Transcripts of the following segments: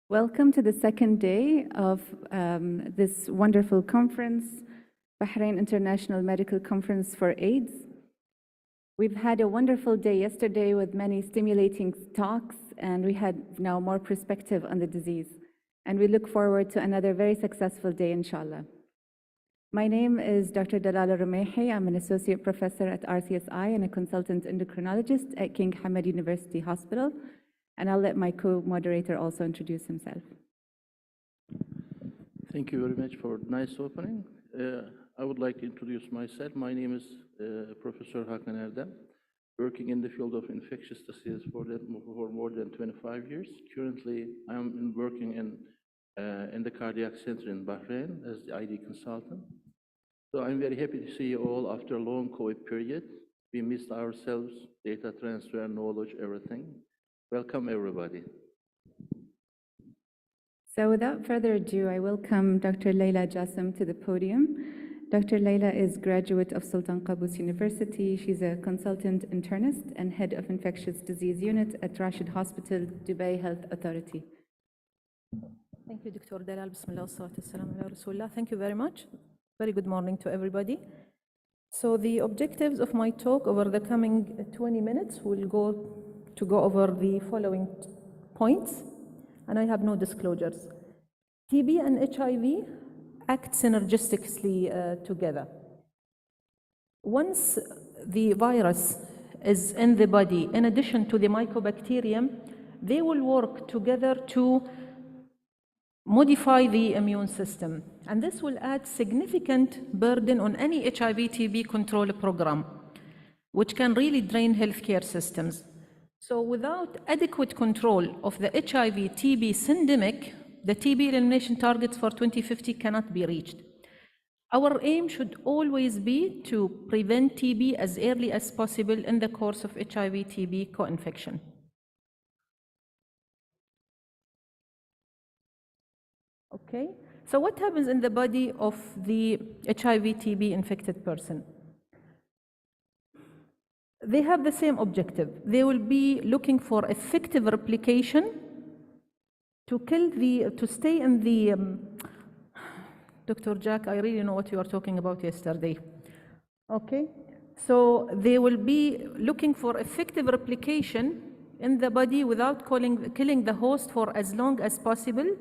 Welcome to the second day of this wonderful conference, Bahrain International Medical Conference for AIDS. We've had a wonderful day yesterday with many stimulating talks, and we had now more perspective on the disease. And we look forward to another very successful day, inshallah. My name is Dr. Dalala Rumehi. I'm an associate professor at RCSI and a consultant endocrinologist at King Hamad University Hospital. And I'll let my co-moderator also introduce himself. Thank you very much for a nice opening. I would like to introduce myself. My name is Professor Hakan Erdem, working in the field of infectious disease for more than 25 years. Currently, I'm working in the cardiac center in Bahrain as the ID consultant. So I'm very happy to see you all after a long COVID period. We missed ourselves, data transfer, knowledge, everything. Welcome, everybody. So without further ado, I welcome Dr. Leila Jassim to the podium. Dr. Leila is graduate of Sultan Qaboos University. She's a consultant internist and head of infectious disease unit at Rashid Hospital, Dubai Health Authority. Thank you, Dr. Dalal. Bismillah, salatu wassalamu ala Rasulullah. Thank you very much. Very good morning to everybody. So the objectives of my talk over the coming 20 minutes will go over the following points, and I have no disclosures. TB and HIV act synergistically together. Once the virus is in the body, in addition to the mycobacterium, they will work together to modify the immune system. And this will add significant burden on any HIV-TB control program, which can really drain healthcare systems. So without adequate control of the HIV-TB syndemic, the TB elimination targets for 2050 cannot be reached. Our aim should always be to prevent TB as early as possible in the course of HIV-TB co-infection. Okay, so what happens in the body of the HIV-TB infected person? They have the same objective. They will be looking for effective replication to stay in the, Dr. Jack, I really know what you were talking about yesterday. Okay, so they will be looking for effective replication in the body without killing the host for as long as possible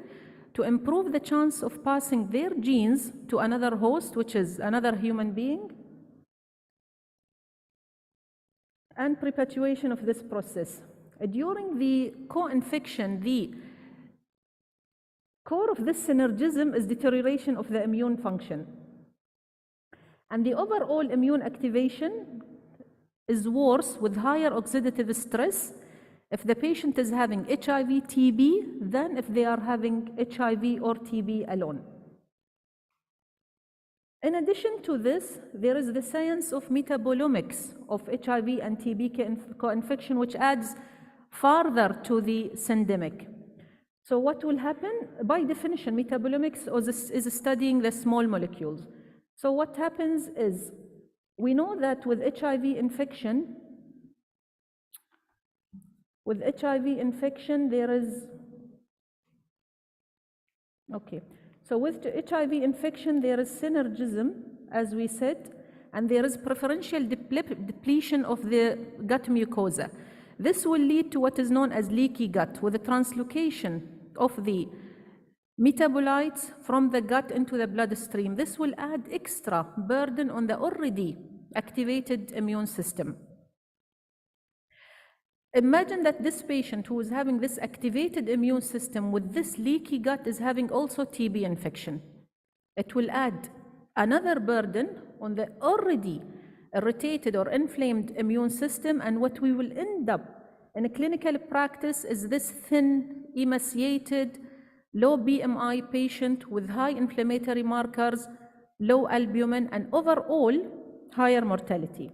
to improve the chance of passing their genes to another host, which is another human being, and perpetuation of this process. During the co-infection, the core of this synergism is deterioration of the immune function. And the overall immune activation is worse with higher oxidative stress if the patient is having HIV-TB than if they are having HIV or TB alone. In addition to this, there is the science of metabolomics of HIV and TB co-infection, which adds further to the syndemic. So what will happen? By definition, metabolomics is studying the small molecules. So what happens is, we know that with HIV infection, there is, okay. So with HIV infection, there is synergism, as we said, and there is preferential depletion of the gut mucosa. This will lead to what is known as leaky gut, with the translocation of the metabolites from the gut into the bloodstream. This will add extra burden on the already activated immune system. Imagine that this patient who is having this activated immune system with this leaky gut is having also TB infection. It will add another burden on the already irritated or inflamed immune system, and what we will end up in a clinical practice is this thin, emaciated, low BMI patient with high inflammatory markers, low albumin, and overall higher mortality.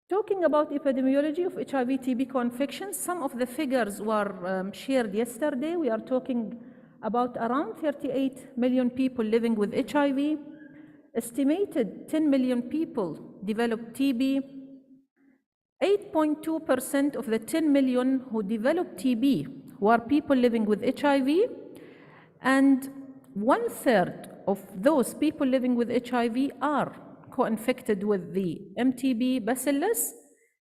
Talking about epidemiology of HIV-TB co-infection, some of the figures were shared yesterday. We are talking about around 38 million people living with HIV. Estimated 10 million people develop TB. 8.2% of the 10 million who develop TB who are people living with HIV, and 1/3 of those people living with HIV are co-infected with the MTB bacillus.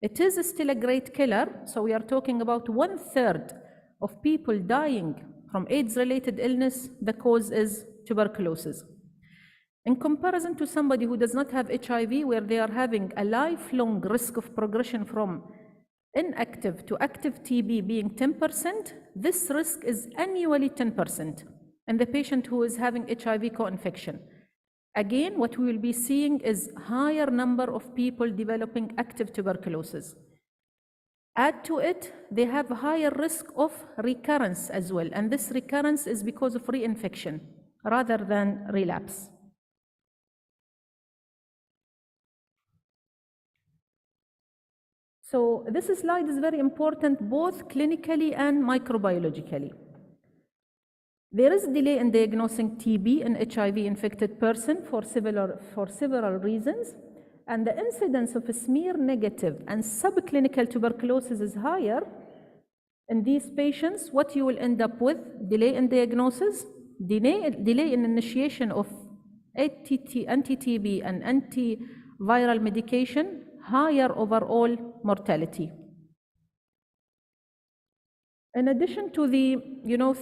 It is still a great killer, so we are talking about 1/3 of people dying from AIDS-related illness. The cause is tuberculosis. In comparison to somebody who does not have HIV, where they are having a lifelong risk of progression from inactive to active TB being 10%, this risk is annually 10% in the patient who is having HIV co-infection. Again, what we will be seeing is higher number of people developing active tuberculosis. Add to it, they have higher risk of recurrence as well, and this recurrence is because of reinfection rather than relapse. So this slide is very important both clinically and microbiologically. There is delay in diagnosing TB in HIV-infected person for several reasons, and the incidence of smear-negative and subclinical tuberculosis is higher in these patients. What you will end up with, delay in diagnosis, delay in initiation of anti-TB and antiviral medication, higher overall mortality. In addition to the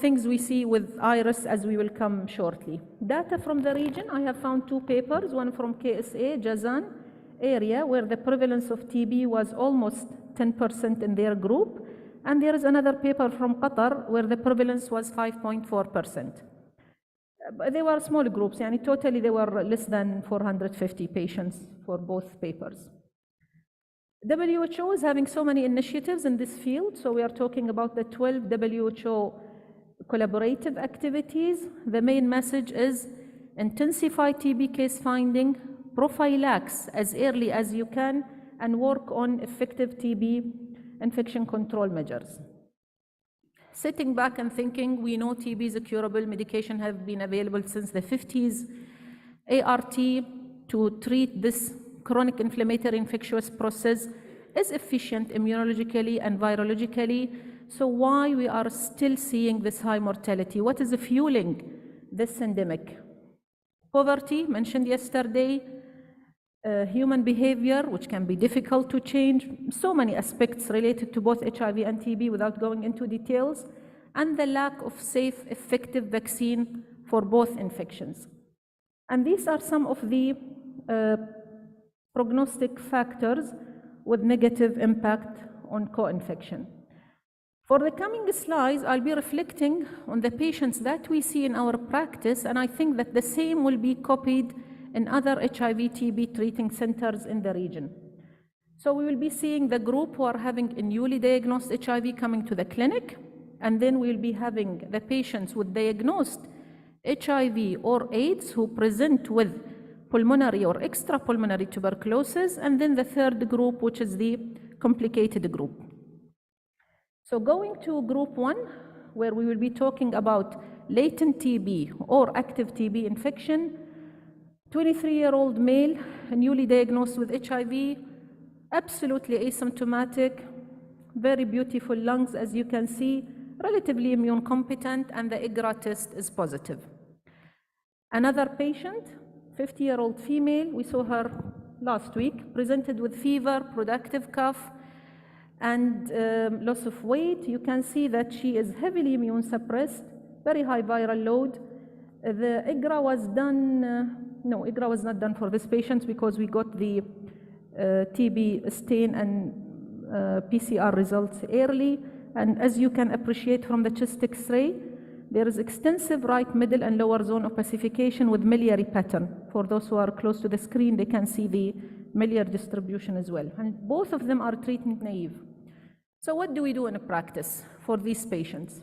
things we see with iris, as we will come shortly, data from the region, I have found 2 papers, one from KSA, Jazan area, where the prevalence of TB was almost 10% in their group, and there is another paper from Qatar where the prevalence was 5.4%. They were small groups, and totally they were less than 450 patients for both papers. WHO is having so many initiatives in this field, so we are talking about the 12 WHO collaborative activities. The main message is intensify TB case finding, prophylax as early as you can, and work on effective TB infection control measures. Sitting back and thinking, we know TB is a curable, medication have been available since the 50s. ART to treat this chronic inflammatory infectious process is efficient immunologically and virologically. So why we are still seeing this high mortality? What is fueling this endemic? Poverty, mentioned yesterday, human behavior, which can be difficult to change, so many aspects related to both HIV and TB without going into details, and the lack of safe, effective vaccine for both infections. And these are some of the prognostic factors with negative impact on co-infection. For the coming slides, I'll be reflecting on the patients that we see in our practice, and I think that the same will be copied in other HIV-TB treating centers in the region. So we will be seeing the group who are having a newly diagnosed HIV coming to the clinic, and then we'll be having the patients with diagnosed HIV or AIDS who present with pulmonary or extrapulmonary tuberculosis, and then the third group, which is the complicated group. So going to group 1, where we will be talking about latent TB or active TB infection, 23-year-old male, newly diagnosed with HIV, absolutely asymptomatic, very beautiful lungs, as you can see, relatively immune competent, and the IGRA test is positive. Another patient, 50-year-old female, we saw her last week, presented with fever, productive cough, and loss of weight. You can see that she is heavily immune suppressed, very high viral load. The IGRA was done, no, IGRA was not done for this patient because we got the TB stain and PCR results early. And as you can appreciate from the chest X-ray, there is extensive right, middle, and lower zone opacification with miliary pattern. For those who are close to the screen, they can see the miliary distribution as well. And both of them are treatment naive. So what do we do in practice for these patients?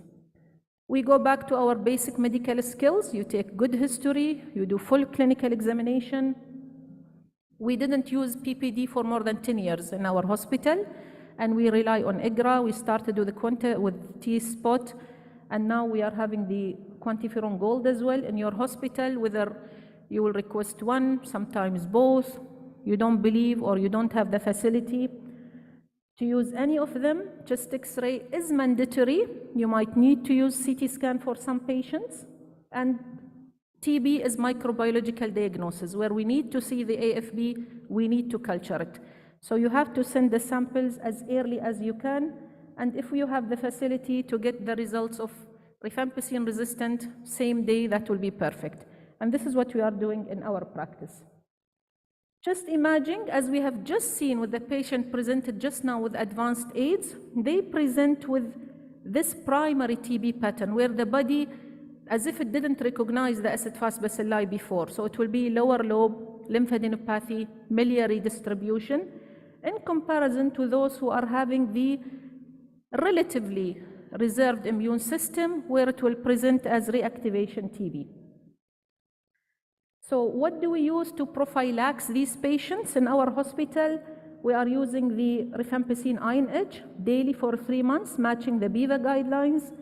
We go back to our basic medical skills. You take good history, you do full clinical examination. We didn't use PPD for more than 10 years in our hospital, and we rely on IGRA. We started with T-spot, and now we are having the quantiferon gold as well in your hospital, whether you will request one, sometimes both, you don't believe or you don't have the facility. to use any of them. Chest X-ray is mandatory. You might need to use CT scan for some patients. And TB is microbiological diagnosis, where we need to see the AFB, we need to culture it. So you have to send the samples as early as you can, and if you have the facility to get the results of rifampicin resistant same day, that will be perfect. And this is what we are doing in our practice. Just imagine, as we have just seen with the patient presented just now with advanced AIDS, they present with this primary TB pattern where the body, as if it didn't recognize the acid-fast bacilli before. So it will be lower lobe, lymphadenopathy, miliary distribution, in comparison to those who are having the relatively reserved immune system, where it will present as reactivation TB. So what do we use to prophylax these patients in our hospital? We are using the rifampicin INH daily for 3 months, matching the BIVA guidelines.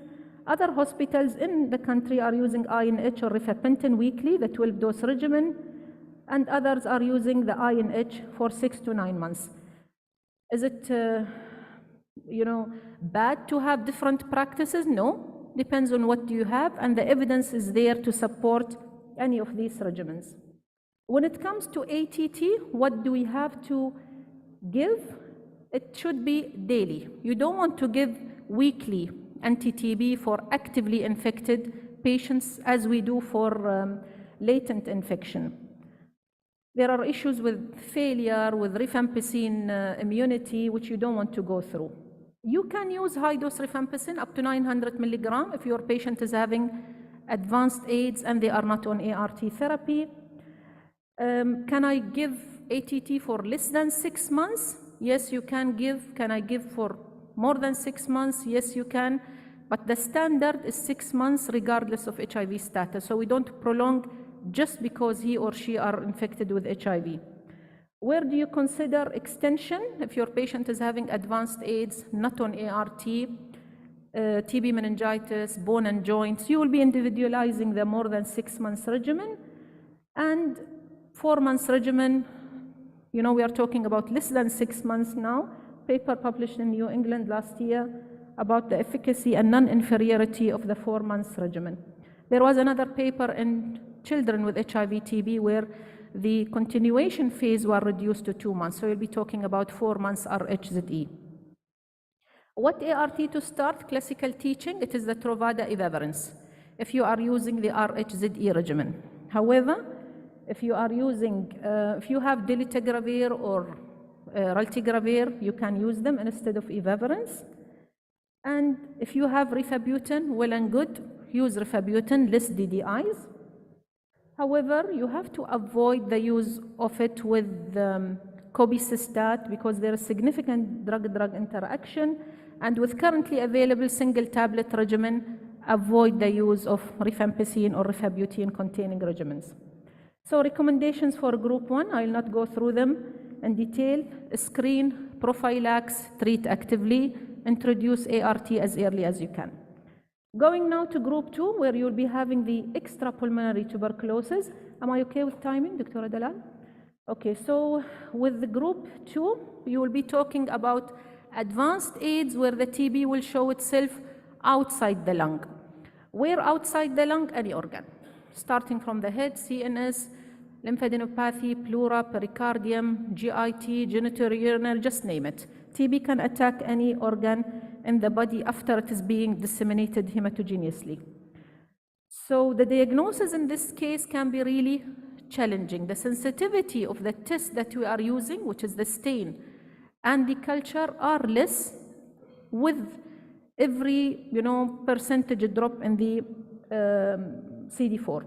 Other hospitals in the country are using INH or rifampicin weekly, the 12-dose regimen, and others are using the INH for 6 to 9 months. Is it, bad to have different practices? No, depends on what you have, and the evidence is there to support any of these regimens. When it comes to ATT, what do we have to give? It should be daily. You don't want to give weekly anti-TB for actively infected patients as we do for latent infection. There are issues with failure, with rifampicin immunity, which you don't want to go through. You can use high-dose rifampicin up to 900 milligram if your patient is having advanced AIDS and they are not on ART therapy. Can I give ATT for less than 6 months? Yes, you can give. Can I give for more than 6 months? Yes, you can. But the standard is 6 months regardless of HIV status. So we don't prolong just because he or she are infected with HIV. Where do you consider extension? If your patient is having advanced AIDS, not on ART, TB meningitis, bone and joints, you will be individualizing the more than 6 months regimen. And 4 months regimen, we are talking about less than 6 months now. Paper published in New England last year about the efficacy and non-inferiority of the 4 months regimen. There was another paper in children with HIV TB where the continuation phase was reduced to 2 months. So you'll be talking about 4 months RHZE. What ART to start? Classical teaching, it is the Truvada evaporans if you are using the RHZE regimen. However, if you are using, if you have dolutegravir or raltegravir, you can use them instead of evaporans. And if you have rifabutin, well and good, use rifabutin, less DDIs. However, you have to avoid the use of it with cobicistat because there is significant drug-drug interaction. And with currently available single tablet regimen, avoid the use of rifampicin or rifabutin containing regimens. So recommendations for group 1, I will not go through them in detail. Screen, prophylax, treat actively, introduce ART as early as you can. Going now to group 2, where you'll be having the extrapulmonary tuberculosis. Am I okay with timing, Dr. Dalal? Okay, so with the group 2, you will be talking about advanced AIDS where the TB will show itself outside the lung. Where outside the lung? Any organ. Starting from the head, CNS, lymphadenopathy, pleura, pericardium, GIT, genitourinary, just name it. TB can attack any organ in the body after it is being disseminated hematogeneously. So the diagnosis in this case can be really challenging. The sensitivity of the test that we are using, which is the stain, and the culture are less with every percentage drop in the CD4.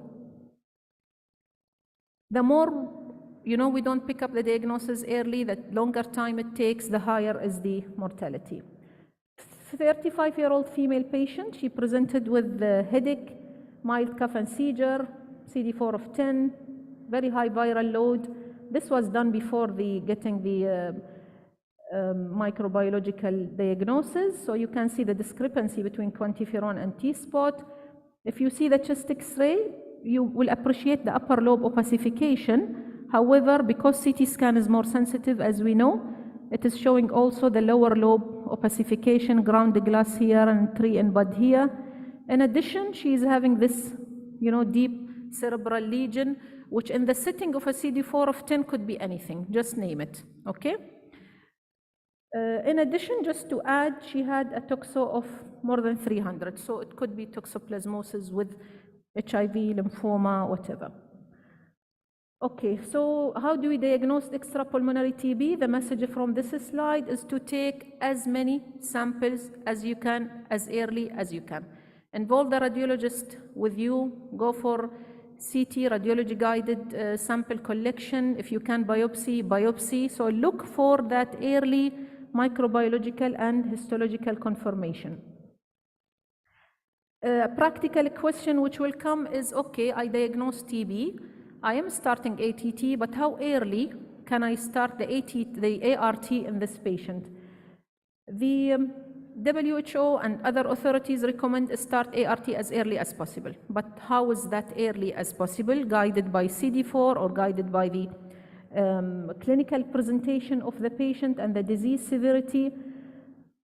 The more we don't pick up the diagnosis early, the longer time it takes, the higher is the mortality. 35-year-old female patient, she presented with headache, mild cough and seizure, CD4 of 10, very high viral load. This was done before getting the microbiological diagnosis. So you can see the discrepancy between quantiferon and T-spot. If you see the chest X-ray, you will appreciate the upper lobe opacification. However, because CT scan is more sensitive, as we know, It is showing also the lower lobe opacification, ground glass here and tree and bud here. In addition, she is having this, deep cerebral lesion, which in the setting of a CD4 of 10 could be anything, just name it, okay? In addition, just to add, she had a toxo of more than 300, so it could be toxoplasmosis with HIV, lymphoma, whatever. Okay, so how do we diagnose extrapulmonary TB? The message from this slide is to take as many samples as you can, as early as you can. Involve the radiologist with you, go for CT, radiology guided sample collection. If you can biopsy. So look for that early microbiological and histological confirmation. A practical question which will come is, okay, I diagnose TB. I am starting ATT, but how early can I start the ART in this patient? The WHO and other authorities recommend start ART as early as possible. But how is that early as possible? Guided by CD4 or guided by the clinical presentation of the patient and the disease severity.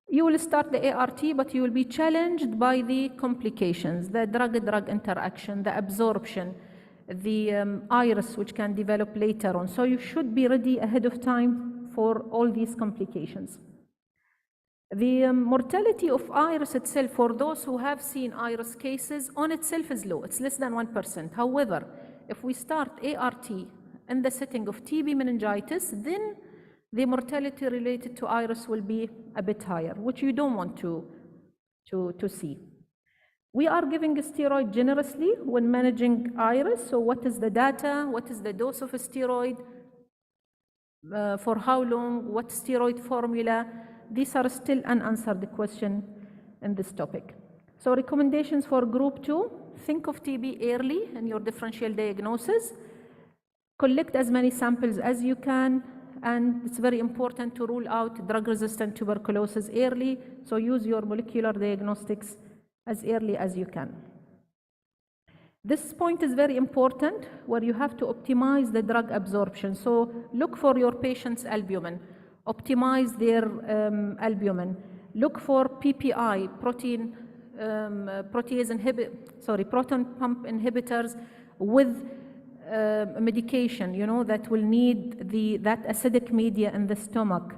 You will start the ART, but you will be challenged by the complications, the drug-drug interaction, the absorption, the iris which can develop later on. So you should be ready ahead of time for all these complications. The mortality of iris itself, for those who have seen iris cases, on itself is low. It's less than 1%. However, if we start ART in the setting of TB meningitis, then the mortality related to iris will be a bit higher, which you don't want to see. We are giving a steroid generously when managing iris. So what is the data? What is the dose of a steroid? For how long? What steroid formula? These are still unanswered questions in this topic. So recommendations for group 2, think of TB early in your differential diagnosis. Collect as many samples as you can, and it's very important to rule out drug-resistant tuberculosis early, so use your molecular diagnostics as early as you can. This point is very important, where you have to optimize the drug absorption. So look for your patient's albumin, optimize their albumin. Look for PPI, proton pump inhibitors with medication, that will need that acidic media in the stomach.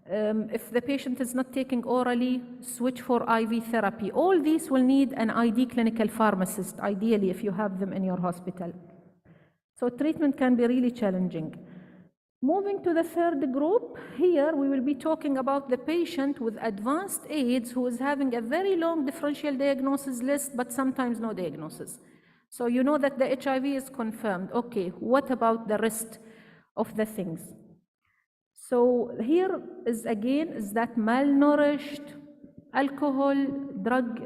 If the patient is not taking orally, switch for IV therapy. All these will need an ID clinical pharmacist, ideally, if you have them in your hospital. So treatment can be really challenging. Moving to the third group, here we will be talking about the patient with advanced AIDS who is having a very long differential diagnosis list, but sometimes no diagnosis. So you know that the HIV is confirmed. Okay, what about the rest of the things? So here is that malnourished, alcohol, drug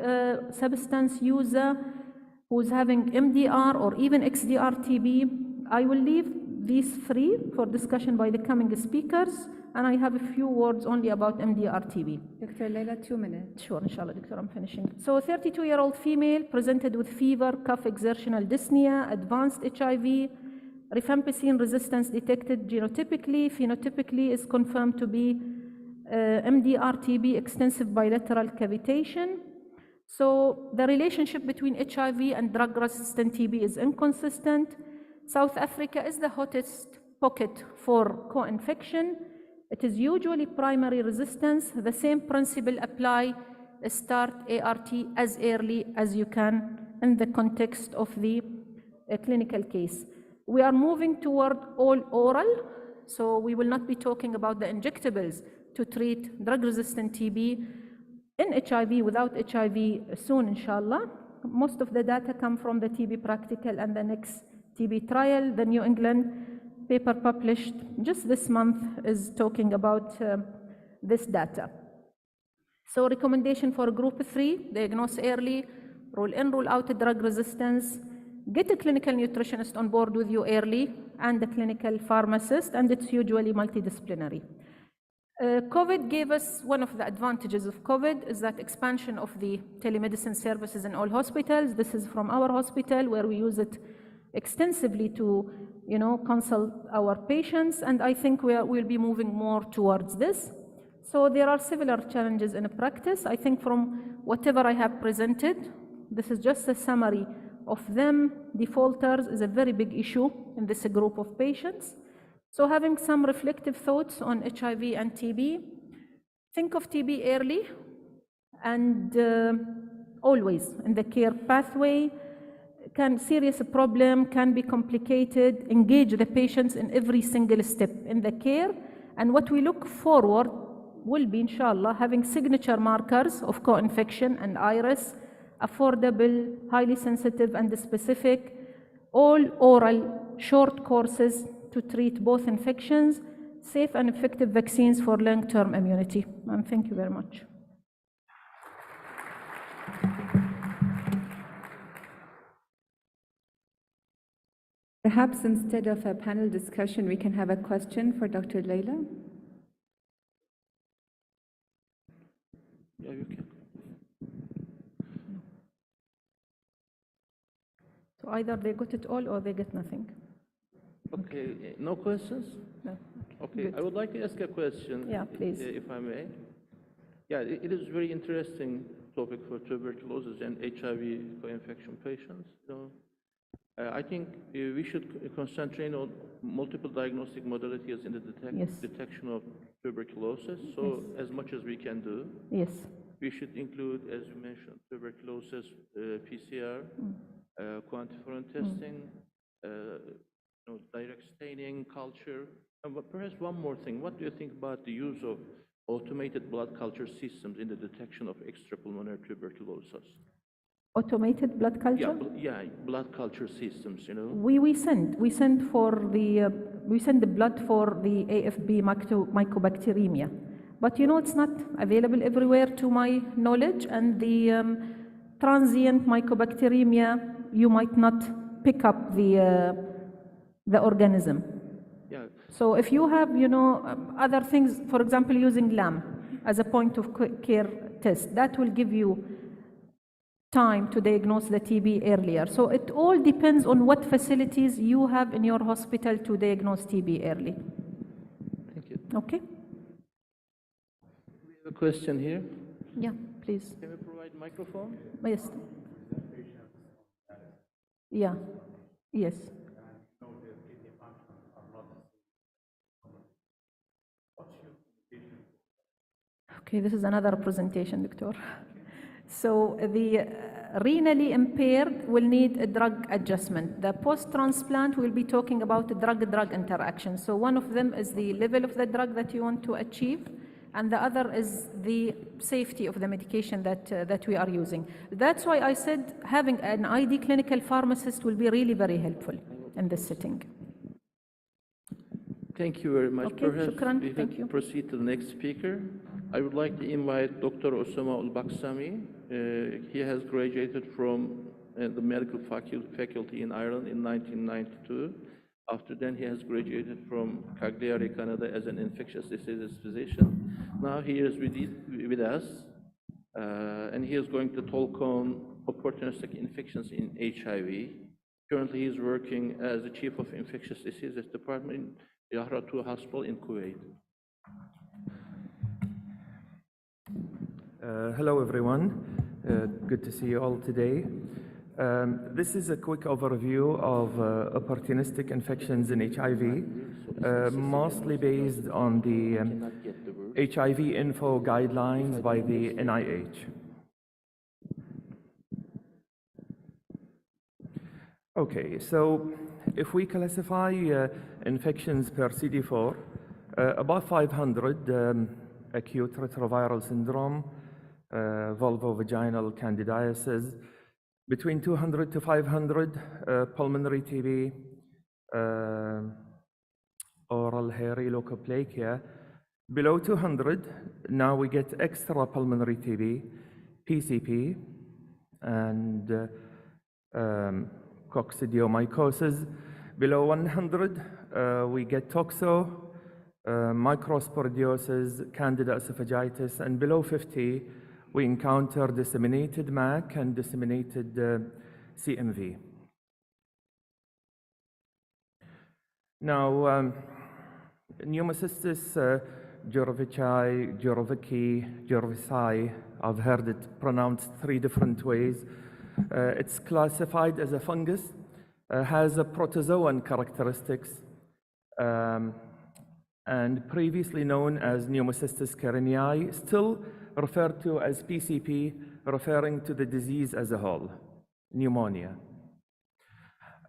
substance user who's having MDR or even XDR TB. I will leave these three for discussion by the coming speakers, and I have a few words only about MDR TB. Dr. Leila, 2 minutes. Sure, inshallah, Doctor, I'm finishing. So 32-year-old female presented with fever, cough, exertional dyspnea, advanced HIV, rifampicin resistance detected genotypically, phenotypically is confirmed to be MDR TB, extensive bilateral cavitation. So the relationship between HIV and drug-resistant TB is inconsistent. South Africa is the hottest pocket for co-infection. It is usually primary resistance. The same principle apply. Start ART as early as you can in the context of the clinical case. We are moving toward all oral, so we will not be talking about the injectables to treat drug-resistant TB in HIV, without HIV soon, inshallah. Most of the data come from the TB practical and the next TB trial. The New England paper published just this month is talking about this data. So recommendation for group 3, diagnose early, rule in, rule out drug resistance, get a clinical nutritionist on board with you early, and a clinical pharmacist, and it's usually multidisciplinary. COVID gave us, one of the advantages of COVID is that expansion of the telemedicine services in all hospitals. This is from our hospital, where we use it extensively to consult our patients, and I think we'll be moving more towards this. So there are similar challenges in practice. I think from whatever I have presented, this is just a summary of them. Defaulters is a very big issue in this group of patients. So having some reflective thoughts on HIV and TB, think of TB early and always in the care pathway. Serious problem can be complicated. Engage the patients in every single step in the care. And what we look forward will be, inshallah, having signature markers of co-infection and iris, affordable, highly sensitive and specific, all oral short courses to treat both infections, safe and effective vaccines for long-term immunity. And thank you very much. Perhaps instead of a panel discussion, we can have a question for Dr. Leila. Yeah, you can. So either they got it all or they get nothing. Okay, no questions? No. Okay, Good. I would like to ask a question. Yeah, please. If I may. Yeah, it is very interesting topic for tuberculosis and HIV co-infection patients. I think we should concentrate on multiple diagnostic modalities in the Yes. detection of tuberculosis. So as much as we can do, Yes. we should include, as you mentioned, tuberculosis, PCR, quantiferon testing, direct staining, culture. And perhaps one more thing, what do you think about the use of automated blood culture systems in the detection of extrapulmonary tuberculosis? Automated blood culture? Yeah, blood culture systems, We send the blood for the AFB mycobacteremia, but it's not available everywhere to my knowledge, and the transient mycobacteremia, you might not pick up the organism. Yeah. So if you have other things, for example using LAM as a point of care test, that will give you time to diagnose the TB earlier. So it all depends on what facilities you have in your hospital to diagnose TB early. Thank you. Okay? We have a question here. Yeah, please. Can we provide microphone? Yes. Yeah. Yes. Okay, this is another presentation, Doctor. So the renally impaired will need a drug adjustment. The post-transplant will be talking about drug-drug interaction. So one of them is the level of the drug that you want to achieve, and the other is the safety of the medication that we are using. That's why I said having an ID clinical pharmacist will be really very helpful in this setting. Thank you very much. Okay, Perhaps shukran. we Thank can you. proceed to the next speaker. I would like to invite Dr. Osama Al-Baksami. He has graduated from the medical faculty in Ireland in 1992. After then, he has graduated from Cagliari, Canada as an infectious diseases physician. Now he is with us, and he is going to talk on opportunistic infections in HIV. Currently, he is working as the Chief of Infectious Diseases Department in Yahra II Hospital in Kuwait. Hello, everyone. Good to see you all today. This is a quick overview of opportunistic infections in HIV, mostly based on the HIV info guidelines by the NIH. Okay, so if we classify infections per CD4, about 500 acute retroviral syndrome, vulvovaginal candidiasis, between 200 to 500 pulmonary TB, oral hairy leukoplakia. Below 200, now we get extra pulmonary TB, PCP, and coccidiomycosis. Below 100, we get toxo, microsporidiosis, candida esophagitis, and below 50, we encounter disseminated MAC and disseminated CMV. Now, pneumocystis Jurovicii, Jurovici, Jurovici, I've heard it pronounced 3 different ways. It's classified as a fungus, has a protozoan characteristics, and previously known as Pneumocystis carinii, still referred to as PCP, referring to the disease as a whole, pneumonia.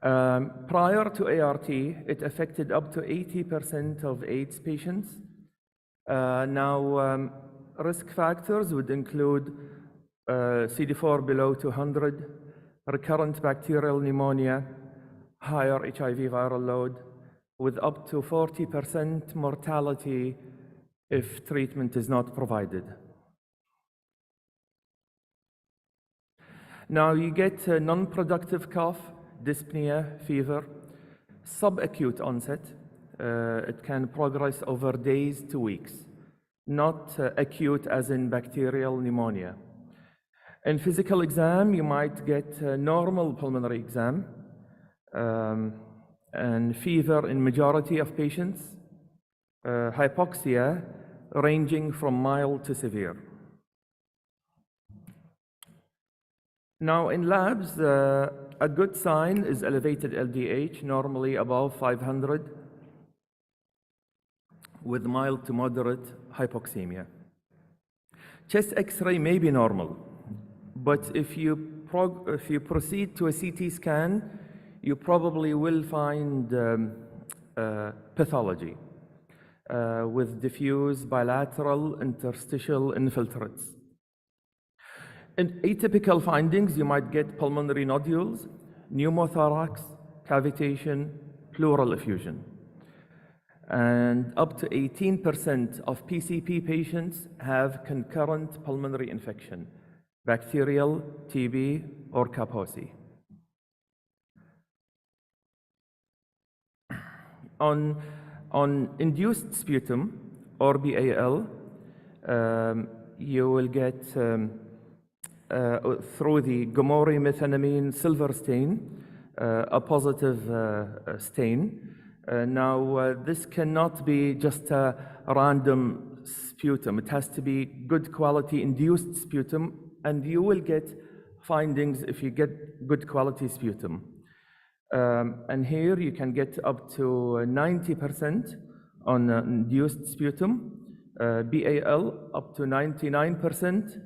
Prior to ART, it affected up to 80% of AIDS patients. Now, risk factors would include CD4 below 200, recurrent bacterial pneumonia, higher HIV viral load, with up to 40% mortality if treatment is not provided. Now, you get non-productive cough, dyspnea, fever, subacute onset. It can progress over days to weeks, not acute as in bacterial pneumonia. In physical exam, you might get a normal pulmonary exam, and fever in majority of patients, hypoxia ranging from mild to severe. Now, in labs, a good sign is elevated LDH, normally above 500, with mild to moderate hypoxemia. Chest X-ray may be normal, but if you proceed to a CT scan, you probably will find pathology with diffuse bilateral interstitial infiltrates. In atypical findings, you might get pulmonary nodules, pneumothorax, cavitation, pleural effusion. And up to 18% of PCP patients have concurrent pulmonary infection, bacterial, TB, or Kaposi. On induced sputum, or BAL, you will get through the gomory-methenamine silver stain, a positive stain. Now, this cannot be just a random sputum. It has to be good quality induced sputum, and you will get findings if you get good quality sputum. And here you can get up to 90% on induced sputum, BAL up to 99%,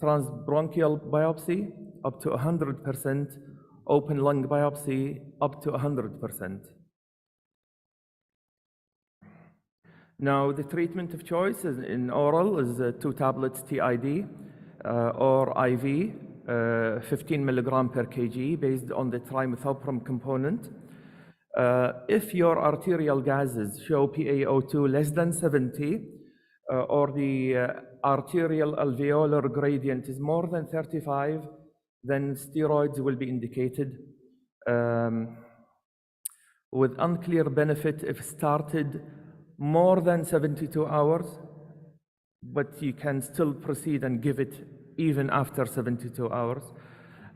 transbronchial biopsy up to 100%, open lung biopsy up to 100%. Now, the treatment of choice in oral is 2 tablets TID or IV, 15 milligram per kg based on the trimethoprim component. If your arterial gases show PaO2 less than 70, or the arterial alveolar gradient is more than 35, then steroids will be indicated, with unclear benefit if started more than 72 hours, but you can still proceed and give it even after 72 hours.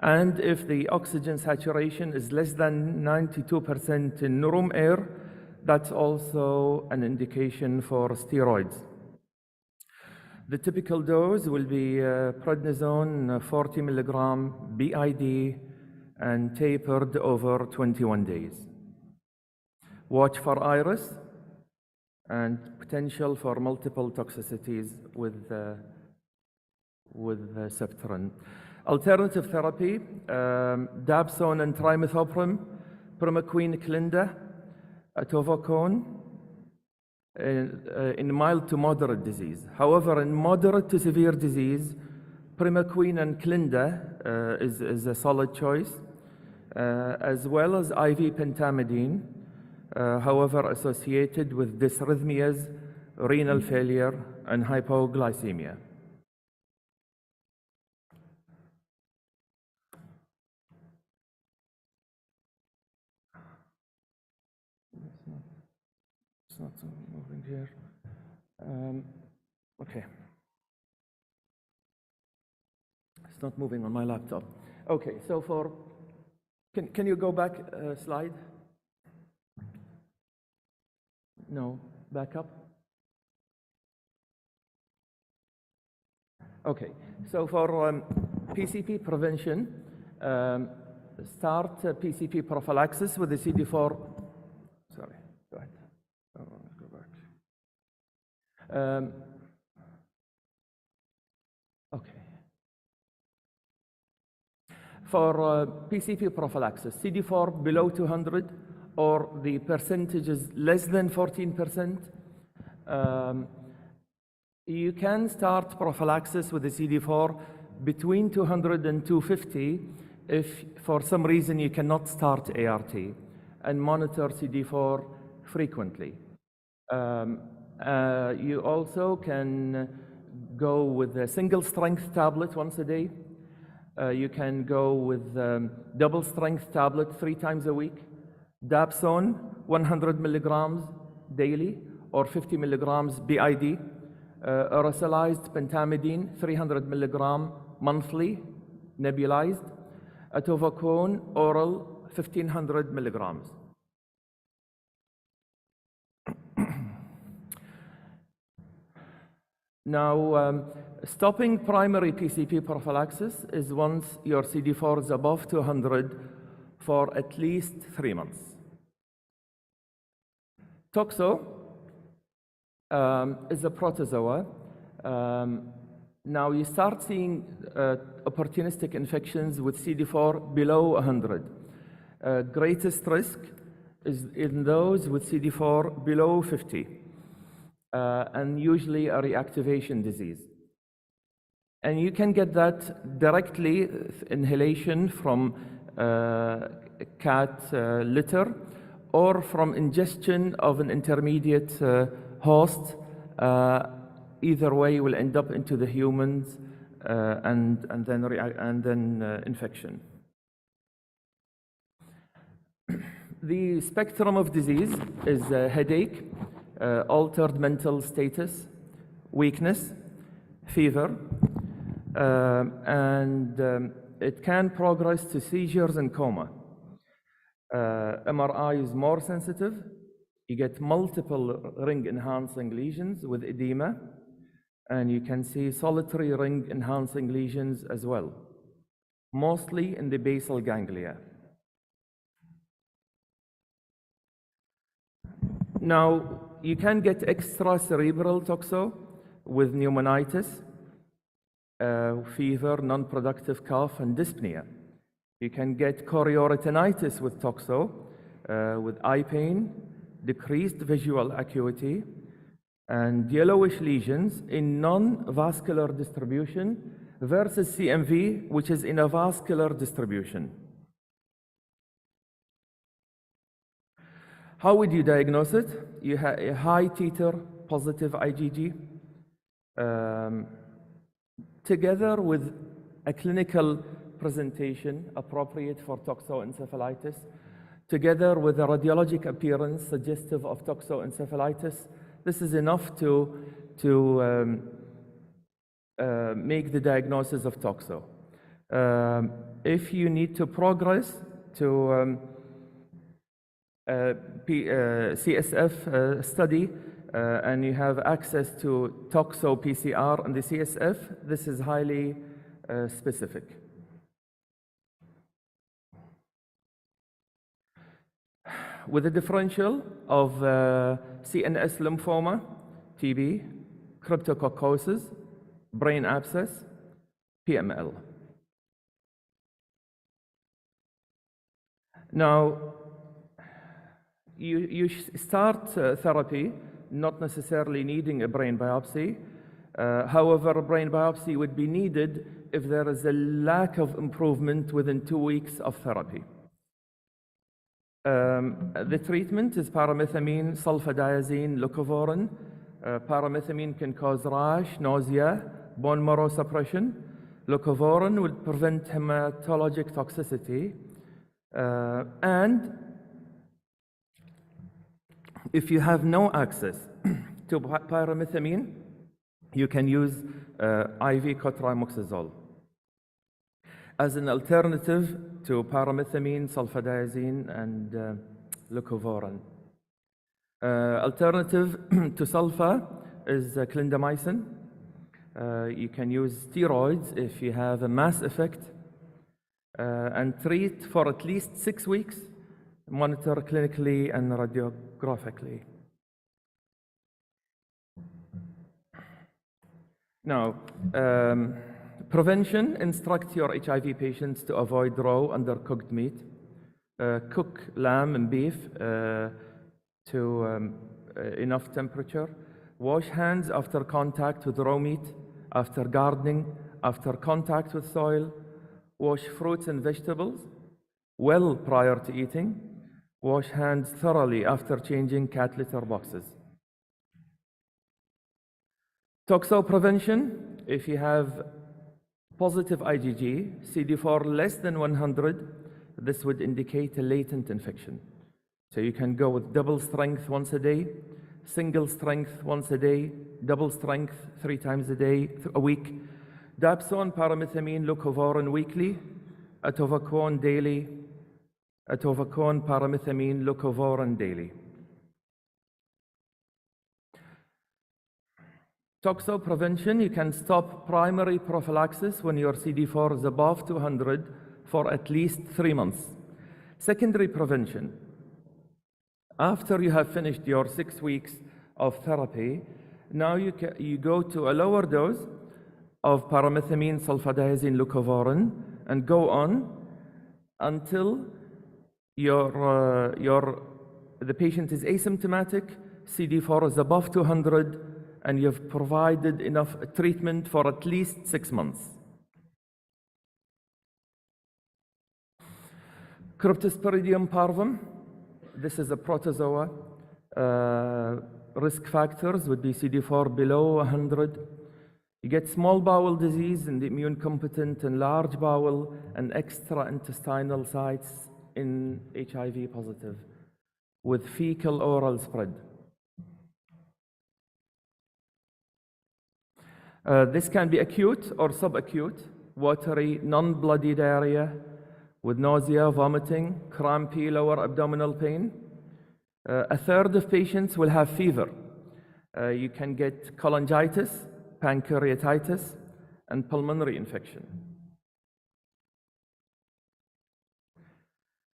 And if the oxygen saturation is less than 92% in room air, that's also an indication for steroids. The typical dose will be prednisone 40 milligram BID and tapered over 21 days. Watch for iris and potential for multiple toxicities with ceftriaxone. Alternative therapy, dapsone and trimethoprim, primaquine, clinda, atovaquone, in mild to moderate disease. However, in moderate to severe disease, primaquine and clinda is a solid choice, as well as IV pentamidine, however associated with dysrhythmias, renal failure, and hypoglycemia. It's not moving here. Okay. It's not moving on my laptop. Okay, so can you go back a slide? No, back up. Okay, so for PCP prevention, start PCP prophylaxis with the CD4. Sorry, go ahead. Oh, let's go back. Okay. For PCP prophylaxis, CD4 below 200 or the percentage is less than 14%, you can start prophylaxis with the CD4 between 200 and 250 if for some reason you cannot start ART, and monitor CD4 frequently. You also can go with a single strength tablet once a day. You can go with double strength tablet 3 times a week. Dapsone 100 milligrams daily or 50 milligrams BID. Aerosolized pentamidine 300 milligram monthly nebulized. Atovaquone oral 1500 milligrams. Now, stopping primary PCP prophylaxis is once your CD4 is above 200 for at least 3 months. Toxo is a protozoa. Now you start seeing opportunistic infections with CD4 below 100. Greatest risk is in those with CD4 below 50. And usually a reactivation disease. And you can get that directly, inhalation from cat litter, or from ingestion of an intermediate host. Either way, will end up into the humans and then infection. The spectrum of disease is headache, altered mental status, weakness, fever, and it can progress to seizures and coma. MRI is more sensitive. You get multiple ring-enhancing lesions with edema, and you can see solitary ring-enhancing lesions as well, mostly in the basal ganglia. Now, you can get extracerebral toxo with pneumonitis, fever, non-productive cough, and dyspnea. You can get chorioretinitis with toxo, with eye pain, decreased visual acuity, and yellowish lesions in non-vascular distribution versus CMV, which is in a vascular distribution. How would you diagnose it? You have a high titer positive IgG, together with a clinical presentation appropriate for toxoencephalitis, together with a radiologic appearance suggestive of toxoencephalitis. This is enough to make the diagnosis of toxo. If you need to progress to CSF study and you have access to toxo PCR and the CSF, this is highly specific. With a differential of CNS lymphoma, TB, cryptococcosis, brain abscess, PML. Now, you start therapy not necessarily needing a brain biopsy. However, a brain biopsy would be needed if there is a lack of improvement within 2 weeks of therapy. The treatment is paramethamine, sulfadiazine, leucovorin. Paramethamine can cause rash, nausea, bone marrow suppression. Leucovorin will prevent hematologic toxicity. And if you have no access to pyrimethamine, you can use IV cotrimoxazole as an alternative to paramethamine, sulfadiazine, and leucovorin. Alternative to sulfa is clindamycin. You can use steroids if you have a mass effect and treat for at least 6 weeks, monitor clinically and radiographically. Now, prevention: instruct your HIV patients to avoid raw, undercooked meat. Cook lamb and beef to enough temperature. Wash hands after contact with raw meat, after gardening, after contact with soil. Wash fruits and vegetables well prior to eating. Wash hands thoroughly after changing cat litter boxes. Toxo prevention: if you have positive IgG, CD4 less than 100, this would indicate a latent infection. So you can go with double strength once a day, single strength once a day, double strength 3 times a week, dapsone, paramethamine, leucovorin weekly, atovaquone daily, atovaquone, paramethamine, leucovorin daily. Toxo prevention: you can stop primary prophylaxis when your CD4 is above 200 for at least 3 months. Secondary prevention: after you have finished your 6 weeks of therapy, now you go to a lower dose of paramethamine, sulfadiazine, leucovorin, and go on until the patient is asymptomatic, CD4 is above 200, and you've provided enough treatment for at least 6 months. Cryptosporidium parvum, this is a protozoa. Risk factors would be CD4 below 100. You get small bowel disease in the immune competent and large bowel and extra-intestinal sites in HIV positive with fecal oral spread. This can be acute or subacute, watery, non-bloody diarrhea with nausea, vomiting, crampy lower abdominal pain. A third of patients will have fever. You can get cholangitis, pancreatitis, and pulmonary infection.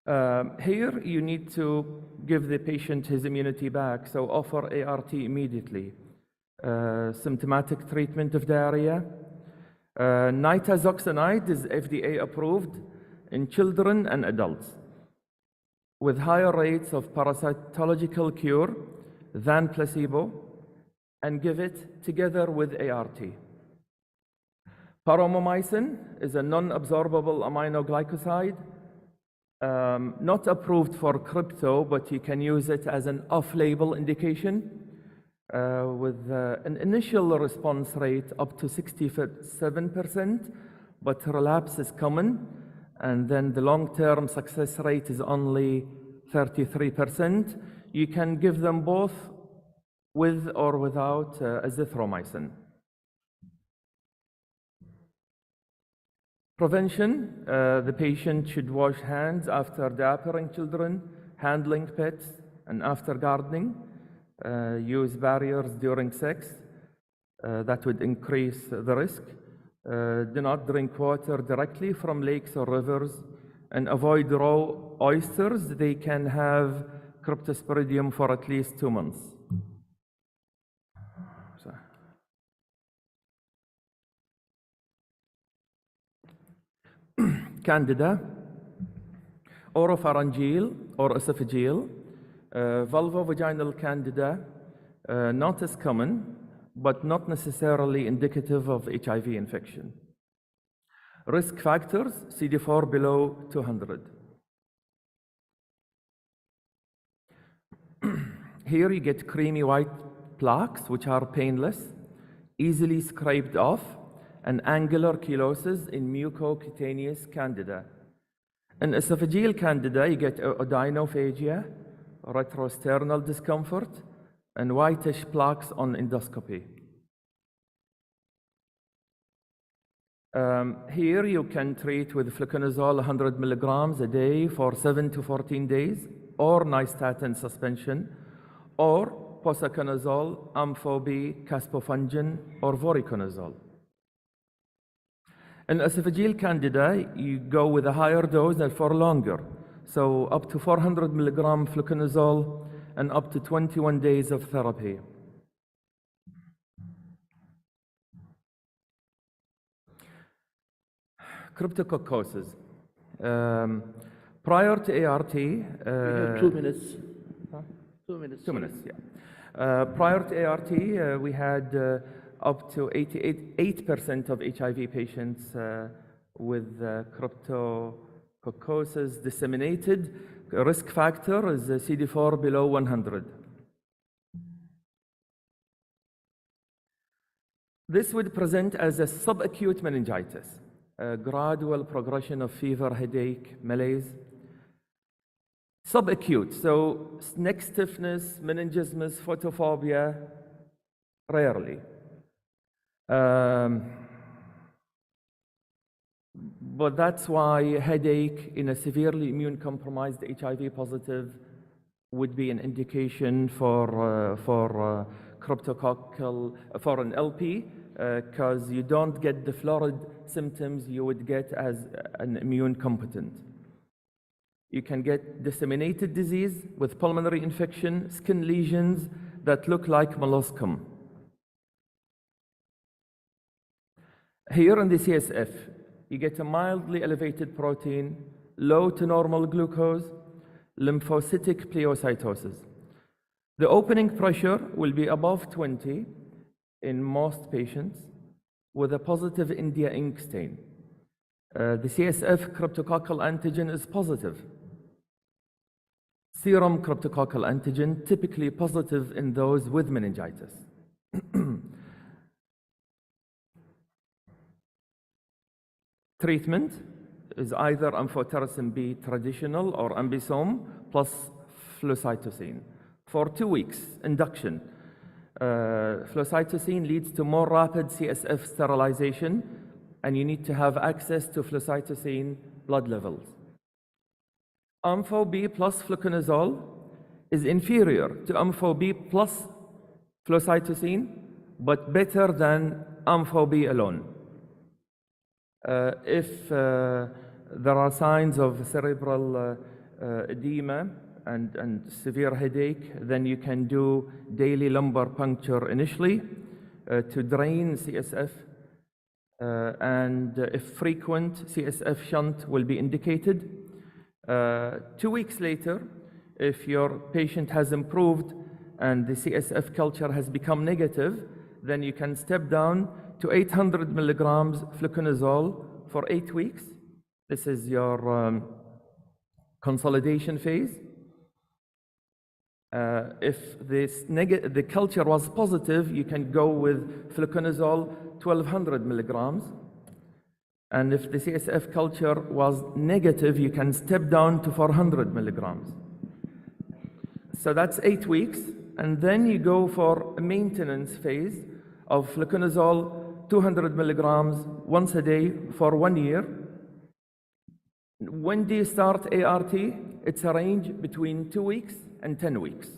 Here you need to give the patient his immunity back, so offer ART immediately. Symptomatic treatment of diarrhea. Nitazoxanide is FDA approved in children and adults with higher rates of parasitological cure than placebo, and give it together with ART. Paromomycin is a non-absorbable aminoglycoside, not approved for crypto, but you can use it as an off-label indication with an initial response rate up to 67%, but relapse is common, and then the long-term success rate is only 33%. You can give them both with or without azithromycin. Prevention: the patient should wash hands after diapering children, handling pets, and after gardening. Use barriers during sex. That would increase the risk. Do not drink water directly from lakes or rivers, and avoid raw oysters. They can have cryptosporidium for at least 2 months. Candida, oropharyngeal or esophageal, vulvovaginal candida, not as common, but not necessarily indicative of HIV infection. Risk factors: CD4 below 200. Here you get creamy white plaques, which are painless, easily scraped off, and angular chelosis in mucocutaneous candida. In esophageal candida, you get odynophagia, retrosternal discomfort, and whitish plaques on endoscopy. Here you can treat with fluconazole 100 milligrams a day for 7 to 14 days, or nystatin suspension, or posaconazole, amphob, caspofungin, or voriconazole. In esophageal candida, you go with a higher dose and for longer. So up to 400 milligram fluconazole and up to 21 days of therapy. Cryptococcosis. Prior to ART, We have 2 minutes. 2 minutes. 2 minutes, yeah. Prior to ART, we had up to 88% of HIV patients with cryptococcosis disseminated. Risk factor is CD4 below 100. This would present as a subacute meningitis, a gradual progression of fever, headache, malaise. Subacute, so neck stiffness, meningismus, photophobia, rarely. But that's why headache in a severely immune compromised HIV positive would be an indication for cryptococcal, for an LP, because you don't get the florid symptoms you would get as an immune competent. You can get disseminated disease with pulmonary infection, skin lesions that look like molluscum. Here in the CSF, you get a mildly elevated protein, low to normal glucose, lymphocytic pleocytosis. The opening pressure will be above 20 in most patients with a positive India ink stain. The CSF cryptococcal antigen is positive. Serum cryptococcal antigen typically positive in those with meningitis. Treatment is either amphotericin B traditional or ambisome plus flucytosine for 2 weeks, induction. Flucytosine leads to more rapid CSF sterilization, and you need to have access to flucytosine blood levels. Ampho-B plus fluconazole is inferior to Ampho-B plus flucytosine, but better than Ampho-B alone. If there are signs of cerebral edema and severe headache, then you can do daily lumbar puncture initially to drain CSF, and if frequent, CSF shunt will be indicated. 2 weeks later, if your patient has improved and the CSF culture has become negative, then you can step down to 800 milligrams fluconazole for 8 weeks. This is your consolidation phase. If the culture was positive, you can go with fluconazole 1200 milligrams. And if the CSF culture was negative, you can step down to 400 milligrams. So that's 8 weeks. And then you go for a maintenance phase of fluconazole 200 milligrams once a day for 1 year. When do you start ART? It's a range between 2 weeks and 10 weeks.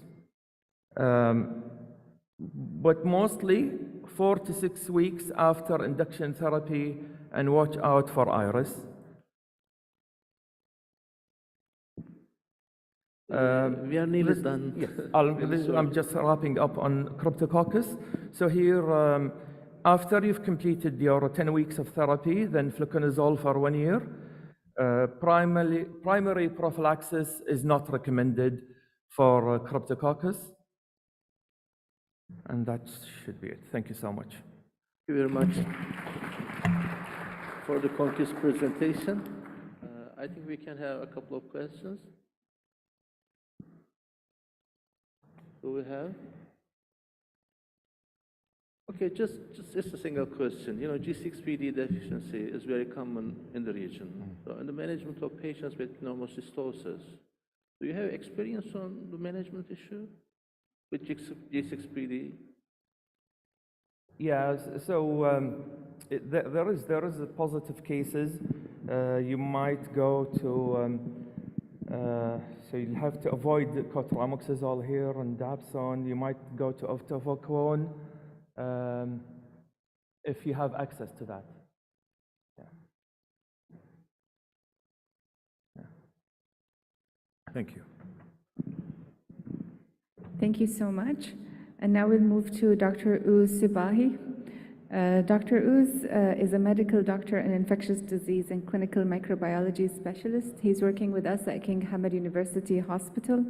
But mostly 4 to 6 weeks after induction therapy, and watch out for iris. We are nearly done. Yes, I'm just wrapping up on cryptococcus. So here, after you've completed your 10 weeks of therapy, then fluconazole for 1 year. Primary prophylaxis is not recommended for cryptococcus. And that should be it. Thank you so much. Thank you very much for the concise presentation. I think we can have a couple of questions. Do we have? Okay, just a single question. You know, G6PD deficiency is very common in the region. So in the management of patients with pneumocystosis, do you have experience on the management issue with G6PD? Yeah, so there is a positive cases. You might go to So you'll have to avoid the cotrimoxazole here and dapsone. You might go to oftofocone if you have access to that. Yeah. Yeah. Thank you. Thank you so much. And now we'll move to Dr. Uz Sibahi. Dr. Uz is a medical doctor and infectious disease and clinical microbiology specialist. He's working with us at King Hamad University Hospital.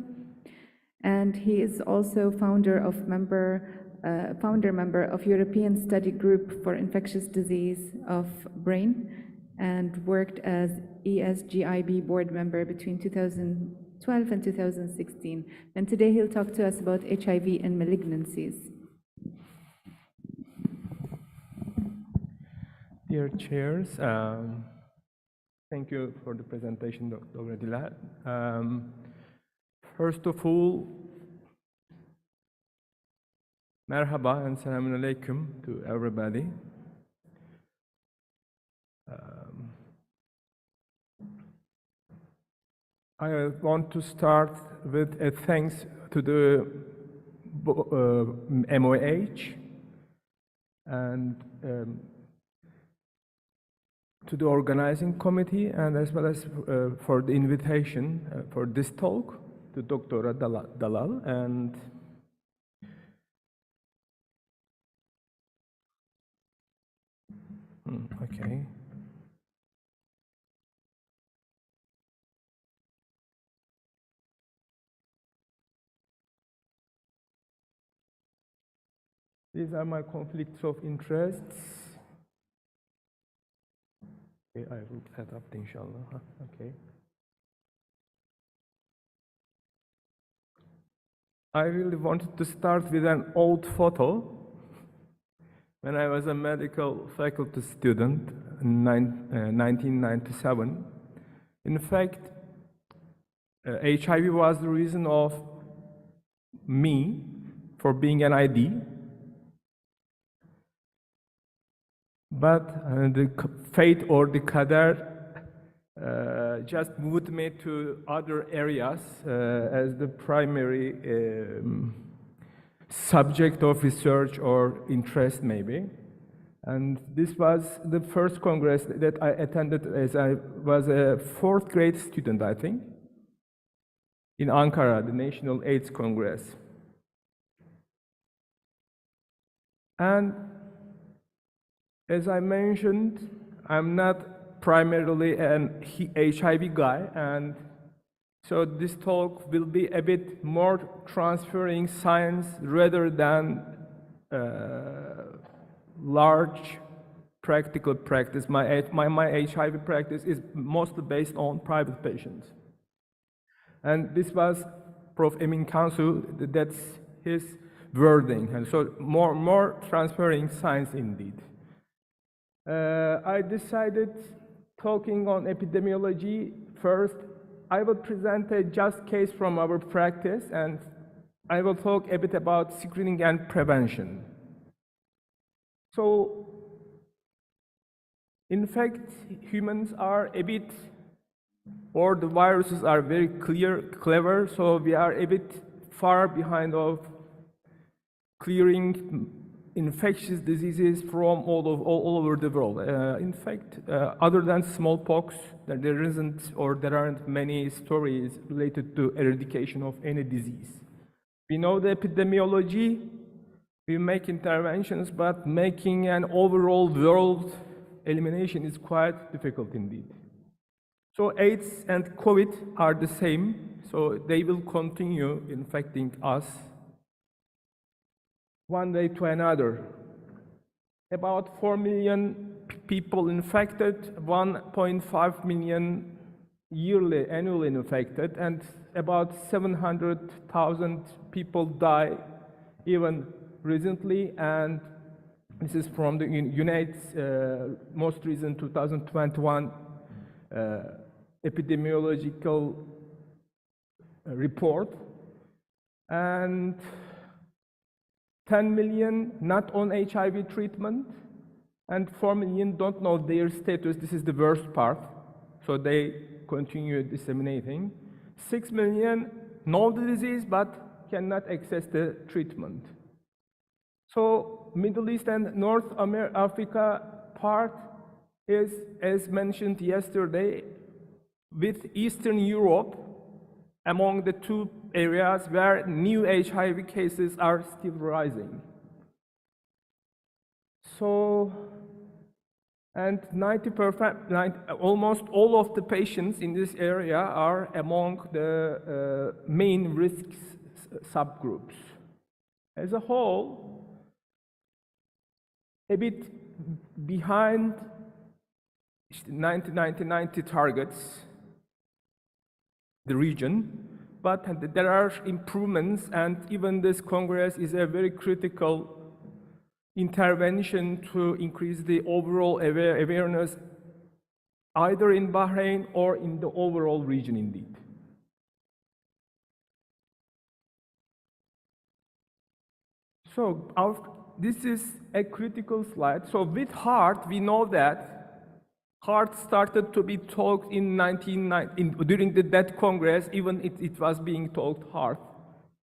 And he is also founder member of European Study Group for Infectious Disease of Bahrain, and worked as ESGIB board member between 2012 and 2016. And today he'll talk to us about HIV and malignancies. Dear chairs, thank you for the presentation, Dr. Dilat. First of all, merhaba and selamun alaikum to everybody. I want to start with a thanks to the MOH and to the organizing committee, and as well as for the invitation for this talk to Dr. Dalal. And okay. These are my conflicts of interests. Okay, I will adapt, inshallah. Okay. I really wanted to start with an old photo. When I was a medical faculty student in 1997, in fact, HIV was the reason of me for being an ID. But the fate or the qadar just moved me to other areas as the primary subject of research or interest, maybe. And this was the first congress that I attended as I was a fourth grade student, I think, in Ankara, the National AIDS Congress. And as I mentioned, I'm not primarily an HIV guy, and so this talk will be a bit more transferring science rather than large practical practice. My HIV practice is mostly based on private patients. And this was Prof. Emin Kansu, that's his wording, and so more transferring science indeed. I decided, talking on epidemiology first, I will present a just case from our practice, and I will talk a bit about screening and prevention. So, in fact, humans are a bit, or the viruses are very clever, so we are a bit far behind of clearing infectious diseases from all over the world. In fact, other than smallpox, there aren't many stories related to eradication of any disease. We know the epidemiology, we make interventions, but making an overall world elimination is quite difficult indeed. So AIDS and COVID are the same, so they will continue infecting us one day to another. About 4 million people infected, 1.5 million annually infected, and about 700,000 people die even recently, and this is from the UNAIDS most recent 2021 epidemiological report. And 10 million not on HIV treatment, and 4 million don't know their status. This is the worst part, so they continue disseminating. 6 million know the disease but cannot access the treatment. So Middle East and North Africa part is, as mentioned yesterday, with Eastern Europe among the two areas where new HIV cases are still rising. So, and 90%, almost all of the patients in this area are among the main risk subgroups. As a whole, a bit behind 90 targets, the region, but there are improvements, and even this Congress is a very critical intervention to increase the overall awareness either in Bahrain or in the overall region indeed. So this is a critical slide. So with heart, we know that heart started to be talked in 1990, during that Congress, even it was being talked heart,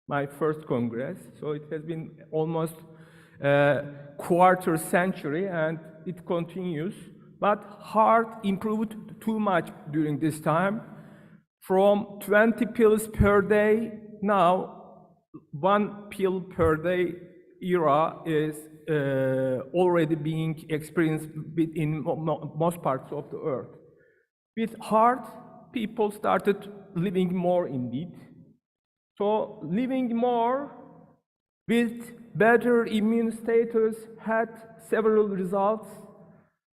my first Congress. So it has been almost a quarter century and it continues. But heart improved too much during this time. From 20 pills per day, now 1 pill per day era is already being experienced in most parts of the earth. With heart, people started living more indeed. So living more with better immune status had several results.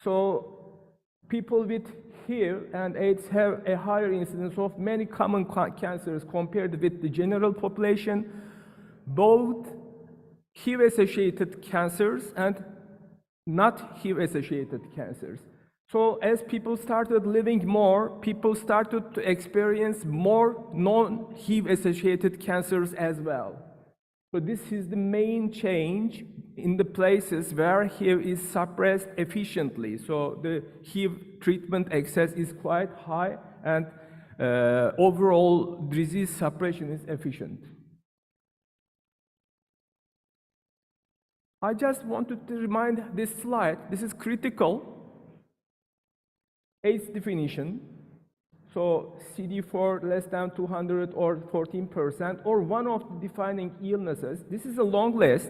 So people with HIV and AIDS have a higher incidence of many common cancers compared with the general population, both HIV-associated cancers and not HIV-associated cancers. So as people started living more, people started to experience more non-HIV-associated cancers as well. So this is the main change in the places where HIV is suppressed efficiently. So the HIV treatment access is quite high and overall disease suppression is efficient. I just wanted to remind this slide, this is critical. AIDS definition, so CD4 less than 200 or 14%, or one of the defining illnesses. This is a long list,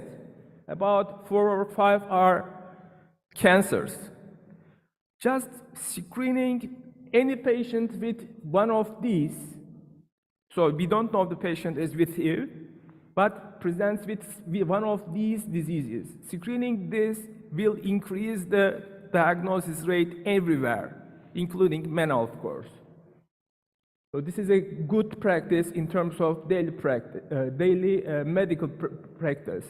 about 4 or 5 are cancers. Just screening any patient with one of these, so we don't know if the patient is with HIV, but presents with one of these diseases. Screening this will increase the diagnosis rate everywhere, including men, of course. So this is a good practice in terms of daily medical practice.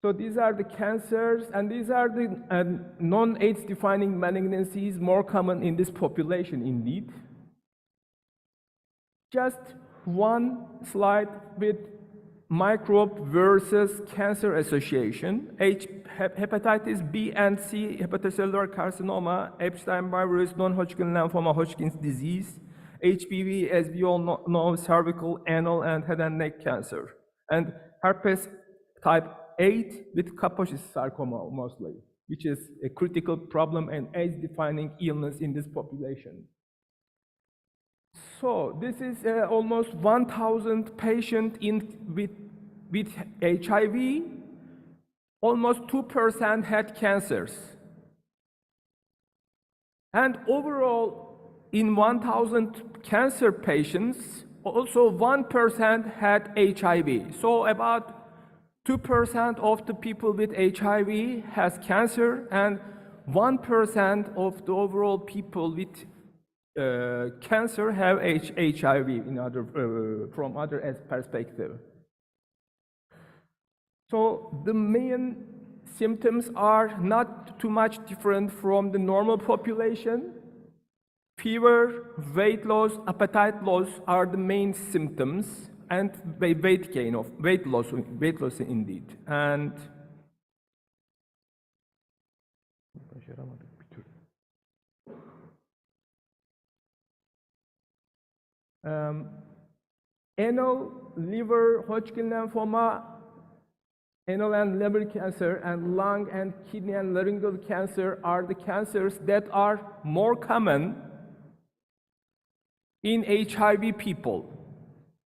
So these are the cancers, and these are the non-AIDS defining malignancies more common in this population indeed. Just one slide with microbe versus cancer association. Hepatitis B and C, hepatocellular carcinoma, Epstein-Barr virus, non-Hodgkin lymphoma, Hodgkin's disease, HPV, as we all know, cervical, anal, and head and neck cancer, and herpes type 8 with Kaposi's sarcoma mostly, which is a critical problem and AIDS-defining illness in this population. So this is almost 1,000 patients with HIV. Almost 2% had cancers. And overall, in 1,000 cancer patients, also 1% had HIV. So about 2% of the people with HIV has cancer, and 1% of the overall people with cancer have HIV from other perspective. So the main symptoms are not too much different from the normal population. Fever, weight loss, appetite loss are the main symptoms, and weight loss indeed. And anal, liver, Hodgkin lymphoma, anal and liver cancer, and lung and kidney and laryngeal cancer are the cancers that are more common in HIV people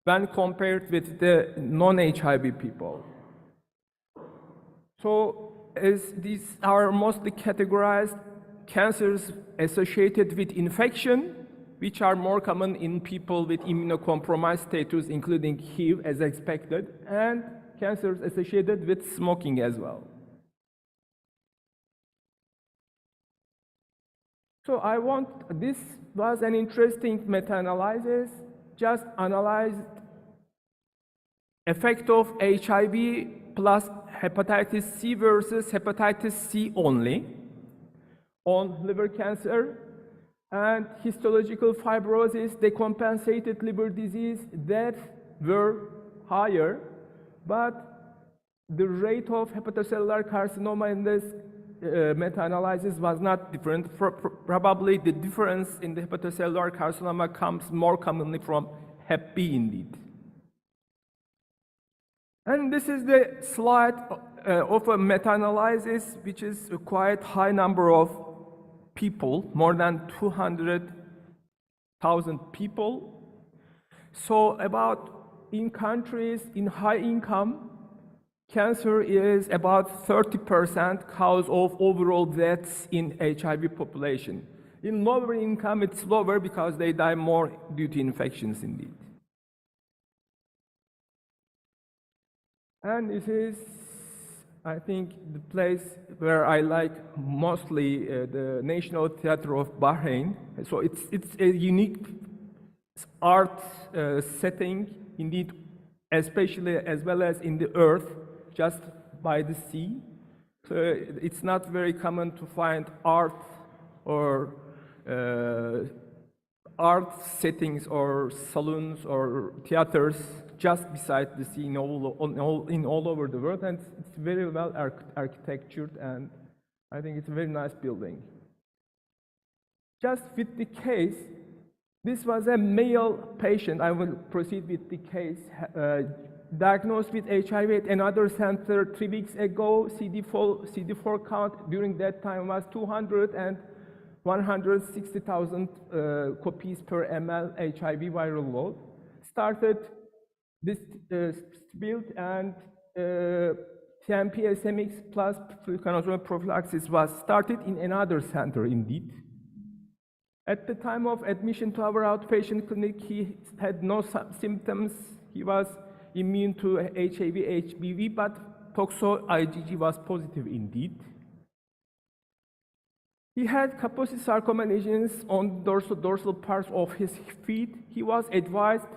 when compared with the non-HIV people. So as these are mostly categorized cancers associated with infection, which are more common in people with immunocompromised status, including HIV as expected, and cancers associated with smoking as well. So this was an interesting meta-analysis, just analyzed effect of HIV plus hepatitis C versus hepatitis C only on liver cancer and histological fibrosis, decompensated liver disease, that were higher, but the rate of hepatocellular carcinoma in this meta-analysis was not different. Probably the difference in the hepatocellular carcinoma comes more commonly from Hep B indeed. And this is the slide of a meta-analysis which is a quite high number of people, more than 200,000 people. So about in countries in high income, cancer is about 30% cause of overall deaths in HIV population. In lower income, it's lower because they die more due to infections indeed. And this is, I think, the place where I like mostly the National Theatre of Bahrain. So it's a unique art setting, indeed, especially as well as in the earth, just by the sea. So it's not very common to find art or art settings or saloons or theaters just beside the sea in all over the world, and it's very well architectured, and I think it's a very nice building. Just with the case, this was a male patient. I will proceed with the case. Diagnosed with HIV at another center 3 weeks ago. CD4 count during that time was 200 and 160,000 copies per ml HIV viral load. Started this build, and TMP SMX plus fluconazole prophylaxis was started in another center indeed. At the time of admission to our outpatient clinic, he had no symptoms. He was immune to HIV, HBV, but toxo IgG was positive indeed. He had Kaposi sarcoma lesions on dorsal parts of his feet. He was advised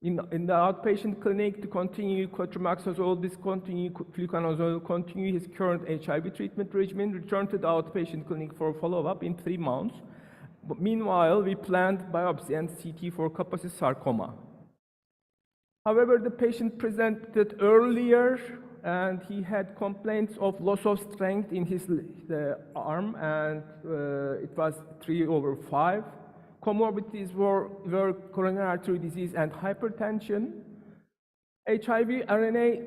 in the outpatient clinic to continue cotrimoxazole, discontinue fluconazole, continue his current HIV treatment regimen, return to the outpatient clinic for follow-up in 3 months. But meanwhile, we planned biopsy and CT for Kaposi sarcoma. However, the patient presented earlier, and he had complaints of loss of strength in his arm, and it was 3/5. Comorbidities were coronary artery disease and hypertension. HIV RNA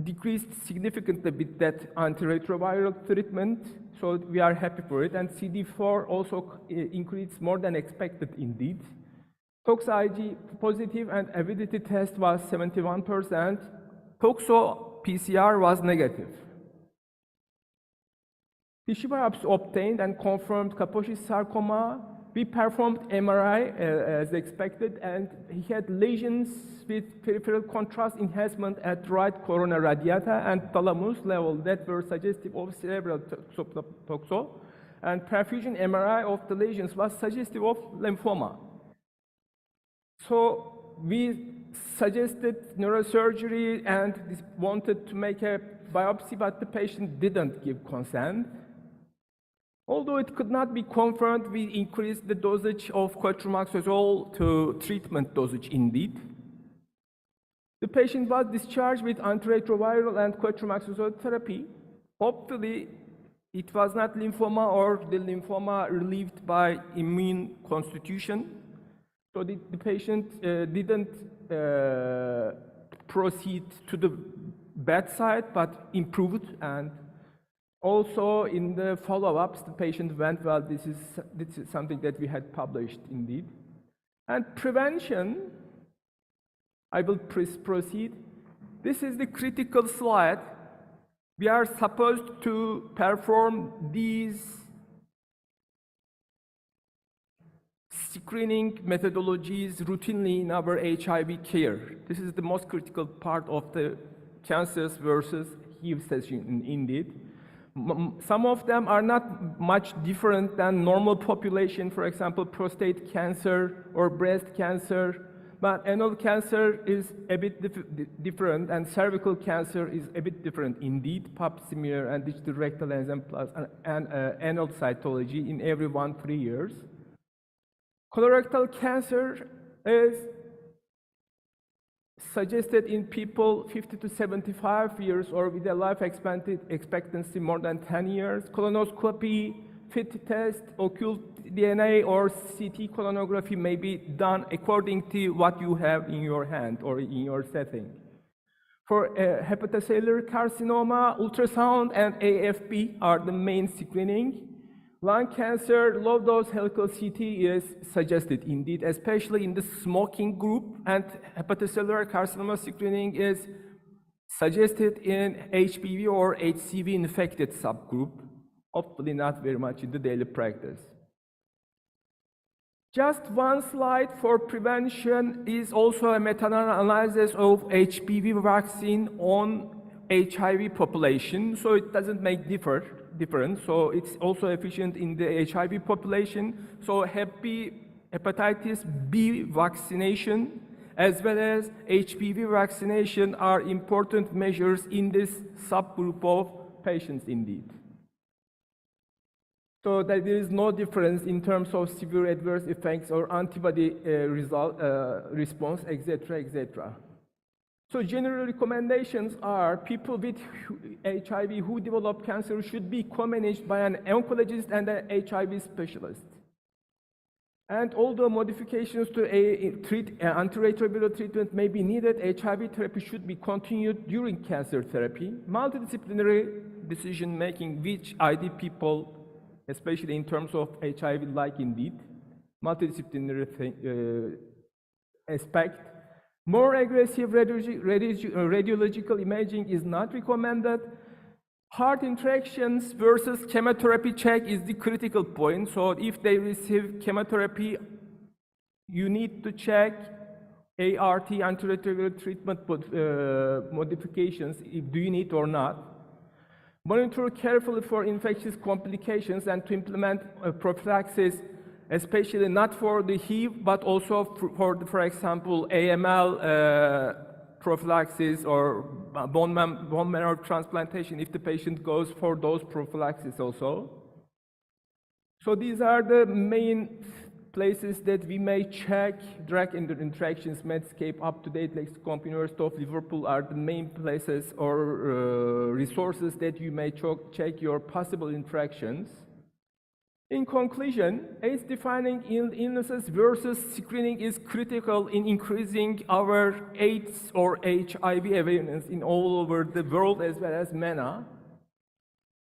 decreased significantly with that antiretroviral treatment, so we are happy for it. And CD4 also increased more than expected indeed. Tox IG positive and avidity test was 71%. Toxo PCR was negative. Tissue biopsy obtained and confirmed Kaposi sarcoma. We performed MRI as expected, and he had lesions with peripheral contrast enhancement at right corona radiata and thalamus level that were suggestive of cerebral toxo, and perfusion MRI of the lesions was suggestive of lymphoma. So we suggested neurosurgery and wanted to make a biopsy, but the patient didn't give consent. Although it could not be confirmed, we increased the dosage of cotrimoxazole to treatment dosage indeed. The patient was discharged with antiretroviral and cotrimoxazole therapy. Hopefully, it was not lymphoma or the lymphoma relieved by immune constitution. So the patient didn't proceed to the bedside, but improved. And also in the follow-ups, the patient went well. This is something that we had published indeed. And prevention, I will proceed. This is the critical slide. We are supposed to perform these screening methodologies routinely in our HIV care. This is the most critical part of the cancers versus HIV session indeed. Some of them are not much different than normal population, for example, prostate cancer or breast cancer, but anal cancer is a bit different, and cervical cancer is a bit different indeed, pap smear and digital rectal enzyme plus and anal cytology in every 1-3 years. Colorectal cancer is suggested in people 50 to 75 years or with a life expectancy more than 10 years. Colonoscopy, FIT test, occult DNA or CT colonography may be done according to what you have in your hand or in your setting. For hepatocellular carcinoma, ultrasound and AFP are the main screening. Lung cancer, low-dose helical CT is suggested indeed, especially in the smoking group, and hepatocellular carcinoma screening is suggested in HPV or HCV infected subgroup, hopefully not very much in the daily practice. Just one slide for prevention is also a meta-analysis of HPV vaccine on HIV population, so it doesn't make difference. So it's also efficient in the HIV population. So hepatitis B vaccination as well as HPV vaccination are important measures in this subgroup of patients indeed. So that there is no difference in terms of severe adverse effects or antibody response, etc., etc. So general recommendations are people with HIV who develop cancer should be co-managed by an oncologist and an HIV specialist. And although modifications to antiretroviral treatment may be needed, HIV therapy should be continued during cancer therapy. Multidisciplinary decision-making, which ID people, especially in terms of HIV, like indeed, multidisciplinary aspect. More aggressive radiological imaging is not recommended. Heart interactions versus chemotherapy check is the critical point. So if they receive chemotherapy, you need to check ART, antiretroviral treatment modifications, do you need or not. Monitor carefully for infectious complications and to implement prophylaxis, especially not for the HIV, but also for example, AML prophylaxis or bone marrow transplantation if the patient goes for those prophylaxis also. So these are the main places that we may check. Drug interactions, Medscape, UpToDate, Lexicomp, University of Liverpool are the main places or resources that you may check your possible interactions. In conclusion, AIDS-defining illnesses versus screening is critical in increasing our AIDS or HIV awareness in all over the world as well as MENA.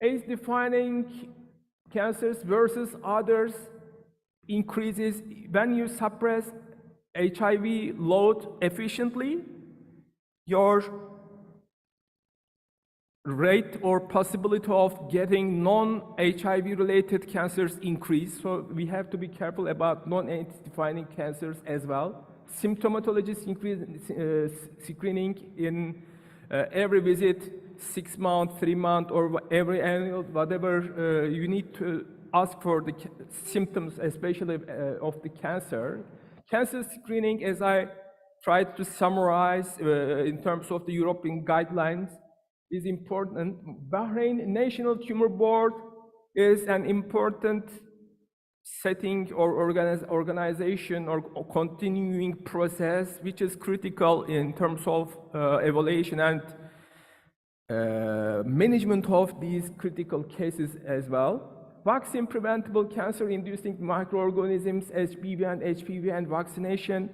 AIDS-defining cancers versus others increases when you suppress HIV load efficiently, your rate or possibility of getting non-HIV related cancers increase. So we have to be careful about non-AIDS-defining cancers as well. Symptomatology screening in every visit, 6 months, 3 months, or every annual, whatever you need to ask for the symptoms, especially of the cancer. Cancer screening, as I tried to summarize in terms of the European guidelines, is important. Bahrain National Tumor Board is an important setting or organization or continuing process which is critical in terms of evaluation and management of these critical cases as well. Vaccine preventable cancer inducing microorganisms, HBV and HPV and vaccination.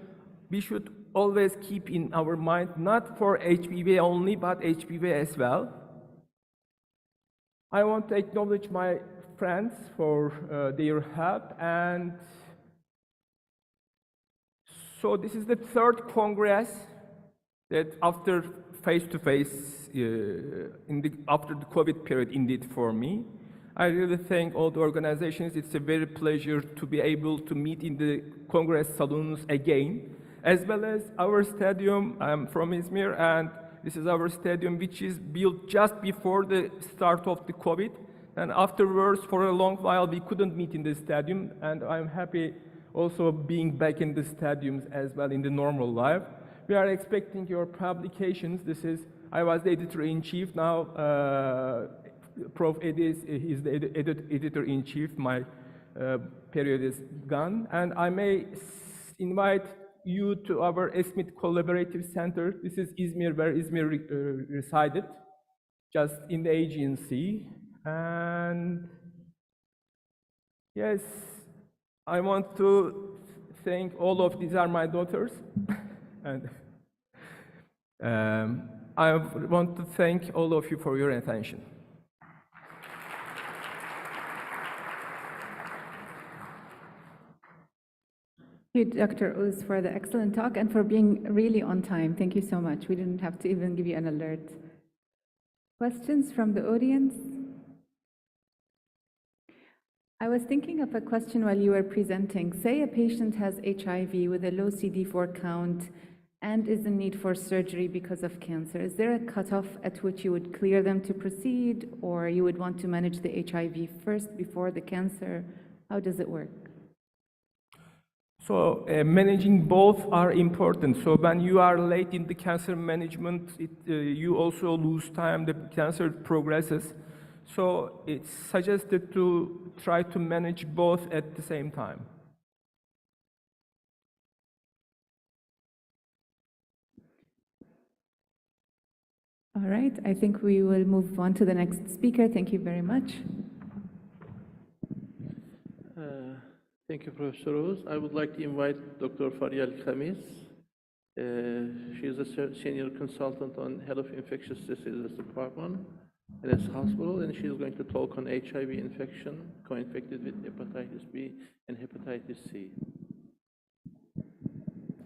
We should always keep in our mind, not for HPV only, but HPV as well. I want to acknowledge my friends for their help, and so this is the third Congress that after face-to-face, after the COVID period indeed for me. I really thank all the organizations. It's a very pleasure to be able to meet in the Congress saloons again, as well as our stadium. I'm from Izmir, and this is our stadium, which is built just before the start of the COVID. And afterwards, for a long while, we couldn't meet in the stadium, and I'm happy also being back in the stadiums as well in the normal life. We are expecting your publications. I was the editor-in-chief. Now, Prof. Edi is the editor-in-chief. My period is gone. And I may invite you to our ESMID Collaborative Center. This is Izmir, where Izmir resided, just in the Aegean Sea. And yes, I want to thank all of these are my daughters. And I want to thank all of you for your attention. Thank you, Dr. Uz, for the excellent talk and for being really on time. Thank you so much. We didn't have to even give you an alert. Questions from the audience? I was thinking of a question while you were presenting. Say a patient has HIV with a low CD4 count and is in need for surgery because of cancer. Is there a cutoff at which you would clear them to proceed, or you would want to manage the HIV first before the cancer? How does it work? So managing both are important. So when you are late in the cancer management, you also lose time, the cancer progresses. So it's suggested to try to manage both at the same time. All right, I think we will move on to the next speaker. Thank you very much. Thank you, Professor Rose. I would like to invite Dr. Faria Al-Khamis. She is a senior consultant on head of infectious diseases department in this hospital, and she is going to talk on HIV infection, co-infected with hepatitis B and hepatitis C.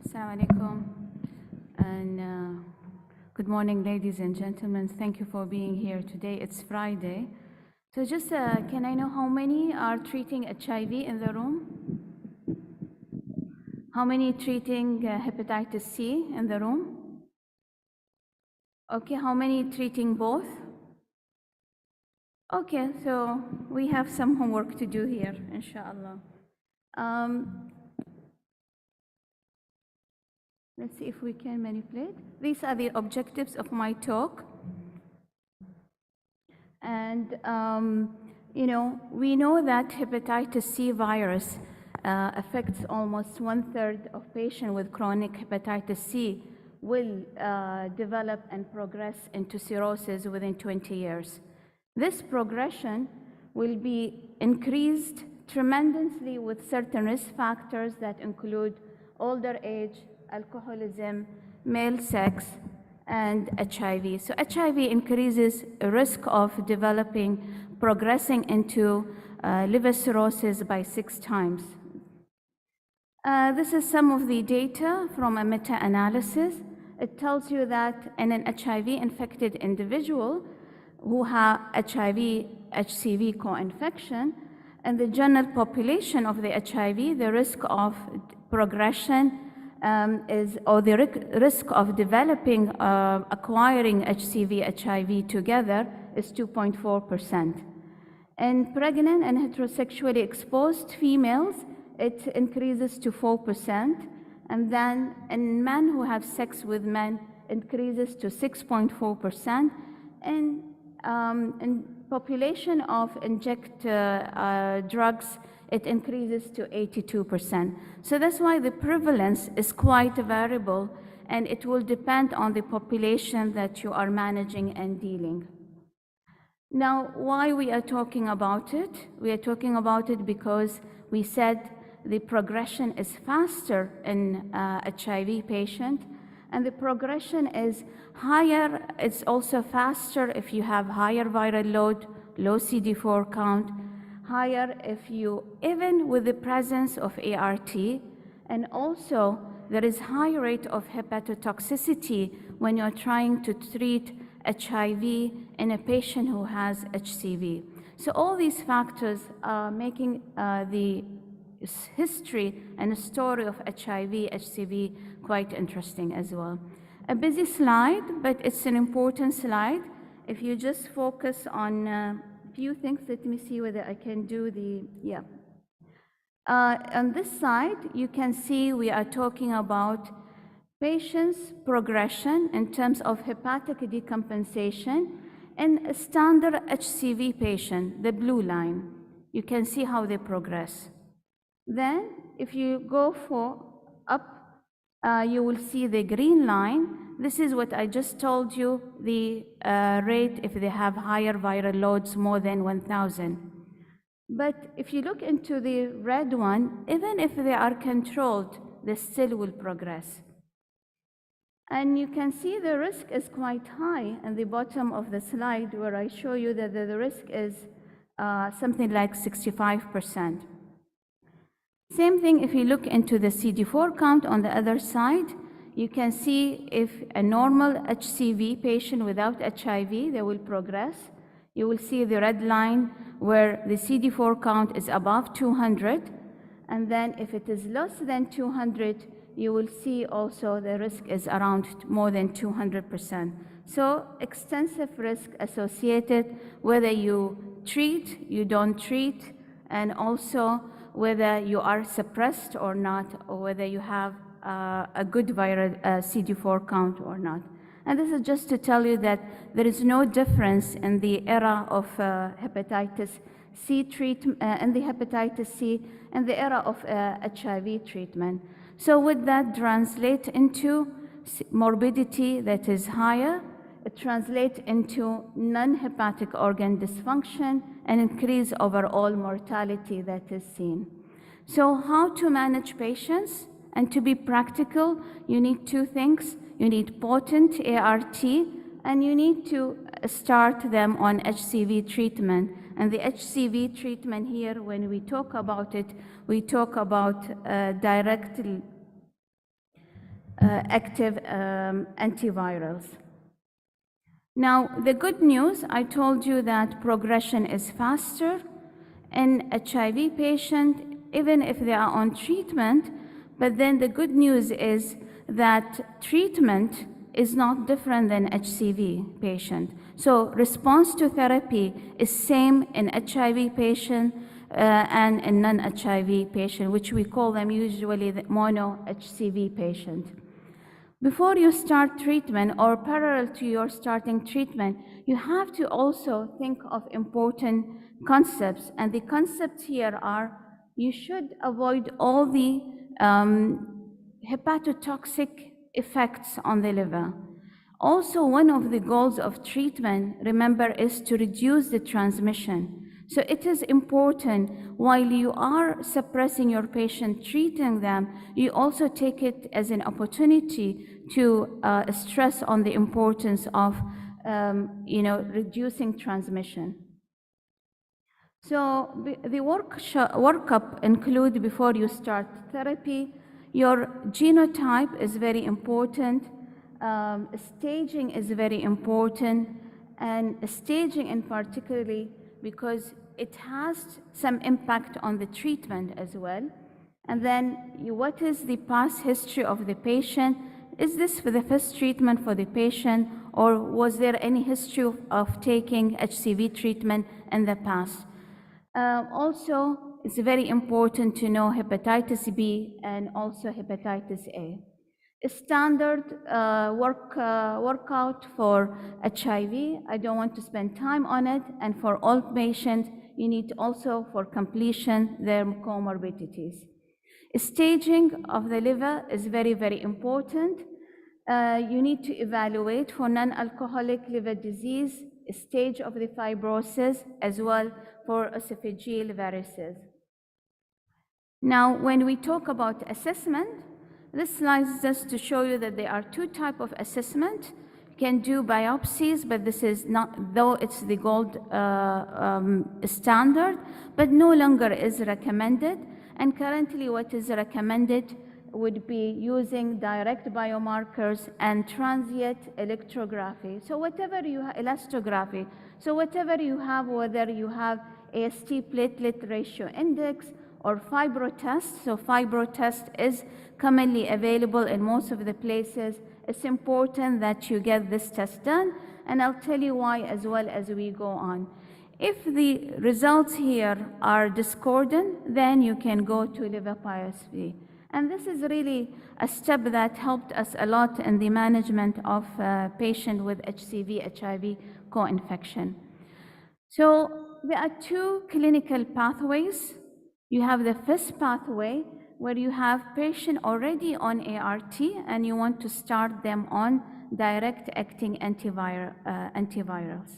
Assalamu alaikum, and good morning, ladies and gentlemen. Thank you for being here today. It's Friday. So just, can I know how many are treating HIV in the room? How many treating hepatitis C in the room? Okay, how many treating both? Okay, so we have some homework to do here, inshallah. Let's see if we can manipulate. These are the objectives of my talk. And, you know, we know that hepatitis C virus affects almost 1/3 of patients with chronic hepatitis C will develop and progress into cirrhosis within 20 years. This progression will be increased tremendously with certain risk factors that include older age, alcoholism, male sex, and HIV. So HIV increases a risk of developing, progressing into liver cirrhosis by 6 times. This is some of the data from a meta-analysis. It tells you that in an HIV-infected individual who have HIV-HCV co-infection, in the general population of the HIV, the risk of progression or the risk of developing, acquiring HCV-HIV together is 2.4%. In pregnant and heterosexually exposed females, it increases to 4%, and then in men who have sex with men, increases to 6.4%, and in population of inject drugs, it increases to 82%. So that's why the prevalence is quite variable, and it will depend on the population that you are managing and dealing. Now, why we are talking about it? We are talking about it because we said the progression is faster in HIV patient, and the progression is higher. It's also faster if you have higher viral load, low CD4 count, higher if you, even with the presence of ART, and also there is high rate of hepatotoxicity when you're trying to treat HIV in a patient who has HCV. So all these factors are making the history and story of HIV, HCV quite interesting as well. A busy slide, but it's an important slide. If you just focus on a few things, let me see whether I can do the, yeah. On this side, you can see we are talking about patients' progression in terms of hepatic decompensation in a standard HCV patient, the blue line. You can see how they progress. Then, if you go up, you will see the green line. This is what I just told you, the rate if they have higher viral loads, more than 1,000. But if you look into the red one, even if they are controlled, they still will progress. And you can see the risk is quite high in the bottom of the slide, where I show you that the risk is something like 65%. Same thing if you look into the CD4 count on the other side, you can see if a normal HCV patient without HIV, they will progress. You will see the red line where the CD4 count is above 200, and then if it is less than 200, you will see also the risk is around more than 200%. So extensive risk associated, whether you treat, you don't treat, and also whether you are suppressed or not, or whether you have a good viral CD4 count or not. And this is just to tell you that there is no difference in the era of hepatitis C treatment, in the hepatitis C, and the era of HIV treatment. So would that translate into morbidity that is higher? It translates into non-hepatic organ dysfunction and increase overall mortality that is seen. So how to manage patients? And to be practical, you need two things. You need potent ART, and you need to start them on HCV treatment. And the HCV treatment here, when we talk about it, we talk about direct active antivirals. Now, the good news, I told you that progression is faster in HIV patient, even if they are on treatment. But then the good news is that treatment is not different than HCV patient. So response to therapy is same in HIV patient and in non-HIV patient, which we call them usually the mono-HCV patient. Before you start treatment or parallel to your starting treatment, you have to also think of important concepts. And the concepts here are, you should avoid all the hepatotoxic effects on the liver. Also, one of the goals of treatment, remember, is to reduce the transmission. So it is important, while you are suppressing your patient, treating them, you also take it as an opportunity to stress on the importance of reducing transmission. So the workup include, before you start therapy, your genotype is very important, staging is very important, and staging in particularly because it has some impact on the treatment as well. And then what is the past history of the patient? Is this for the first treatment for the patient, or was there any history of taking HCV treatment in the past? Also, it's very important to know hepatitis B and also hepatitis A. A standard workout for HIV, I don't want to spend time on it, and for all patients, you need also for completion their comorbidities. Staging of the liver is very, very important. You need to evaluate for non-alcoholic liver disease, stage of the fibrosis, as well for esophageal varices. Now, when we talk about assessment, this slide is just to show you that there are two types of assessment. You can do biopsies, but this is not, though it's the gold standard, but no longer is recommended. And currently what is recommended would be using direct biomarkers and transient electrography. So whatever you have, elastography. So whatever you have, whether you have AST platelet ratio index or fibrotest. So fibrotest is commonly available in most of the places. It's important that you get this test done, and I'll tell you why as well as we go on. If the results here are discordant, then you can go to liver biopsy. And this is really a step that helped us a lot in the management of patient with HCV, HIV co-infection. So there are two clinical pathways. You have the first pathway where you have patient already on ART and you want to start them on direct acting antivirals.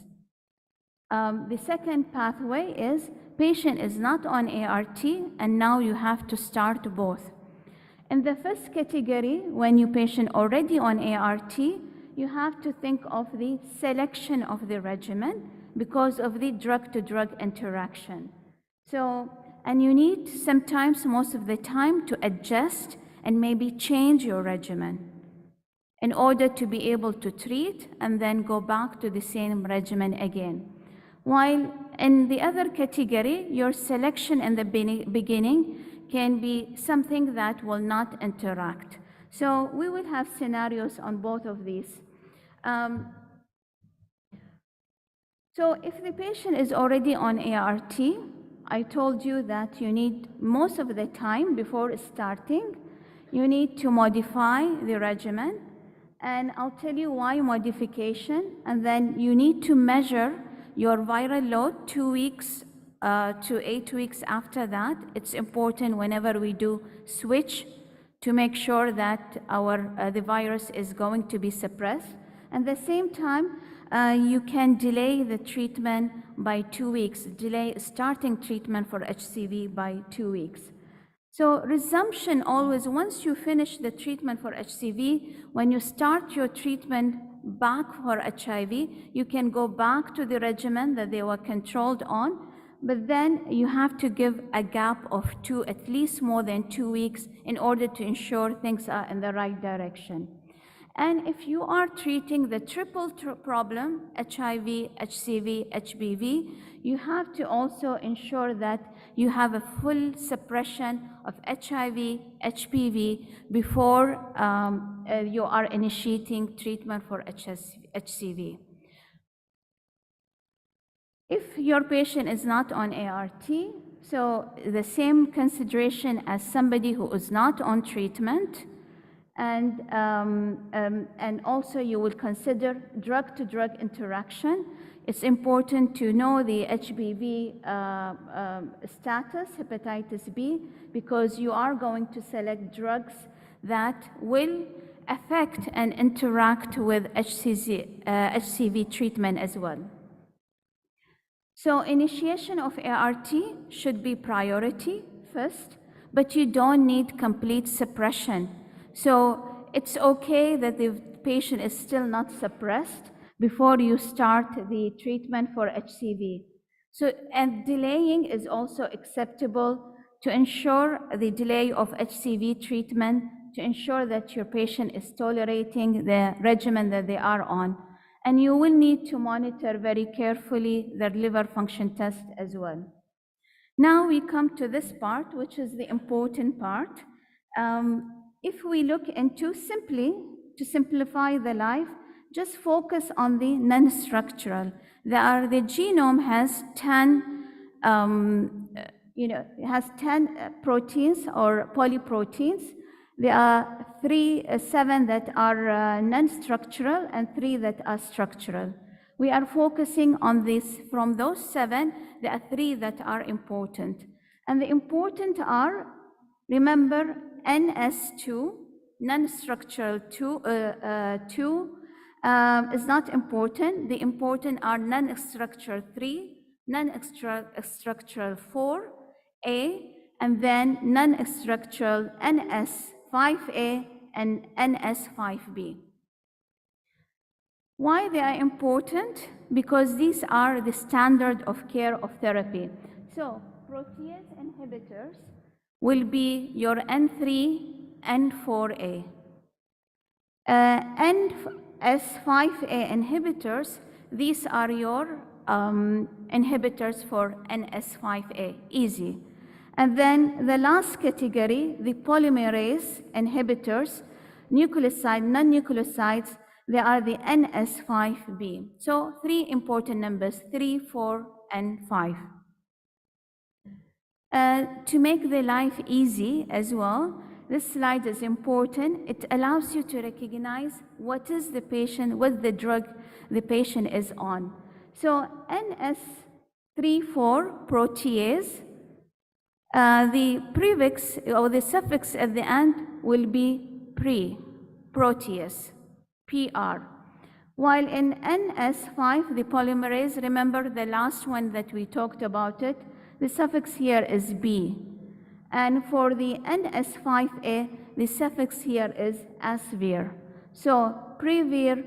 The second pathway is patient is not on ART and now you have to start both. In the first category, when you patient already on ART, you have to think of the selection of the regimen because of the drug-to-drug interaction. So, and you need sometimes, most of the time, to adjust and maybe change your regimen in order to be able to treat and then go back to the same regimen again. While in the other category, your selection in the beginning can be something that will not interact. So we will have scenarios on both of these. So if the patient is already on ART, I told you that you need most of the time before starting, you need to modify the regimen. And I'll tell you why modification. And then you need to measure your viral load 2 weeks to 8 weeks after that. It's important whenever we do switch to make sure that the virus is going to be suppressed. At the same time, you can delay the treatment by 2 weeks, delay starting treatment for HCV by 2 weeks. So resumption always, once you finish the treatment for HCV, when you start your treatment back for HIV, you can go back to the regimen that they were controlled on, but then you have to give a gap of at least more than 2 weeks in order to ensure things are in the right direction. And if you are treating the triple problem, HIV, HCV, HBV, you have to also ensure that you have a full suppression of HIV, HPV before you are initiating treatment for HCV. If your patient is not on ART, so the same consideration as somebody who is not on treatment, and also you will consider drug-to-drug interaction. It's important to know the HBV status, hepatitis B, because you are going to select drugs that will affect and interact with HCV treatment as well. So initiation of ART should be priority first, but you don't need complete suppression. So it's okay that the patient is still not suppressed before you start the treatment for HCV. So, and delaying is also acceptable to ensure the delay of HCV treatment, to ensure that your patient is tolerating the regimen that they are on. And you will need to monitor very carefully their liver function test as well. Now we come to this part, which is the important part. If we look into to simplify the life, just focus on the non-structural. The genome has 10, has 10 proteins or polyproteins. There are 7 that are non-structural and 3 that are structural. We are focusing on this. From those 7, there are 3 that are important. And the important are, remember, NS2, non-structural 2 is not important. The important are non-structural 3, non-structural 4, A, and then non-structural NS5A and NS5B. Why they are important? Because these are the standard of care of therapy. So protease inhibitors will be your N3, N4A. NS5A inhibitors, these are your inhibitors for NS5A, easy. And then the last category, the polymerase inhibitors, nucleoside, non-nucleosides, they are the NS5B. So 3 important numbers, 3, 4, and 5. To make the life easy as well, this slide is important. It allows you to recognize what is the patient, what the drug the patient is on. So NS34 protease, the prefix or the suffix at the end will be protease, PR. While in NS5, the polymerase, remember the last one that we talked about it, the suffix here is B. And for the NS5A, the suffix here is asvir. So previr,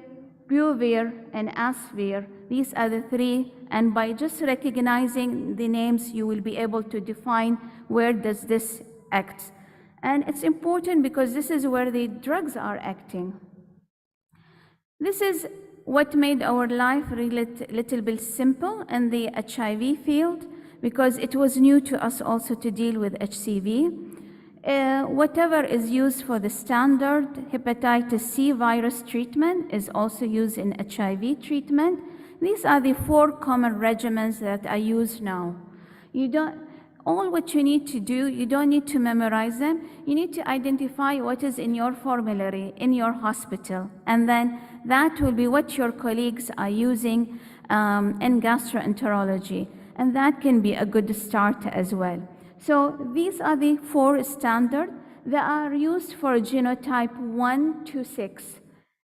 buvir, and asvir, these are the 3. And by just recognizing the names, you will be able to define where does this act. And it's important because this is where the drugs are acting. This is what made our life a little bit simple in the HIV field, because it was new to us also to deal with HCV. Whatever is used for the standard hepatitis C virus treatment is also used in HIV treatment. These are the 4 common regimens that are used now. All what you need to do, you don't need to memorize them. You need to identify what is in your formulary, in your hospital, and then that will be what your colleagues are using in gastroenterology, and that can be a good start as well. So these are the 4 standard that are used for genotype 1 to 6.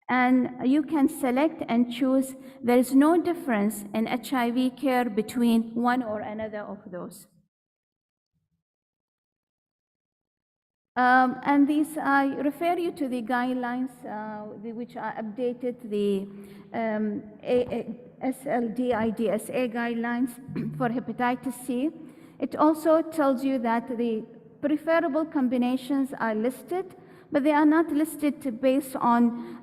And you can select and choose. There is no difference in HIV care between one or another of those. And these, I refer you to the guidelines which are updated, the SLDIDSA guidelines for hepatitis C. It also tells you that the preferable combinations are listed, but they are not listed based on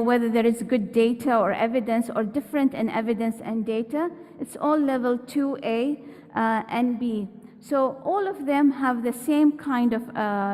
whether there is good data or evidence or different in evidence and data. It's all level 2A and B. So all of them have the same kind of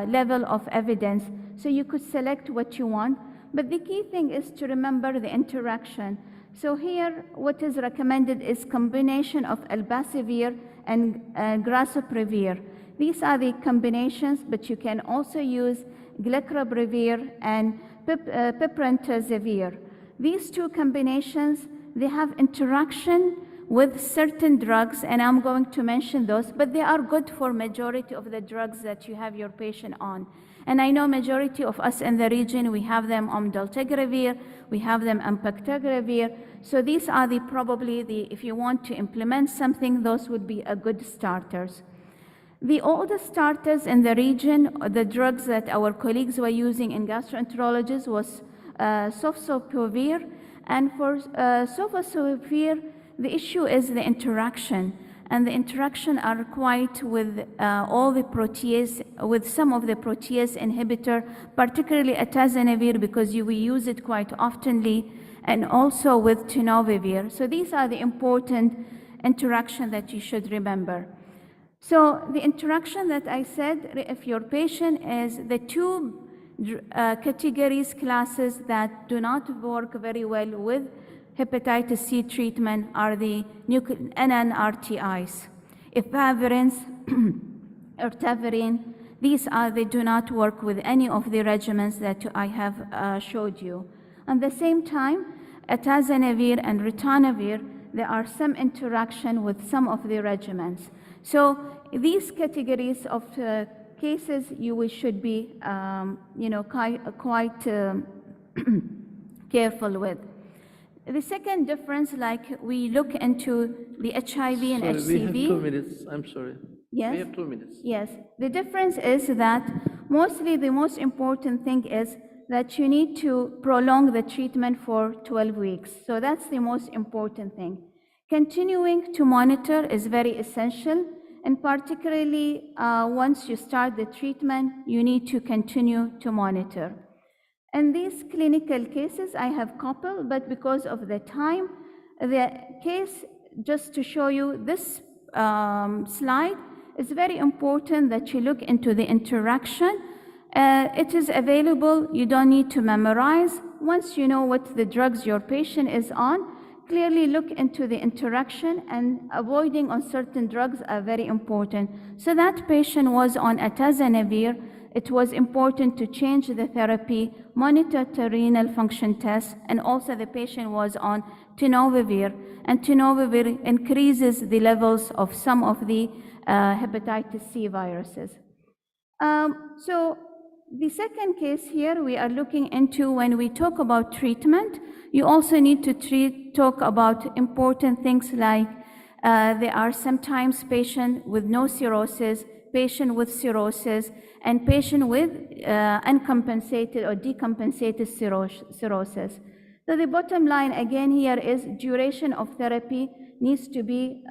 level of evidence. So you could select what you want. But the key thing is to remember the interaction. So here, what is recommended is combination of elbasivir and grasoprevir. These are the combinations, but you can also use gliclopirivir and piprentosivir. These 2 combinations, they have interaction with certain drugs, and I'm going to mention those, but they are good for majority of the drugs that you have your patient on. And I know majority of us in the region, we have them on dolutegravir, we have them on bictegravir. So these are probably if you want to implement something, those would be a good starters. The oldest starters in the region, the drugs that our colleagues were using in gastroenterology was sofosbuvir. And for sofosbuvir, the issue is the interaction, and the interaction are quite with all the protease, with some of the protease inhibitor, particularly atazanavir, because we use it quite oftenly, and also with tenofovir. So these are the important interaction that you should remember. So the interaction that I said, if your patient is the 2 categories, classes that do not work very well with hepatitis C treatment are the NNRTIs. Efavirenz, ertavirin, they do not work with any of the regimens that I have showed you. At the same time, atazanavir and ritonavir, there are some interaction with some of the regimens. So these categories of cases you should be quite careful with. The second difference, like we look into the HIV and HCV. We have 2 minutes. I'm sorry. Yes. We have 2 minutes. Yes. The difference is that mostly the most important thing is that you need to prolong the treatment for 12 weeks. So that's the most important thing. Continuing to monitor is very essential, and particularly once you start the treatment, you need to continue to monitor. In these clinical cases, I have couple, but because of the time, the case, just to show you this slide, it's very important that you look into the interaction. It is available, you don't need to memorize. Once you know what the drugs your patient is on, clearly look into the interaction, and avoiding on certain drugs are very important. So that patient was on atazanavir. It was important to change the therapy, monitor the renal function test, and also the patient was on tenofovir, and tenofovir increases the levels of some of the hepatitis C viruses. So the second case here we are looking into, when we talk about treatment, you also need to talk about important things like there are sometimes patients with no cirrhosis, patient with cirrhosis, and patient with uncompensated or decompensated cirrhosis. So the bottom line again here is duration of therapy needs to be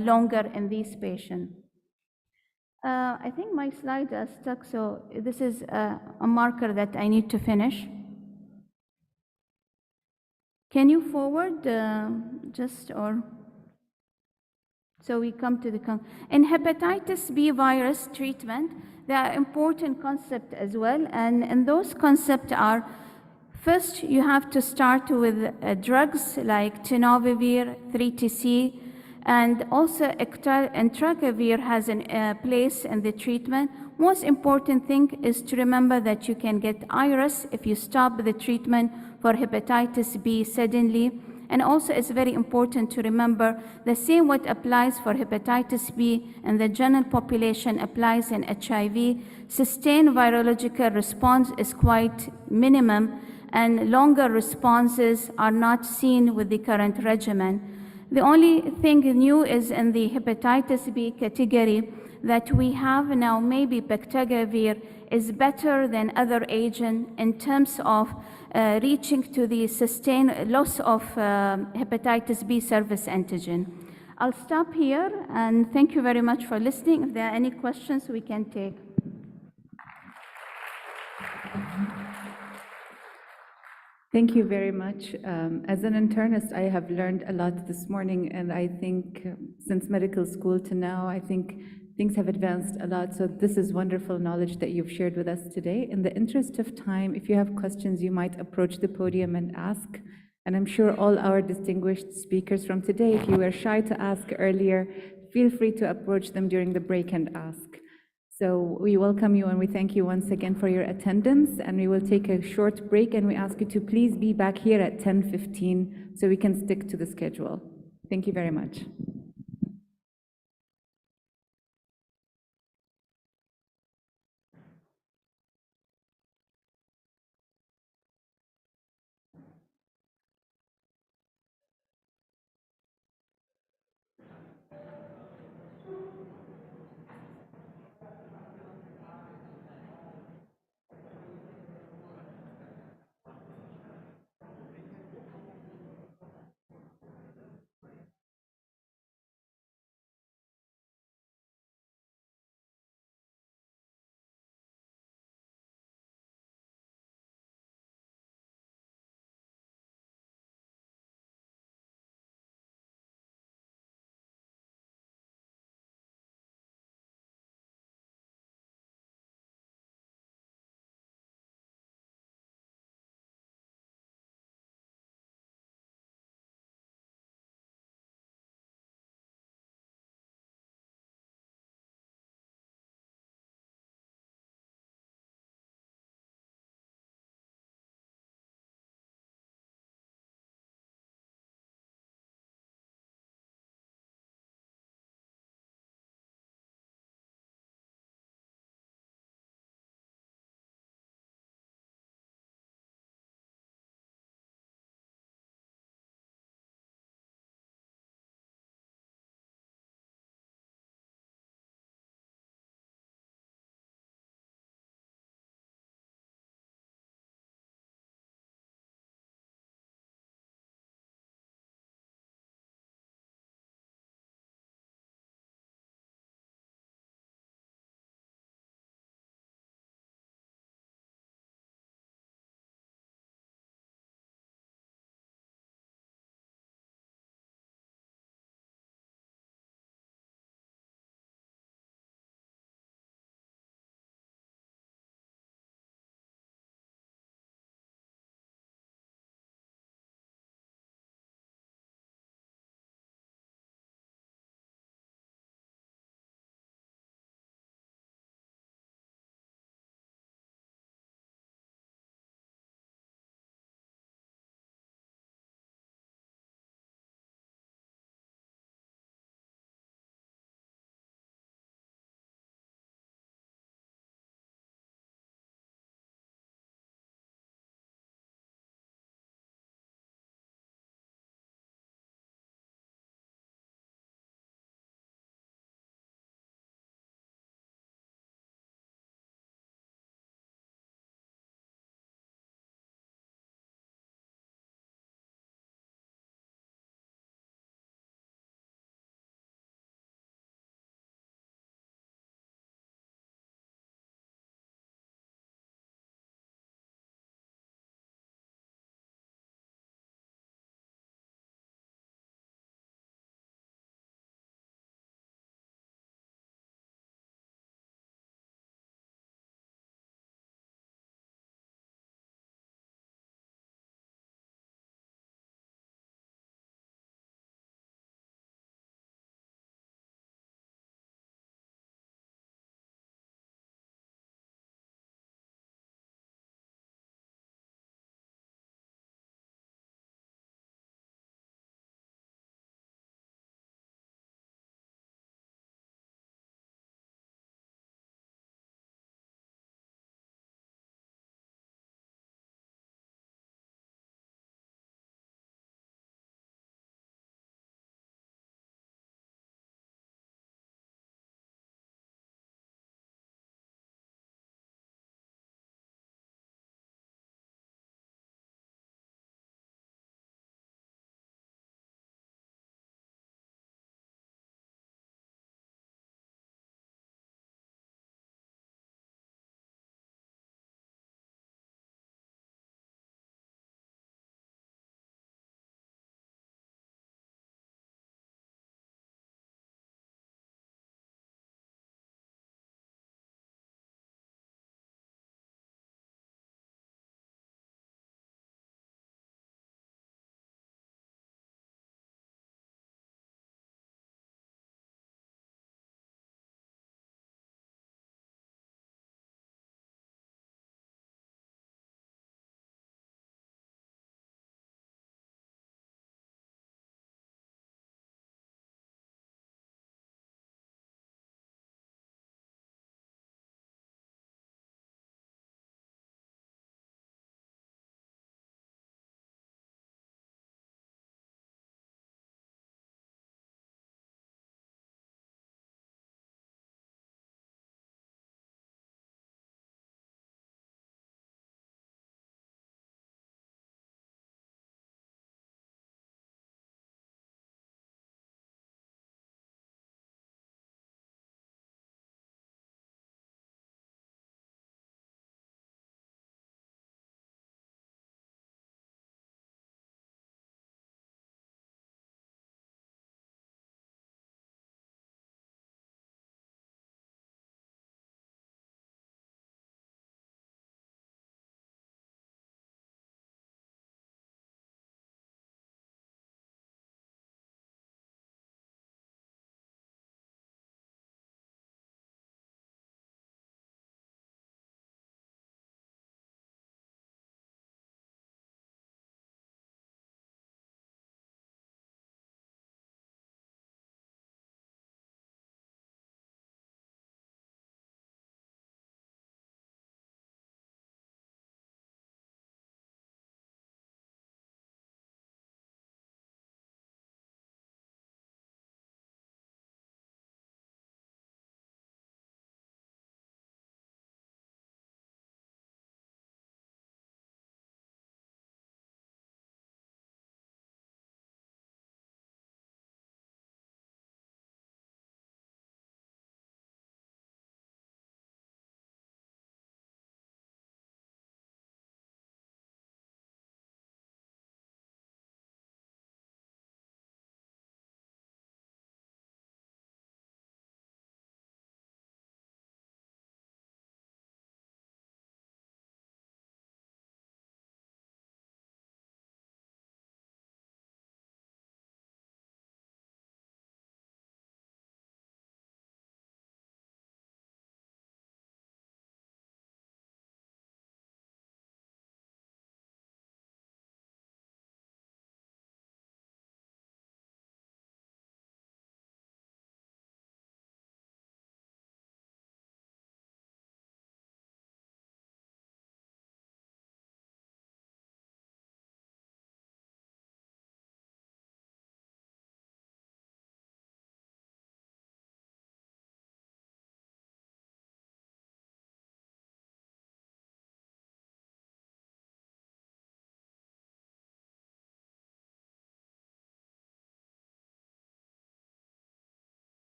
longer in these patients. I think my slides are stuck, so this is a marker that I need to finish. Can you forward just or? So we come to the, in hepatitis B virus treatment, there are important concepts as well, and those concepts are, first you have to start with drugs like tenofovir, 3TC, and also entrecavir has a place in the treatment. Most important thing is to remember that you can get IRIS if you stop the treatment for hepatitis B suddenly. And also it's very important to remember the same what applies for hepatitis B and the general population applies in HIV. Sustained virological response is quite minimum, and longer responses are not seen with the current regimen. The only thing new is in the hepatitis B category that we have now, maybe bictegravir is better than other agent in terms of reaching to the sustained loss of hepatitis B surface antigen. I'll stop here, and thank you very much for listening. If there are any questions, we can take. Thank you very much. As an internist, I have learned a lot this morning, and I think since medical school to now, I think things have advanced a lot. So this is wonderful knowledge that you've shared with us today. In the interest of time, if you have questions, you might approach the podium and ask. And I'm sure all our distinguished speakers from today, if you were shy to ask earlier, feel free to approach them during the break and ask. So we welcome you and we thank you once again for your attendance, and we will take a short break, and we ask you to please be back here at 10:15 so we can stick to the schedule. Thank you very much.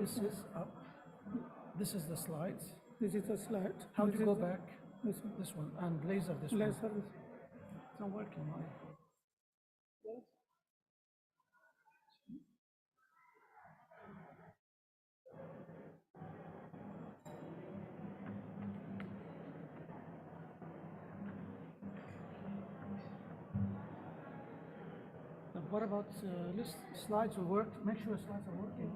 This is up. This is the slides. This is the slide. How This to go is the- back? This one. This one. And laser this one. Laser. It's not working. Why? Now, what about list slides will work? Make sure slides are working.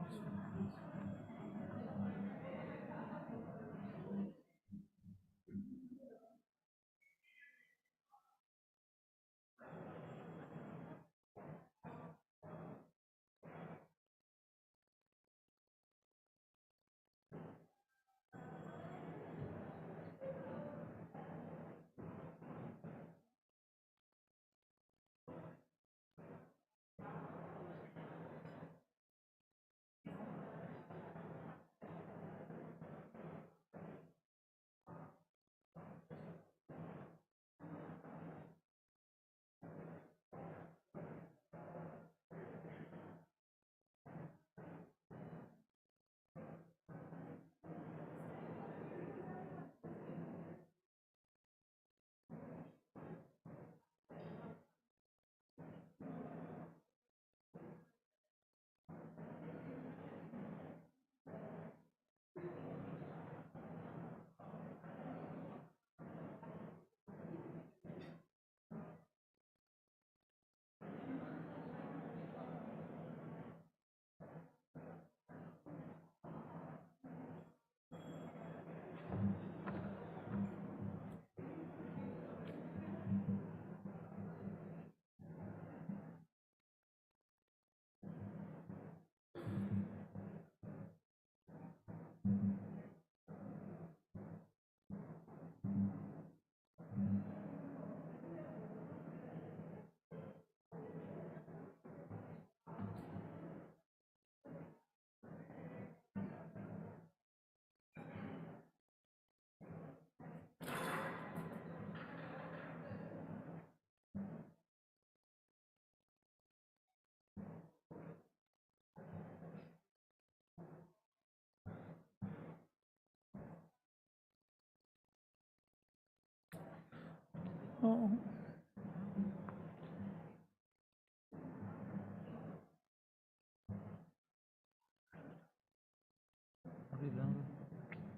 Oh.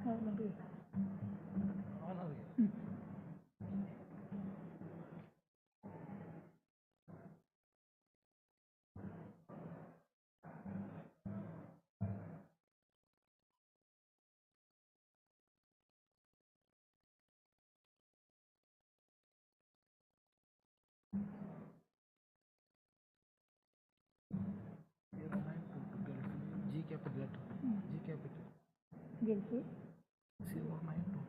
Oh, no, no. G capital. G capital. Gulf. 092.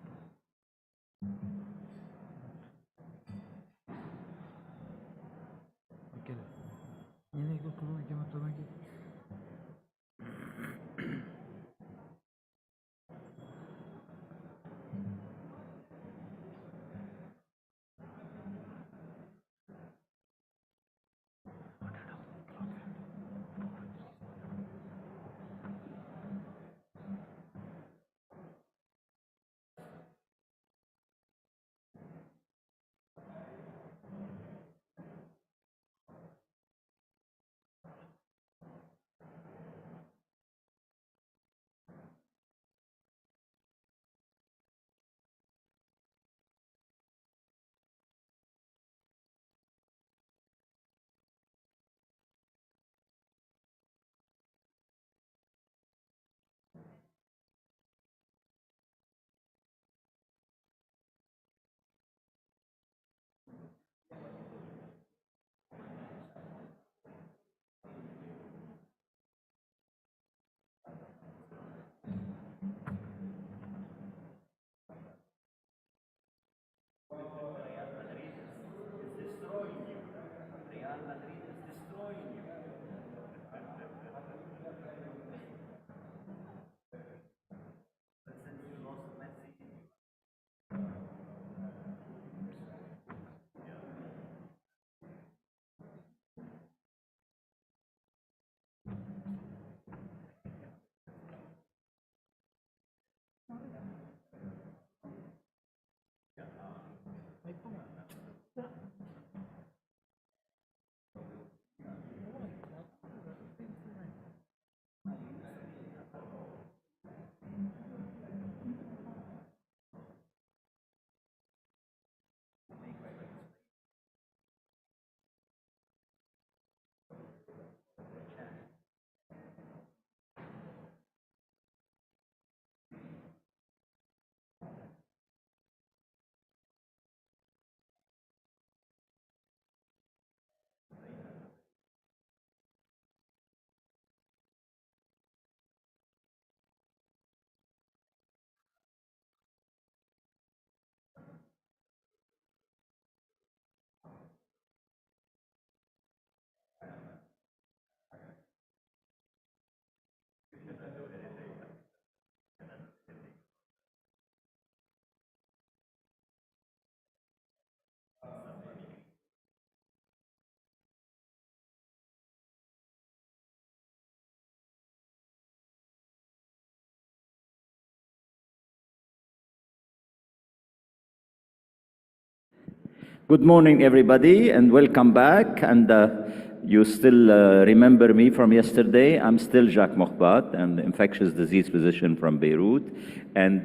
Okay. Ini ikut keluar jam atau lagi? Good morning, everybody, and welcome back. And you still remember me from yesterday. I'm still Jacques Mokhbat. I'm the infectious disease physician from Beirut. And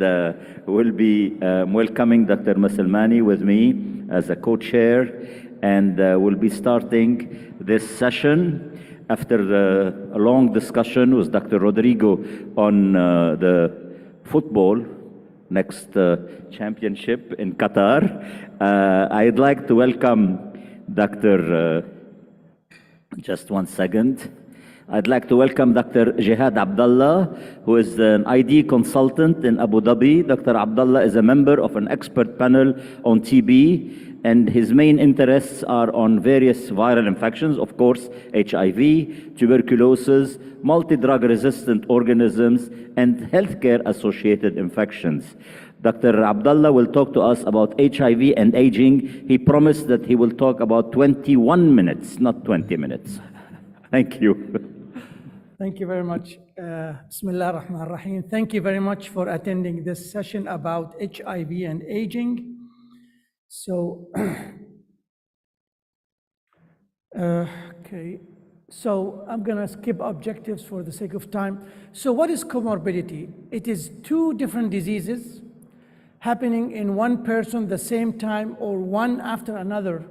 we'll be welcoming Dr. Maselmani with me as a co-chair. And we'll be starting this session after a long discussion with Dr. Rodrigo on the football next championship in Qatar. I'd like to welcome Dr. Just one second. I'd like to welcome Dr. Jihad Abdallah, who is an ID consultant in Abu Dhabi. Dr. Abdallah is a member of an expert panel on TB, and his main interests are on various viral infections, of course, HIV, tuberculosis, multi-drug resistant organisms, and healthcare-associated infections. Dr. Abdallah will talk to us about HIV and aging. He promised that he will talk about 21 minutes, not 20 minutes. Thank you. Thank you very much. Bismillah ar-Rahman ar-Rahim. Thank you very much for attending this session about HIV and aging. So, okay. So I'm going to skip objectives for the sake of time. So what is comorbidity? It is two different diseases happening in one person the same time or one after another.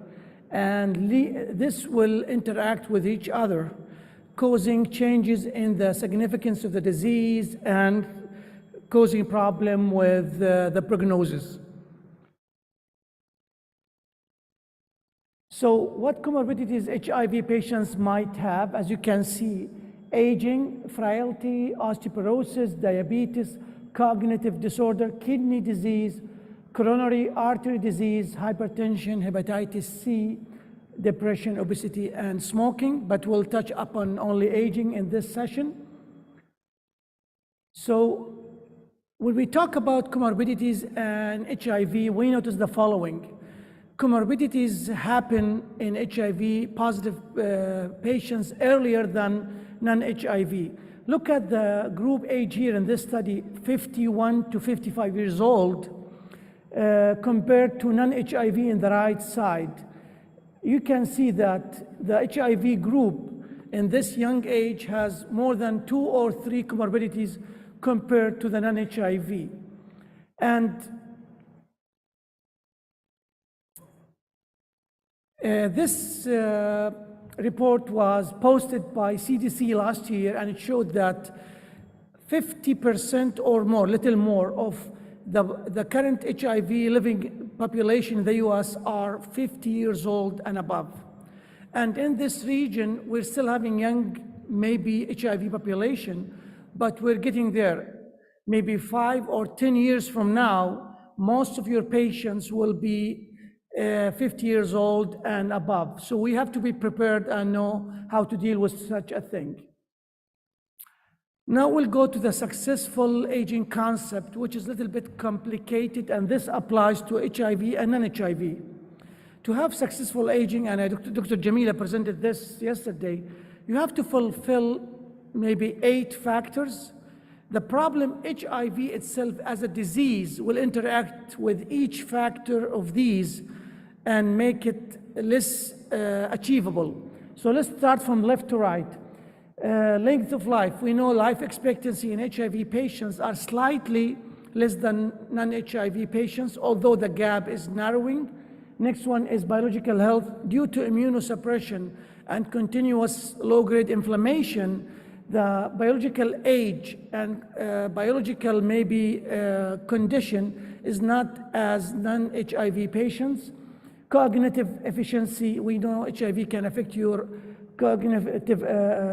And this will interact with each other, causing changes in the significance of the disease and causing problem with the prognosis. So what comorbidities HIV patients might have, as you can see, aging, frailty, osteoporosis, diabetes, cognitive disorder, kidney disease, coronary artery disease, hypertension, hepatitis C, depression, obesity, and smoking, but we'll touch upon only aging in this session. So when we talk about comorbidities and HIV, we notice the following. Comorbidities happen in HIV positive patients earlier than non-HIV. Look at the group age here in this study, 51 to 55 years old, compared to non-HIV in the right side. You can see that the HIV group in this young age has more than 2 or 3 comorbidities compared to the non-HIV. And this report was posted by CDC last year, and it showed that 50% or more, little more, of the current HIV living population in the US are 50 years old and above. And in this region, we're still having young, maybe HIV population, but we're getting there. Maybe 5 or 10 years from now, most of your patients will be 50 years old and above. So we have to be prepared and know how to deal with such a thing. Now we'll go to the successful aging concept, which is a little bit complicated, and this applies to HIV and non-HIV. To have successful aging, and Dr. Jamila presented this yesterday, you have to fulfill maybe 8 factors. The problem, HIV itself as a disease will interact with each factor of these and make it less achievable. So let's start from left to right. Length of life. We know life expectancy in HIV patients are slightly less than non-HIV patients, although the gap is narrowing. Next one is biological health. Due to immunosuppression and continuous low-grade inflammation, the biological age and biological maybe condition is not as non-HIV patients. Cognitive efficiency, we know HIV can affect your cognitive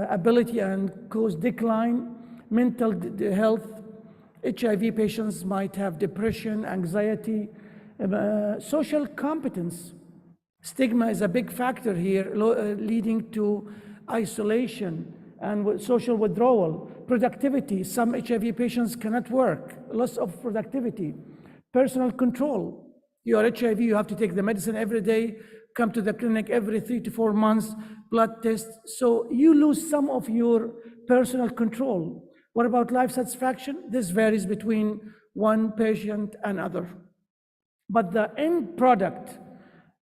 ability and cause decline. Mental health, HIV patients might have depression, anxiety. Social competence, stigma is a big factor here, leading to isolation and social withdrawal. Productivity, some HIV patients cannot work, loss of productivity. Personal control, you are HIV, you have to take the medicine every day, come to the clinic every 3 to 4 months, blood tests. So you lose some of your personal control. What about life satisfaction? This varies between one patient and other. But the end product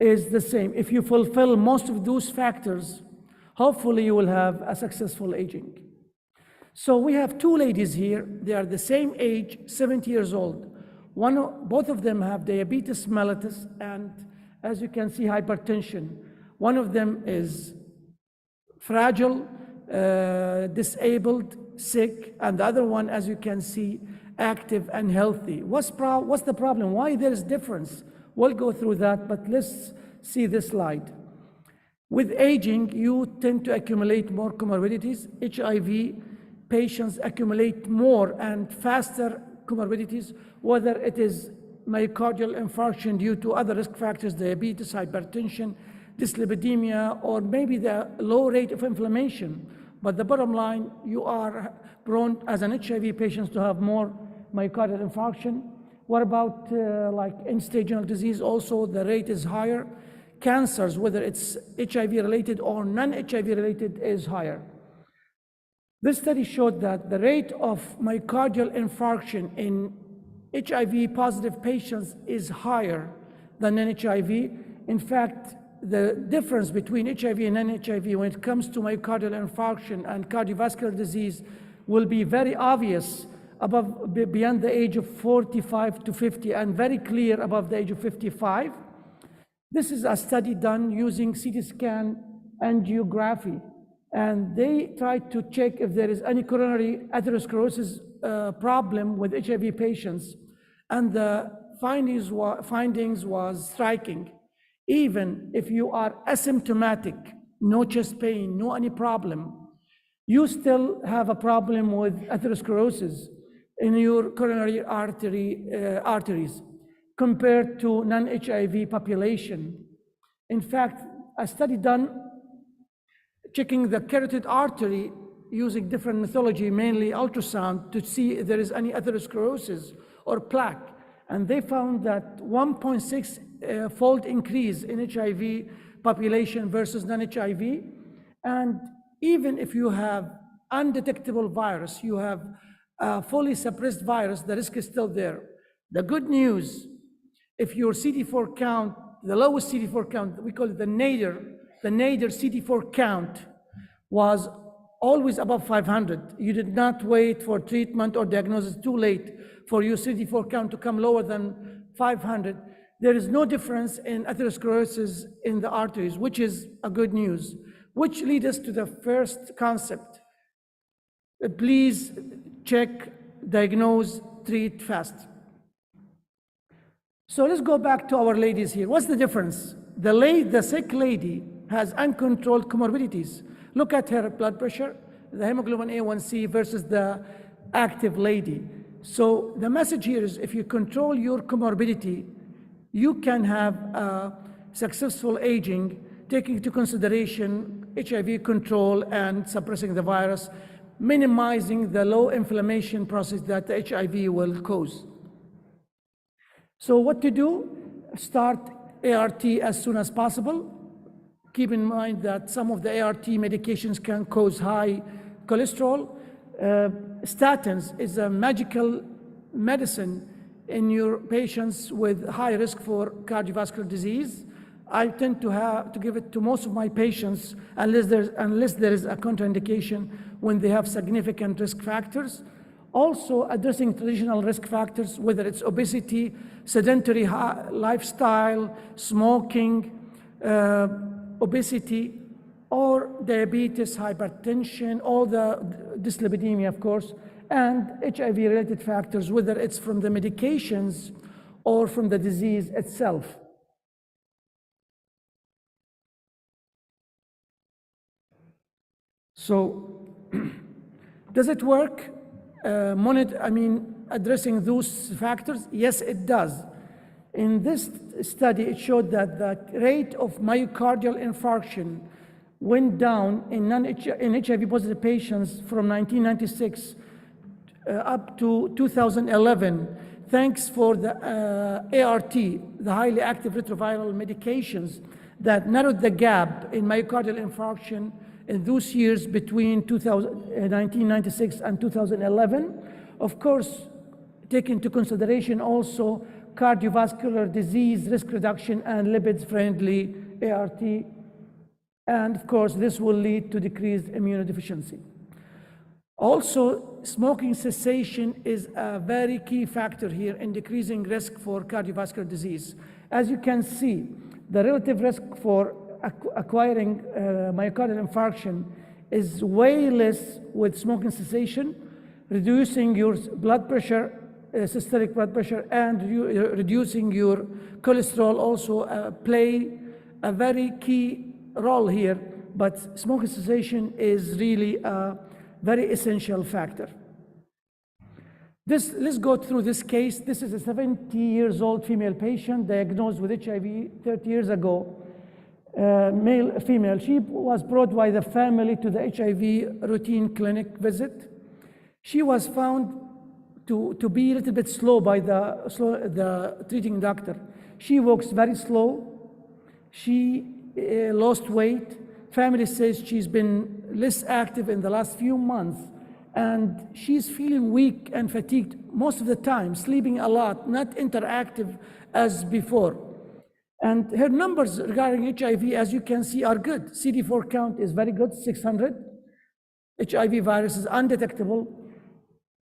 is the same. If you fulfill most of those factors, hopefully you will have a successful aging. So we have two ladies here. They are the same age, 70 years old. Both of them have diabetes mellitus and, as you can see, hypertension. One of them is fragile, disabled, sick, and the other one, as you can see, active and healthy. What's the problem? Why there is difference? We'll go through that, but let's see this slide. With aging, you tend to accumulate more comorbidities. HIV patients accumulate more and faster comorbidities, whether it is myocardial infarction due to other risk factors, diabetes, hypertension, dyslipidemia, or maybe the low rate of inflammation. But the bottom line, you are prone as an HIV patient to have more myocardial infarction. What about like end-stage renal disease? Also, the rate is higher. Cancers, whether it's HIV related or non-HIV related, is higher. This study showed that the rate of myocardial infarction in HIV positive patients is higher than non-HIV. In fact, the difference between HIV and non-HIV when it comes to myocardial infarction and cardiovascular disease will be very obvious beyond the age of 45 to 50 and very clear above the age of 55. This is a study done using CT scan angiography, and they tried to check if there is any coronary atherosclerosis problem with HIV patients, and the findings was striking. Even if you are asymptomatic, no chest pain, no any problem, you still have a problem with atherosclerosis in your coronary arteries compared to non-HIV population. In fact, a study done checking the carotid artery using different methodology, mainly ultrasound, to see if there is any atherosclerosis or plaque. And they found that 1.6 fold increase in HIV population versus non-HIV. And even if you have undetectable virus, you have a fully suppressed virus, the risk is still there. The good news, if your CD4 count, the lowest CD4 count, we call it the nadir CD4 count, was always above 500. You did not wait for treatment or diagnosis too late for your CD4 count to come lower than 500. There is no difference in atherosclerosis in the arteries, which is a good news, which leads us to the first concept. Please check, diagnose, treat fast. So let's go back to our ladies here. What's the difference? The sick lady has uncontrolled comorbidities. Look at her blood pressure, the hemoglobin A1C versus the active lady. So the message here is if you control your comorbidity, you can have a successful aging, taking into consideration HIV control and suppressing the virus, minimizing the low inflammation process that the HIV will cause. So what to do? Start ART as soon as possible. Keep in mind that some of the ART medications can cause high cholesterol. Statins is a magical medicine in your patients with high risk for cardiovascular disease. I tend to give it to most of my patients unless there is a contraindication when they have significant risk factors. Also addressing traditional risk factors, whether it's obesity, sedentary lifestyle, smoking, obesity, or diabetes, hypertension, all the dyslipidemia, of course, and HIV-related factors, whether it's from the medications or from the disease itself. So, does it work? Addressing those factors? Yes, it does. In this study, it showed that the rate of myocardial infarction went down in HIV-positive patients from 1996 up to 2011, thanks for the ART, the highly active retroviral medications that narrowed the gap in myocardial infarction in those years between 1996 and 2011. Of course, take into consideration also cardiovascular disease risk reduction, and lipids-friendly ART. And of course, this will lead to decreased immunodeficiency. Also, smoking cessation is a very key factor here in decreasing risk for cardiovascular disease. As you can see, the relative risk for acquiring myocardial infarction is way less with smoking cessation, reducing your blood pressure, systolic blood pressure, and reducing your cholesterol also play a very key role here, but smoking cessation is really a very essential factor. Let's go through this case. This is a 70 years old female patient diagnosed with HIV 30 years ago. Female. She was brought by the family to the HIV routine clinic visit. She was found to be a little bit slow by the treating doctor. She walks very slow. She lost weight. Family says she's been less active in the last few months, and she's feeling weak and fatigued most of the time, sleeping a lot, not interactive as before. And her numbers regarding HIV, as you can see, are good. CD4 count is very good, 600. HIV virus is undetectable.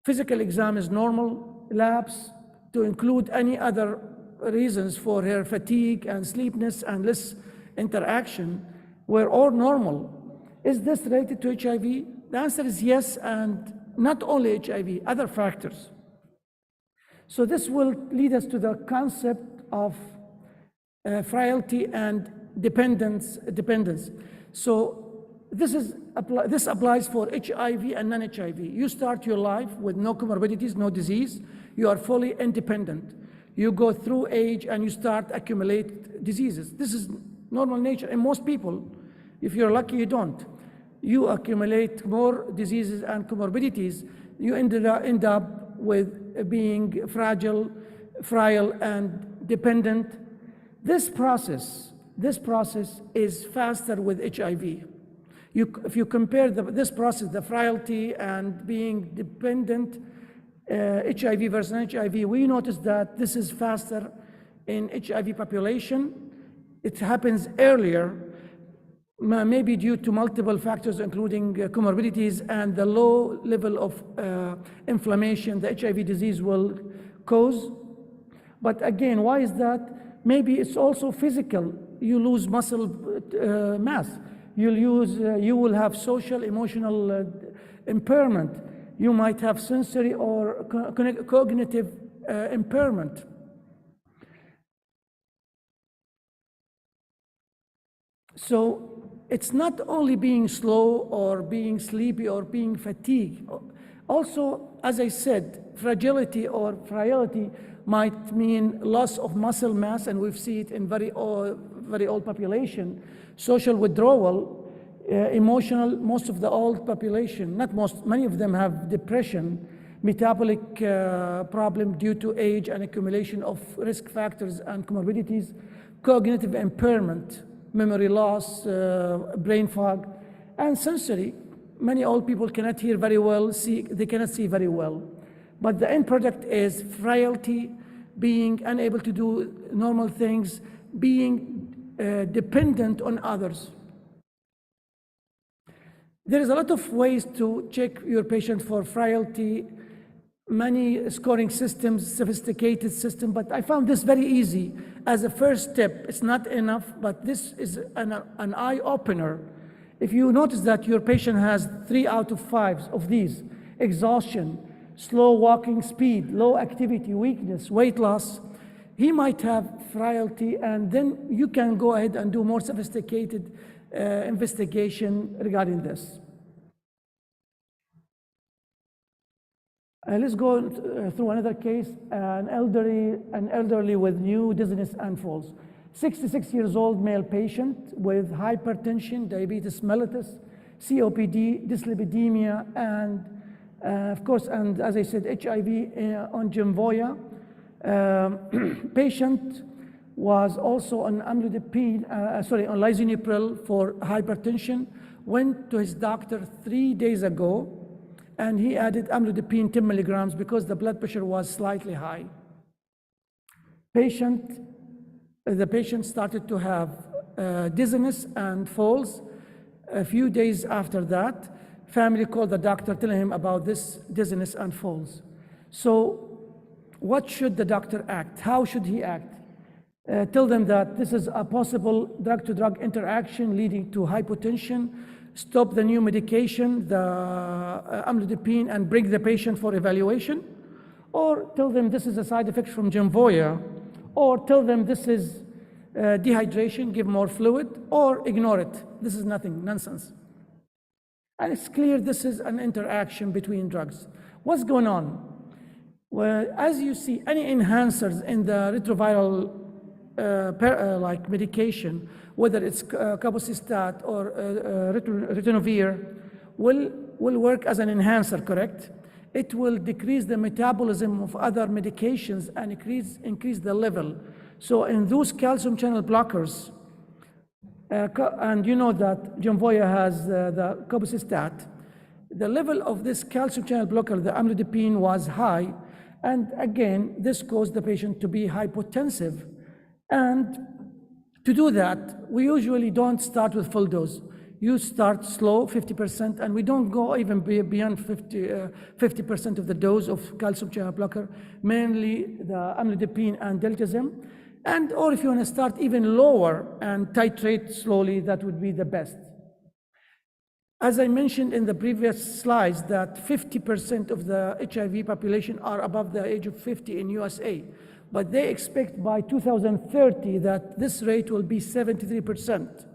Physical exam is normal. Labs, to include any other reasons for her fatigue and sleepiness and less interaction, were all normal. Is this related to HIV? The answer is yes, and not only HIV, other factors. So this will lead us to the concept of frailty and dependence. So this applies for HIV and non-HIV. You start your life with no comorbidities, no disease. You are fully independent. You go through age and you start accumulate diseases. This is normal nature. And most people, if you're lucky, you don't. You accumulate more diseases and comorbidities. You end up with being fragile, frail, and dependent. This process is faster with HIV. If you compare this process, the frailty and being dependent, HIV versus non-HIV, we notice that this is faster in HIV population. It happens earlier, maybe due to multiple factors, including comorbidities and the low level of inflammation the HIV disease will cause. But again, why is that? Maybe it's also physical. You lose muscle mass. You will have social, emotional impairment. You might have sensory or cognitive impairment. So it's not only being slow or being sleepy or being fatigued. Also, as I said, fragility or frailty might mean loss of muscle mass, and we've seen it in very old population. Social withdrawal, emotional, most of the old population, not most, many of them have depression, metabolic problem due to age and accumulation of risk factors and comorbidities, cognitive impairment, memory loss, brain fog, and sensory. Many old people cannot hear very well, they cannot see very well. But the end product is frailty, being unable to do normal things, being dependent on others. There is a lot of ways to check your patient for frailty, many scoring systems, sophisticated system, but I found this very easy as a first step. It's not enough, but this is an eye-opener. If you notice that your patient has 3 out of 5 of these: exhaustion, slow walking speed, low activity, weakness, weight loss, he might have frailty, and then you can go ahead and do more sophisticated investigation regarding this. Let's go through another case, an elderly with new dizziness and falls. 66 years old male patient with hypertension, diabetes mellitus, COPD, dyslipidemia, and of course, and as I said, HIV on Gemvoya. Patient was also on amlodipine, on lisinopril for hypertension, went to his doctor 3 days ago, and he added amlodipine 10 milligrams because the blood pressure was slightly high. the patient started to have dizziness and falls. A few days after that, family called the doctor telling him about this dizziness and falls. So what should the doctor act? How should he act? Tell them that this is a possible drug-to-drug interaction leading to hypotension, stop the new medication, the amlodipine, and bring the patient for evaluation, or tell them this is a side effect from Genvoya, or tell them this is dehydration, give more fluid, or ignore it. This is nothing, nonsense. And it's clear this is an interaction between drugs. What's going on? Well, as you see, any enhancers in the retroviral like medication, whether it's cabocistat or ritonavir, will work as an enhancer, correct? It will decrease the metabolism of other medications and increase the level. So in those calcium channel blockers, and you know that Genvoya has the cabocistat, the level of this calcium channel blocker, the amlodipine, was high, and again, this caused the patient to be hypotensive. And to do that, we usually don't start with full dose. You start slow, 50%, and we don't go even beyond 50% of the dose of calcium channel blocker, mainly the amlodipine and diltiazem. And or if you want to start even lower and titrate slowly, that would be the best. As I mentioned in the previous slides, that 50% of the HIV population are above the age of 50 in USA, but they expect by 2030 that this rate will be 73%.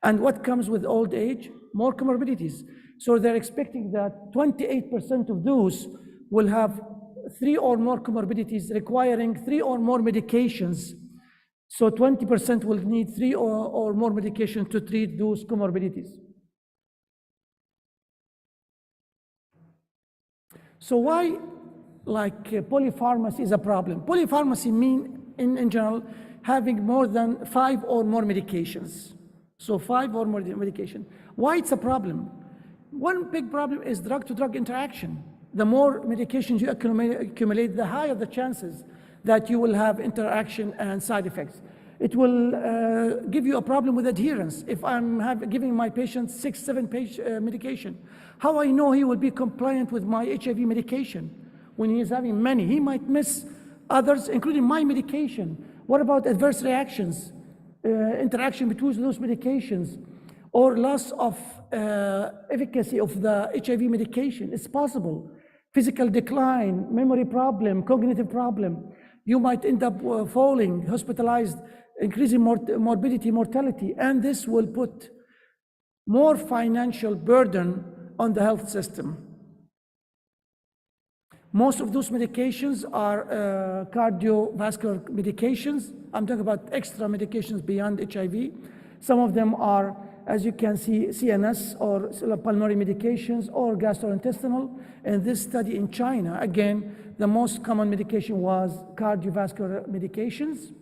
And what comes with old age? More comorbidities. So they're expecting that 28% of those will have 3 or more comorbidities requiring 3 or more medications. So 20% will need 3 or more medications to treat those comorbidities. So why polypharmacy is a problem? Polypharmacy mean in general having more than 5 or more medications. So 5 or more medication. Why it's a problem? One big problem is drug-to-drug interaction. The more medications you accumulate, the higher the chances that you will have interaction and side effects. It will give you a problem with adherence. If I'm giving my patient 6, 7 medication, how I know he will be compliant with my HIV medication when he is having many? He might miss others, including my medication. What about adverse reactions, interaction between those medications, or loss of efficacy of the HIV medication? It's possible. Physical decline, memory problem, cognitive problem. You might end up falling, hospitalized, increasing morbidity, mortality, and this will put more financial burden on the health system. Most of those medications are cardiovascular medications. I'm talking about extra medications beyond HIV. Some of them are, as you can see, CNS or pulmonary medications or gastrointestinal. In this study in China, again, the most common medication was cardiovascular medications.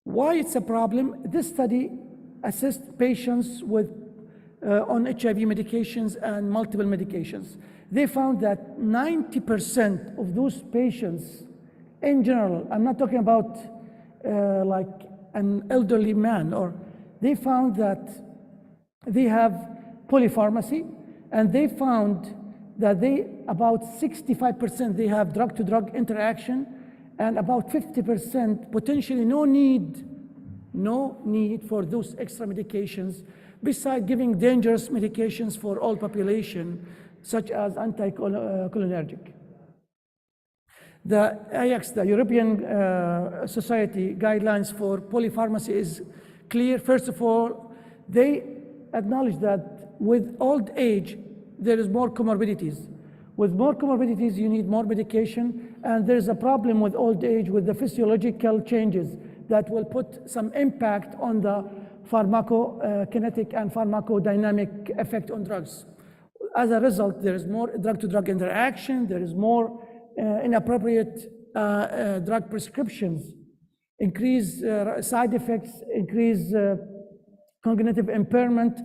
Why it's a problem? This study assessed patients with on HIV medications and multiple medications. They found that 90% of those patients in general, I'm not talking about like an elderly man, or they found that they have polypharmacy, and they found that about 65% they have drug-to-drug interaction, and about 50% potentially no need for those extra medications, besides giving dangerous medications for all population, such as anticholinergic. The AIX, the European Society guidelines for polypharmacy is clear. First of all, they acknowledge that with old age, there is more comorbidities. With more comorbidities, you need more medication, and there's a problem with old age with the physiological changes that will put some impact on the pharmacokinetic and pharmacodynamic effect on drugs. As a result, there is more drug-to-drug interaction, there is more inappropriate drug prescriptions, increased side effects, increased cognitive impairment,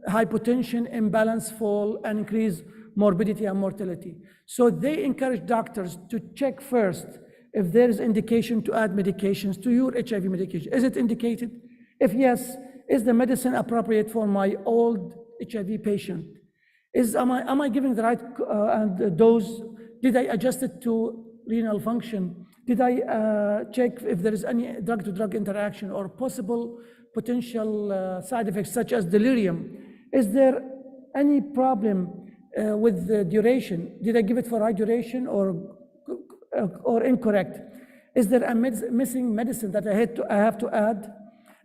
hypotension, imbalance, fall, and increased morbidity and mortality. So they encourage doctors to check first if there is indication to add medications to your HIV medication. Is it indicated? If yes, is the medicine appropriate for my old HIV patient? Am I giving the right dose? Did I adjust it to renal function? Did I check if there is any drug-to-drug interaction or possible potential side effects such as delirium? Is there any problem with the duration? Did I give it for right duration or incorrect? Is there a missing medicine that I have to add?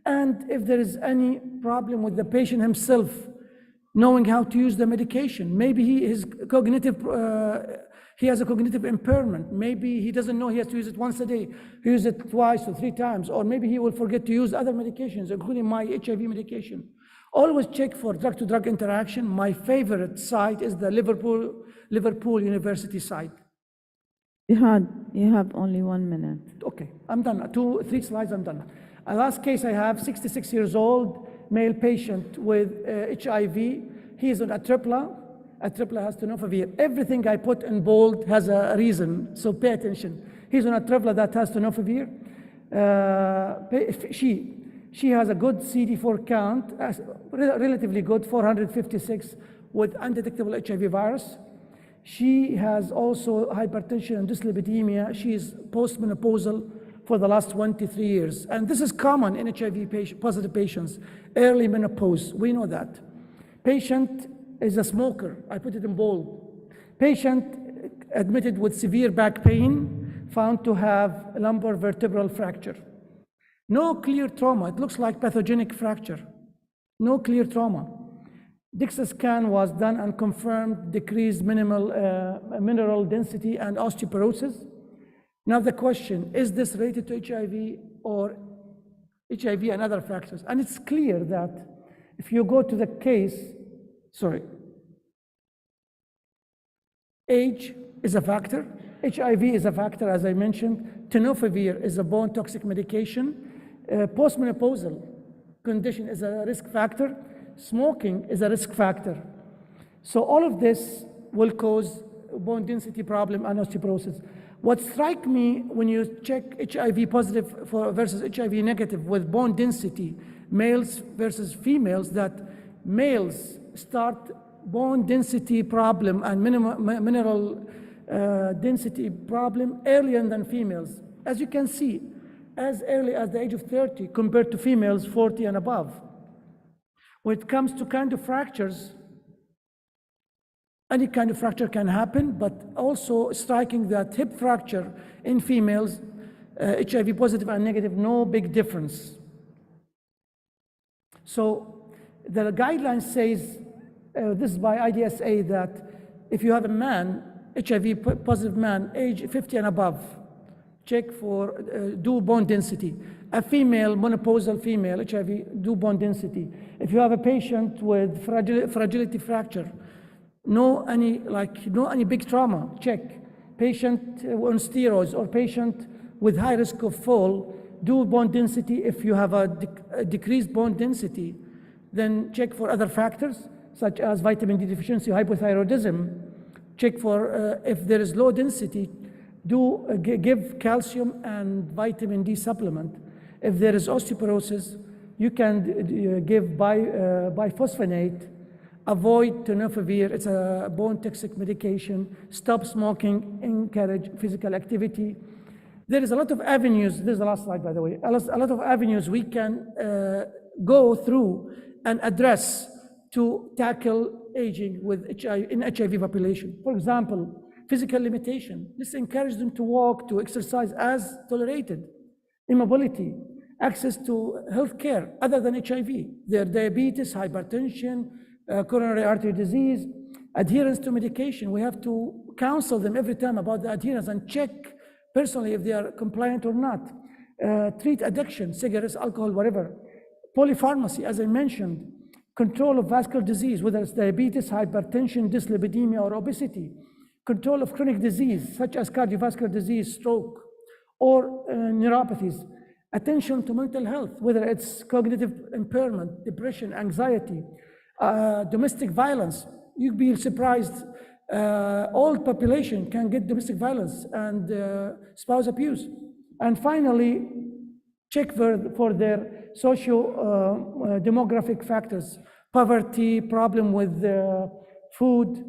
And if there is any problem with the patient himself knowing how to use the medication, maybe he has a cognitive impairment. Maybe he doesn't know he has to use it once a day. He uses it twice or 3 times, or maybe he will forget to use other medications, including my HIV medication. Always check for drug-to-drug interaction. My favorite site is the Liverpool University site. You have only 1 minute. Okay, I'm done. 3 slides, I'm done. A last case I have, 66 years old, male patient with HIV. He is on Atripla. Atripla has tenofovir. Everything I put in bold has a reason, so pay attention. He's on Atripla that has tenofovir. She has a good CD4 count, relatively good, 456, with undetectable HIV virus. She has also hypertension and dyslipidemia. She is postmenopausal for the last 23 years. And this is common in HIV positive patients, early menopause, we know that. Patient is a smoker, I put it in bold. Patient admitted with severe back pain, found to have a lumbar vertebral fracture. No clear trauma, it looks like pathogenic fracture. No clear trauma. DEXA scan was done and confirmed decreased mineral density and osteoporosis. Now the question, is this related to HIV or HIV and other factors? And it's clear that if you go to the case, age is a factor, HIV is a factor, as I mentioned, tenofovir is a bone toxic medication, postmenopausal condition is a risk factor, smoking is a risk factor. So all of this will cause bone density problem and osteoporosis. What strikes me when you check HIV positive versus HIV negative with bone density, males versus females, that males start bone density problem and mineral density problem earlier than females. As you can see, as early as the age of 30 compared to females 40 and above. When it comes to kind of fractures, any kind of fracture can happen, but also striking that hip fracture in females, HIV positive and negative, no big difference. So the guideline says, this is by IDSA, that if you have a man, HIV positive man, age 50 and above, check for, do bone density. A female, menopausal female, HIV, do bone density. If you have a patient with fragility fracture, no any big trauma, check. Patient on steroids or patient with high risk of fall, do bone density. If you have a decreased bone density, then check for other factors such as vitamin D deficiency, hypothyroidism. Check for if there is low density, give calcium and vitamin D supplement. If there is osteoporosis, you can give biphosphonate. Avoid tenofovir, it's a bone toxic medication. Stop smoking, encourage physical activity. There is a lot of avenues, this is the last slide by the way, a lot of avenues we can go through and address to tackle aging with in HIV population. For example, physical limitation. Let's encourage them to walk, to exercise as tolerated. Immobility, access to health care other than HIV. Their diabetes, hypertension, coronary artery disease, adherence to medication. We have to counsel them every time about the adherence and check personally if they are compliant or not. Treat addiction, cigarettes, alcohol, whatever. Polypharmacy, as I mentioned. Control of vascular disease, whether it's diabetes, hypertension, dyslipidemia, or obesity. Control of chronic disease, such as cardiovascular disease, stroke, or neuropathies. Attention to mental health, whether it's cognitive impairment, depression, anxiety, domestic violence. You'd be surprised old population can get domestic violence and spouse abuse. And finally, check for their socio-demographic factors, poverty, problem with food.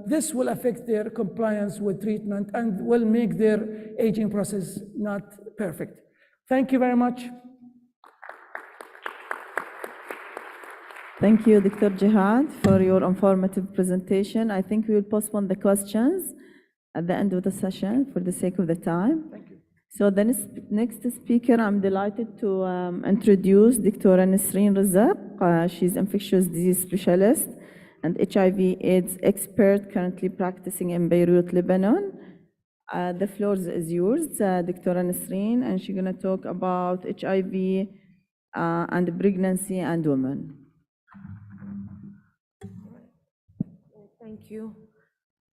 This will affect their compliance with treatment and will make their aging process not perfect. Thank you very much. Thank you, Dr. Jihad, for your informative presentation. I think we will postpone the questions at the end of the session for the sake of the time. Thank you. So the next speaker, I'm delighted to introduce Dr. Nisreen Razak. She's infectious disease specialist and HIV/AIDS expert currently practicing in Beirut, Lebanon. The floor is yours, Dr. Nisreen, and she's going to talk about HIV and pregnancy and women. Thank you.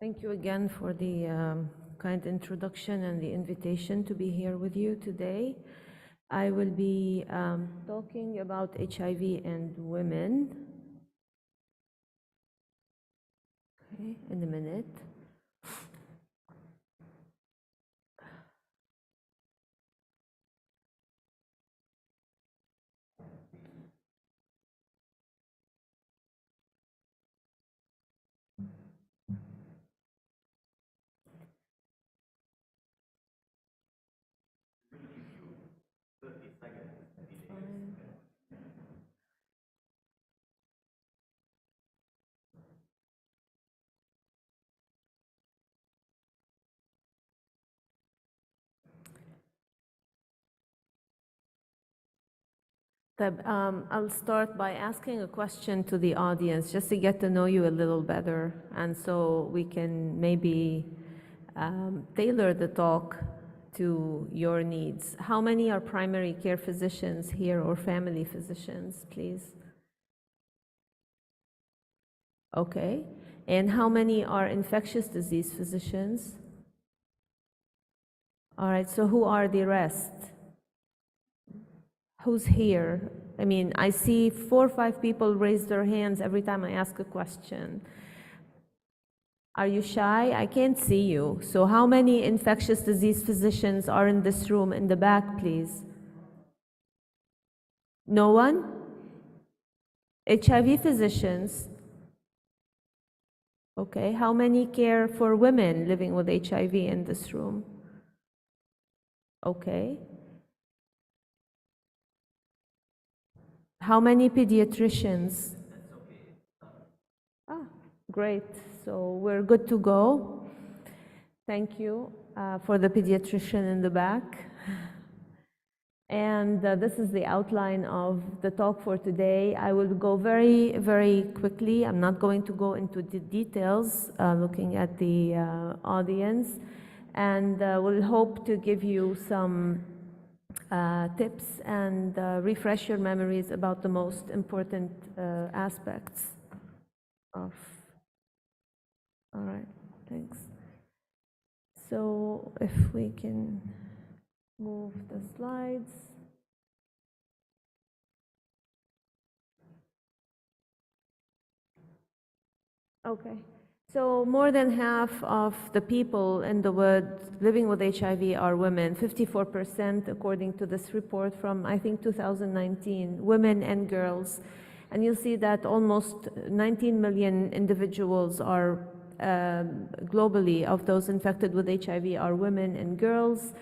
Thank you again for the kind introduction and the invitation to be here with you today. I will be talking about HIV and women. Okay, in a minute. I'll start by asking a question to the audience just to get to know you a little better, and so we can maybe tailor the talk to your needs. How many are primary care physicians here or family physicians, please? Okay. And how many are infectious disease physicians? All right, so who are the rest? Who's here? I mean, I see 4 or 5 people raise their hands every time I ask a question. Are you shy? I can't see you. So how many infectious disease physicians are in this room in the back, please? No one? HIV physicians? Okay, how many care for women living with HIV in this room? Okay. How many pediatricians? Ah, great. So we're good to go. Thank you for the pediatrician in the back. And this is the outline of the talk for today. I will go very, very quickly. I'm not going to go into the details, looking at the audience. And we'll hope to give you some tips and refresh your memories about the most important aspects of. All right, thanks. So if we can move the slides. Okay. So more than half of the people in the world living with HIV are women, 54% according to this report from, I think, 2019, women and girls. And you'll see that almost 19 million individuals are globally of those infected with HIV are women and girls.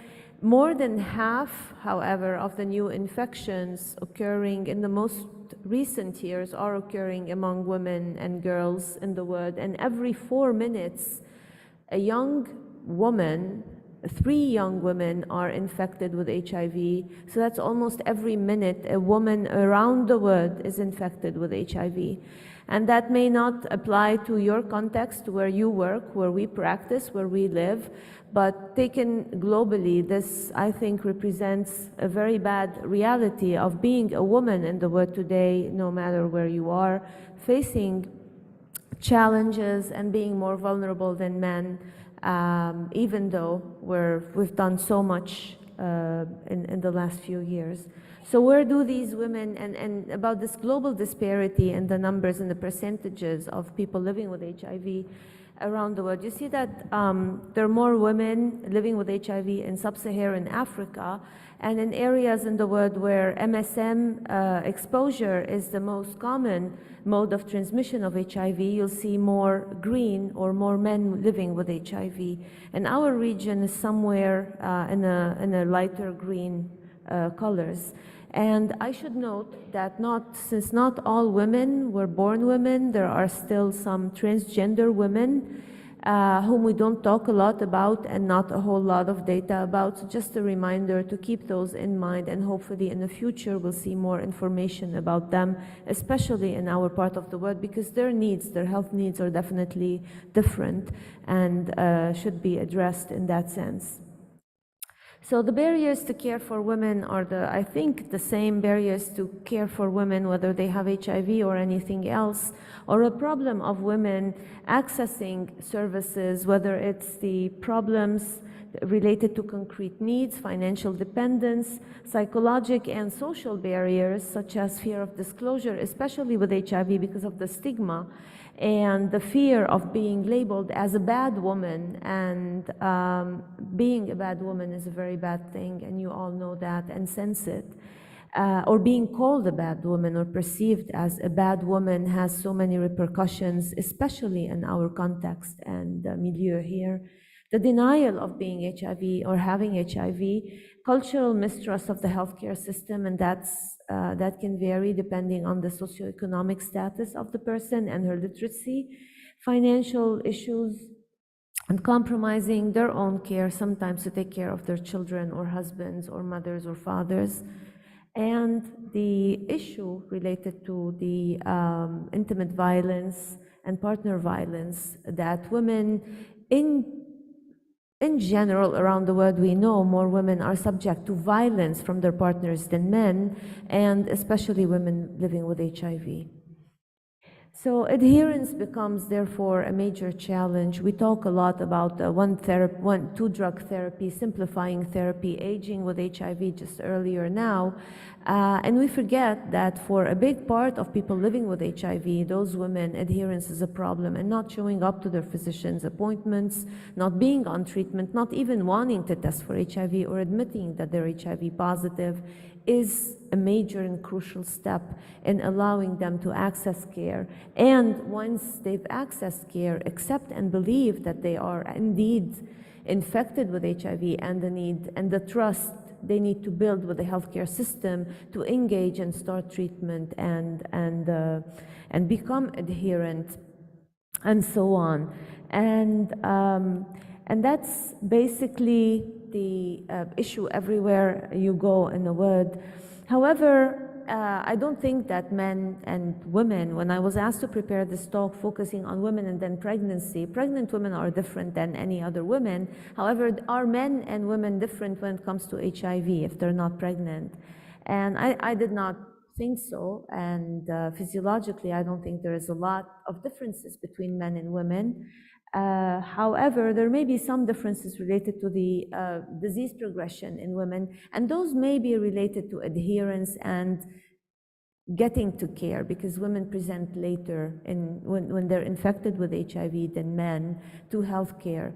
More than half, however, of the new infections occurring in the most recent years are occurring among women and girls in the world. And every 4 minutes, a young woman, 3 young women are infected with HIV. So that's almost every minute a woman around the world is infected with HIV. And that may not apply to your context where you work, where we practice, where we live, but taken globally, this, I think, represents a very bad reality of being a woman in the world today, no matter where you are, facing challenges and being more vulnerable than men, even though we've done so much in the last few years. So where do these women, and about this global disparity in the numbers and the percentages of people living with HIV around the world, you see that there are more women living with HIV in sub-Saharan Africa and in areas in the world where MSM exposure is the most common mode of transmission of HIV, you'll see more green or more men living with HIV. And our region is somewhere in a lighter green colors. And I should note that since not all women were born women, there are still some transgender women whom we don't talk a lot about and not a whole lot of data about. So just a reminder to keep those in mind, and hopefully in the future we'll see more information about them, especially in our part of the world, because their needs, their health needs are definitely different and should be addressed in that sense. So the barriers to care for women are I think the same barriers to care for women, whether they have HIV or anything else, or a problem of women accessing services, whether it's the problems related to concrete needs, financial dependence, psychological and social barriers, such as fear of disclosure, especially with HIV because of the stigma, and the fear of being labeled as a bad woman. And being a bad woman is a very bad thing, and you all know that and sense it. Or being called a bad woman or perceived as a bad woman has so many repercussions, especially in our context and milieu here. The denial of being HIV or having HIV, cultural mistrust of the healthcare system, and that can vary depending on the socioeconomic status of the person and her literacy, financial issues, and compromising their own care, sometimes to take care of their children or husbands or mothers or fathers, and the issue related to the intimate violence and partner violence that women in general, around the world, we know more women are subject to violence from their partners than men, and especially women living with HIV. So adherence becomes, therefore, a major challenge. We talk a lot about two-drug therapy, simplifying therapy, aging with HIV just earlier now. And we forget that for a big part of people living with HIV, those women, adherence is a problem, and not showing up to their physician's appointments, not being on treatment, not even wanting to test for HIV or admitting that they're HIV positive is a major and crucial step in allowing them to access care. And once they've accessed care, accept and believe that they are indeed infected with HIV, and the trust they need to build with the healthcare system to engage and start treatment and become adherent, and so on. And that's basically the issue everywhere you go in the world. However, I don't think that men and women, when I was asked to prepare this talk focusing on women and then pregnancy, pregnant women are different than any other women. However, are men and women different when it comes to HIV if they're not pregnant? And I did not think so, and physiologically I don't think there is a lot of differences between men and women. However, there may be some differences related to the disease progression in women, and those may be related to adherence and getting to care, because women present later when they're infected with HIV than men to healthcare,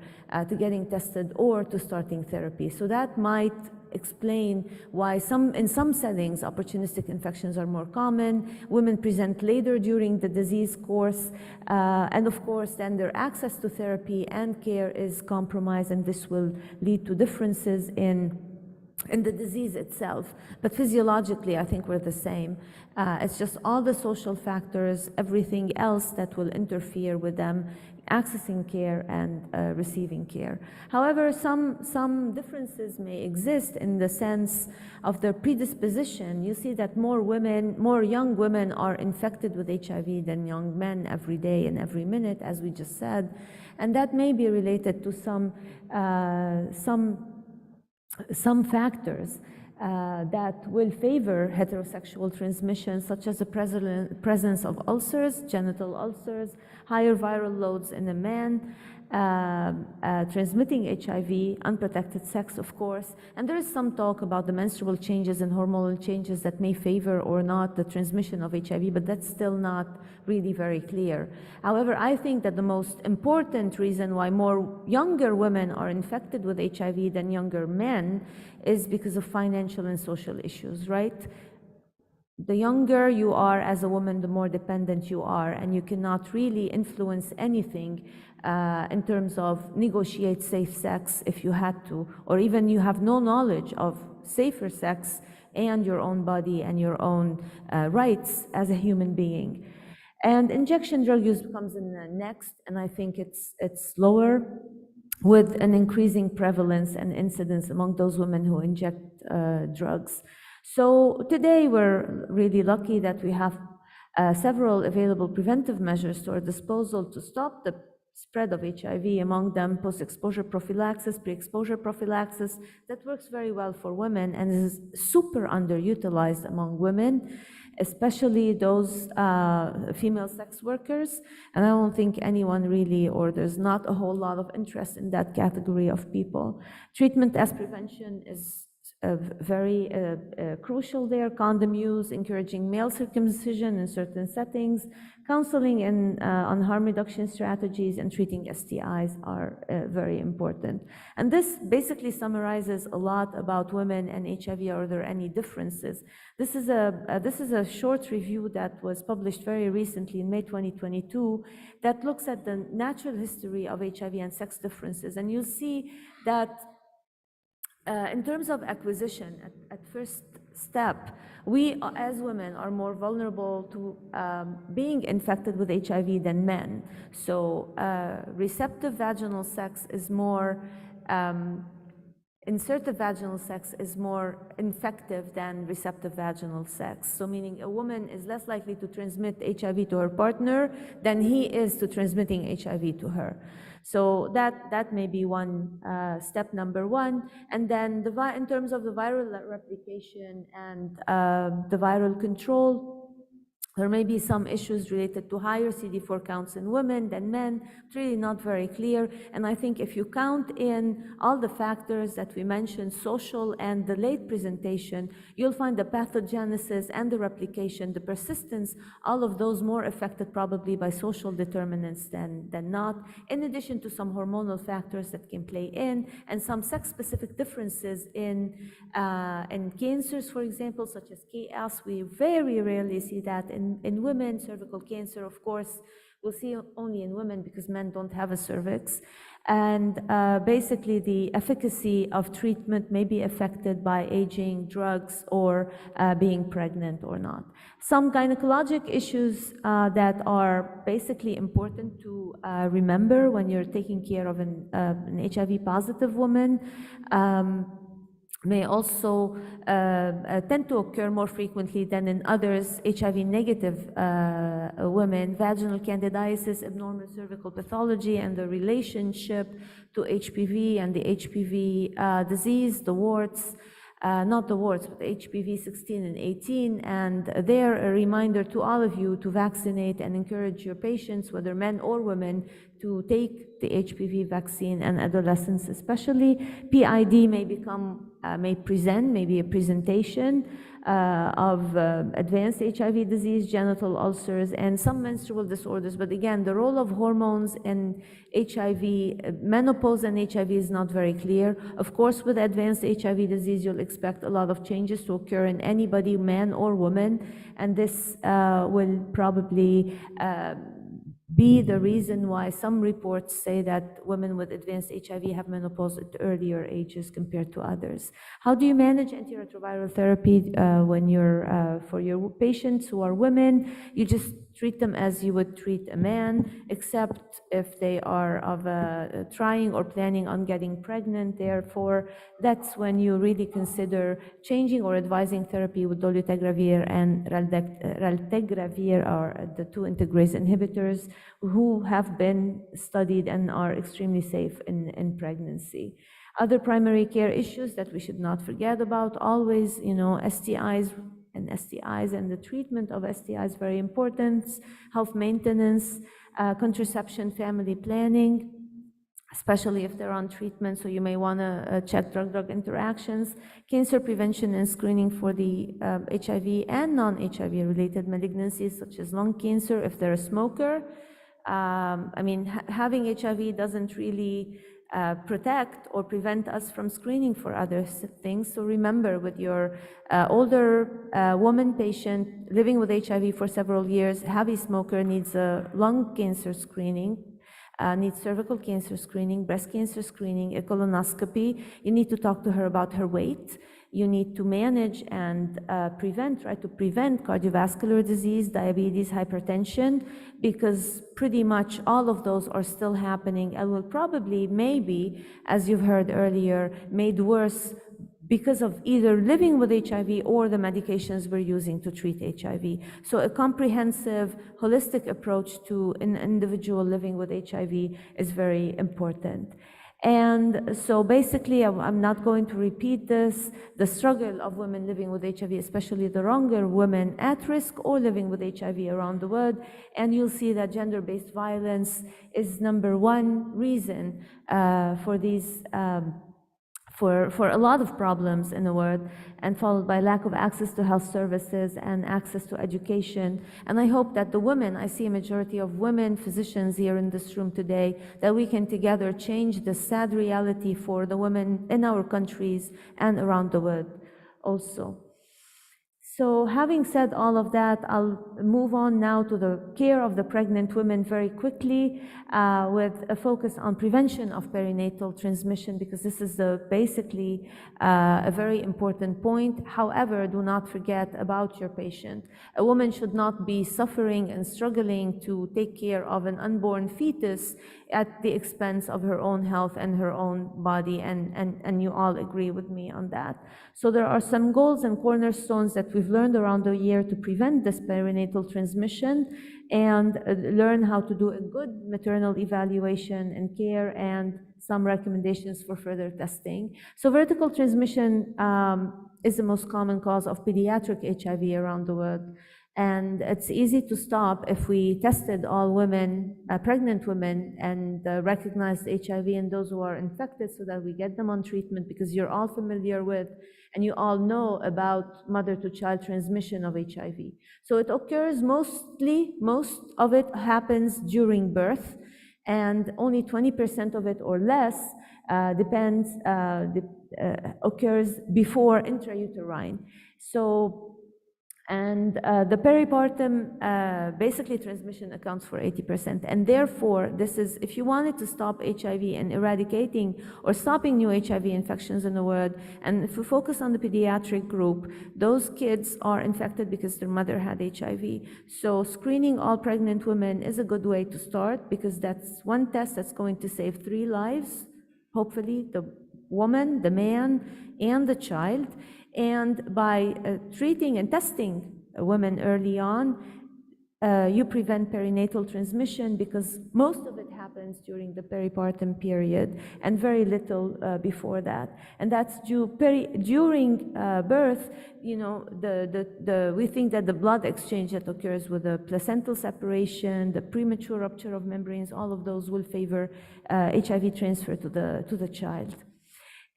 to getting tested or to starting therapy. So that might explain why in some settings opportunistic infections are more common. Women present later during the disease course, and of course then their access to therapy and care is compromised, and this will lead to differences in the disease itself. But physiologically I think we're the same. It's just all the social factors, everything else that will interfere with them accessing care and receiving care. However, some differences may exist in the sense of their predisposition. You see that more young women are infected with HIV than young men every day and every minute, as we just said, and that may be related to some factors that will favor heterosexual transmission, such as the presence of ulcers, genital ulcers, higher viral loads in a man, transmitting HIV, unprotected sex, of course, and there is some talk about the menstrual changes and hormonal changes that may favor or not the transmission of HIV, but that's still not really very clear. However, I think that the most important reason why more younger women are infected with HIV than younger men is because of financial and social issues, right? The younger you are as a woman, the more dependent you are, and you cannot really influence anything in terms of negotiate safe sex if you had to, or even you have no knowledge of safer sex and your own body and your own rights as a human being. And injection drug use comes in next, and I think it's lower, with an increasing prevalence and incidence among those women who inject drugs. So today we're really lucky that we have several available preventive measures to our disposal to stop the spread of HIV, among them post-exposure prophylaxis, pre-exposure prophylaxis, that works very well for women and is super underutilized among women, especially those female sex workers. And I don't think anyone really, or there's not a whole lot of interest in that category of people. Treatment as prevention is very crucial there. Condom use, encouraging male circumcision in certain settings, counseling on harm reduction strategies, and treating STIs are very important. And this basically summarizes a lot about women and HIV. Are there any differences? This is a short review that was published very recently in May 2022 that looks at the natural history of HIV and sex differences. And you'll see that in terms of acquisition, at first step, we as women are more vulnerable to being infected with HIV than men. So receptive vaginal sex is more, insertive vaginal sex is more infective than receptive vaginal sex. So meaning a woman is less likely to transmit HIV to her partner than he is to transmitting HIV to her. So that may be one step number one. And then in terms of the viral replication and the viral control, there may be some issues related to higher CD4 counts in women than men. It's really not very clear. And I think if you count in all the factors that we mentioned, social and the late presentation, you'll find the pathogenesis and the replication, the persistence, all of those more affected probably by social determinants than not, in addition to some hormonal factors that can play in, and some sex-specific differences in cancers, for example, such as KS. We very rarely see that in women. Cervical cancer, of course, we'll see only in women because men don't have a cervix. And basically the efficacy of treatment may be affected by aging, drugs, or being pregnant or not. Some gynecologic issues that are basically important to remember when you're taking care of an HIV positive woman may also tend to occur more frequently than in others. HIV negative women, vaginal candidiasis, abnormal cervical pathology, and the relationship to HPV and the HPV disease, the warts, not the warts, but HPV 16 and 18. And there, a reminder to all of you to vaccinate and encourage your patients, whether men or women, to take the HPV vaccine, and adolescents especially. PID may present, maybe a presentation of advanced HIV disease, genital ulcers, and some menstrual disorders. But again, the role of hormones in HIV, menopause and HIV is not very clear. Of course, with advanced HIV disease, you'll expect a lot of changes to occur in anybody, man or woman, and this will probably be the reason why some reports say that women with advanced HIV have menopause at earlier ages compared to others. How do you manage antiretroviral therapy when you're for your patients who are women? You just treat them as you would treat a man, except if they are trying or planning on getting pregnant. Therefore, that's when you really consider changing or advising therapy with dolutegravir and raltegravir, are the two integrase inhibitors who have been studied and are extremely safe in pregnancy. Other primary care issues that we should not forget about always, STIs and the treatment of STIs, very important. Health maintenance, contraception, family planning. especially if they're on treatment, so you may want to check drug-drug interactions, cancer prevention and screening for the HIV and non-HIV related malignancies, such as lung cancer if they're a smoker. I mean, having HIV doesn't really protect or prevent us from screening for other things. So remember, with your older woman patient living with HIV for several years, heavy smoker, needs a lung cancer screening, needs cervical cancer screening, breast cancer screening, a colonoscopy. You need to talk to her about her weight. You need to manage and try to prevent cardiovascular disease, diabetes, hypertension, because pretty much all of those are still happening and will probably, maybe, as you've heard earlier, made worse because of either living with HIV or the medications we're using to treat HIV. So a comprehensive, holistic approach to an individual living with HIV is very important. And so basically, I'm not going to repeat this, the struggle of women living with HIV, especially the younger women at risk or living with HIV around the world. And you'll see that gender-based violence is #1 reason for these for a lot of problems in the world, and followed by lack of access to health services and access to education. And I hope that the women, I see a majority of women physicians here in this room today, that we can together change the sad reality for the women in our countries and around the world also. So having said all of that, I'll move on now to the care of the pregnant women very quickly, with a focus on prevention of perinatal transmission, because this is basically a very important point. However, do not forget about your patient. A woman should not be suffering and struggling to take care of an unborn fetus at the expense of her own health and her own body, and you all agree with me on that. So there are some goals and cornerstones that we've learned around the year to prevent this perinatal transmission, and learn how to do a good maternal evaluation and care, and some recommendations for further testing. So vertical transmission is the most common cause of pediatric HIV around the world. And it's easy to stop if we tested all women, pregnant women, and recognized HIV in those who are infected, so that we get them on treatment, because you're all familiar with and you all know about mother-to-child transmission of HIV. So it occurs most of it happens during birth, and only 20% of it or less occurs before intrauterine. So, and the peripartum, basically transmission accounts for 80%. And therefore, this is, if you wanted to stop HIV and eradicating or stopping new HIV infections in the world, and if we focus on the pediatric group, those kids are infected because their mother had HIV. So screening all pregnant women is a good way to start, because that's one test that's going to save 3 lives, hopefully, the woman, the man, and the child. And by treating and testing women early on, you prevent perinatal transmission, because most of it happens during the peripartum period and very little before that. And that's during birth. You know, we think that the blood exchange that occurs with the placental separation, the premature rupture of membranes, all of those will favor HIV transfer to the child.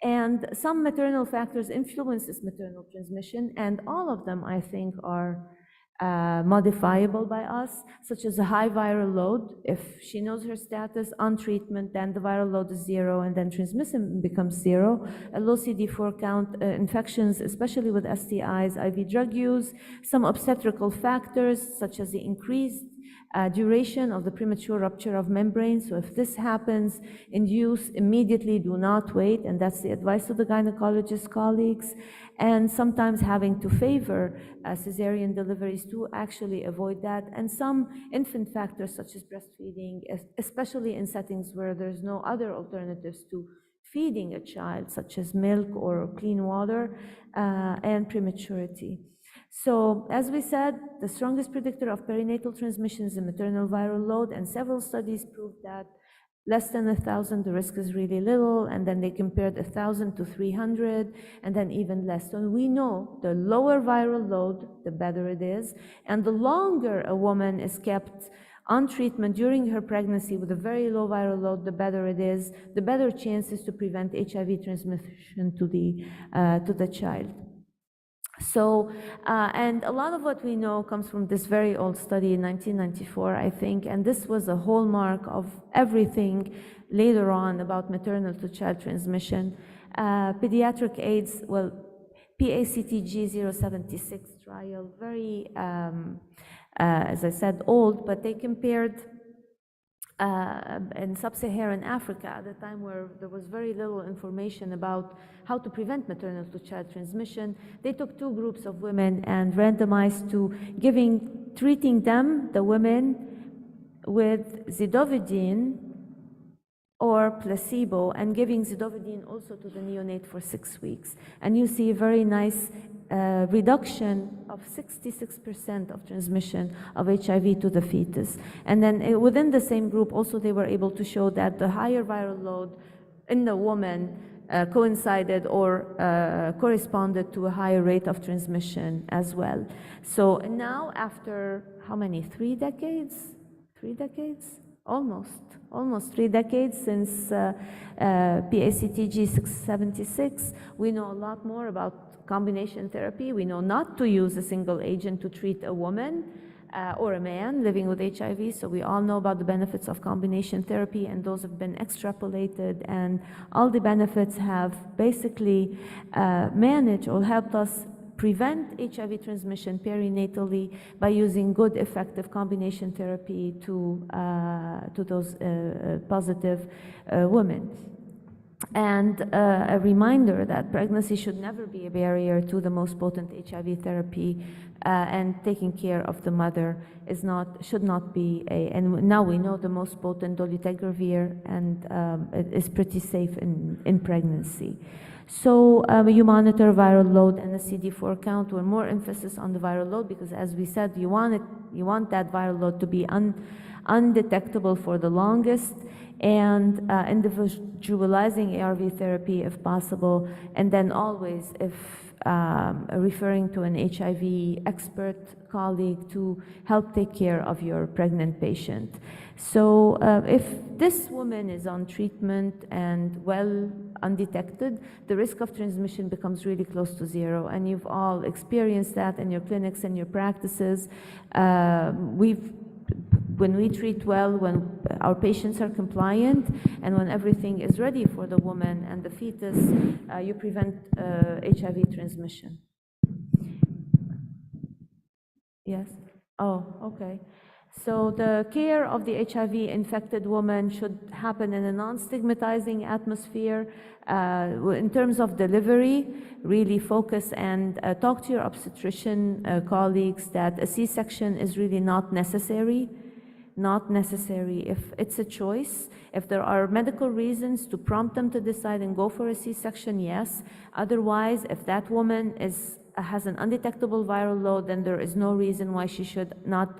And some maternal factors influence this maternal transmission, and all of them, I think, are modifiable by us, such as a high viral load. If she knows her status on treatment, then the viral load is 0, and then transmission becomes 0. A low CD4 count, infections, especially with STIs, IV drug use, some obstetrical factors, such as the increased duration of the premature rupture of membranes. So if this happens, induce immediately, do not wait, and that's the advice to the gynecologist colleagues. And sometimes having to favor cesarean deliveries to actually avoid that. And some infant factors such as breastfeeding, especially in settings where there's no other alternatives to feeding a child, such as milk or clean water, and prematurity. So, as we said, the strongest predictor of perinatal transmission is the maternal viral load, and several studies prove that less than 1,000, the risk is really little, and then they compared 1,000 to 300, and then even less. So we know the lower viral load, the better it is, and the longer a woman is kept on treatment during her pregnancy with a very low viral load, the better it is, the better chances to prevent HIV transmission to the child. So, and a lot of what we know comes from this very old study in 1994, I think, and this was a hallmark of everything later on about maternal to child transmission. Pediatric AIDS, well, PACTG 076 trial, very, as I said, old, but they compared in sub-Saharan Africa at a time where there was very little information about how to prevent maternal to child transmission. They took two groups of women and randomized to treating them, the women, with zidovudine or placebo, and giving zidovudine also to the neonate for 6 weeks. And you see a very nice reduction of 66% of transmission of HIV to the fetus. And then within the same group also they were able to show that the higher viral load in the woman coincided or corresponded to a higher rate of transmission as well. So now after how many, 3 decades? 3 decades? Almost 3 decades since PACTG 676, we know a lot more about combination therapy. We know not to use a single agent to treat a woman or a man living with HIV, so we all know about the benefits of combination therapy, and those have been extrapolated, and all the benefits have basically managed or helped us prevent HIV transmission perinatally by using good, effective combination therapy to those positive women. And a reminder that pregnancy should never be a barrier to the most potent HIV therapy, and taking care of the mother should not be and now we know the most potent dolutegravir, and it is pretty safe in pregnancy. So you monitor viral load and the CD4 count, with more emphasis on the viral load, because as we said, you want that viral load to be undetectable for the longest, and individualizing ARV therapy if possible, and then always, if referring to an HIV expert colleague to help take care of your pregnant patient. So if this woman is on treatment and well undetected, the risk of transmission becomes really close to zero, and you've all experienced that in your clinics and your practices. When we treat well, when our patients are compliant, and when everything is ready for the woman and the fetus, you prevent HIV transmission. Yes? Oh, okay. So the care of the HIV-infected woman should happen in a non-stigmatizing atmosphere. In terms of delivery, really focus and talk to your obstetrician colleagues that a C-section is really not necessary. Not necessary. If it's a choice, if there are medical reasons to prompt them to decide and go for a C-section, yes. Otherwise, if that woman has an undetectable viral load, then there is no reason why she should not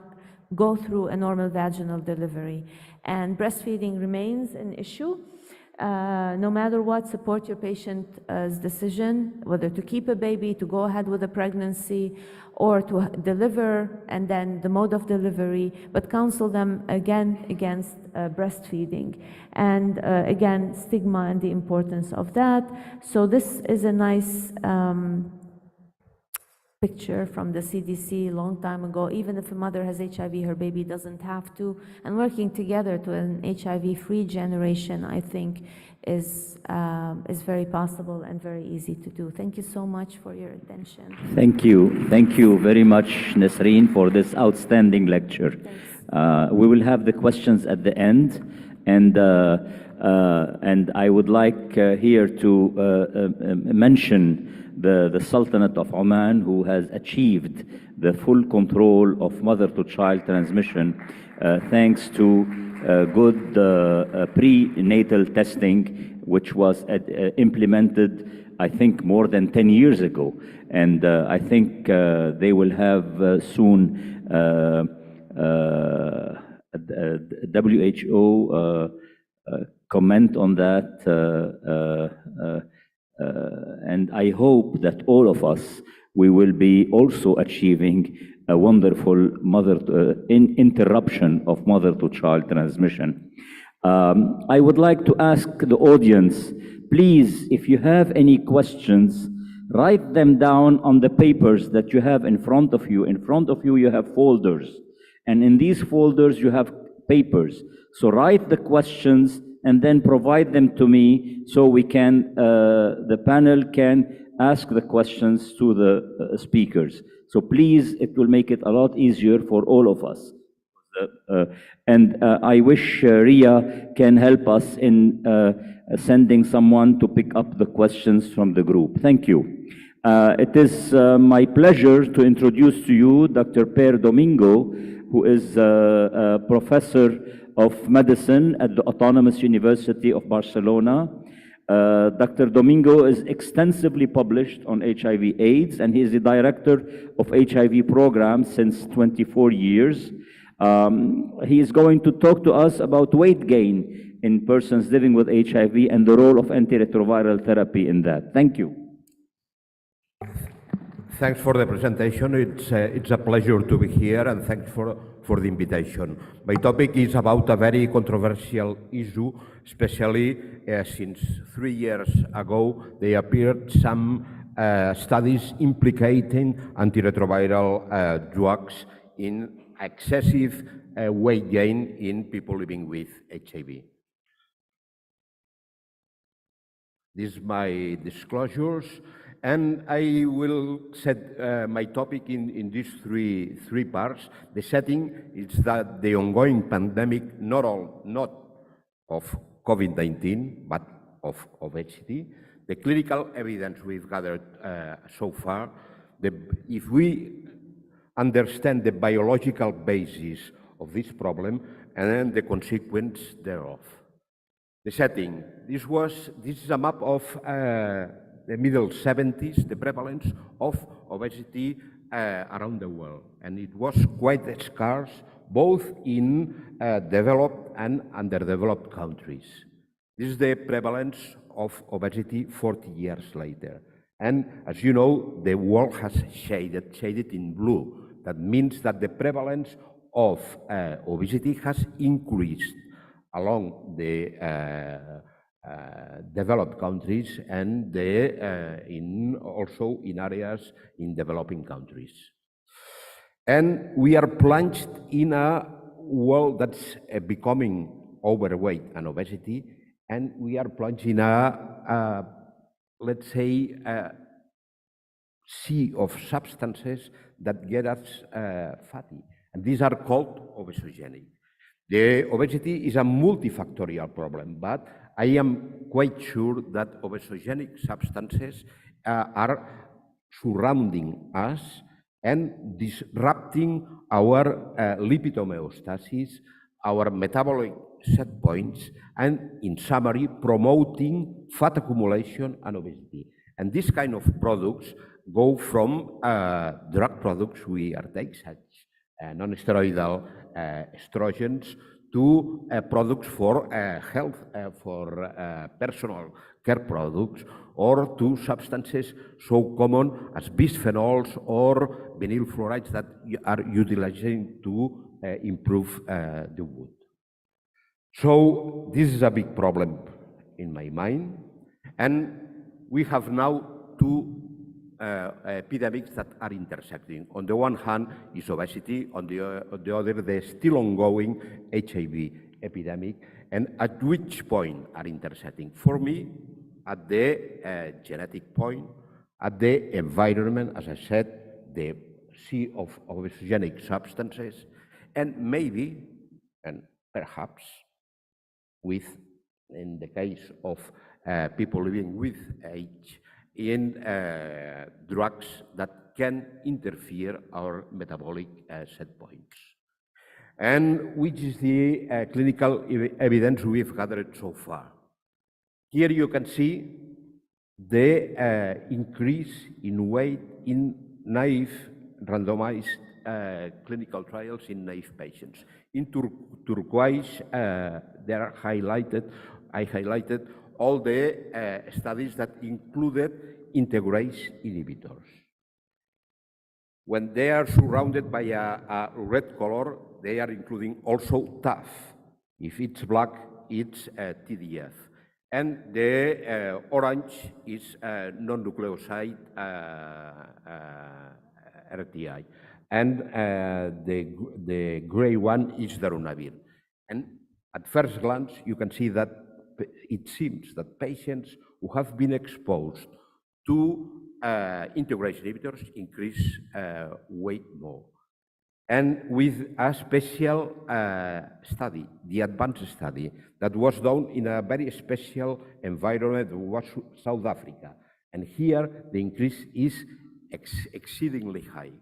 go through a normal vaginal delivery. And breastfeeding remains an issue. No matter what, support your patient's decision, whether to keep a baby, to go ahead with a pregnancy, or to deliver, and then the mode of delivery, but counsel them again against breastfeeding. And again, stigma and the importance of that. So this is a nice picture from the CDC a long time ago. Even if a mother has HIV, her baby doesn't have to. And working together to an HIV-free generation, I think, is very possible and very easy to do. Thank you so much for your attention. Thank you. Thank you very much, Nasreen, for this outstanding lecture. We will have the questions at the end, and I would like here to mention the Sultanate of Oman, who has achieved the full control of mother-to-child transmission thanks to good prenatal testing, which was implemented, I think, more than 10 years ago. And I think they will have soon WHO comment on that. And I hope that all of us we will be also achieving a wonderful interruption of mother-to-child transmission. I would like to ask the audience, please, if you have any questions, write them down on the papers that you have in front of you. In front of you, you have folders. And in these folders, you have papers. So write the questions and then provide them to me so we can, the panel can ask the questions to the speakers. So please, it will make it a lot easier for all of us. I wish Ria can help us in sending someone to pick up the questions from the group. Thank you. It is my pleasure to introduce to you Dr. Per Domingo, who is a professor of medicine at the Autonomous University of Barcelona. Dr. Domingo is extensively published on HIV/AIDS, and he is the director of HIV programs since 24 years. He is going to talk to us about weight gain in persons living with HIV and the role of antiretroviral therapy in that. Thank you. Thanks for the presentation. It's a pleasure to be here, and thanks for the invitation. My topic is about a very controversial issue, especially since 3 years ago there appeared some studies implicating antiretroviral drugs in excessive weight gain in people living with HIV. These are my disclosures, and I will set my topic in these three parts. The setting is that the ongoing pandemic, not of COVID-19, but of obesity, the clinical evidence we've gathered so far, if we understand the biological basis of this problem and then the consequence thereof. The setting, this is a map of the middle 70s, the prevalence of obesity around the world. And it was quite scarce, both in developed and underdeveloped countries. This is the prevalence of obesity 40 years later. And as you know, the world has shaded in blue. That means that the prevalence of obesity has increased along the developed countries and also in areas in developing countries. And we are plunged in a world that's becoming overweight and obesity, and we are plunged in let's say, sea of substances that get us fatty, and these are called obesogenic. The obesity is a multifactorial problem, but I am quite sure that obesogenic substances are surrounding us and disrupting our lipid homeostasis, our metabolic set points, and in summary, promoting fat accumulation and obesity. And this kind of products go from drug products we are taking, such non-steroidal estrogens, to products for health, for personal care products, or to substances so common as bisphenols or vinyl fluorides that are utilizing to improve the mood. So this is a big problem in my mind, and we have now two epidemics that are intersecting. On the one hand is obesity, on the other the still ongoing HIV epidemic, and at which point are intersecting? For me, at the genetic point, at the environment, as I said, the sea of obesogenic substances, and maybe, and perhaps, in the case of people living with AIDS, in drugs that can interfere our metabolic set points. And which is the clinical evidence we've gathered so far. Here you can see the increase in weight in naive randomized clinical trials in naive patients. In turquoise, I highlighted all the studies that included integrase inhibitors. When they are surrounded by a red color, they are including also TAF. If it's black, it's TDF. And the orange is non-nucleoside RTI. And the gray one is darunavir. And at first glance, you can see that it seems that patients who have been exposed to integrase inhibitors increase weight more. And with a special study, the advanced study, that was done in a very special environment, was South Africa. And here, the increase is exceedingly high.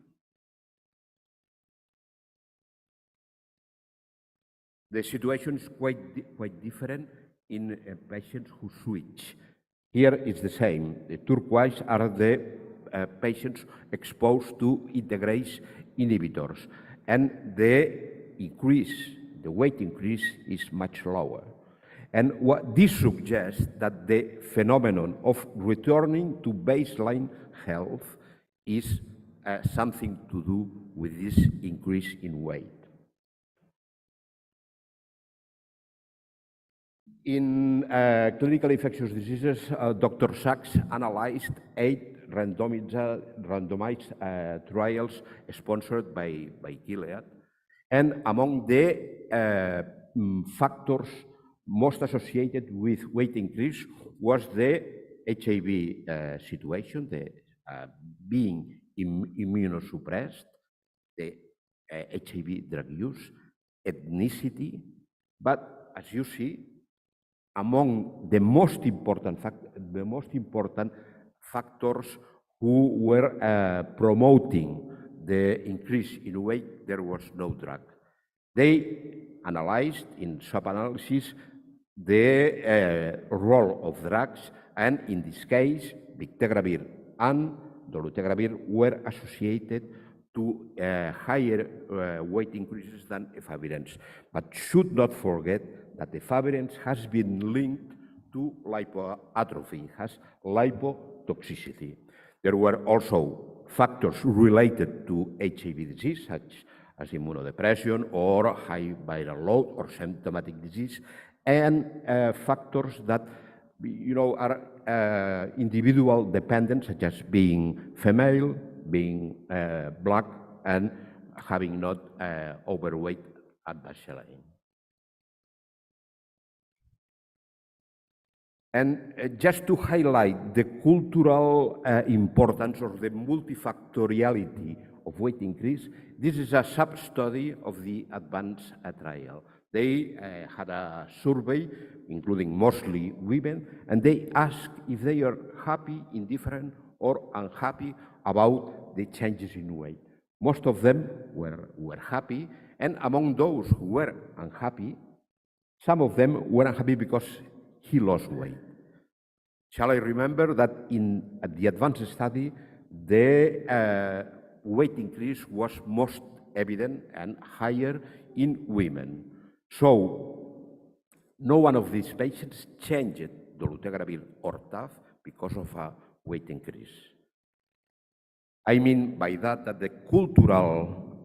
The situation is quite different in patients who switch. Here it's the same. The turquoise are the patients exposed to integrase inhibitors, and the weight increase is much lower. And what this suggests that the phenomenon of returning to baseline health is something to do with this increase in weight. In clinical infectious diseases, Dr. Sachs analyzed 8 randomized trials sponsored by Gilead. And among the factors most associated with weight increase was the HIV situation, the being immunosuppressed, the HIV drug use, ethnicity. But as you see, among the most important factors who were promoting the increase in weight, there was no drug. They analyzed in sub-analysis the role of drugs, and in this case, bictegravir and dolutegravir were associated to higher weight increases than efavirenz. But should not forget that efavirenz has been linked to lipoatrophy, has lipotoxicity. There were also factors related to HIV disease, such as immunodepression or high viral load or symptomatic disease, and factors that are individual dependent, such as being female, being black, and having not overweight at baseline. And just to highlight the cultural importance or the multifactoriality of weight increase, this is a sub-study of the advanced trial. They had a survey, including mostly women, and they asked if they are happy, indifferent, or unhappy about the changes in weight. Most of them were happy, and among those who were unhappy, some of them were unhappy because he lost weight. Shall I remember that at the advanced study, the weight increase was most evident and higher in women. So no one of these patients changed dolutegravir or TAF because of a weight increase. I mean by that the cultural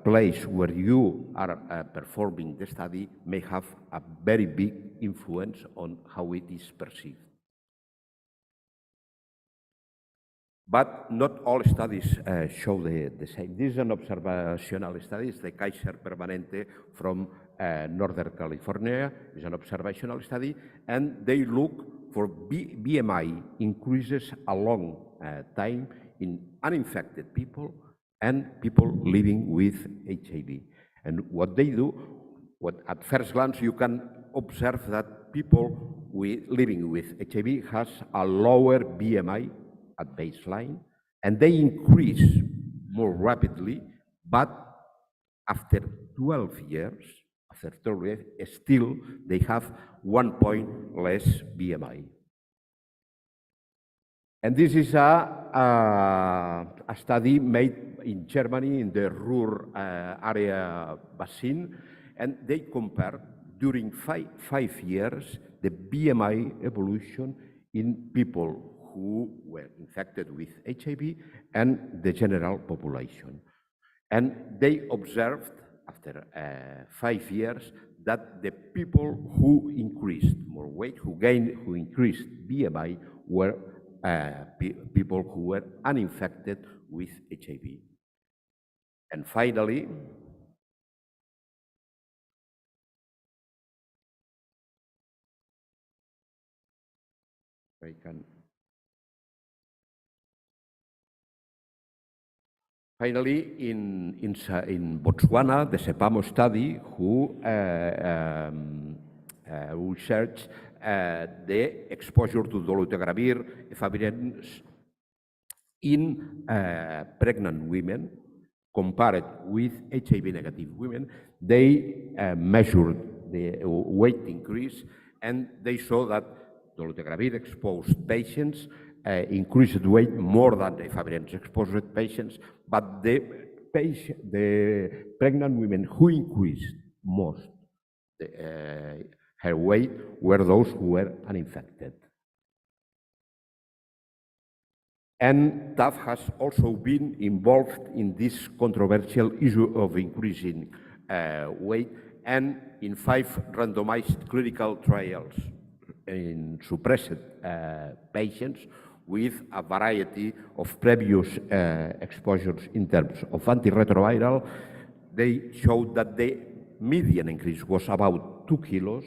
place where you are performing the study may have a very big influence on how it is perceived. But not all studies show the same. This is an observational study. It's the Kaiser Permanente from Northern California. It's an observational study, and they look for BMI increases along time in uninfected people and people living with HIV. And what they do, at first glance you can observe that people living with HIV has a lower BMI at baseline, and they increase more rapidly, but after 12 years, still they have 1 point less BMI. And this is a study made in Germany in the Ruhr area basin, and they compare during five years the BMI evolution in people who were infected with HIV and the general population. And they observed, after 5 years, that the people who increased more weight, who increased BMI, were people who were uninfected with HIV. And finally, in Botswana, the SEPAMO study, who researched the exposure to dolutegravir efavirenz in pregnant women, compared with HIV-negative women. They measured the weight increase, and they saw that dolutegravir-exposed patients increased weight more than the efavirenz-exposed patients, but the pregnant women who increased most her weight were those who were uninfected. And TAF has also been involved in this controversial issue of increasing weight, and in 5 randomized clinical trials in suppressed patients with a variety of previous exposures in terms of antiretroviral, they showed that the median increase was about 2 kilos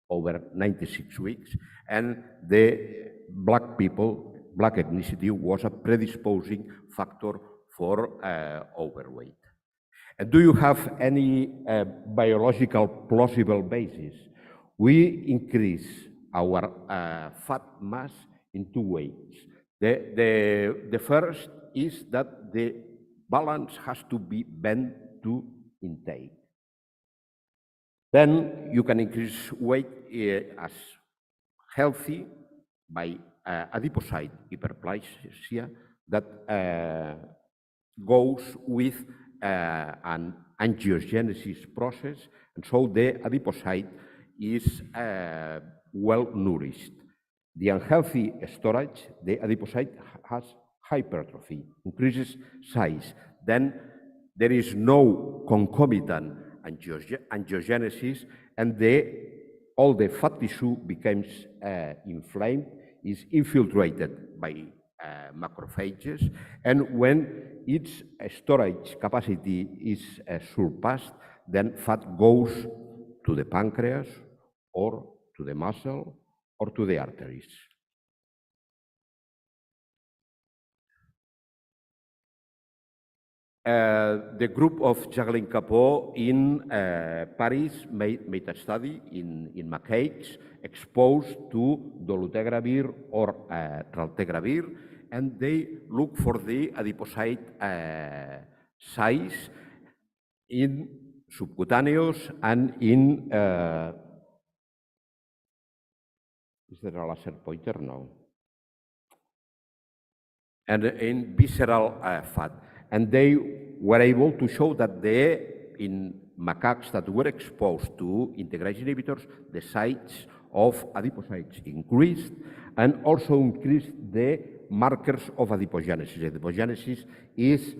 over 96 weeks, and the black ethnicity was a predisposing factor for overweight. And do you have any biological plausible basis? We increase our fat mass in 2 ways. The first is that the balance has to be bent to intake. Then you can increase weight as healthy by adipocyte hyperplasia that goes with an angiogenesis process, and so the adipocyte is well nourished. The unhealthy storage, the adipocyte has hypertrophy, increases size. Then there is no concomitant angiogenesis, and all the fat tissue becomes inflamed, is infiltrated by macrophages, and when its storage capacity is surpassed, then fat goes to the pancreas, or to the muscle, or to the arteries. The group of Jacqueline Capot in Paris made a study in macaques exposed to dolutegravir or raltegravir, and they look for the adipocyte size in subcutaneous and in is there a laser pointer? No. And in visceral fat. And they were able to show that in macaques that were exposed to integrase inhibitors, the size of adipocytes increased, and also increased the markers of adipogenesis. Adipogenesis is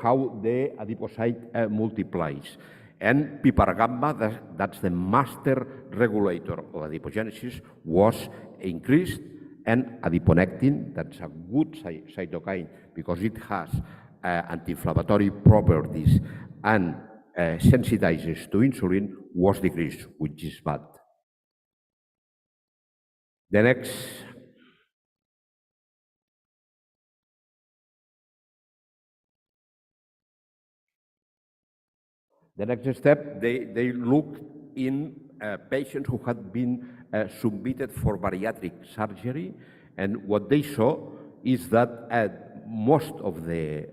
how the adipocyte multiplies. And PPAR gamma, that's the master regulator of adipogenesis, was increased, and adiponectin, that's a good cytokine because it has anti-inflammatory properties and sensitizes to insulin, was decreased, which is bad. The next step, they looked in patients who had been submitted for bariatric surgery, and what they saw is that most of the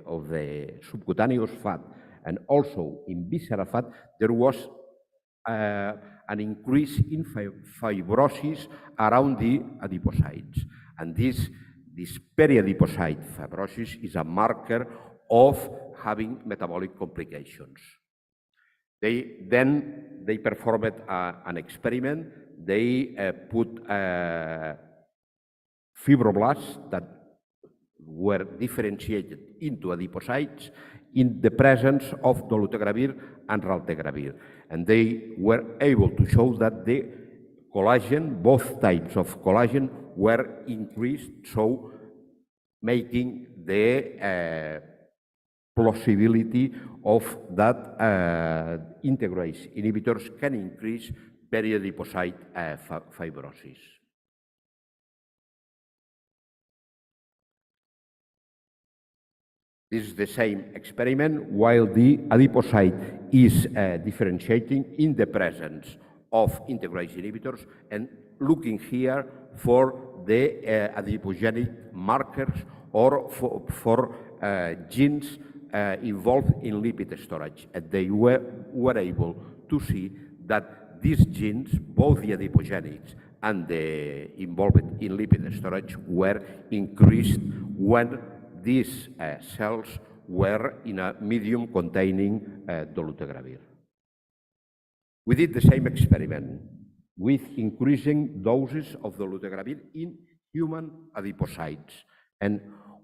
subcutaneous fat and also in visceral fat, there was an increase in fibrosis around the adipocytes. And this periadipocyte fibrosis is a marker of having metabolic complications. They performed an experiment. They put fibroblasts that were differentiated into adipocytes in the presence of dolutegravir and raltegravir. And they were able to show that the collagen, both types of collagen, were increased, so making the plausibility of that integrase inhibitors can increase periadipocyte fibrosis. This is the same experiment while the adipocyte is differentiating in the presence of integrase inhibitors and looking here for the adipogenic markers or for genes involved in lipid storage. And they were able to see that these genes, both the adipogenics and the involved in lipid storage, were increased when these cells were in a medium containing dolutegravir. We did the same experiment with increasing doses of dolutegravir in human adipocytes, and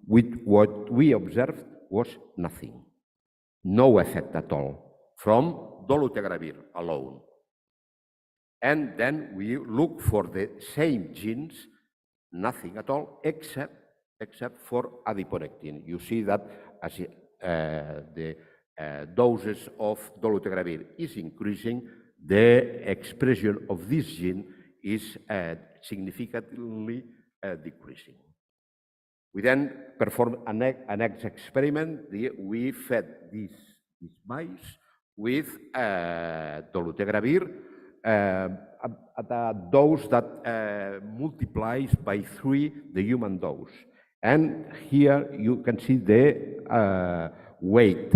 with what we observed was nothing, no effect at all from dolutegravir alone. And then we look for the same genes, nothing at all, except for adiponectin. You see that as the doses of dolutegravir is increasing, the expression of this gene is significantly decreasing. We then performed a next experiment. We fed these mice with dolutegravir at a dose that multiplies by 3 the human dose. And here you can see the weight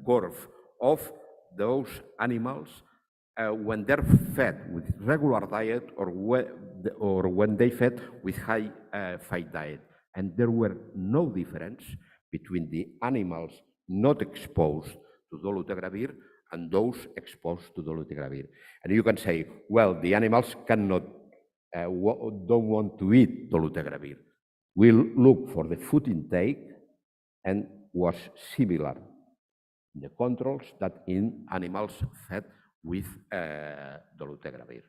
curve of those animals when they're fed with regular diet or when they fed with high fat diet. And there were no difference between the animals not exposed to dolutegravir and those exposed to dolutegravir. And you can say, well, the animals cannot, don't want to eat dolutegravir. We'll look for the food intake and was similar in the controls that in animals fed with dolutegravir.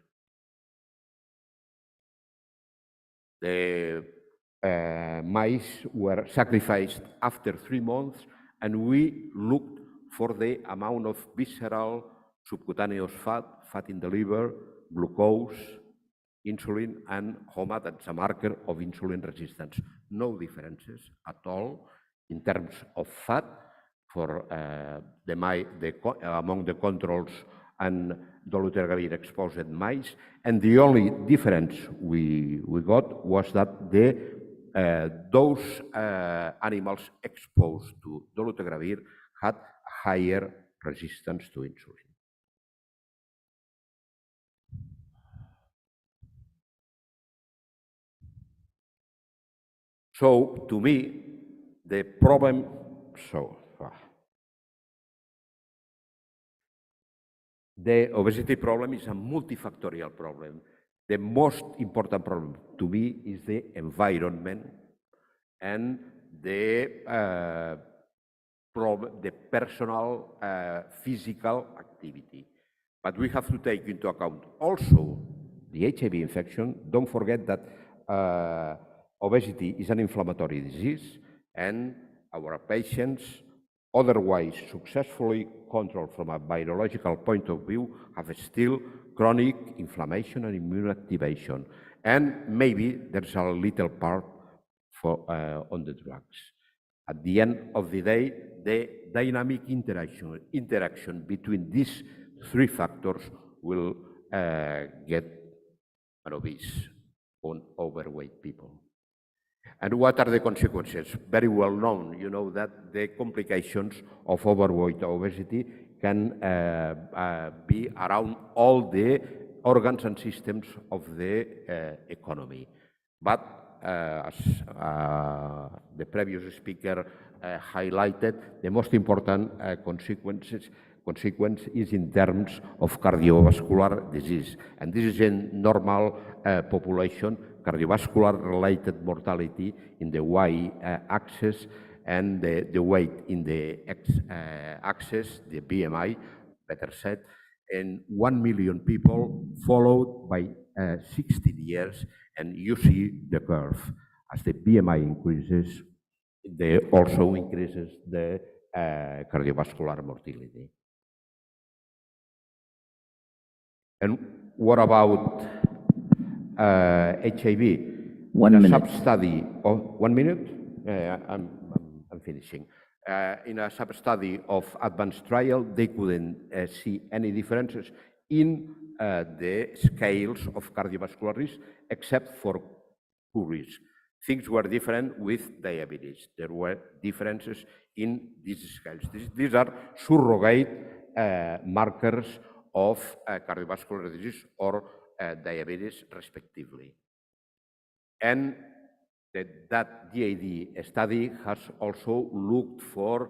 The mice were sacrificed after 3 months, and we looked for the amount of visceral, subcutaneous fat, fat in the liver, glucose, insulin, and HOMA, that's a marker of insulin resistance. No differences at all in terms of fat for among the controls and dolutegravir exposed mice. And the only difference we got was that those animals exposed to dolutegravir had higher resistance to insulin. So, to me, the problem, the obesity problem is a multifactorial problem. The most important problem to me is the environment and the personal physical activity. But we have to take into account also the HIV infection. Don't forget that obesity is an inflammatory disease, and our patients, otherwise successfully controlled from a virological point of view, have still chronic inflammation and immune activation. And maybe there's a little part on the drugs. At the end of the day, the dynamic interaction between these 3 factors will get obese on overweight people. And what are the consequences? Very well known. You know that the complications of overweight obesity can be around all the organs and systems of the economy. But as the previous speaker highlighted, the most important consequence is in terms of cardiovascular disease. And this is in normal population cardiovascular-related mortality in the y-axis and the weight in the x-axis, the BMI, better said, and 1 million people followed by 16 years, and you see the curve. As the BMI increases, also increases the cardiovascular mortality. And what about HIV? 1 in a minute. sub-study of 1 minute, I'm finishing. In a sub-study of advanced trial, they couldn't see any differences in the scales of cardiovascular risk, except for poor risk. Things were different with diabetes. There were differences in these scales. These are surrogate markers of cardiovascular disease or diabetes, respectively. And that DAD study has also looked for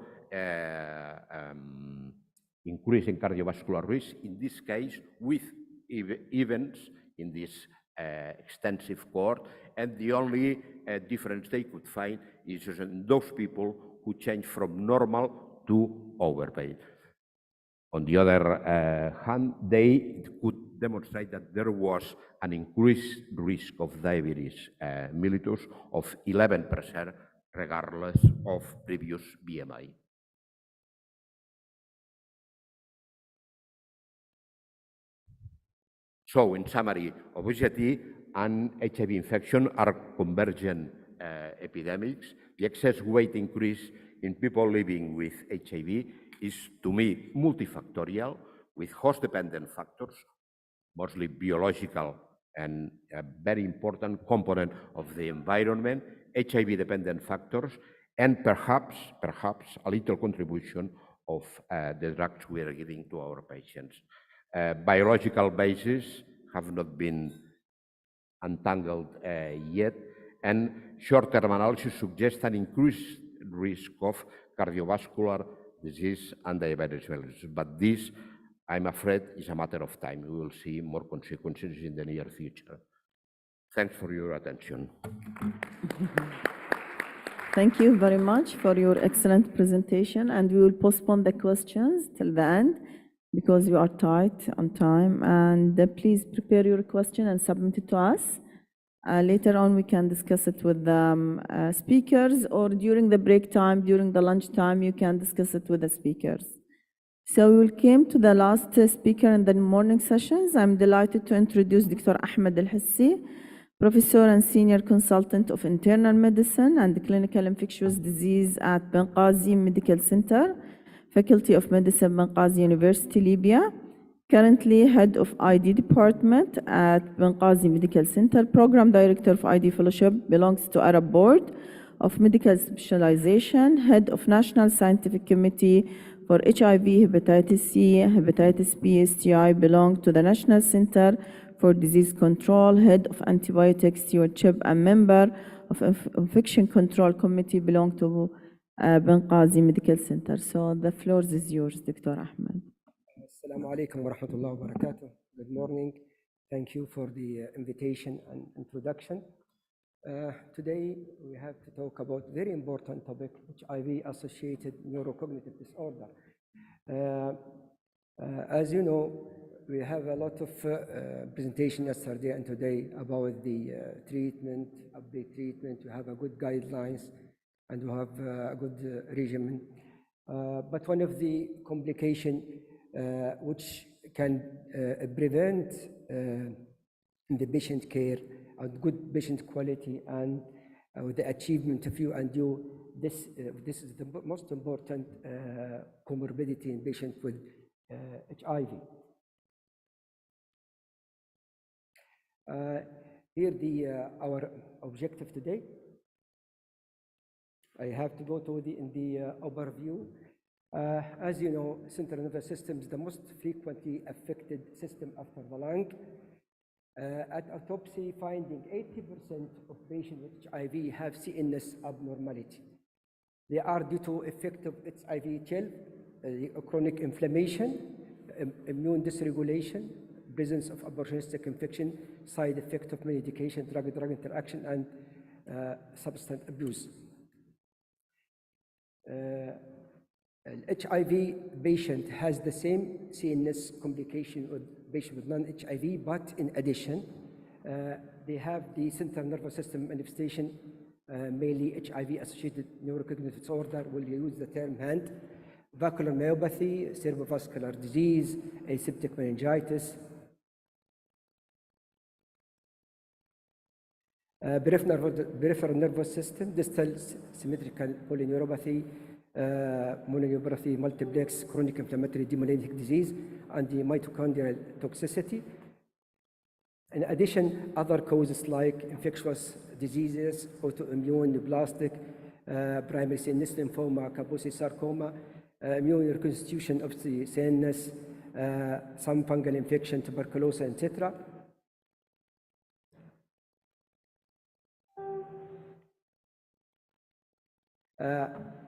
increase in cardiovascular risk, in this case with events in this extensive cohort, and the only difference they could find is in those people who change from normal to overweight. On the other hand, they could demonstrate that there was an increased risk of diabetes mellitus of 11%, regardless of previous BMI. So, in summary, obesity and HIV infection are convergent epidemics. The excess weight increase in people living with HIV is, to me, multifactorial, with host-dependent factors, mostly biological, and a very important component of the environment, HIV-dependent factors, and perhaps a little contribution of the drugs we are giving to our patients. Biological bases have not been untangled yet, and short-term analysis suggests an increased risk of cardiovascular disease and diabetes mellitus. But this, I'm afraid, is a matter of time. We will see more consequences in the near future. Thanks for your attention. Thank you very much for your excellent presentation, and we will postpone the questions till the end because we are tight on time. And please prepare your question and submit it to us. Later on, we can discuss it with the speakers, or during the break time, during the lunch time, you can discuss it with the speakers. So we will come to the last speaker in the morning sessions. I'm delighted to introduce Dr. Ahmed Al-Hissi, Professor and Senior Consultant of Internal Medicine and Clinical Infectious Disease at Benghazi Medical Center, Faculty of Medicine, Benghazi University, Libya. Currently Head of ID Department at Benghazi Medical Center, Program Director of ID Fellowship, belongs to Arab Board of Medical Specialization, Head of National Scientific Committee for HIV, Hepatitis C, Hepatitis B, STI, belong to the National Center for Disease Control, Head of Antibiotic Stewardship, and member of Infection Control Committee, belong to Benghazi Medical Center. So the floor is yours, Dr. Ahmed. Assalamu alaikum wa rahmatullahi wa barakatuh. Good morning. Thank you for the invitation and introduction. Today we have to talk about very important topic, HIV-associated neurocognitive disorder. As you know, we have a lot of presentation yesterday and today about the treatment, update treatment. We have a good guidelines and we have a good regimen. But one of the complications which can prevent the patient care and good patient quality and the achievement of you and you, this is the most important comorbidity in patients with HIV. Here our objective today. I have to go to the overview. As you know, central nervous system is the most frequently affected system after the lung. At autopsy, finding 80% of patients with HIV have CNS abnormality. They are due to effect of HIV chill, chronic inflammation, immune dysregulation, presence of opportunistic infection, side effect of medication, drug-drug interaction, and substance abuse. An HIV patient has the same CNS complication with patient with non-HIV, but in addition, they have the central nervous system manifestation, mainly HIV-associated neurocognitive disorder. We'll use the term HAND, vascular myopathy, cerebrovascular disease, aseptic meningitis, peripheral nervous system, distal symmetrical polyneuropathy, mononeuropathy, multiplex, chronic inflammatory demyelinating disease, and the mitochondrial toxicity. In addition, other causes like infectious diseases, autoimmune, neoplastic, primary CNS lymphoma, Kaposi sarcoma, immune reconstitution of the CNS, some fungal infection, tuberculosis, etc.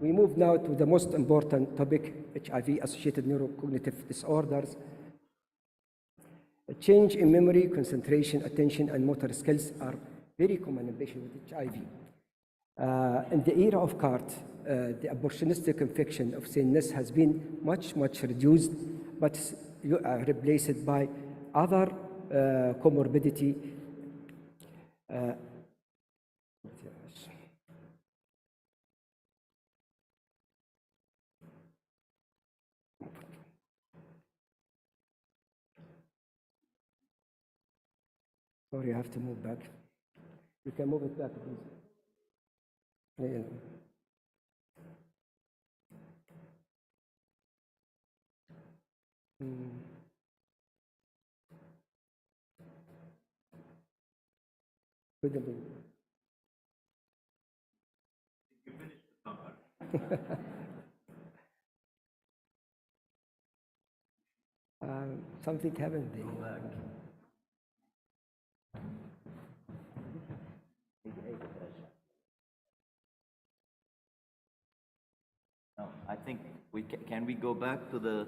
We move now to the most important topic, HIV-associated neurocognitive disorders. A change in memory, concentration, attention, and motor skills are very common in patients with HIV. In the era of CART, the opportunistic infection of CNS has been much reduced, but replaced by other comorbidity. Sorry, I have to move back. You can move it back, please. Yeah. Good evening. Something happened there. No, I think we can we go back to the...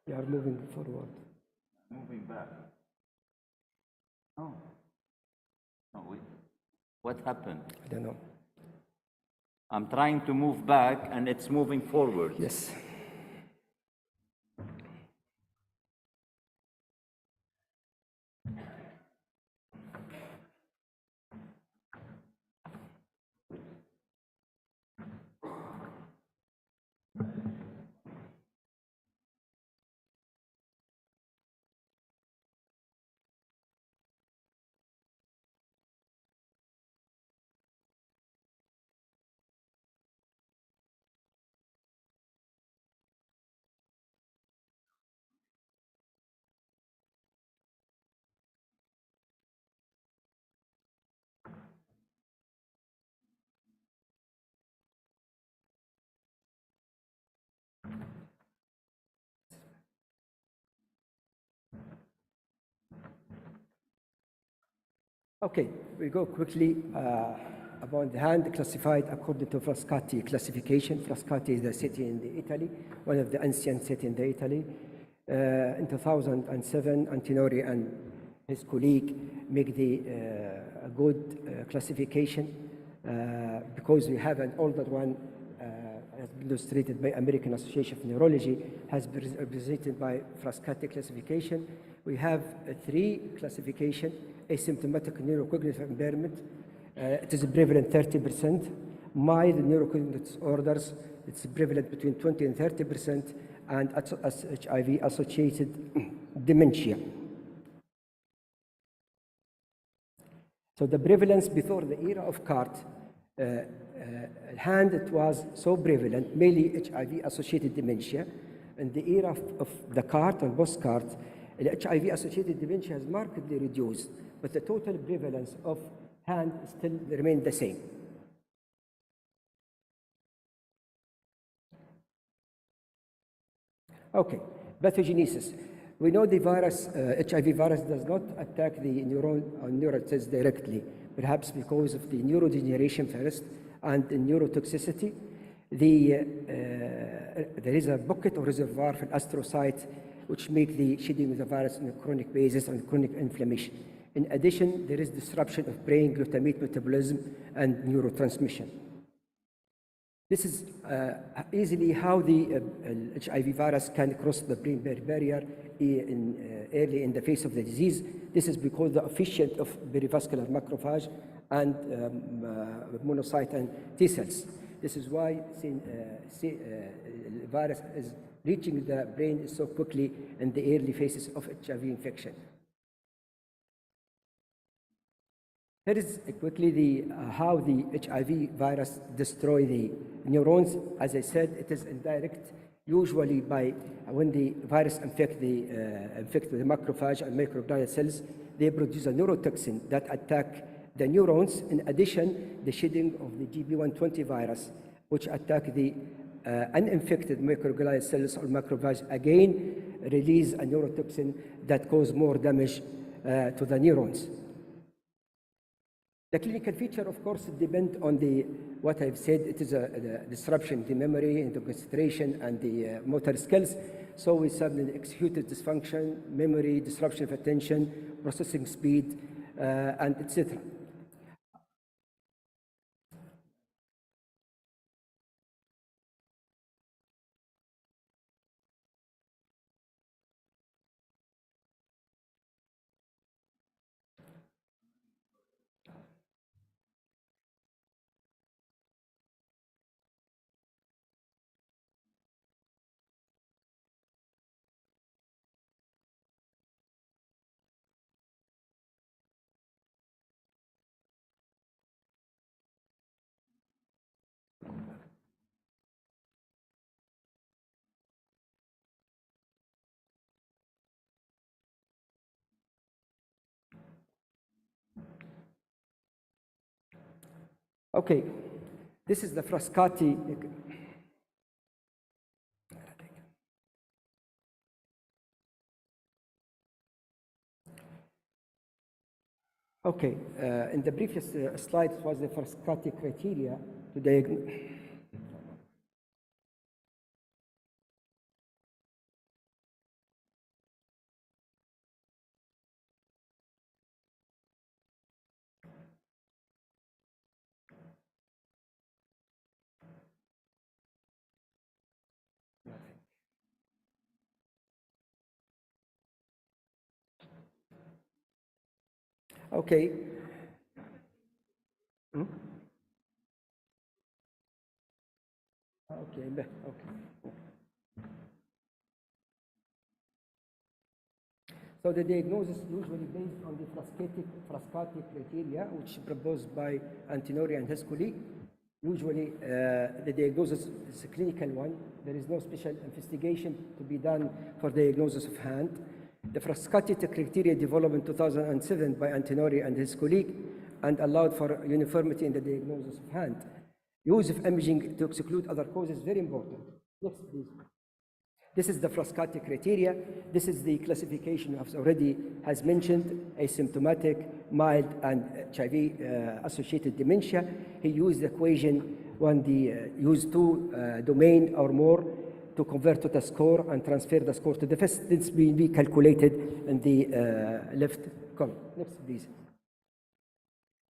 We are moving forward. Moving back. Oh. No, what happened? I don't know. I'm trying to move back and it's moving forward. Yes. Okay, we go quickly about the hand classified according to Frascati classification. Frascati is the city in Italy, one of the ancient cities in Italy. In 2007, Antinori and his colleague make the good classification because we have an older one has been illustrated by American Association of Neurology, has been represented by Frascati classification. We have three classification: asymptomatic neurocognitive impairment, it is prevalent 30%. Mild neurocognitive disorders, it's prevalent between 20 and 30%, and HIV-associated dementia. So the prevalence before the era of CART, hand it was so prevalent, mainly HIV-associated dementia. In the era of the CART and post-CART, the HIV-associated dementia has markedly reduced, but the total prevalence of hand still remained the same. Okay, Pathogenesis. We know the virus, HIV virus, does not attack the neural cells directly, perhaps because of the neurodegeneration first and the neurotoxicity. There is a bucket or reservoir for astrocytes which make the shedding of the virus on a chronic basis and chronic inflammation. In addition, there is disruption of brain glutamate metabolism and neurotransmission. This is easily how the HIV virus can cross the brain barrier early in the phase of the disease. This is because the efficient of perivascular macrophage and monocyte and T cells. This is why the virus is reaching the brain so quickly in the early phases of HIV infection. Here is quickly how the HIV virus destroys the neurons. As I said, it is indirect, usually by when the virus infects the macrophage and microglial cells, they produce a neurotoxin that attack the neurons. In addition, the shedding of the GB120 virus, which attack the uninfected microglial cells or macrophage, again release a neurotoxin that causes more damage to the neurons. The clinical feature, of course, depend on what I've said. It is a disruption in the memory, in the concentration, and the motor skills. So we suddenly executive dysfunction, memory, disruption of attention, processing speed, and etc. Okay, this is the Frascati. Okay, in the previous slide was the Frascati criteria to diagnose. Okay. Okay. So the diagnosis usually based on the Frascati criteria, which is proposed by Antinori and his colleague. Usually, the diagnosis is a clinical one. There is no special investigation to be done for diagnosis of hand. The Frascati criteria developed in 2007 by Antinori and his colleague and allowed for uniformity in the diagnosis of hand. Use of imaging to exclude other causes is very important. Next, please. This is the Frascati criteria. This is the classification of already has mentioned asymptomatic, mild, and HIV-associated dementia. He used the equation when use two domain or more to convert to the score and transfer the score to the first. This will be calculated in the left column. Next, please.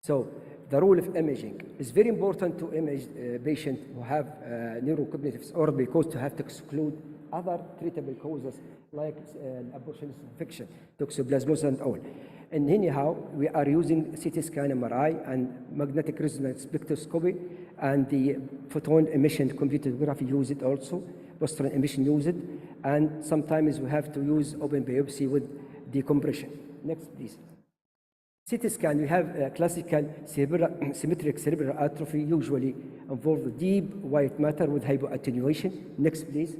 So the role of imaging is very important to image patients who have neurocognitive disorder because to have to exclude other treatable causes like abortion infection, toxoplasmosis and all. And anyhow, we are using CT scan, MRI, and magnetic resonance spectroscopy, and the photon emission computed tomography use it also, Western emission use it, and sometimes we have to use open biopsy with decompression. Next, please. CT scan, we have classical symmetric cerebral atrophy, usually involve deep white matter with hypoattenuation. Next, please.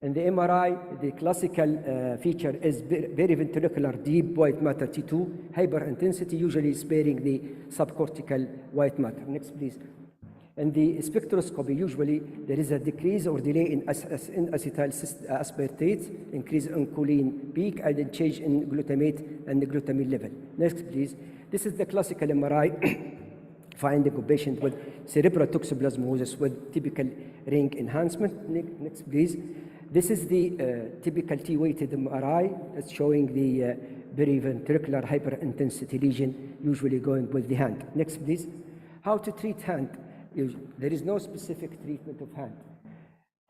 In the MRI, the classical feature is very ventricular deep white matter T2, hyperintensity, usually sparing the subcortical white matter. Next, please. In the spectroscopy, usually there is a decrease or delay in acetyl aspartate, increase in choline peak, and then change in glutamate and the glutamine level. Next, please. This is the classical MRI finding a patient with cerebral toxoplasmosis with typical ring enhancement. Next, please. This is the typical T-weighted MRI that's showing the periventricular hyperintensity lesion, usually going with the hand. Next, please. How to treat hand? There is no specific treatment of hand.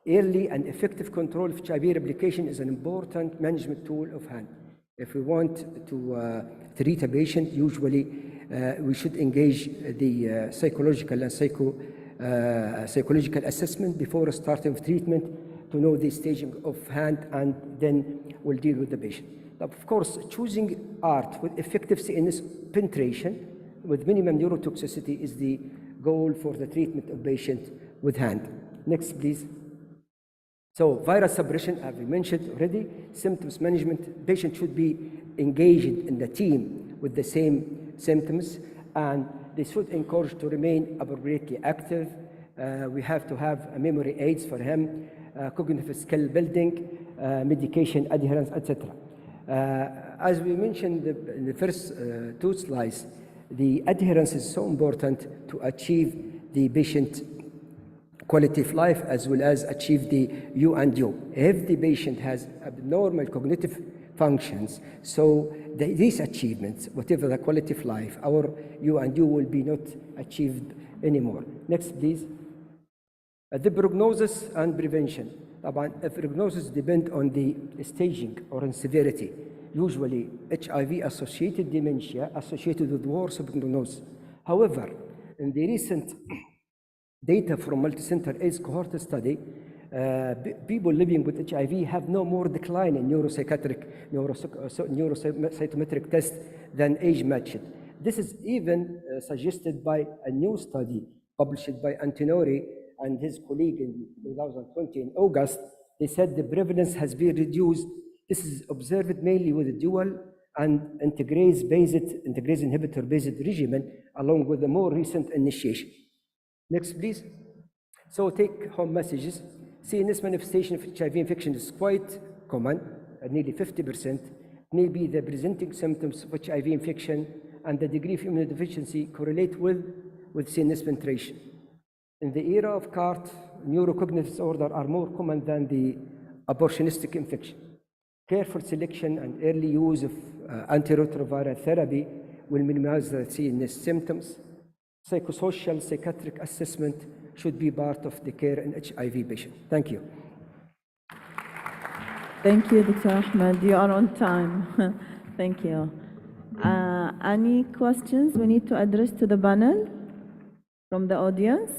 Early and effective control of HIV replication is an important management tool of hand. If we want to treat a patient, usually we should engage the psychological and psychological assessment before starting treatment to know the staging of hand, and then we'll deal with the patient. Of course, choosing art with effective CNS penetration with minimum neurotoxicity is the goal for the treatment of patient with hand. Next, please. So virus suppression, as we mentioned already, symptoms management, patient should be engaged in the team with the same symptoms, and they should encourage to remain appropriately active. We have to have memory aids for him, cognitive skill building, medication adherence, etc. As we mentioned in the first two slides, the adherence is so important to achieve the patient quality of life as well as achieve the U and U. If the patient has abnormal cognitive functions, so these achievements, whatever the quality of life, our U and U will be not achieved anymore. Next, please. The prognosis and prevention. Prognosis depend on the staging or on severity. Usually, HIV-associated dementia associated with worse prognosis. However, in the recent data from multicenter AIDS cohort study, people living with HIV have no more decline in neuropsychometric test than age-matched. This is even suggested by a new study published by Antinori and his colleague in 2020 in August. They said the prevalence has been reduced. This is observed mainly with a dual and integrase inhibitor-based regimen, along with the more recent initiation. Next, please. So take-home messages. CNS manifestation of HIV infection is quite common, nearly 50%. Maybe the presenting symptoms of HIV infection and the degree of immunodeficiency correlate with CNS penetration. In the era of CART, neurocognitive disorders are more common than the opportunistic infection. Careful selection and early use of antiretroviral therapy will minimize the CNS symptoms. Psychosocial psychiatric assessment should be part of the care in HIV patient. Thank you. Thank you, Dr. Ahmed. You are on time. Thank you. Any questions we need to address to the panel from the audience?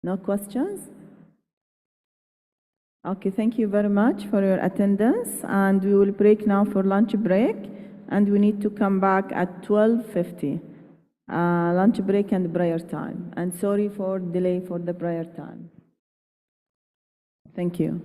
No questions? Okay, thank you very much for your attendance, and we will break now for lunch break, and we need to come back at 12:50. Lunch break and prayer time. And sorry for delay for the prayer time. Thank you.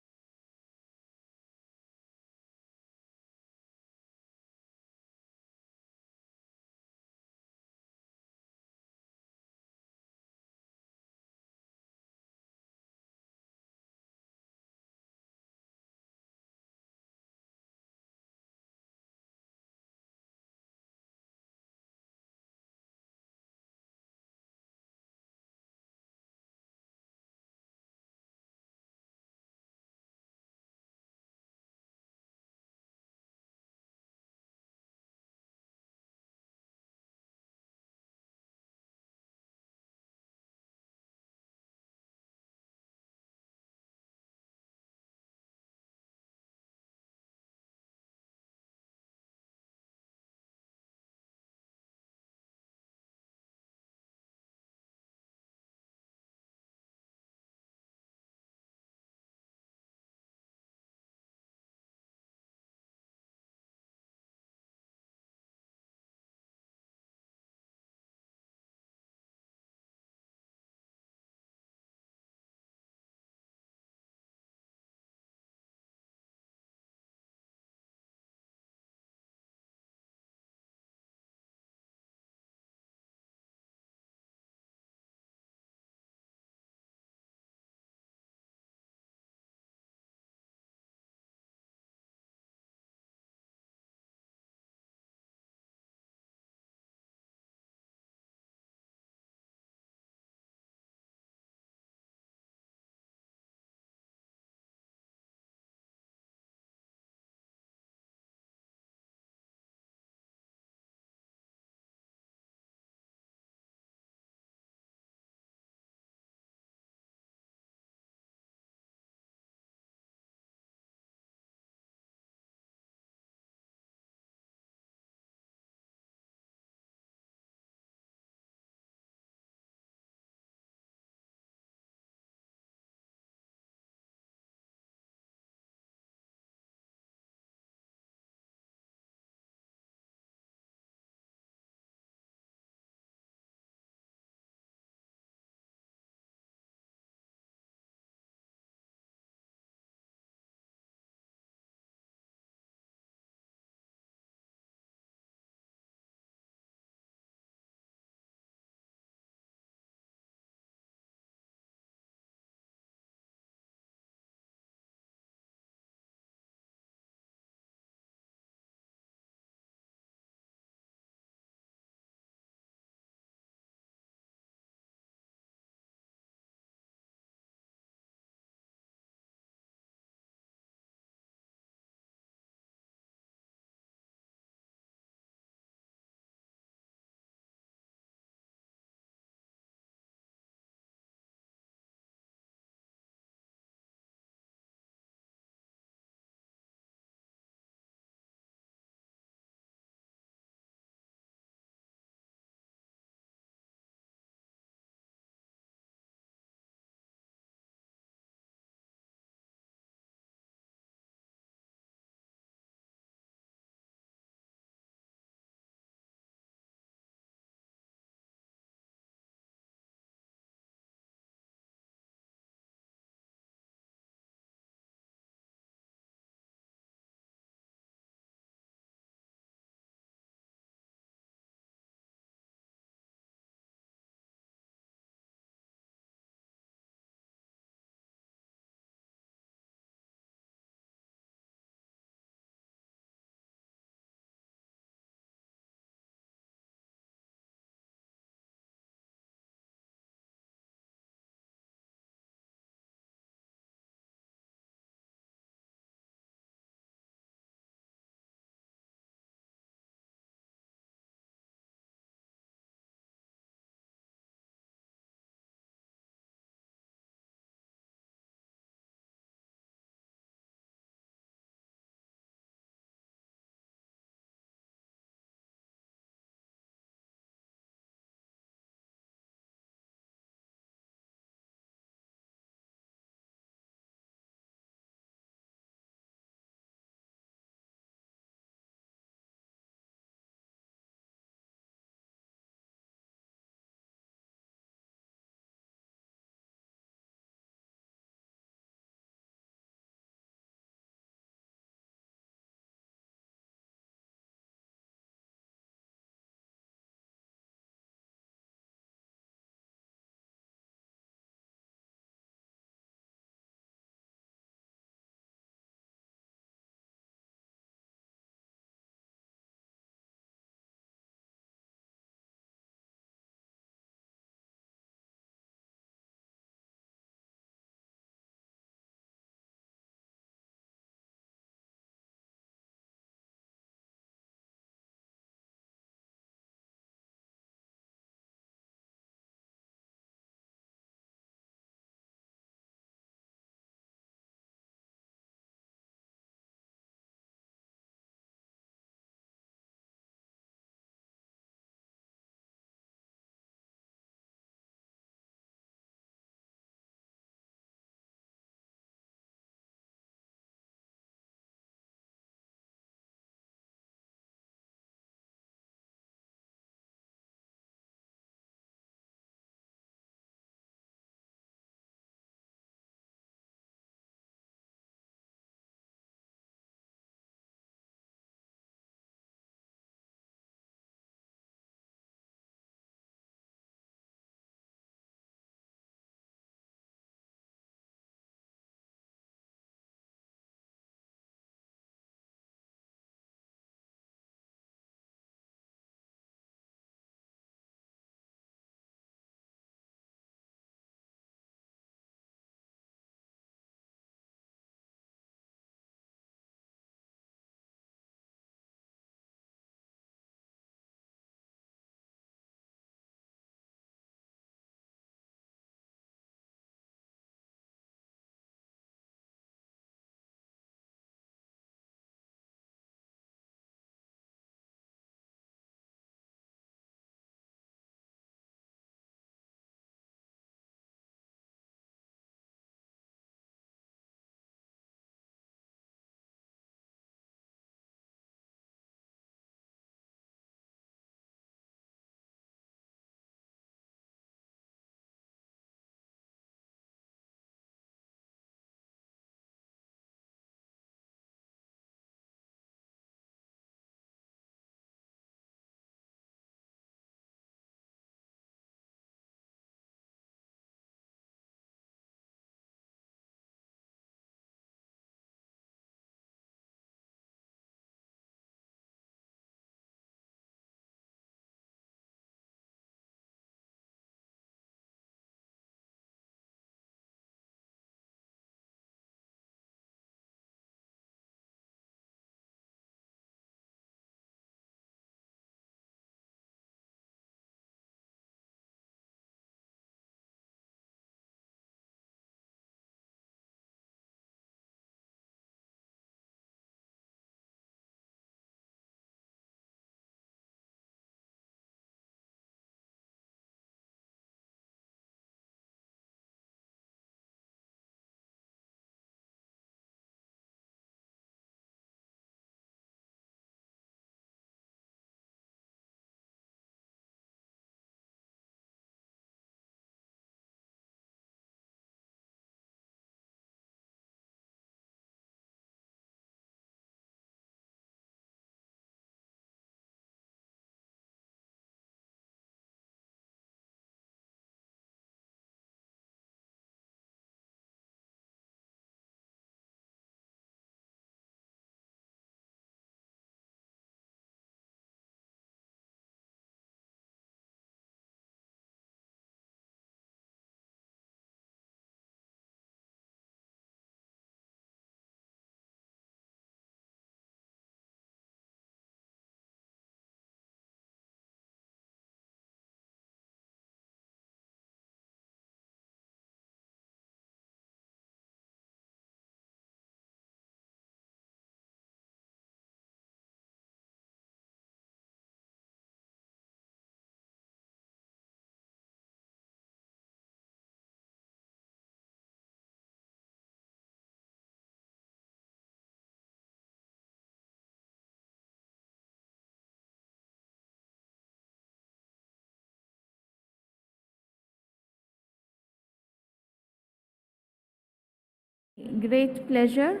Great pleasure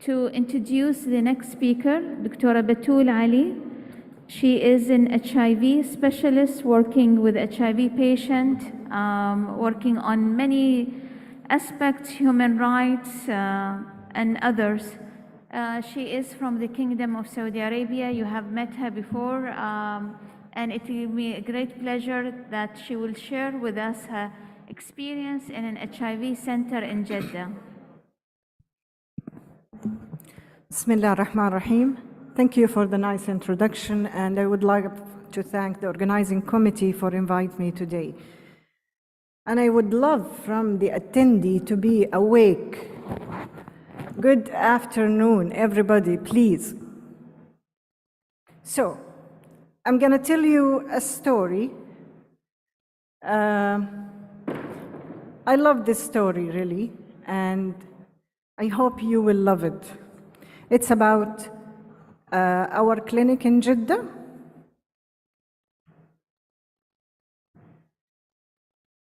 to introduce the next speaker, Dr. Batul Ali. She is an HIV specialist working with HIV patient, working on many aspects, human rights and others. She is from the Kingdom of Saudi Arabia. You have met her before, and it will be a great pleasure that she will share with us her experience in an HIV center in Jeddah. Bismillah ar-Rahman ar-Rahim. Thank you for the nice introduction, and I would like to thank the organizing committee for inviting me today. And I would love from the attendee to be awake. Good afternoon, everybody, please. So, I'm going to tell you a story. I love this story, really, and I hope you will love it. It's about our clinic in Jeddah.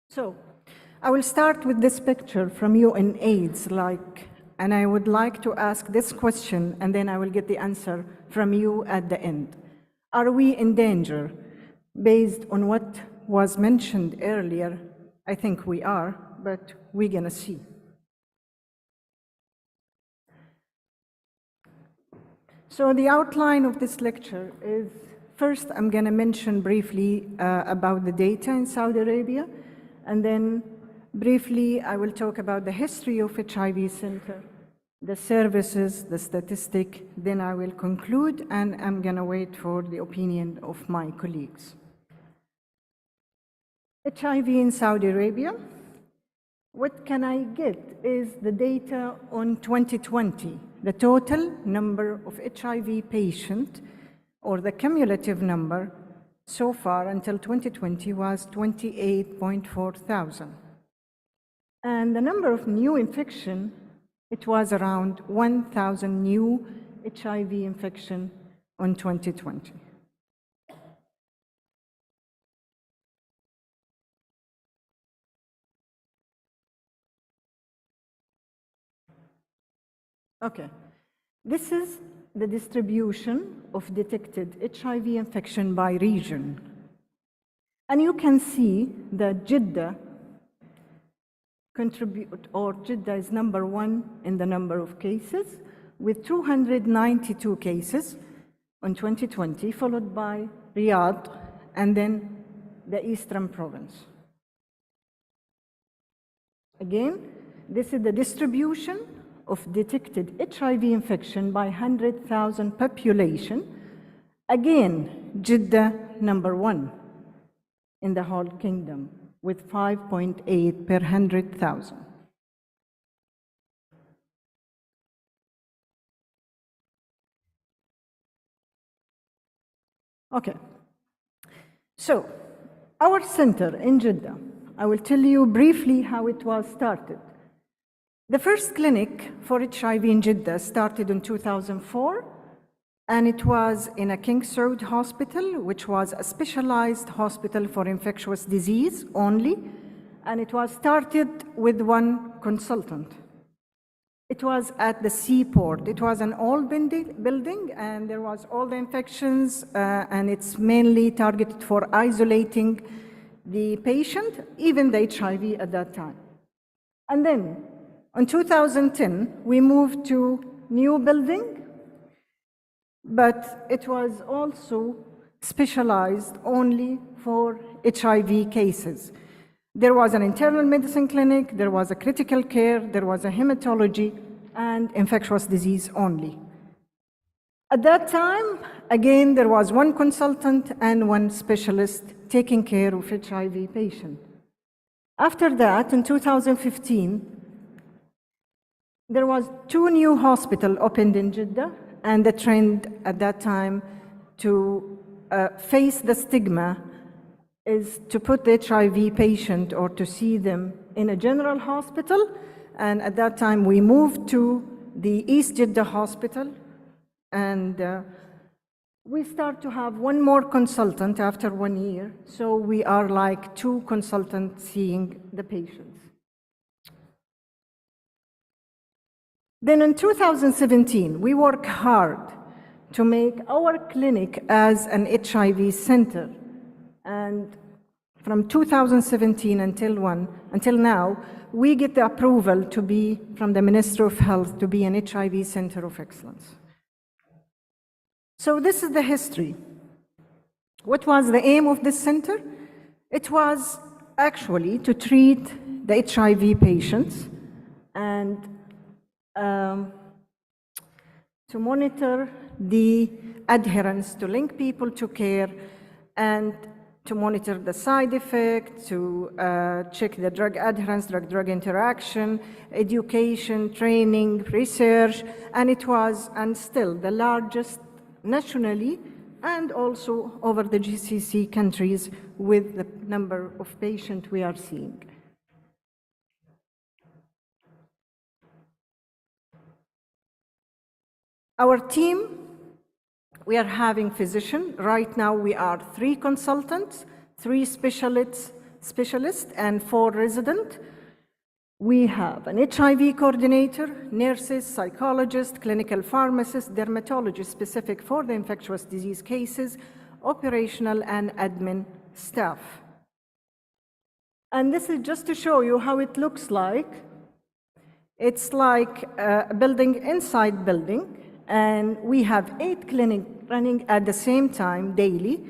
So, I will start with this picture from UNAIDS, and I would like to ask this question, and then I will get the answer from you at the end. Are we in danger? Based on what was mentioned earlier, I think we are, but we're gonna see. So the outline of this lecture is, first I'm going to mention briefly about the data in Saudi Arabia, and then briefly I will talk about the history of HIV Center, the services, the statistic, then I will conclude, and I'm going to wait for the opinion of my colleagues. HIV in Saudi Arabia. What can I get is the data on 2020. The total number of HIV patients, or the cumulative number so far until 2020 was 28.4 thousand. And the number of new infection, it was around 1,000 new HIV infection on 2020. Okay, this is the distribution of detected HIV infection by region. And you can see that Jeddah Jeddah is number one in the number of cases, with 292 cases on 2020, followed by Riyadh, and then the Eastern Province. Again, this is the distribution of detected HIV infection by 100,000 population. Again, Jeddah number one in the whole kingdom with 5.8 per 100,000. Okay, so our center in Jeddah, I will tell you briefly how it was started. The first clinic for HIV in Jeddah started in 2004, and it was in a King Saud hospital, which was a specialized hospital for infectious disease only, and it was started with one consultant. It was at the seaport. It was an old building, and there was all the infections, and it's mainly targeted for isolating the patient, even the HIV at that time. And then, in 2010, we moved to new building, but it was also specialized only for HIV cases. There was an internal medicine clinic, there was a critical care, there was a hematology, and infectious disease only. At that time, again, there was one consultant and one specialist taking care of HIV patients. After that, in 2015, there was 2 new hospitals opened in Jeddah, and the trend at that time to face the stigma is to put the HIV patient or to see them in a general hospital. And at that time, we moved to the East Jeddah Hospital, and we start to have one more consultant after 1 year. So we are like 2 consultants seeing the patients. Then in 2017, we worked hard to make our clinic as an HIV center. And from 2017 until now, we get the approval to be, from the Ministry of Health, to be an HIV Center of Excellence. So this is the history. What was the aim of this center? It was actually to treat the HIV patients and to monitor the adherence, to link people to care, and to monitor the side effects, to check the drug adherence, drug-drug interaction, education, training, research, and it was, and still, the largest nationally and also over the GCC countries with the number of patients we are seeing. Our team, we are having physicians. Right now we are 3 consultants, 3 specialists, and 4 residents. We have an HIV coordinator, nurses, psychologists, clinical pharmacists, dermatologists specific for the infectious disease cases, operational and admin staff. And this is just to show you how it looks like. It's like a building inside building, and we have 8 clinics running at the same time daily.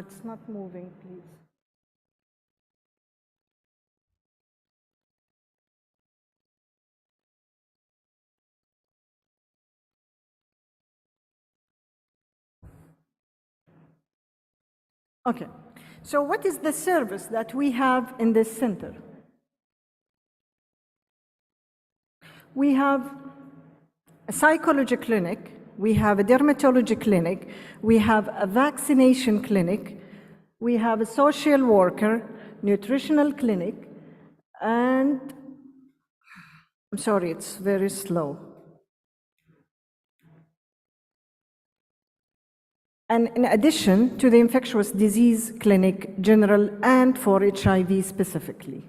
It's not moving, please. Okay, so what is the service that we have in this center? We have a psychology clinic, we have a dermatology clinic, we have a vaccination clinic, we have a social worker, nutritional clinic, and I'm sorry, it's very slow. And in addition to the infectious disease clinic, general and for HIV specifically.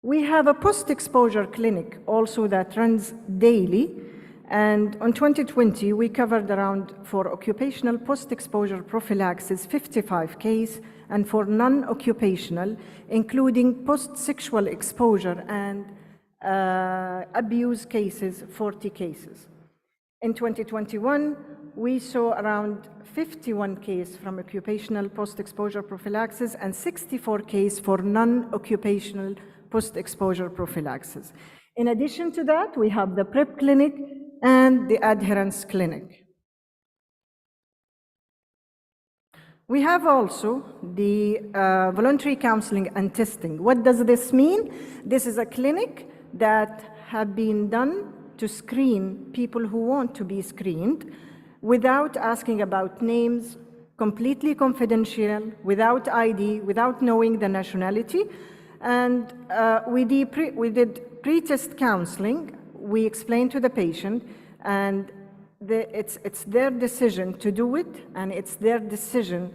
We have a post-exposure clinic also that runs daily. And in 2020, we covered around, for occupational post-exposure prophylaxis, 55 cases, and for non-occupational, including post-sexual exposure and abuse cases, 40 cases. In 2021, we saw around 51 cases from occupational post-exposure prophylaxis and 64 cases for non-occupational post-exposure prophylaxis. In addition to that, we have the PrEP clinic and the adherence clinic. We have also the voluntary counseling and testing. What does this mean? This is a clinic that have been done to screen people who want to be screened without asking about names, completely confidential, without ID, without knowing the nationality. And we did pre-test counseling. We explained to the patient, and it's their decision to do it, and it's their decision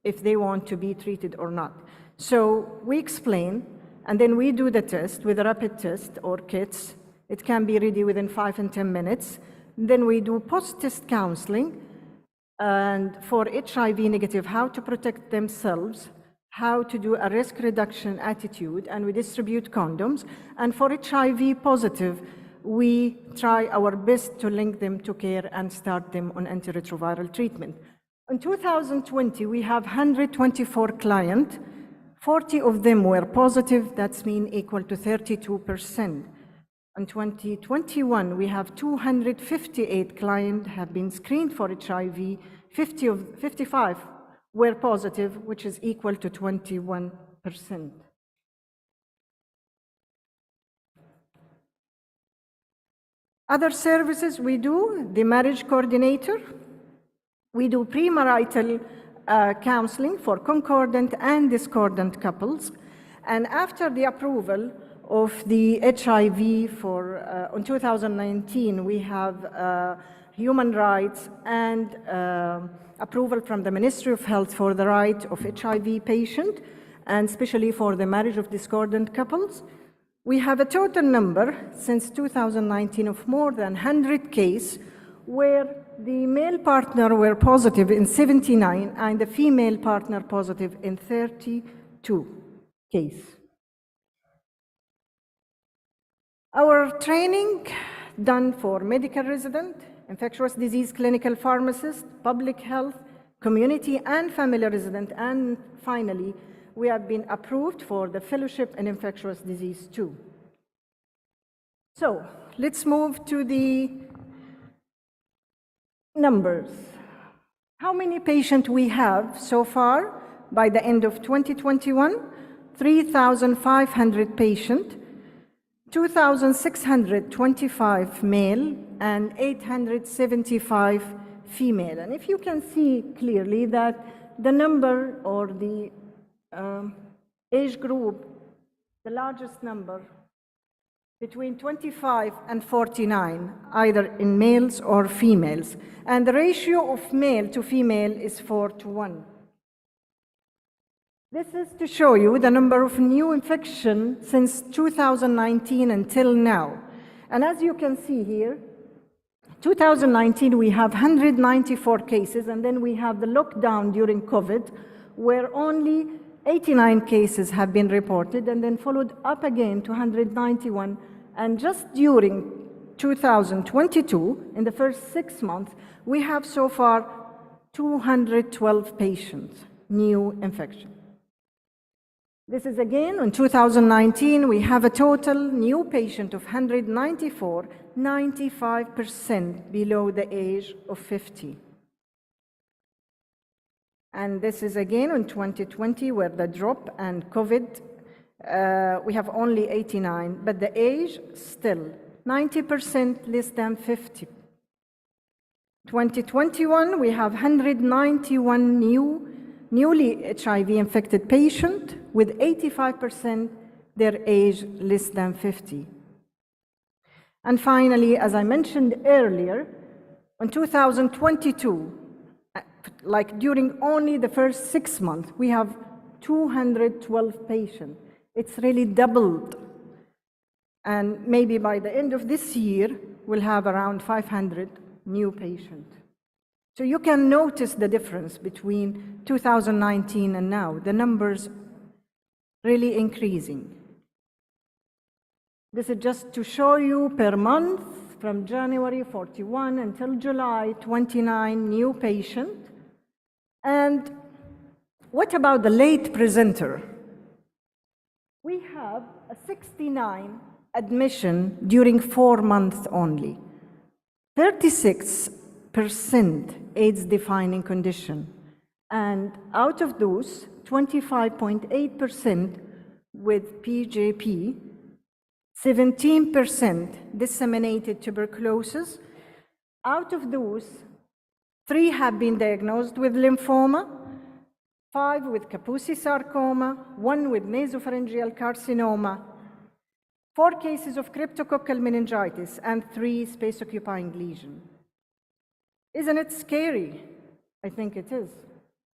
if they want to be treated or not. So we explain, and then we do the test with a rapid test or kits. It can be ready within 5 and 10 minutes. Then we do post-test counseling, and for HIV negative, how to protect themselves, how to do a risk reduction attitude, and we distribute condoms. And for HIV positive, we try our best to link them to care and start them on antiretroviral treatment. In 2020, we have 124 clients. 40 of them were positive, that's mean equal to 32%. In 2021, we have 258 clients have been screened for HIV, 55 were positive, which is equal to 21%. Other services we do, the marriage coordinator. We do premarital counseling for concordant and discordant couples. And after the approval of the HIV for, in 2019, we have human rights and approval from the Ministry of Health for the right of HIV patient. and especially for the marriage of discordant couples. We have a total number since 2019 of more than 100 cases where the male partner were positive in 79 and the female partner positive in 32 cases. Our training done for medical resident, infectious disease clinical pharmacist, public health, community and family resident, and finally, we have been approved for the fellowship in infectious disease too. So let's move to the numbers. How many patients we have so far by the end of 2021? 3,500 patients, 2,625 male and 875 female. And if you can see clearly that the number or the age group, the largest number between 25 and 49, either in males or females. And the ratio of male to female is 4:1. This is to show you the number of new infections since 2019 until now. And as you can see here, 2019 we have 194 cases, and then we have the lockdown during COVID, where only 89 cases have been reported, and then followed up again to 191. And just during 2022, in the first 6 months, we have so far 212 patients, new infection. This is again, in 2019, we have a total new patient of 194, 95% below the age of 50. And this is again in 2020, where the drop and COVID, we have only 89, but the age still 90% less than 50. 2021, we have 191 newly HIV-infected patients, with 85% their age less than 50. And finally, as I mentioned earlier, in 2022, like during only the first 6 months, we have 212 patients. It's really doubled. And maybe by the end of this year, we'll have around 500 new patients. So you can notice the difference between 2019 and now. The numbers really increasing. This is just to show you per month, from January 41 until July 29 new patients. And what about the late presenter? We have a 69 admission during 4 months only. 36% AIDS-defining condition. And out of those, 25.8% with PJP, 17% disseminated tuberculosis. Out of those, 3 have been diagnosed with lymphoma, 5 with Kaposi sarcoma, 1 with nasopharyngeal carcinoma, 4 cases of cryptococcal meningitis, and 3 space-occupying lesions. Isn't it scary? I think it is.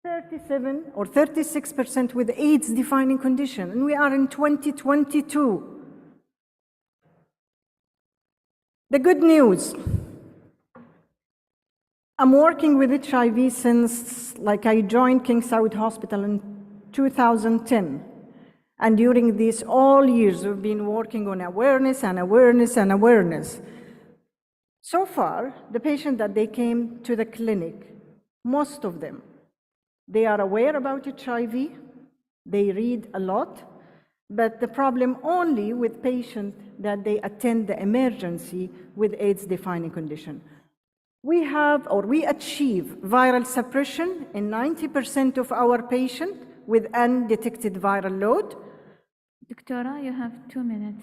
37 or 36% with AIDS-defining condition, and we are in 2022. The good news, I'm working with HIV since, I joined King Saud Hospital in 2010. And during these all years, we've been working on awareness and awareness and awareness. So far, the patients that they came to the clinic, most of them, they are aware about HIV, they read a lot, but the problem only with patients that they attend the emergency with AIDS-defining condition. We achieve viral suppression in 90% of our patients with undetected viral load. Doctora, you have 2 minutes.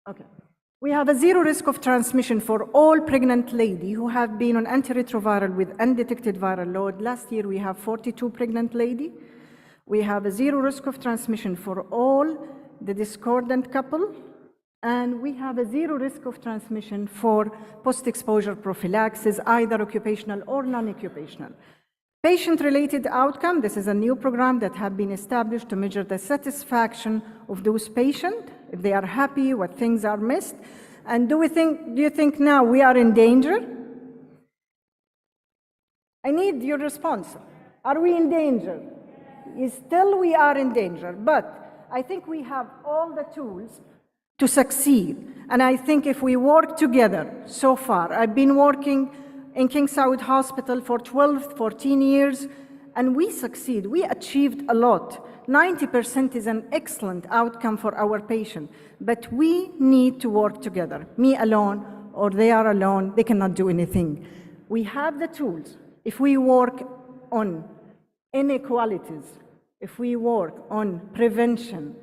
Okay. We have a 0 risk of transmission for all pregnant ladies who have been on antiretroviral with undetected viral load. Last year, we have 42 pregnant ladies. We have a 0 risk of transmission for all the discordant couple. And we have a 0 risk of transmission for post-exposure prophylaxis, either occupational or non-occupational. Patient-related outcome, this is a new program that have been established to measure the satisfaction of those patients, if they are happy, what things are missed. And do you think now we are in danger? I need your response. Are we in danger? Still we are in danger, but I think we have all the tools to succeed. And I think if we work together so far, I've been working in King Saud Hospital for 12, 14 years, and we succeed. We achieved a lot. 90% is an excellent outcome for our patient, but we need to work together. Me alone, or they are alone, they cannot do anything. We have the tools. If we work on inequalities, if we work on prevention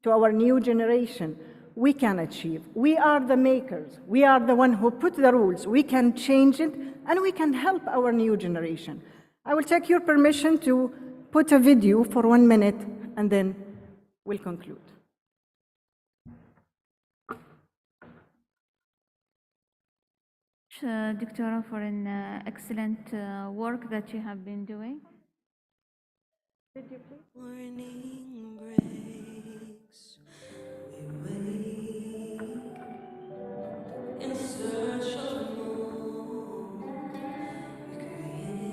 to our new generation, we can achieve. We are the makers. We are the one who put the rules. We can change it, and we can help our new generation. I will take your permission to put a video for 1 minute, and then we'll conclude. Doctora, for an excellent work that you have been doing. Morning breaks, we wake in search of a moment we create.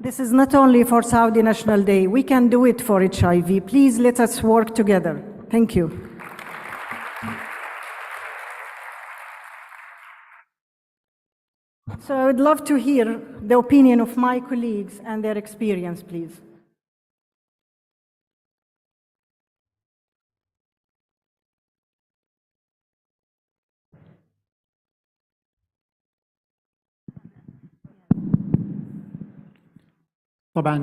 This is not only for Saudi National Day. We can do it for HIV. Please let us work together. Thank you. So I would love to hear the opinion of my colleagues and their experience, please. طبعا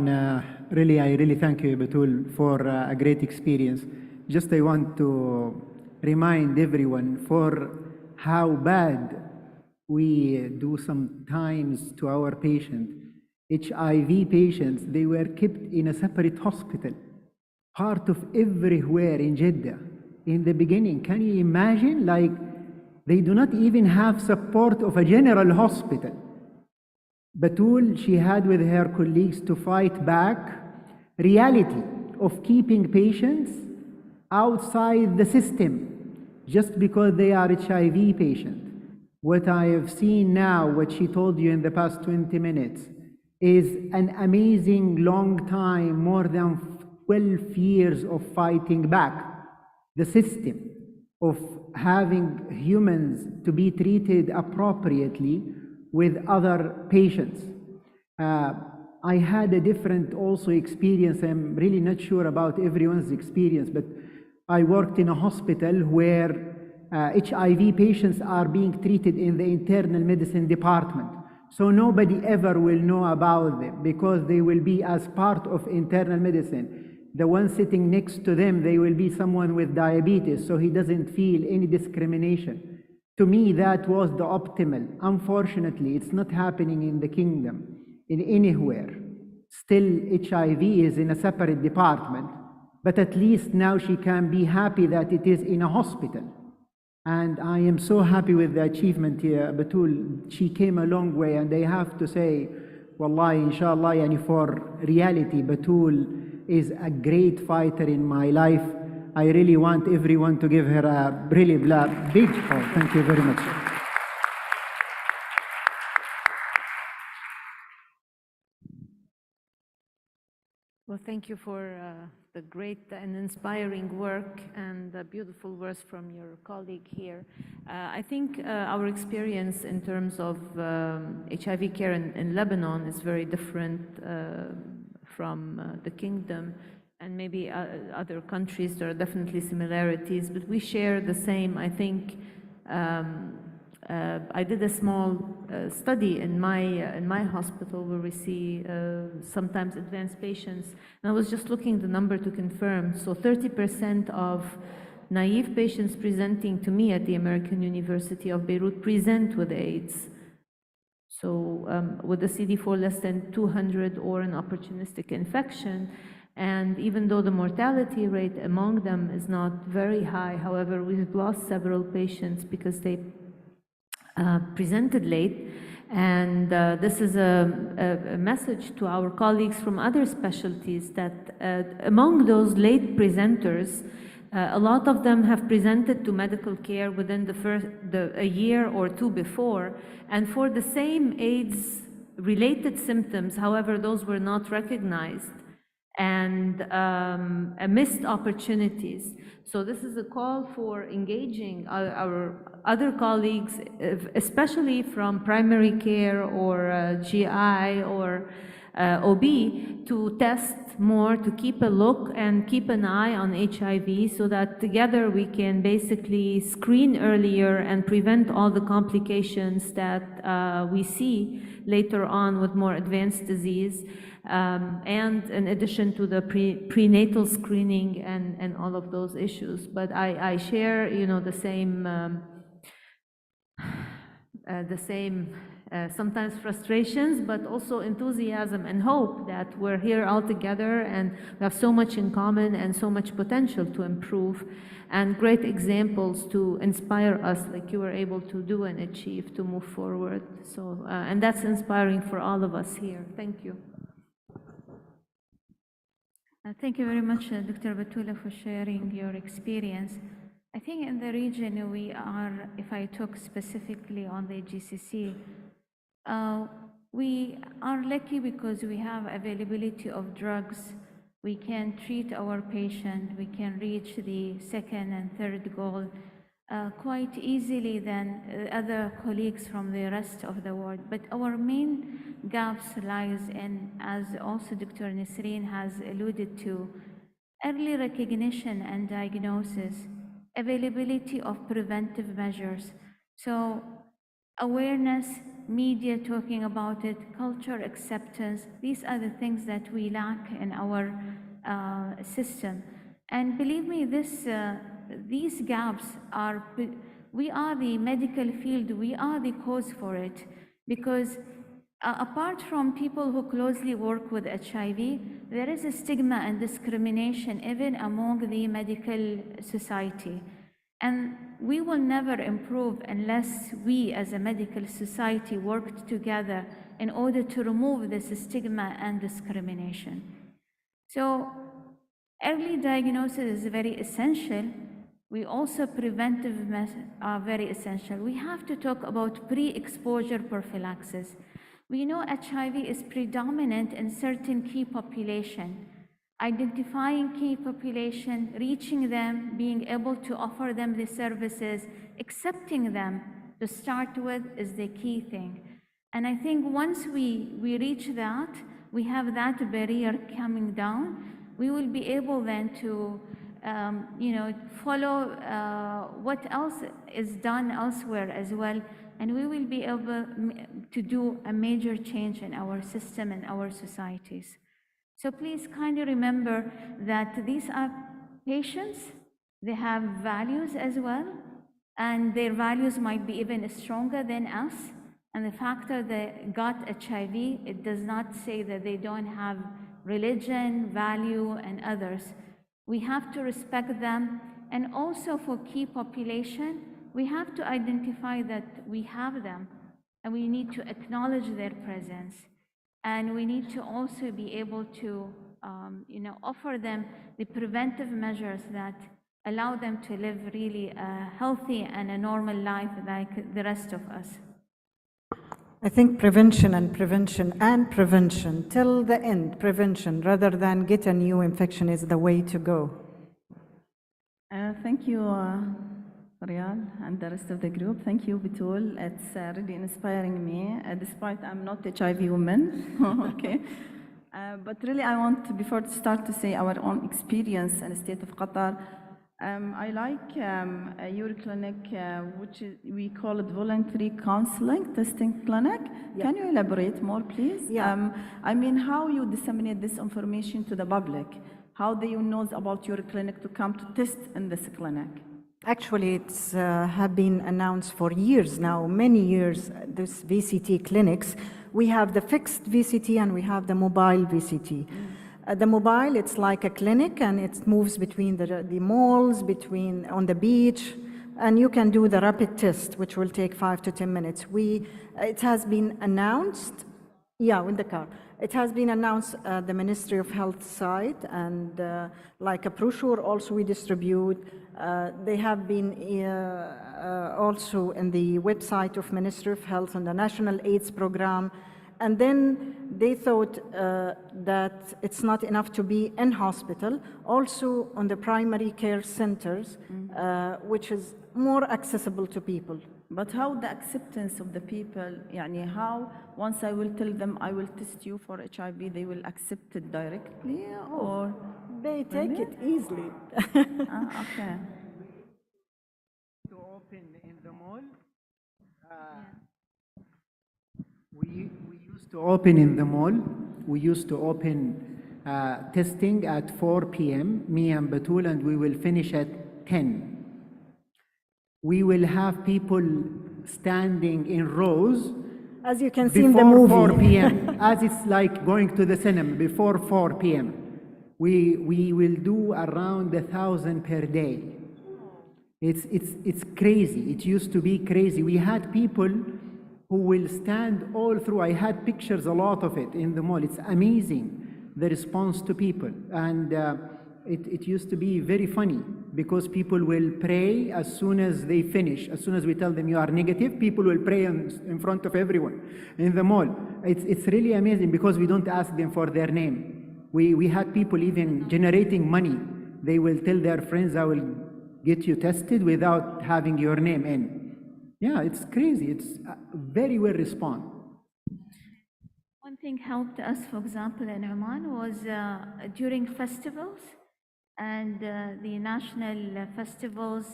I really thank you Batul for a great experience. Just I want to remind everyone for how bad we do sometimes to our patients. HIV patients, they were kept in a separate hospital, part of everywhere in Jeddah. In the beginning, can you imagine? Like, they do not even have support of a general hospital. Batul, she had with her colleagues to fight back reality of keeping patients outside the system just because they are HIV patients. What I have seen now, what she told you in the past 20 minutes, is an amazing long time, more than 12 years of fighting back the system, of having humans to be treated appropriately with other patients. I had a different also experience. I'm really not sure about everyone's experience, but I worked in a hospital where HIV patients are being treated in the internal medicine department. So nobody ever will know about them because they will be as part of internal medicine. The one sitting next to them, they will be someone with diabetes, so he doesn't feel any discrimination. To me, that was the optimal. Unfortunately, it's not happening in the kingdom, in anywhere. Still, HIV is in a separate department, but at least now she can be happy that it is in a hospital. And I am so happy with the achievement here. Batul, she came a long way, and I have to say, wallahi, inshallah, yani for reality, Batul is a great fighter in my life. I really want everyone to give her a really big call. Thank you very much. Well, thank you for the great and inspiring work and the beautiful words from your colleague here. I think our experience in terms of HIV care in Lebanon is very different from the kingdom and maybe other countries. There are definitely similarities, but we share the same, I think. I did a small study in my hospital where we see sometimes advanced patients, and I was just looking the number to confirm. So 30% of naive patients presenting to me at the American University of Beirut present with AIDS. So with the CD4 less than 200 or an opportunistic infection. And even though the mortality rate among them is not very high, however, we've lost several patients because they presented late. And this is a message to our colleagues from other specialties that among those late presenters, a lot of them have presented to medical care within a year or two before, and for the same AIDS-related symptoms, however, those were not recognized and missed opportunities. So this is a call for engaging our other colleagues, especially from primary care or GI or OB, to test more, to keep a look and keep an eye on HIV so that together we can basically screen earlier and prevent all the complications that we see later on with more advanced disease. And in addition to the prenatal screening and all of those issues. But I share, you know, the same sometimes frustrations, but also enthusiasm and hope that we're here all together and we have so much in common and so much potential to improve and great examples to inspire us like you were able to do and achieve to move forward. So, and that's inspiring for all of us here. Thank you. Thank you very much, Dr. Batula, for sharing your experience. I think in the region we are, if I talk specifically on the GCC, we are lucky because we have availability of drugs. We can treat our patient. We can reach the second and third goal quite easily than other colleagues from the rest of the world. But our main gaps lies in, as also Dr. Nisreen has alluded to, early recognition and diagnosis, availability of preventive measures. So awareness, media talking about it, culture acceptance, these are the things that we lack in our system. And believe me, these gaps are, we are the medical field, we are the cause for it, because apart from people who closely work with HIV, there is a stigma and discrimination even among the medical society. And we will never improve unless we as a medical society work together in order to remove this stigma and discrimination. So early diagnosis is very essential. We also preventive methods are very essential. We have to talk about pre-exposure prophylaxis. We know HIV is predominant in certain key population. Identifying key population, reaching them, being able to offer them the services, accepting them to start with is the key thing. And I think once we reach that, we have that barrier coming down, we will be able then to follow what else is done elsewhere as well, and we will be able to do a major change in our system and our societies. So please kindly remember that these are patients, they have values as well, and their values might be even stronger than us. And the fact that they got HIV, it does not say that they don't have religion, value, and others. We have to respect them. And also for key population, we have to identify that we have them, and we need to acknowledge their presence. And we need to also be able to, offer them the preventive measures that allow them to live really a healthy and a normal life like the rest of us. I think prevention and prevention and prevention till the end, prevention rather than get a new infection is the way to go. Thank you, Riyal, and the rest of the group. Thank you, Bitul. It's really inspiring me, despite I'm not HIV woman. Okay. But really, I want, before to start, to say our own experience in the state of Qatar. I like your clinic, which we call it voluntary counseling testing clinic. Can you elaborate more, please? Yeah. I mean, how you disseminate this information to the public? How do you know about your clinic to come to test in this clinic? Actually, it's have been announced for years now, many years, this VCT clinics. We have the fixed VCT and we have the mobile VCT. The mobile, it's like a clinic and it moves between the malls, on the beach, and you can do the rapid test, which will take 5 to 10 minutes. It has been announced, in the car. It has been announced the Ministry of Health site, and like a brochure also we distribute. They have been also in the website of Ministry of Health and the National AIDS Program. And then they thought that it's not enough to be in hospital, also on the primary care centers, which is more accessible to people. But how the acceptance of the people, how once I will tell them I will test you for HIV, they will accept it directly, or? They take it easily. Okay. To open in the mall, we used to open in the mall. We used to open testing at 4 p.m., me and Batul, and we will finish at 10. We will have people standing in rows. As you can see in the Before movie. 4 p.m., as it's like going to the cinema, before 4 p.m. We will do around 1,000 per day. It's crazy. It used to be crazy. We had people who will stand all through. I had pictures, a lot of it, in the mall. It's amazing, the response to people. And it used to be very funny because people will pray as soon as they finish. As soon as we tell them you are negative, people will pray in front of everyone in the mall. It's really amazing because we don't ask them for their name. We had people even generating money. They will tell their friends, I will get you tested without having your name in. Yeah, it's crazy. It's very well respond. One thing helped us, for example, in Oman was during festivals and the national festivals,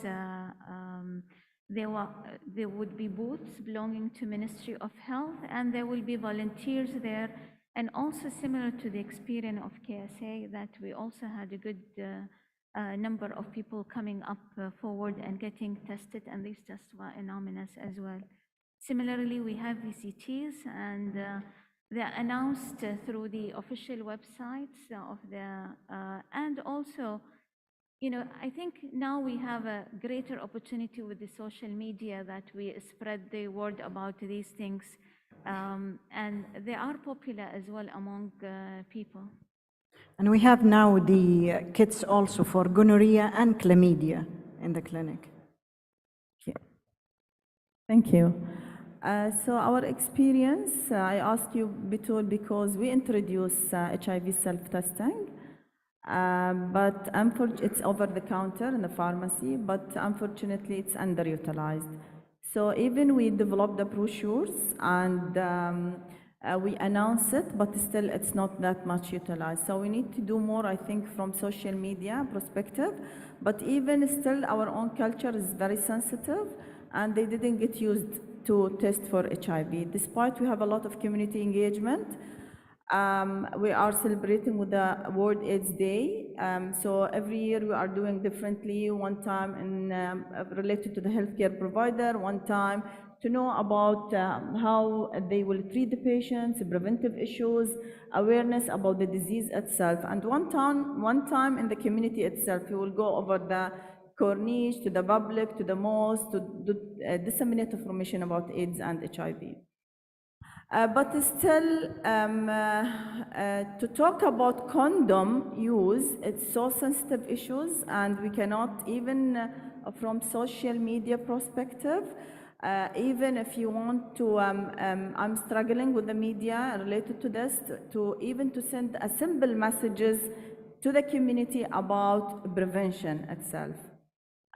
there would be booths belonging to Ministry of Health, and there will be volunteers there. And also similar to the experience of KSA, that we also had a good number of people coming up forward and getting tested, and these tests were anonymous as well. Similarly, we have VCTs, and they're announced through the official websites of and also, I think now we have a greater opportunity with the social media that we spread the word about these things, and they are popular as well among people. And we have now the kits also for gonorrhea and chlamydia in the clinic. Thank you. So our experience, I ask you, Bitul, because we introduce HIV self-testing, but it's over the counter in the pharmacy, but unfortunately it's underutilized. So even we developed the brochures and we announce it, but still it's not that much utilized. So we need to do more, I think, from social media perspective, but even still our own culture is very sensitive and they didn't get used to test for HIV. Despite we have a lot of community engagement, we are celebrating with the World AIDS Day. So every year we are doing differently. One time related to the healthcare provider, one time to know about how they will treat the patients, preventive issues, awareness about the disease itself. And one time in the community itself, we will go over the corniche, to the public, to the malls, to disseminate information about AIDS and HIV. But still, to talk about condom use, it's so sensitive issues, and we cannot even from social media perspective, even if you want to, I'm struggling with the media related to this, to send a simple messages to the community about prevention itself.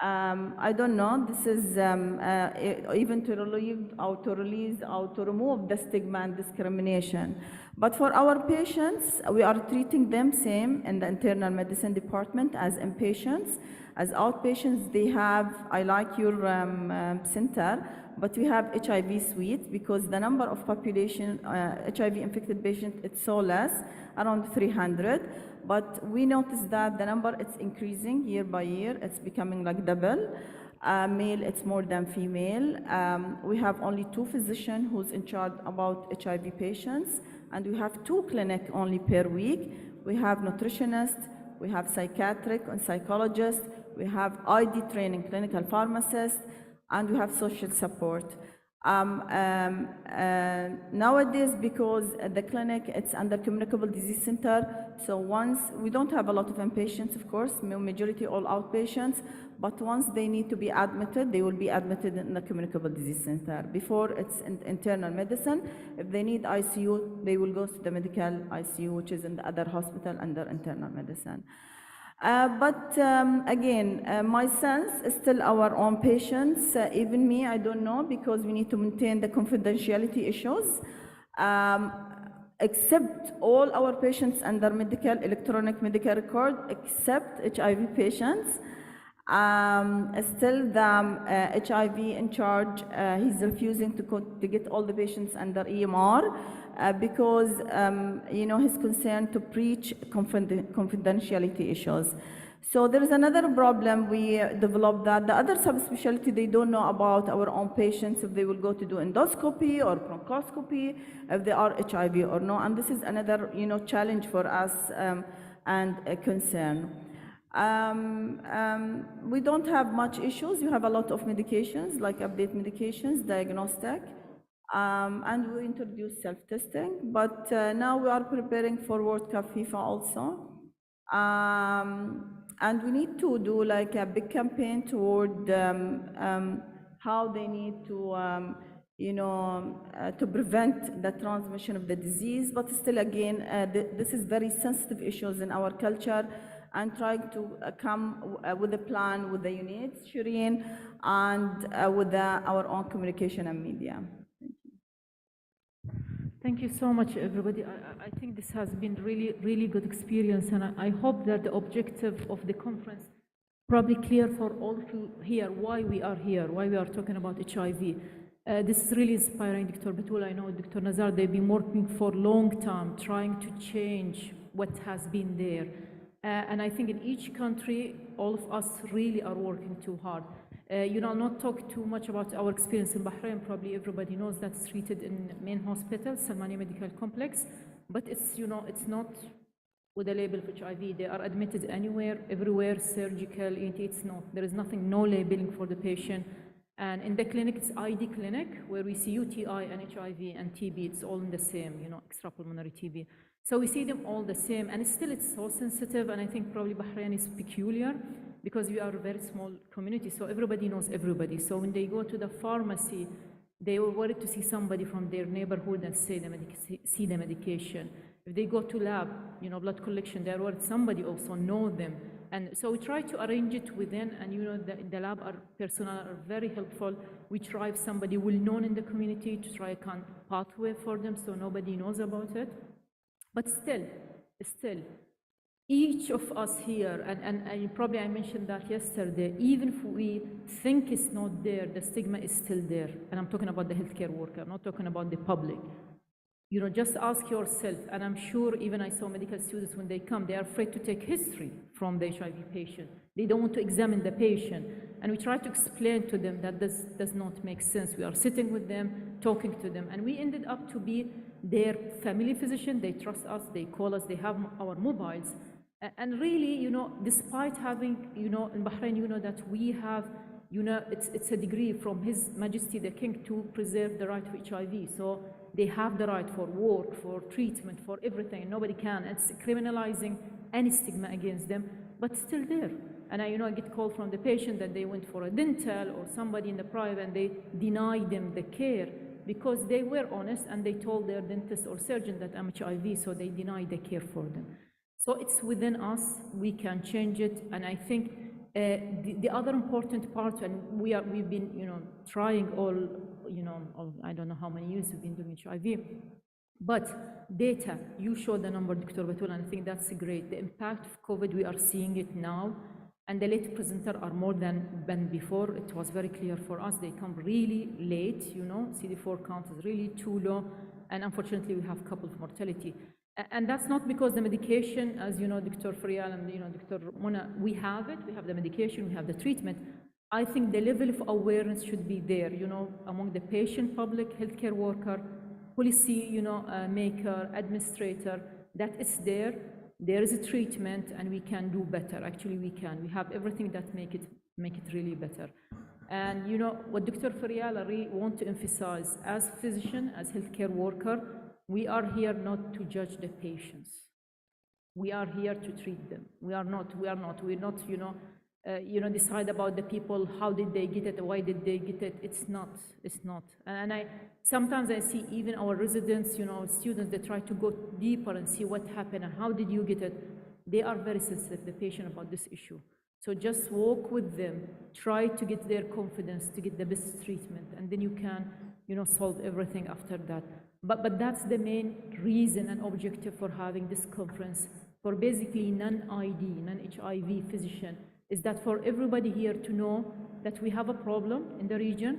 I don't know, this is even to relieve or to release or to remove the stigma and discrimination. But for our patients, we are treating them same in the internal medicine department as inpatients. As outpatients, they have, I like your center, but we have HIV suite because the number of population, HIV infected patients, it's so less, around 300. But we noticed that the number it's increasing year by year. It's becoming like double. Male, it's more than female. We have only 2 physicians who's in charge about HIV patients, and we have 2 clinics only per week. We have nutritionists, we have psychiatric and psychologists, we have ID training clinical pharmacists, and we have social support. Nowadays, because the clinic, it's under communicable disease center, so once, we don't have a lot of inpatients, of course, majority all outpatients, but once they need to be admitted, they will be admitted in the communicable disease center. Before, it's in internal medicine. If they need ICU, they will go to the medical ICU, which is in the other hospital under internal medicine. But again, my sense is still our own patients. Even me, I don't know, because we need to maintain the confidentiality issues. Except all our patients under electronic medical record, except HIV patients. Still the HIV in charge, he's refusing to get all the patients under EMR because he's concerned to breach confidentiality issues. So there is another problem we developed, that the other subspecialty, they don't know about our own patients, if they will go to do endoscopy or bronchoscopy, if they are HIV or no, and this is another challenge for us and a concern. We don't have much issues. You have a lot of medications, like update medications, diagnostic, and we introduce self-testing. But now we are preparing for World Cup FIFA also. And we need to do like a big campaign toward how they need to, to prevent the transmission of the disease. But still, again, this is very sensitive issues in our culture, and trying to come with a plan with the units, Shireen, and with our own communication and media. Thank you so much, everybody. I think this has been really, really good experience, and I hope that the objective of the conference probably clear for all of you here why we are here, why we are talking about HIV. This is really inspiring, Dr. Batul. I know Dr. Nazar, they've been working for a long time trying to change what has been there. And I think in each country, all of us really are working too hard. I'll not talk too much about our experience in Bahrain. Probably everybody knows that's treated in main hospital, Salmania Medical Complex, but it's not with a label of HIV. They are admitted anywhere, everywhere, surgical, ENT, it's not. There is nothing, no labeling for the patient. And in the clinic, it's ID clinic, where we see UTI and HIV and TB, it's all in the same, extrapulmonary TB. So we see them all the same, and still it's so sensitive, and I think probably Bahrain is peculiar because we are a very small community, so everybody knows everybody. So when they go to the pharmacy, they were worried to see somebody from their neighborhood and see the medication. If they go to lab, blood collection, they are worried somebody also know them. And so we try to arrange it within, and the lab personnel are very helpful. We try if somebody well-known in the community to try a pathway for them so nobody knows about it. But still, each of us here, and probably I mentioned that yesterday, even if we think it's not there, the stigma is still there. And I'm talking about the healthcare worker, I'm not talking about the public. Just ask yourself, and I'm sure even I saw medical students when they come, they are afraid to take history from the HIV patient. They don't want to examine the patient. And we try to explain to them that this does not make sense. We are sitting with them, talking to them, and we ended up to be their family physician. They trust us, they call us, they have our mobiles. And really, despite having, in Bahrain, that we have, it's a degree from His Majesty the King to preserve the right of HIV. So they have the right for work, for treatment, for everything. Nobody can. It's criminalizing any stigma against them, but still there. And I get called from the patient that they went for a dental or somebody in the private and they deny them the care because they were honest and they told their dentist or surgeon that I'm HIV, so they deny the care for them. So it's within us, we can change it, and I think the other important part, and we've been, trying I don't know how many years we've been doing HIV, but data, you showed the number, Dr. Batul, and I think that's great. The impact of COVID, we are seeing it now, and the late presenter are more than before. It was very clear for us. They come really late, CD4 count is really too low, and unfortunately, we have couple of mortality. And that's not because the medication, as Dr. Frial and Dr. Mona, we have it, we have the medication, we have the treatment. I think the level of awareness should be there, among the patient, public, healthcare worker, policy, maker, administrator, that it's there. There is a treatment, and we can do better. Actually, we can. We have everything that make it really better. And what Dr. Frial, I really want to emphasize, as physician, as healthcare worker, we are here not to judge the patients. We are here to treat them. We're not, decide about the people, how did they get it, why did they get it. It's not. And sometimes I see even our residents, students, they try to go deeper and see what happened and how did you get it. They are very sensitive, the patient, about this issue. So just walk with them, try to get their confidence to get the best treatment, and then you can, solve everything after that. But that's the main reason and objective for having this conference for basically non-ID, non-HIV physician, is that for everybody here to know that we have a problem in the region,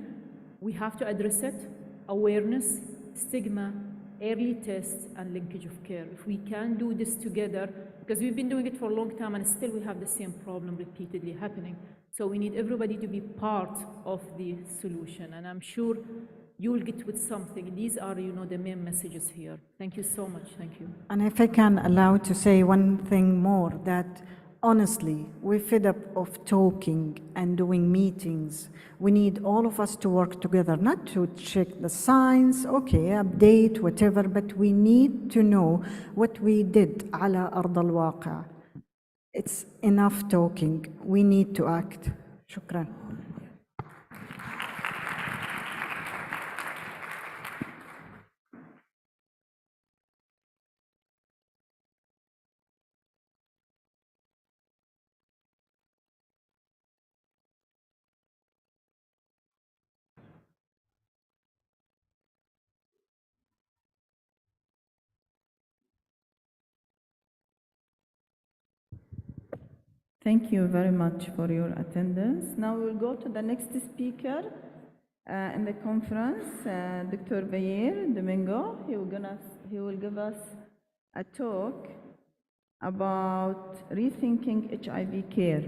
we have to address it, awareness, stigma, early tests, and linkage of care. If we can do this together, because we've been doing it for a long time and still we have the same problem repeatedly happening. So we need everybody to be part of the solution, and I'm sure you will get with something. These are, the main messages here. Thank you so much. Thank you. And if I can allow to say one thing more, that honestly, we're fed up of talking and doing meetings. We need all of us to work together, not to check the signs, okay, update, whatever, but we need to know what we did على أرض الواقع. It's enough talking. We need to act. شكرا. Thank you very much for your attendance. Now we'll go to the next speaker in the conference, Dr. Bayer Domingo. He will give us a talk about rethinking HIV care.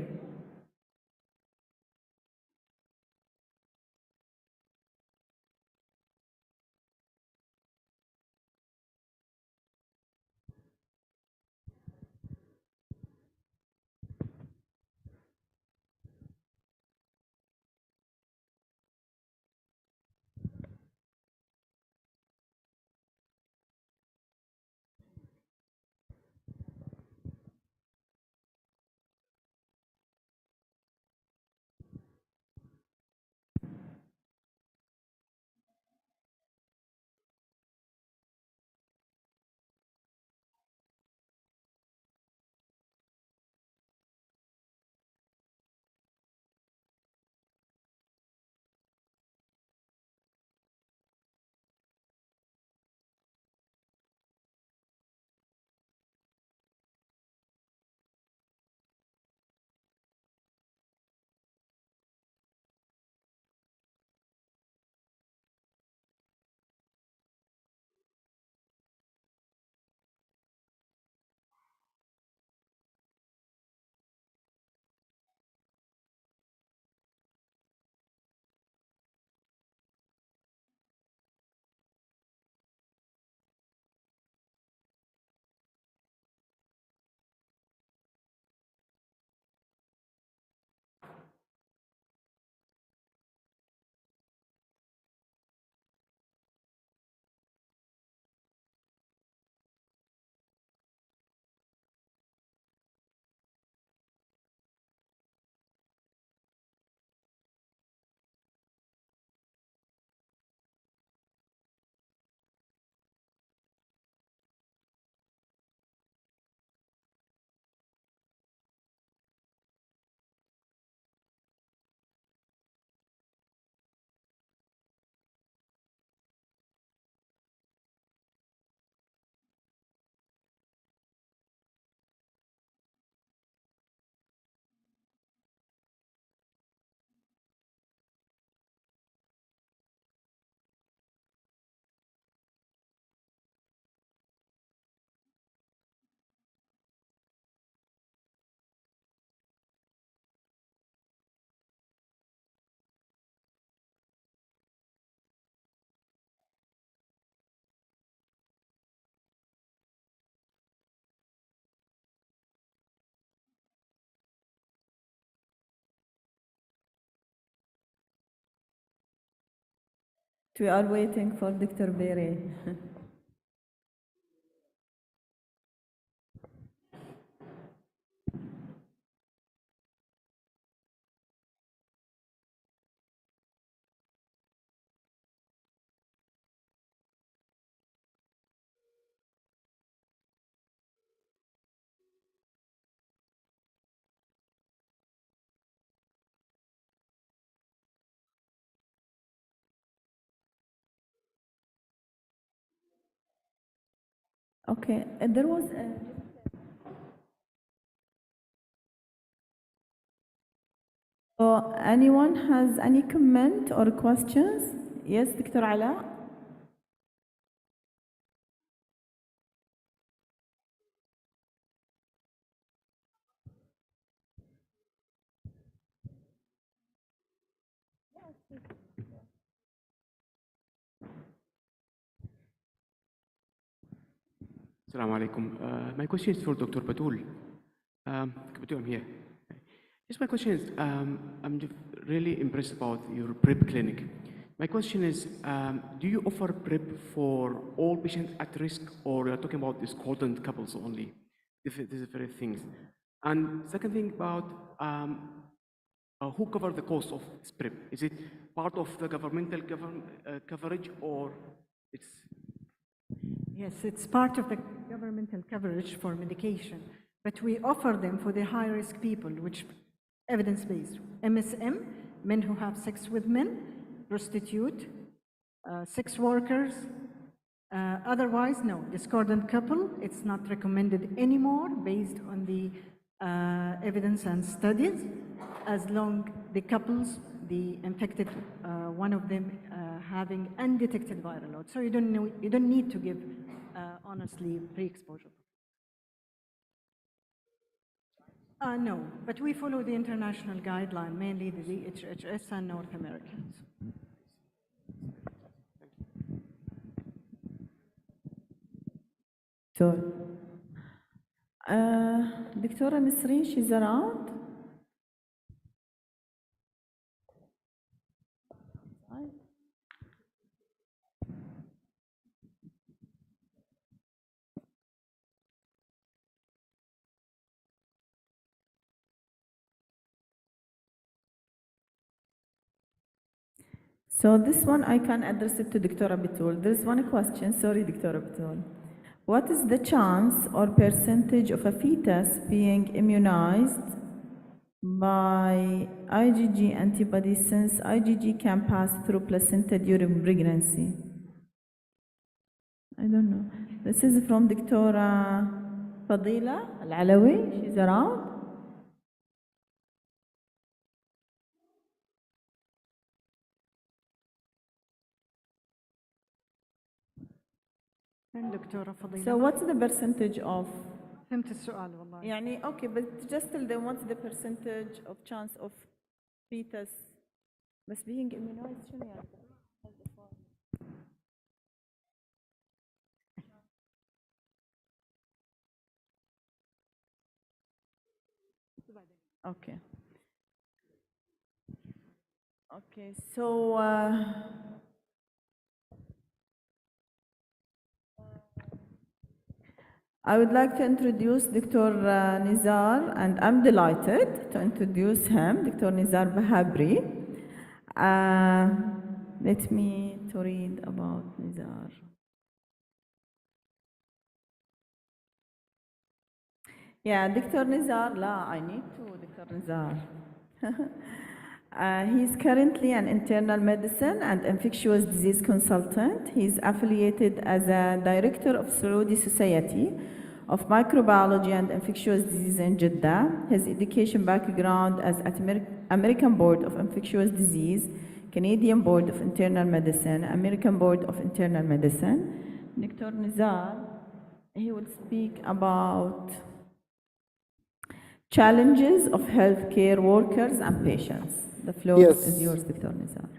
We are waiting for Dr. Bere. Okay, there was anyone has any comment or questions? Yes, Dr. Ala? Assalamu alaikum. My question is for Dr. Batul. Batul, I'm here. Yes, my question is, I'm really impressed about your PrEP clinic. My question is, do you offer PrEP for all patients at risk, or you're talking about discordant couples only? These are very things. And second thing about who covers the cost of this PrEP? Is it part of the governmental coverage, or it's Yes, it's part of the governmental coverage for medication, but we offer them for the high-risk people, which evidence-based. MSM, men who have sex with men, prostitute, sex workers. Otherwise, no, discordant couple, it's not recommended anymore based on the evidence and studies, as long the couples, the infected, one of them having undetected viral load. So you don't need to give, honestly, pre-exposure. No, but we follow the international guideline, mainly the HHS and North Americans. So, Dr. Nisreen, she's around. So this one I can address it to Dr. Abitul. There's one question, sorry Dr. Abitul. What is the chance or percentage of a fetus being immunized by IgG antibodies since IgG can pass through placenta during pregnancy? I don't know. This is from Dr. Fadila Al-Alawi. She's around. دكتورة فضيلة. So what's the percentage of? فهمت السؤال والله. يعني okay, but just tell them what's the percentage of chance of fetus بس being immunized شنو يعني؟ Okay. Okay, so I would like to introduce Dr. Nizar, and I'm delighted to introduce him, Dr. Nizar Bahabri. Let me to read about Nizar. Yeah, Dr. Nizar, la, I need to, Dr. Nizar. He's currently an internal medicine and infectious disease consultant. He's affiliated as a director of Saudi Society of Microbiology and Infectious Disease in Jeddah. His education background as at American Board of Infectious Disease, Canadian Board of Internal Medicine, American Board of Internal Medicine. Dr. Nizar, he will speak about challenges of healthcare workers and patients. The floor is yours, Dr. Nizar.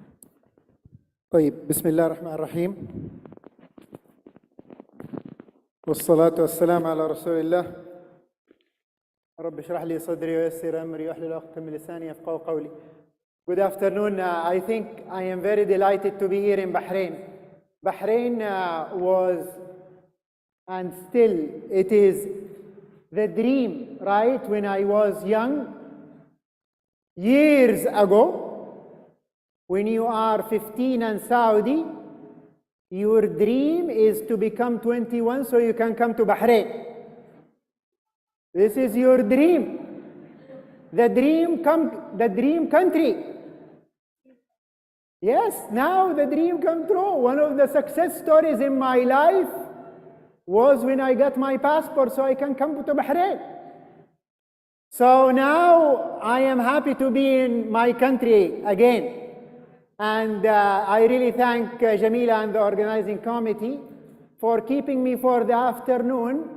طيب بسم الله الرحمن الرحيم والصلاة والسلام على رسول الله رب اشرح لي صدري ويسر أمري واحلل عقدة من لساني يفقهوا قولي Good afternoon. I think I am very delighted to be here in Bahrain. Bahrain was, and still it is, the dream, right? When I was young, years ago, when you are 15 and Saudi, your dream is to become 21 so you can come to Bahrain. This is your dream. The dream country. Yes, now the dream come true. One of the success stories in my life was when I got my passport so I can come to Bahrain. So now I am happy to be in my country again. And I really thank Jamila and the organizing committee for keeping me for the afternoon.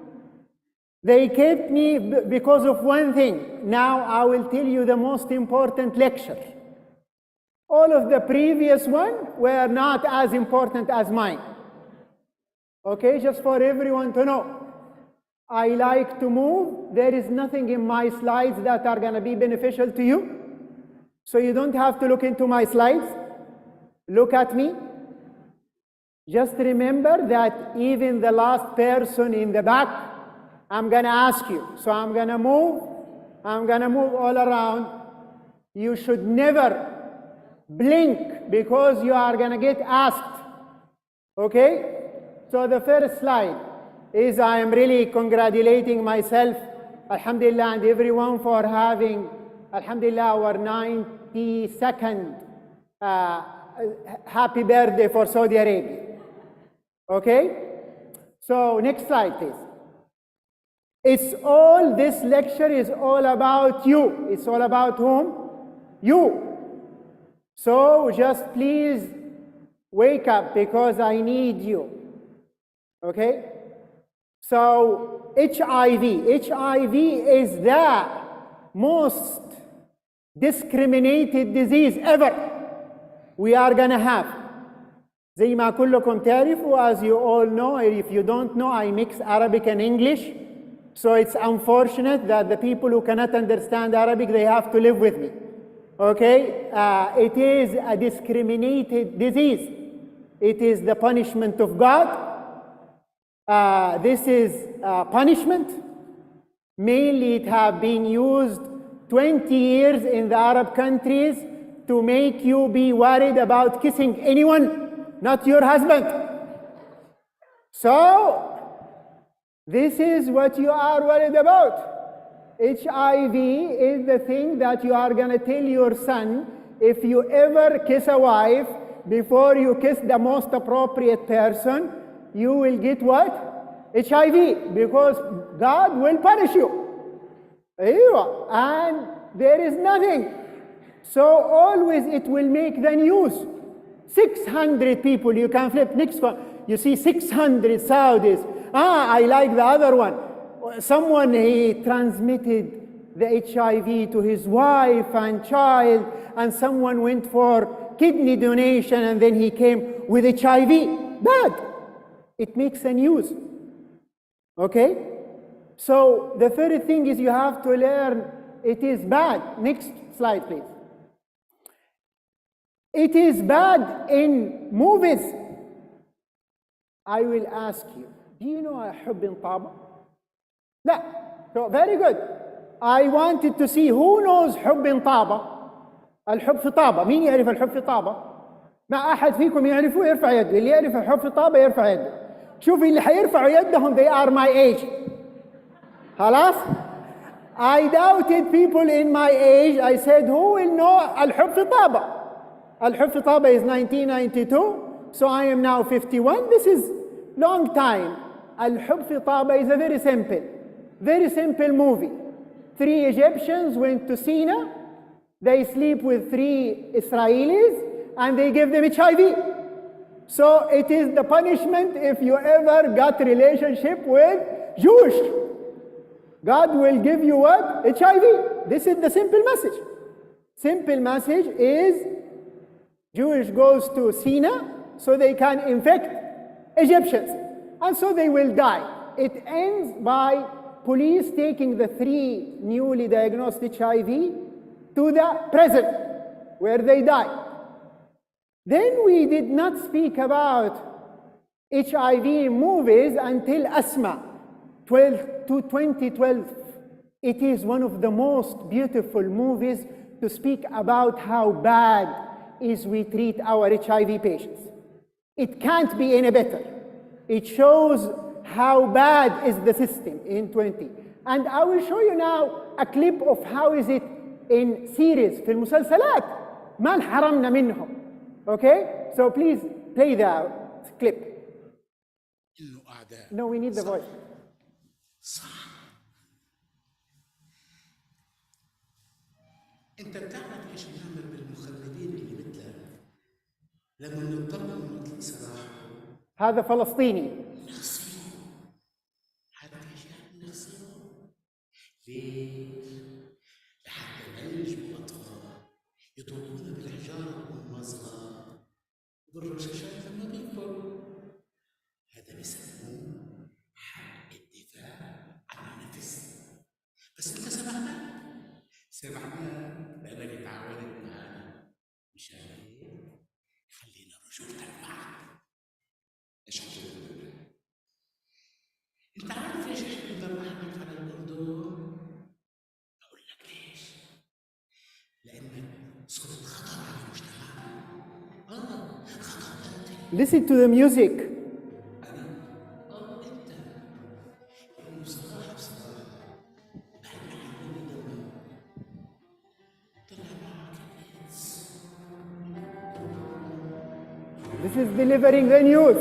They kept me because of one thing. Now I will tell you the most important lecture. All of the previous one were not as important as mine. Okay, just for everyone to know. I like to move. There is nothing in my slides that are going to be beneficial to you. So you don't have to look into my slides. Look at me. Just remember that even the last person in the back, I'm going to ask you. So I'm going to move. I'm going to move all around. You should never blink because you are going to get asked. Okay? So the first slide is I am really congratulating myself, alhamdulillah, and everyone for having, alhamdulillah, our 92nd happy birthday for Saudi Arabia. Okay? So next slide, please. This lecture is all about you. It's all about whom? You. So just please wake up because I need you. Okay? So HIV is the most discriminated disease ever we are gonna have. زي ما كلكم تعرفوا, as you all know, if you don't know, I mix Arabic and English. So it's unfortunate that the people who cannot understand Arabic, they have to live with me. Okay? It is a discriminated disease. It is the punishment of God. This is punishment. Mainly it have been used 20 years in the Arab countries to make you be worried about kissing anyone, not your husband. So, this is what you are worried about. HIV is the thing that you are going to tell your son if you ever kiss a wife, before you kiss the most appropriate person, you will get what? HIV, because God will punish you. And there is nothing. So always it will make the news. 600 people, you can flip next one. You see 600 Saudis. I like the other one. Someone, he transmitted the HIV to his wife and child, and someone went for kidney donation and then he came with HIV. Bad. It makes the news. Okay? So the third thing is you have to learn it is bad. Next slide, please. It is bad in movies. I will ask you, do you know حب طابة? لا. So very good. I wanted to see who knows حب طابة. الحب في طابة. مين يعرف الحب في طابة؟ ما أحد فيكم يعرفه يرفع يده. اللي يعرف الحب في طابة يرفع يده. شوف اللي حيرفعوا يدهم, they are my age. خلاص? I doubted people in my age. I said, who will know الحب في طابة? الحب في طابة is 1992. So I am now 51. This is long time. الحب في طابة is a very simple movie. 3 Egyptians went to Sina. They sleep with 3 Israelis and they give them HIV. So it is the punishment if you ever got relationship with Jewish. God will give you what? HIV. This is the simple message. Simple message is Jewish goes to Sina so they can infect Egyptians. And so they will die. It ends by police taking the 3 newly diagnosed HIV to the prison. where they died. Then we did not speak about HIV movies until Asma, 2012. It is one of the most beautiful movies to speak about how bad is we treat our HIV patients. It can't be any better. It shows how bad is the system in 20. And I will show you now a clip of how is it in series في المسلسلات ما انحرمنا منهم. Okay? So please play the clip. No, we need the voice. انت بتعرف ايش بنعمل بالمخلدين اللي مثلك لما نضطر نطلق سراحهم؟ هذا فلسطيني. نغسلهم. عارف ايش يعني نغسلهم؟ ليش؟ لحتى ما ينجموا اطفال يضربونا بالحجاره والمزغه وبالرشاشات لما بيكبروا. هذا بيسموه حق الدفاع عن النفس. بس انت سمعنا لأنك تعاونت معنا. مشان هيك خلينا رجولتك معك. ايش حطيت؟ انت عارف ليش احنا بنرحمك على الاردن؟ بقول لك ليش؟ لانك صرت خطر على المجتمع. خطر. Listen to the music. This is delivering the news.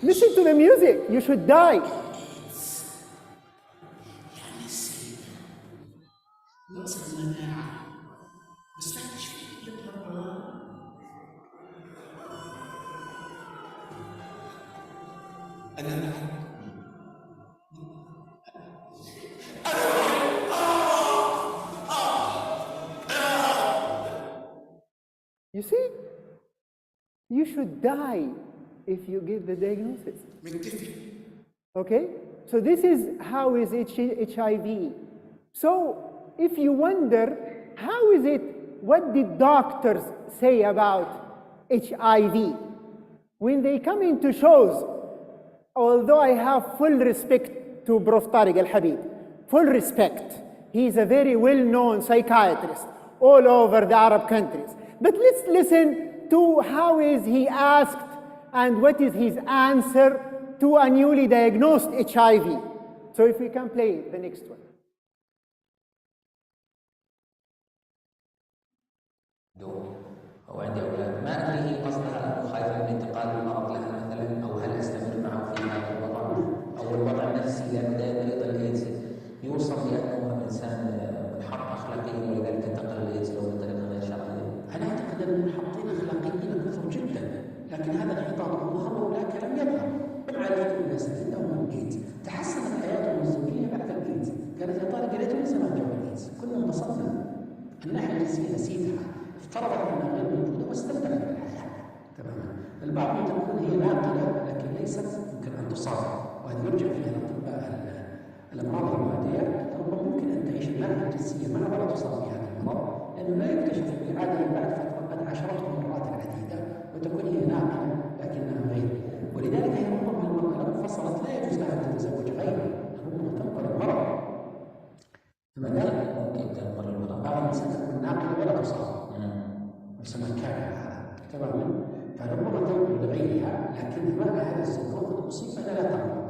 Listen to the music. You should die. You see? You should die if you give the diagnosis. Okay? So this is how is HIV. So if you wonder, how is it, what did doctors say about HIV? When they come into shows, although I have full respect to Prof. Tariq Al-Habib, full respect, he is a very well-known psychiatrist all over the Arab countries. But let's listen to how is he asked and what is his answer to a newly diagnosed HIV. So if we can play the next one. أو عندي أولاد ما أدري هي قصدها أنه خايفة من انتقال المرض لها مثلا أو هل أستمر معه في هذا الوضع أو الوضع النفسي لأنه دائما مريض الإيدز يوصف لأنه إنسان منحط أخلاقيا ولذلك انتقل الإيدز لو بطريقة غير شرعية. أنا أعتقد أن المنحطين أخلاقيين كثر جدا لكن هذا الانحطاط ظهر ولكن لم يظهر. بمعرفة الناس عندهم الإيدز تحسنت حياتهم الزوجية بعد الإيدز. كانت يا طارق ليت من زمان جو الإيدز كنا انبسطنا. الناحية الجنسية نسيتها افترضت انها غير موجوده واستمتعت بالحياه. تماما. البعض تكون هي ناقله لكن ليست يمكن ان تصاب وهذا يرجع فيها لاطباء الامراض المعديه. ربما ممكن ان تعيش الناحيه الجنسيه معها ولا تصاب بهذا المرض لانه لا يكتشف بالعاده بعد فتره قد عاشرته مرات عديده وتكون هي ناقله لكنها غير. ولذلك هي ربما المراه لو انفصلت لا يجوز لها ان تتزوج غيره. ربما تنقل المرض. ذلك ممكن تنقل المرض. بعض النساء تكون ناقله ولا تصاب. يسمى كافة تماما. فربما تنقل لغيرها لكن ما هذا الزوج قد أصيب فلا لا تنقل.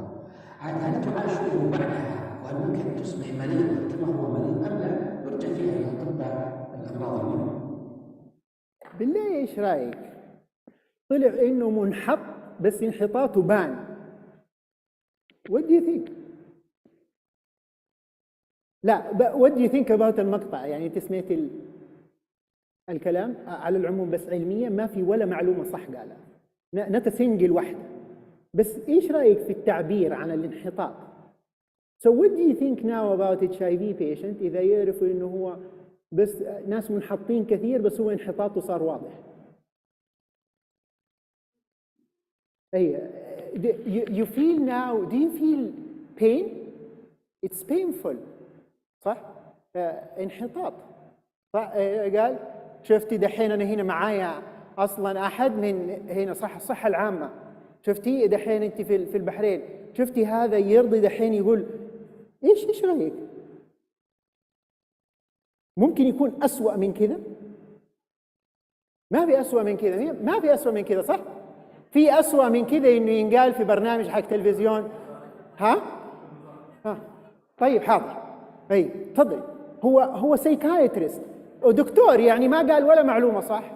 هل تعاشره بعدها وهل ممكن تصبح مريضا كما هو مريض أم لا؟ يرجع فيها إلى أطباء الأمراض المرض. بالله إيش رأيك؟ طلع إنه منحط بس انحطاطه بان. What do you think؟ لا what do you think about المقطع؟ يعني أنت سمعت الكلام على العموم بس علميا ما في ولا معلومة صح قالها. نتسنجل واحدة. بس إيش رأيك في التعبير عن الانحطاط؟ So what do you think now about HIV patient إذا يعرفوا إنه هو بس ناس منحطين كثير بس هو انحطاطه صار واضح؟ أي you feel now, do you feel pain? It's painful. صح؟ انحطاط. قال شفتي دحين أنا هنا معايا أصلا أحد من هنا صح الصحة العامة، شفتي دحين أنت في البحرين، شفتي هذا يرضي دحين يقول إيش رأيك؟ ممكن يكون أسوأ من كذا؟ ما في أسوأ من كذا، ما في أسوأ من كذا صح؟ في أسوأ من كذا إنه ينقال في برنامج حق تلفزيون. ها؟ طيب حاضر. أي تفضل. هو سايكايتريست ودكتور، يعني ما قال ولا معلومة صح؟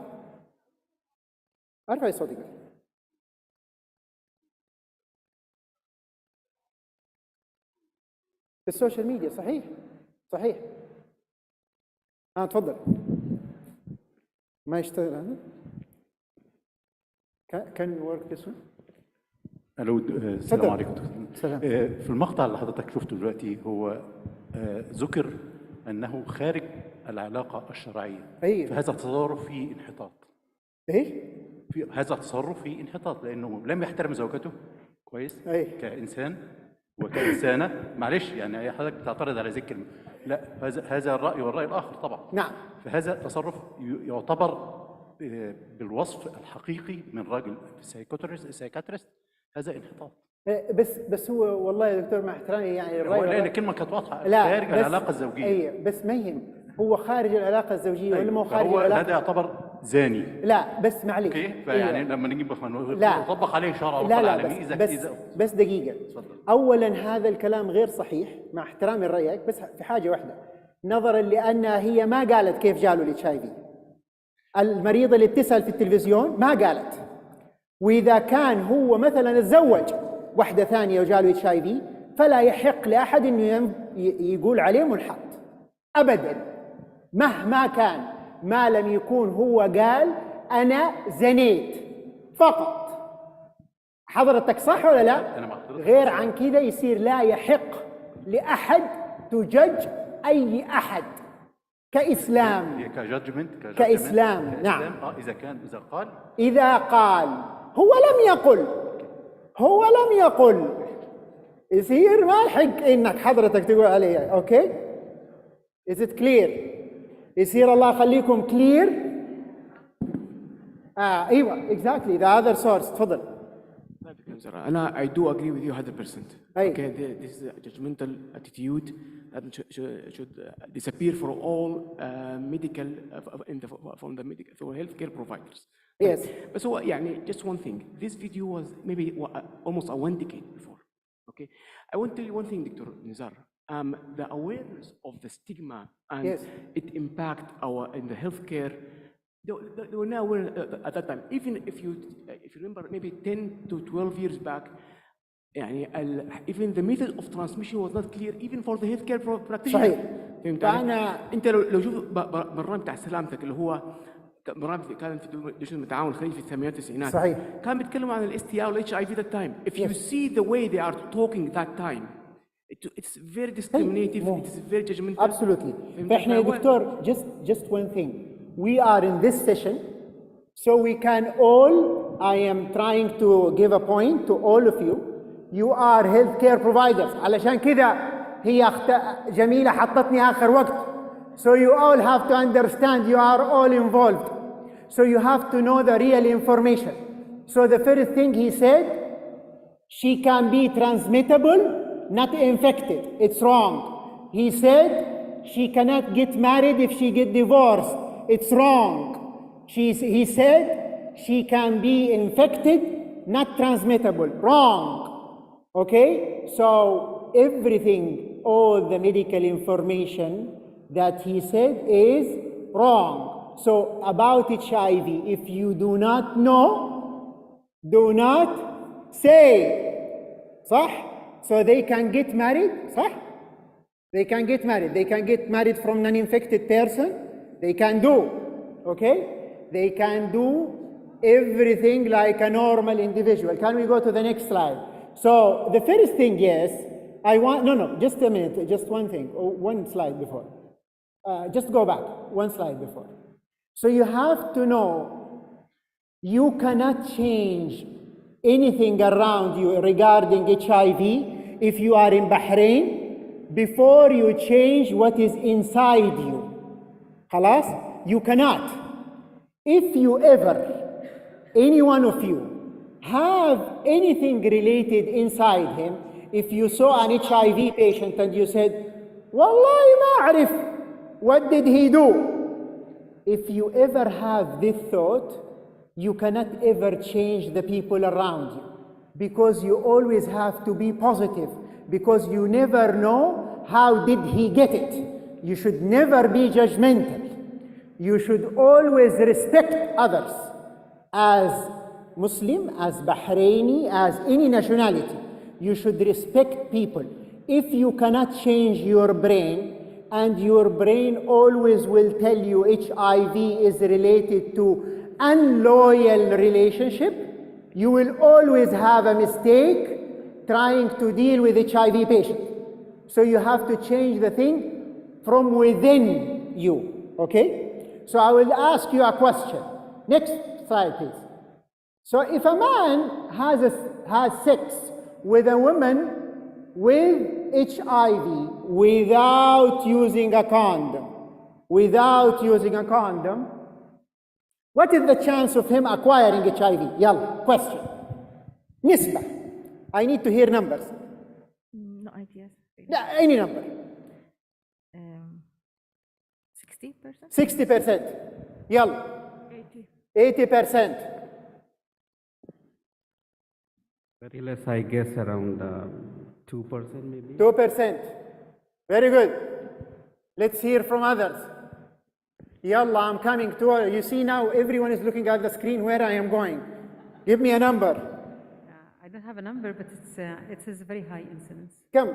ارفعي صوتك. في السوشيال ميديا صحيح. تفضل. ما يشتغل هذا؟ كان work this one؟ الو، السلام عليكم. سلام. في المقطع اللي حضرتك شفته دلوقتي هو ذكر انه خارج العلاقه الشرعيه. أيوة. فهذا التصرف فيه انحطاط. ايش؟ في هذا التصرف فيه انحطاط لانه لم يحترم زوجته كويس. أيوة. كانسان وكانسانه. معلش يعني حضرتك بتعترض على ذكر لا، هذا الراي والراي الاخر طبعا. نعم. فهذا تصرف يعتبر بالوصف الحقيقي من راجل سايكاتريست هذا انحطاط. بس هو والله يا دكتور مع احترامي يعني هو لان الكلمه كانت واضحه خارج العلاقه الزوجيه. اي بس ما يهم هو خارج العلاقه الزوجيه ولا مو خارج هو العلاقه. هذا يعتبر زاني. لا بس معلش. اوكي فيعني لما نجيب لا يطبق عليه شرع رب لا العالمين. بس دقيقه. اولا هذا الكلام غير صحيح مع احترامي لرايك، بس في حاجه واحده نظرا لان هي ما قالت كيف جاله الاتش اي في. المريضه اللي بتسال في التلفزيون ما قالت، واذا كان هو مثلا تزوج واحده ثانيه وجاله اتش اي في فلا يحق لاحد انه يقول عليه منحط ابدا مهما كان، ما لم يكون هو قال انا زنيت فقط. حضرتك صح ولا لا؟ غير عن كذا يصير لا يحق لاحد تجج اي احد كإسلام. كإسلام نعم. إذا قال هو لم يقل يصير ما يحق إنك حضرتك تقول عليه. أوكي؟ Is it clear؟ يصير الله يخليكم clear؟ أيوة exactly the other source. تفضل. I do agree with you 100%. Okay, this is a judgmental attitude that should disappear for all medical from the medical for healthcare providers. Yes. But so just one thing. This video was maybe almost 1 decade before. Okay, I want to tell you one thing, Dr. Nizar. The awareness of the stigma and its impact in the healthcare. They were now aware at that time. Even if you remember, maybe 10 to 12 years back, even the method of transmission was not clear even for the healthcare practitioner. صحيح. فهمت علي؟ انت لو شوف برنامج بتاع سلامتك اللي هو برنامج كان في دشن التعاون الخليجي في الثمانينات والتسعينات. صحيح. كان بيتكلموا عن الاس تي اي والاتش اي في that time. If you see the way they are talking that time, it's very discriminative. It's very judgmental. Absolutely. فاحنا يا دكتور just one thing. We are in this session, so we can all, I am trying to give a point to all of you. You are healthcare providers. علشان كذا هي جميلة حطتني آخر وقت. So you all have to understand you are all involved. So you have to know the real information. So the first thing he said, she can be transmittable, not infected. It's wrong. He said she cannot get married if she get divorced. It's wrong. He said she can be infected, not transmittable. Wrong. Okay? So everything, all the medical information that he said is wrong. So about HIV, if you do not know, do not say. صح? So they can get married. صح? They can get married. They can get married from non-infected person. They can do, okay? They can do everything like a normal individual. Can we go to the next slide? So the first thing is, just a minute, just one thing, one slide before. Just go back, one slide before. So you have to know, you cannot change anything around you regarding HIV if you are in Bahrain before you change what is inside you. خلاص. You cannot. If you ever, any one of you, have anything related inside him, if you saw an HIV patient and you said, والله ما أعرف, what did he do? If you ever have this thought, you cannot ever change the people around you, because you always have to be positive, because you never know how did he get it. You should never be judgmental. You should always respect others. As Muslim, as Bahraini, as any nationality, you should respect people. If you cannot change your brain, and your brain always will tell you HIV is related to unloyal relationship, you will always have a mistake trying to deal with HIV patient. So you have to change the thing from within you, okay? So I will ask you a question. Next slide, please. So if a man has sex with a woman with HIV without using a condom, what is the chance of him acquiring HIV? Yalla, question. Nisba. I need to hear numbers. No ideas. Yeah, any number. 60%? 60%. Yalla. 80%. Very less, I guess, around 2% maybe. 2%. Very good. Let's hear from others. Yalla, I'm coming to all. You see now everyone is looking at the screen where I am going. Give me a number. I don't have a number, but it is a very high incidence. Come.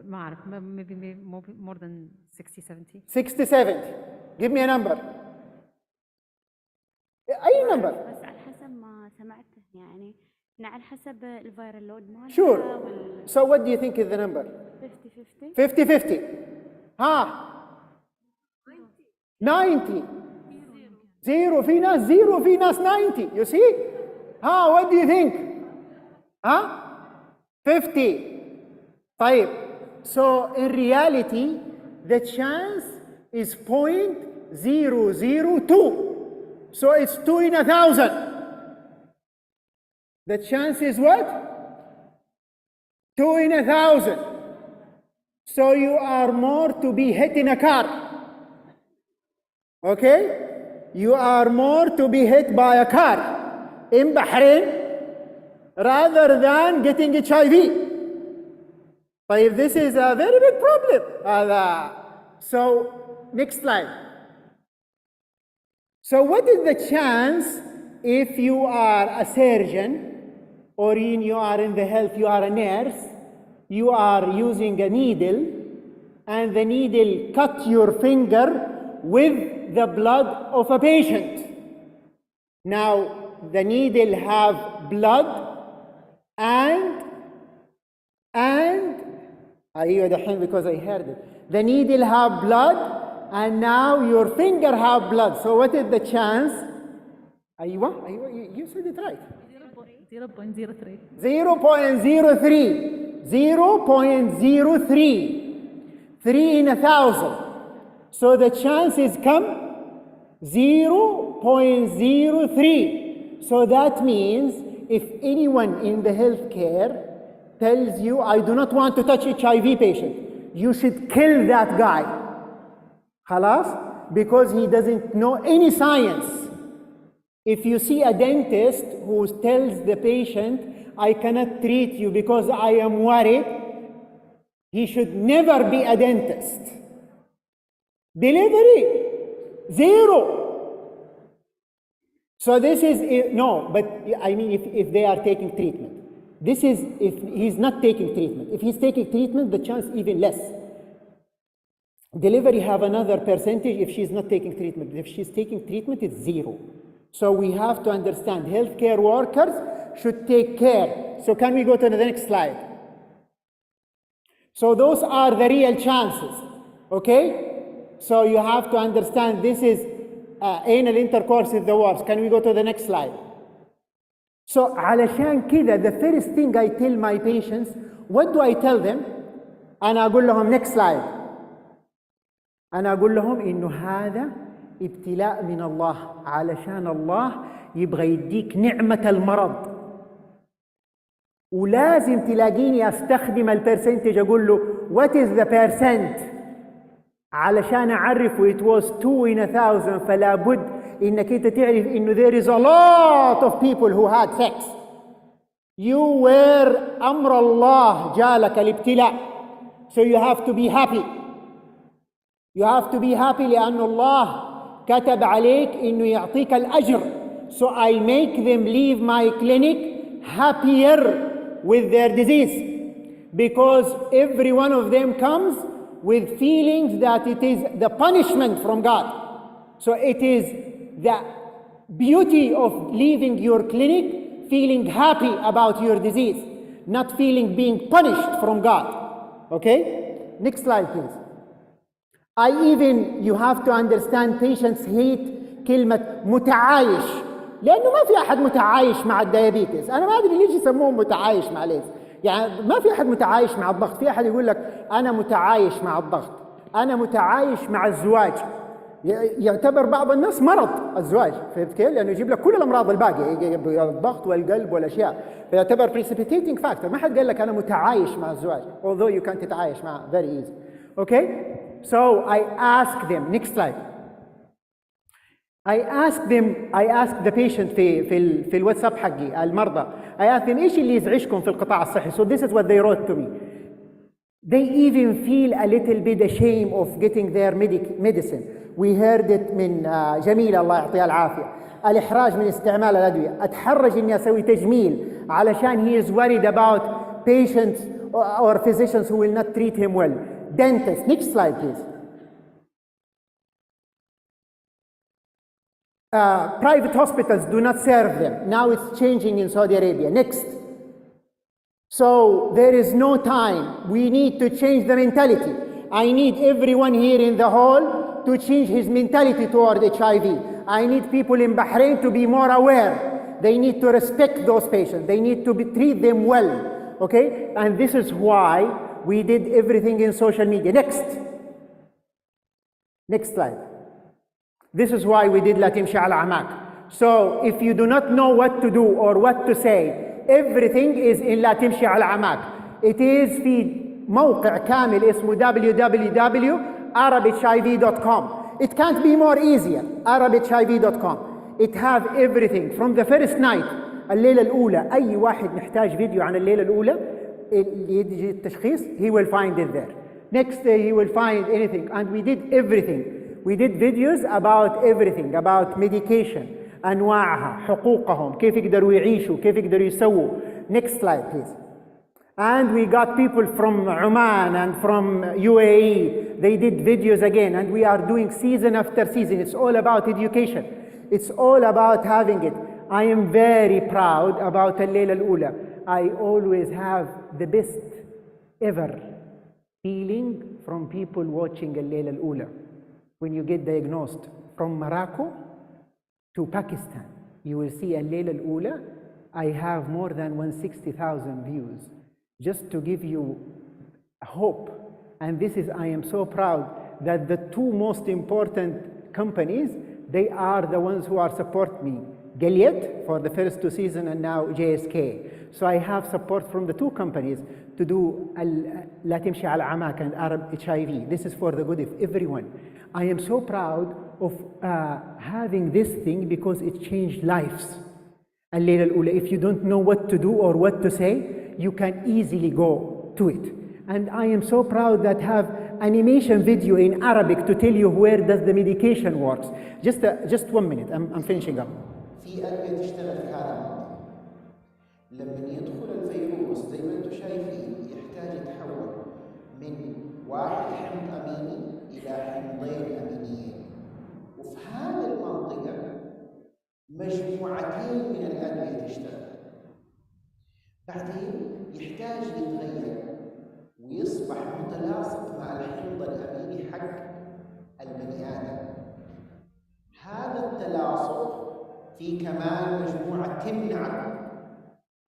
ما أعرف, maybe more than 60, 70. 60, 70. Give me a number. أي number. بس على حسب ما سمعته يعني على حسب الفيرال لود مالها. Sure. So what do you think is the number? 50-50. 50-50. ها. 90. Zero. في ناس zero, في ناس 90. You see? ها, what do you think? ها? 50. طيب. So in reality, the chance is 0.002. So it's 2 in 1,000. The chance is what? 2 in 1,000. So you are more to be hit in a car. Okay? You are more to be hit by a car in Bahrain rather than getting HIV. But this is a very big problem. So, next slide. So what is the chance if you are a surgeon or you are in the health, you are a nurse, you are using a needle and the needle cut your finger with the blood of a patient. Now, the needle have blood and أيوة دحين because I heard it. The needle have blood and now your finger have blood. So what is the chance? أيوة you said it right. 0.03. 0.03. 0.03. 3 in 1,000. So the chances come 0.03. So that means if anyone in the healthcare tells you, I do not want to touch HIV patient, you should kill that guy. Khalas? Because he doesn't know any science. If you see a dentist who tells the patient, I cannot treat you because I am worried, he should never be a dentist. Delivery, 0. So this is, no, but I mean if they are taking treatment. This is if he's not taking treatment. If he's taking treatment, the chance even less. Delivery have another percentage if she's not taking treatment. If she's taking treatment, it's 0. So we have to understand healthcare workers should take care. So can we go to the next slide? So those are the real chances, okay? So you have to understand this is anal intercourse is the worst. Can we go to the next slide? So علشان كده the first thing I tell my patients, what do I tell them? أنا أقول لهم next slide. أنا أقول لهم إنه هذا ابتلاء من الله علشان الله يبغى يديك نعمة المرض. ولازم تلاقيني استخدم البرسنتج اقول له what is the percent علشان اعرف it was 2 in 1,000. فلا بد انك انت تعرف انه there is a lot of people who had sex. You were امر الله جالك الابتلاء. So you have to be happy. You have to be happy لأن الله كتب عليك إنه يعطيك الأجر. So I make them leave my clinic happier with their disease, because every one of them comes with feelings that it is the punishment from God. So it is the beauty of leaving your clinic feeling happy about your disease, not feeling being punished from God. Okay? Next slide, please. You have to understand patients hate كلمة متعايش، لأنه ما في أحد متعايش مع الديابيتس. أنا ما أدري ليش يسموه متعايش مع ليس. يعني ما في أحد متعايش مع الضغط. في أحد يقول لك أنا متعايش مع الضغط، أنا متعايش مع الزواج. يعتبر بعض الناس مرض الزواج، فهمت كيف؟ لأنه يجيب لك كل الأمراض الباقية، الضغط والقلب والأشياء، فيعتبر precipitating factor. ما حد قال لك أنا متعايش مع الزواج، although you can تتعايش معه very easy. Okay? So I ask them, next slide. I ask the patient في الواتساب حقي المرضى. I ask them إيش اللي يزعجكم في القطاع الصحي. So this is what they wrote to me. They even feel a little bit ashamed of getting their medicine. We heard it من جميلة الله يعطيها العافية. الإحراج من استعمال الأدوية. أتحرج إني أسوي تجميل علشان he is worried about patients or physicians who will not treat him well. Dentist. Next slide, please. Private hospitals do not serve them. Now it's changing in Saudi Arabia. Next. So there is no time. We need to change the mentality. I need everyone here in the hall to change his mentality toward HIV. I need people in Bahrain to be more aware. They need to respect those patients. They need to treat them well. Okay? And this is why we did everything in social media. Next slide. This is why we did لا تمشي على عماك. So if you do not know what to do or what to say, everything is in لا تمشي على عماك. It is في موقع كامل اسمه www.arabhiv.com. It can't be more easier. arabhiv.com. It have everything from the first night. الليلة الأولى أي واحد محتاج فيديو عن الليلة الأولى يجي التشخيص, he will find it there. Next day he will find anything, and we did everything. We did videos about everything, about medication, أنواعها, حقوقهم, كيف يقدروا يعيشوا, كيف يقدروا يسووا. Next slide, please. And we got people from Oman and from UAE. They did videos again, and we are doing season after season. It's all about education. It's all about having it. I am very proud about الليلة الأولى. I always have the best ever feeling from people watching الليلة الأولى. When you get diagnosed from Morocco to Pakistan, you will see الليلة الأولى. I have more than 160,000 views. Just to give you hope. And this is, I am so proud that the two most important companies, they are the ones who are supporting me. Gilead for the first 2 seasons and now JSK. So I have support from the two companies to do لا تمشي على عماك and Arab HIV. This is for the good of everyone. I am so proud of having this thing because it changed lives. الليلة الأولى. If you don't know what to do or what to say, you can easily go to it. And I am so proud that have animation video in Arabic to tell you where does the medication works. Just 1 minute, I'm finishing up. في أدوية تشتغل في هذا المنطق. لما يدخل الفيروس زي ما انتم شايفين يحتاج يتحول من واحد حمض أميني إلى حمضين أمينيين. وفي هذه المنطقة مجموعتين من الأدوية تشتغل. بعدين يحتاج يتغير ويصبح متلاصق مع الحمض الأميني حق البني آدم. هذا التلاصق في كمان مجموعة تمنع.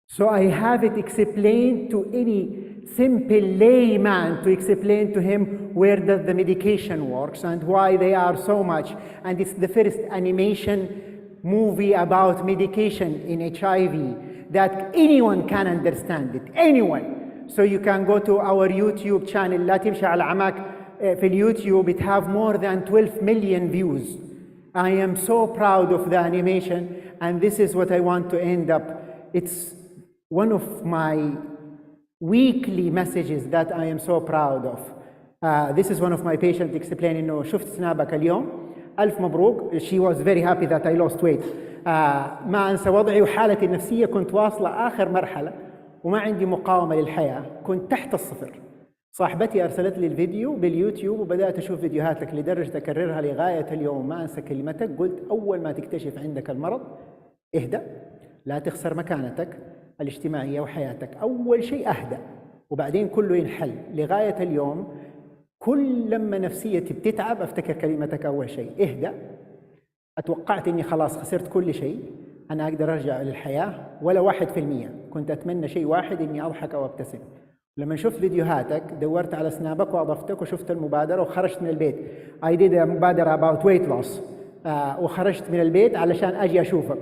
So I have it explained to any simple layman to explain to him where does the medication works and why they are so much. And it's the first animation movie about medication in HIV that anyone can understand it, anyone. So you can go to our YouTube channel, لا تمشي على عمك في اليوتيوب. It have more than 12 million views. I am so proud of the animation, and this is what I want to end up. It's one of my weekly messages that I am so proud of. This is one of my patients explaining إنه شفت سنابك اليوم ألف مبروك. She was very happy that I lost weight. ما أنسى وضعي وحالتي النفسية، كنت واصلة آخر مرحلة وما عندي مقاومة للحياة، كنت تحت الصفر. صاحبتي أرسلت لي الفيديو باليوتيوب وبدأت أشوف فيديوهاتك لدرجة أكررها لغاية اليوم ما أنسى كلمتك. قلت أول ما تكتشف عندك المرض اهدأ، لا تخسر مكانتك الاجتماعية وحياتك، أول شيء أهدأ وبعدين كله ينحل. لغاية اليوم كل لما نفسيتي بتتعب أفتكر كلمتك أول شيء اهدأ. أتوقعت إني خلاص خسرت كل شيء، أنا أقدر أرجع للحياة ولا 1%. كنت أتمنى شيء واحد إني أضحك أو أبتسم. لما شفت فيديوهاتك دورت على سنابك وأضفتك وشفت المبادرة وخرجت من البيت. I did a مبادرة about weight loss. وخرجت من البيت علشان أجي أشوفك.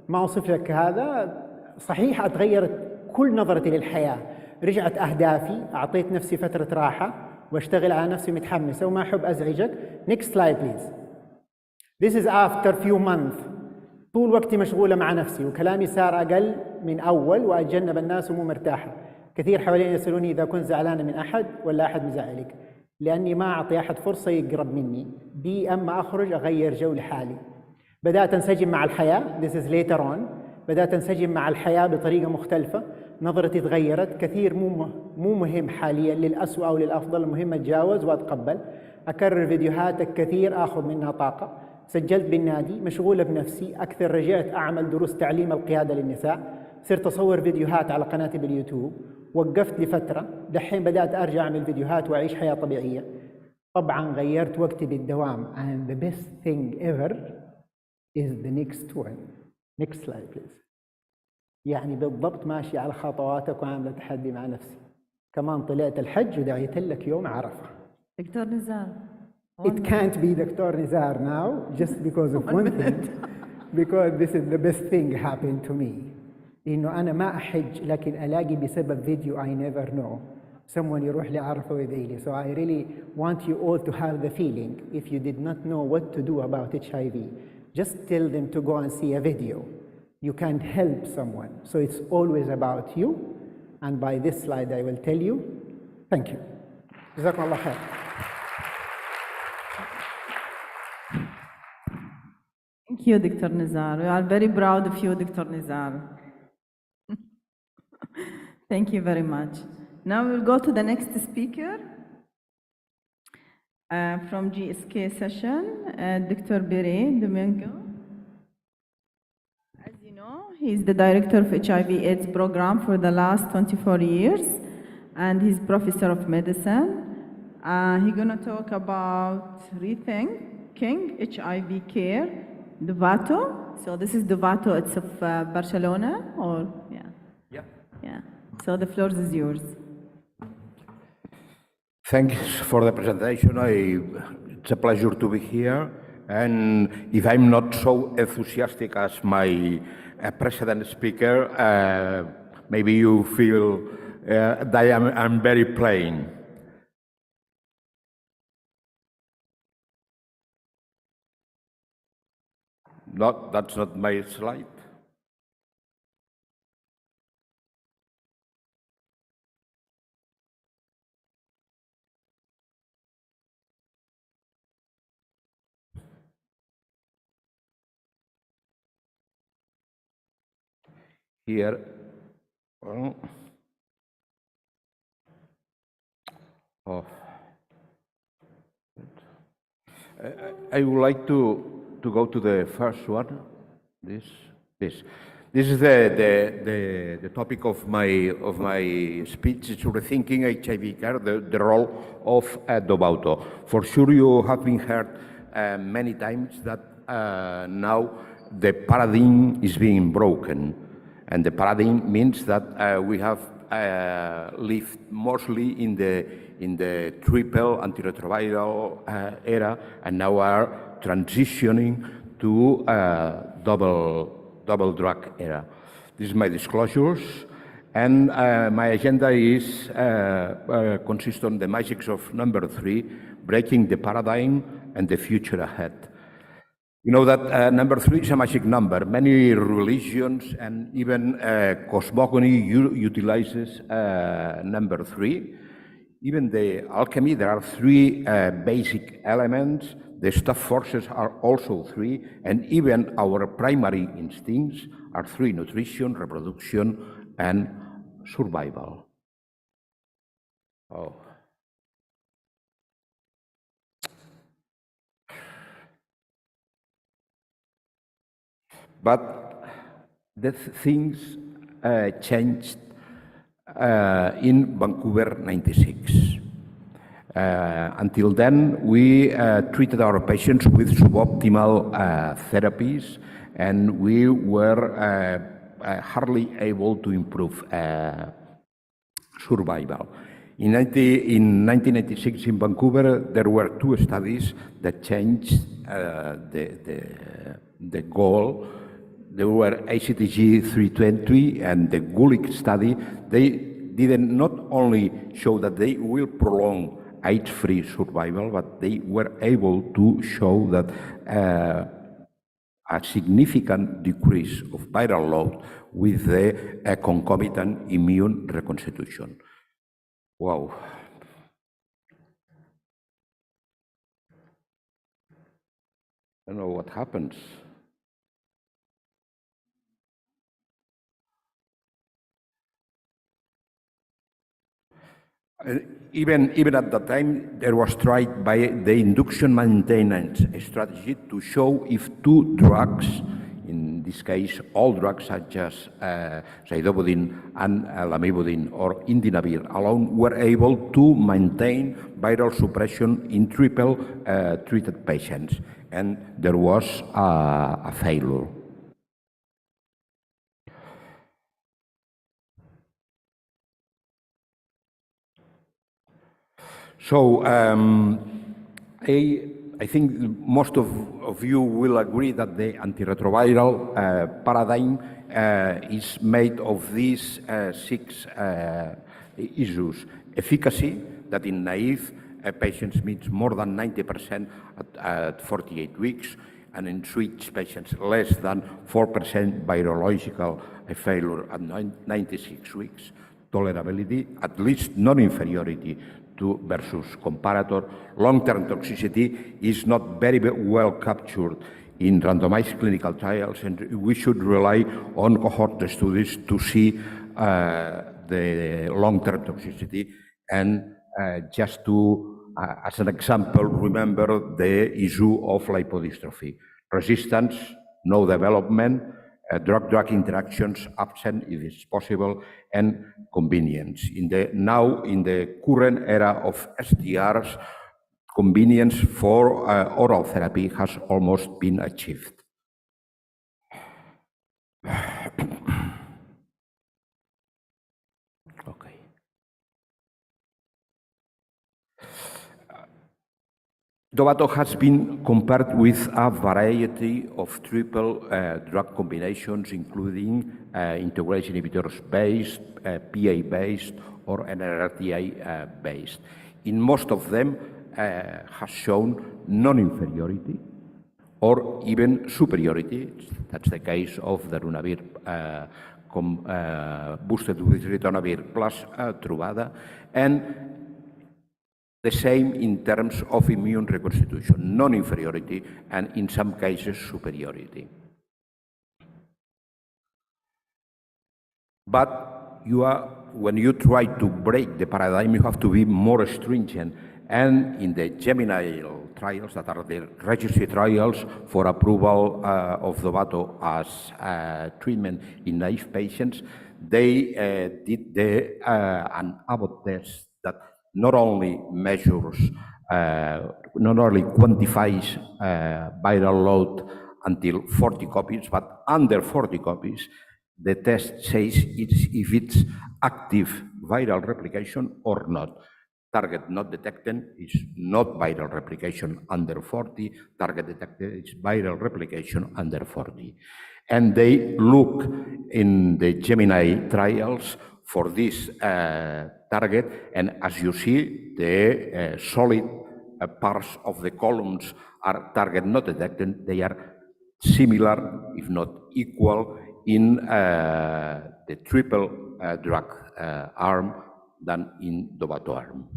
ما أوصف لك هذا. صحيح اتغيرت كل نظرتي للحياة، رجعت أهدافي، أعطيت نفسي فترة راحة واشتغل على نفسي متحمسة وما أحب أزعجك. Next slide please. This is after few months. طول وقتي مشغولة مع نفسي وكلامي صار أقل من أول وأتجنب الناس ومو مرتاحة. كثير حواليني يسألوني إذا كنت زعلانة من أحد ولا أحد مزعلك، لأني ما أعطي أحد فرصة يقرب مني. أما أخرج أغير جو لحالي. بدأت أنسجم مع الحياة. This is later on. بدأت أنسجم مع الحياة بطريقة مختلفة. نظرتي تغيرت كثير. مو مهم حاليا للأسوأ أو للأفضل، المهم أتجاوز وأتقبل. أكرر فيديوهاتك كثير أخذ منها طاقة. سجلت بالنادي، مشغولة بنفسي أكثر. رجعت أعمل دروس تعليم القيادة للنساء. صرت أصور فيديوهات على قناتي باليوتيوب. وقفت لفترة، دحين بدأت أرجع أعمل فيديوهات وأعيش حياة طبيعية. طبعا غيرت وقتي بالدوام. And the best thing ever is the next one. Next slide please. يعني بالضبط ماشي على خطواتك وعاملة تحدي مع نفسي. كمان طلعت الحج ودعيت لك يوم عرفة. دكتور نزار. It can't be Dr. Nizar now just because of one thing. Because this is the best thing happened to me. إنه أنا ما أحج لكن ألاقي بسبب فيديو I never know someone يروح لعرفة ويدعي لي. So I really want you all to have the feeling if you did not know what to do about HIV, just tell them to go and see a video. You can help someone. So it's always about you. And by this slide I will tell you, thank you. جزاكم الله خير. Thank you, Dr. Nizar. We are very proud of you, Dr. Nizar. Thank you very much. Now we'll go to the next speaker from GSK session, Dr. Bere Domingo. As you know, he's the director of HIV/AIDS program for the last 24 years, and he's professor of medicine. He's going to talk about rethinking HIV care, Dovato. So this is Dovato. It's of Barcelona, or yeah. So the floor is yours. Thanks for the presentation. It's a pleasure to be here. And if I'm not so enthusiastic as my precedent speaker, maybe you feel that I'm very plain. That's not my slide. Here, I would like to go to the first one. This is the topic of my speech. It's rethinking HIV care, the role of Dovato. For sure, you have been heard many times that now the paradigm is being broken. And the paradigm means that we have lived mostly in the triple antiretroviral era, and now are transitioning to double drug era. This is my disclosures, and my agenda is consists on the magics of number 3, breaking the paradigm and the future ahead. You know that number 3 is a magic number. Many religions and even cosmogony utilizes number 3. Even the alchemy, there are 3 basic elements. The staff forces are also 3, and even our primary instincts are 3: nutrition, reproduction, and survival. Oh. But the things changed in Vancouver '96. Until then, we treated our patients with suboptimal therapies, and we were hardly able to improve survival. In 1996 in Vancouver, there were 2 studies that changed the goal. There were ACTG 320 and the Gulick study. They didn't not only show that they will prolong age-free survival, but they were able to show that a significant decrease of viral load with the concomitant immune reconstitution. Wow. I don't know what happens. Even at that time, there was tried by the induction maintenance strategy to show if 2 drugs, in this case, all drugs such as zidovudine and lamivudine or indinavir alone, were able to maintain viral suppression in triple treated patients, and there was a failure. So I think most of you will agree that the antiretroviral paradigm is made of these 6 issues. Efficacy, that in naive patients means more than 90% at 48 weeks, and in switch patients less than 4% virological failure at 96 weeks. Tolerability, at least non-inferiority to versus comparator. Long-term toxicity is not very well captured in randomized clinical trials, and we should rely on cohort studies to see the long-term toxicity. And just to, as an example, remember the issue of lipodystrophy. Resistance, no development, drug-drug interactions absent if it's possible, and convenience. Now, in the current era of SDRs, convenience for oral therapy has almost been achieved. Okay. Dovato has been compared with a variety of triple drug combinations, including integration inhibitors-based, PA-based, or NRTI-based. In most of them, has shown non-inferiority or even superiority. That's the case of darunavir boosted with ritonavir plus Truvada, and the same in terms of immune reconstitution, non-inferiority, and in some cases superiority. But when you try to break the paradigm, you have to be more stringent. And in the Gemini trials, that are the registry trials for approval of Dovato as treatment in naive patients, they did an Abbott test that not only measures, not only quantifies viral load until 40 copies, but under 40 copies, the test says if it's active viral replication or not. Target not detected is not viral replication under 40. Target detected is viral replication under 40. And they look in the Gemini trials for this target, and as you see, the solid parts of the columns are target not detected. They are similar, if not equal, in the triple drug arm than in Dovato arm.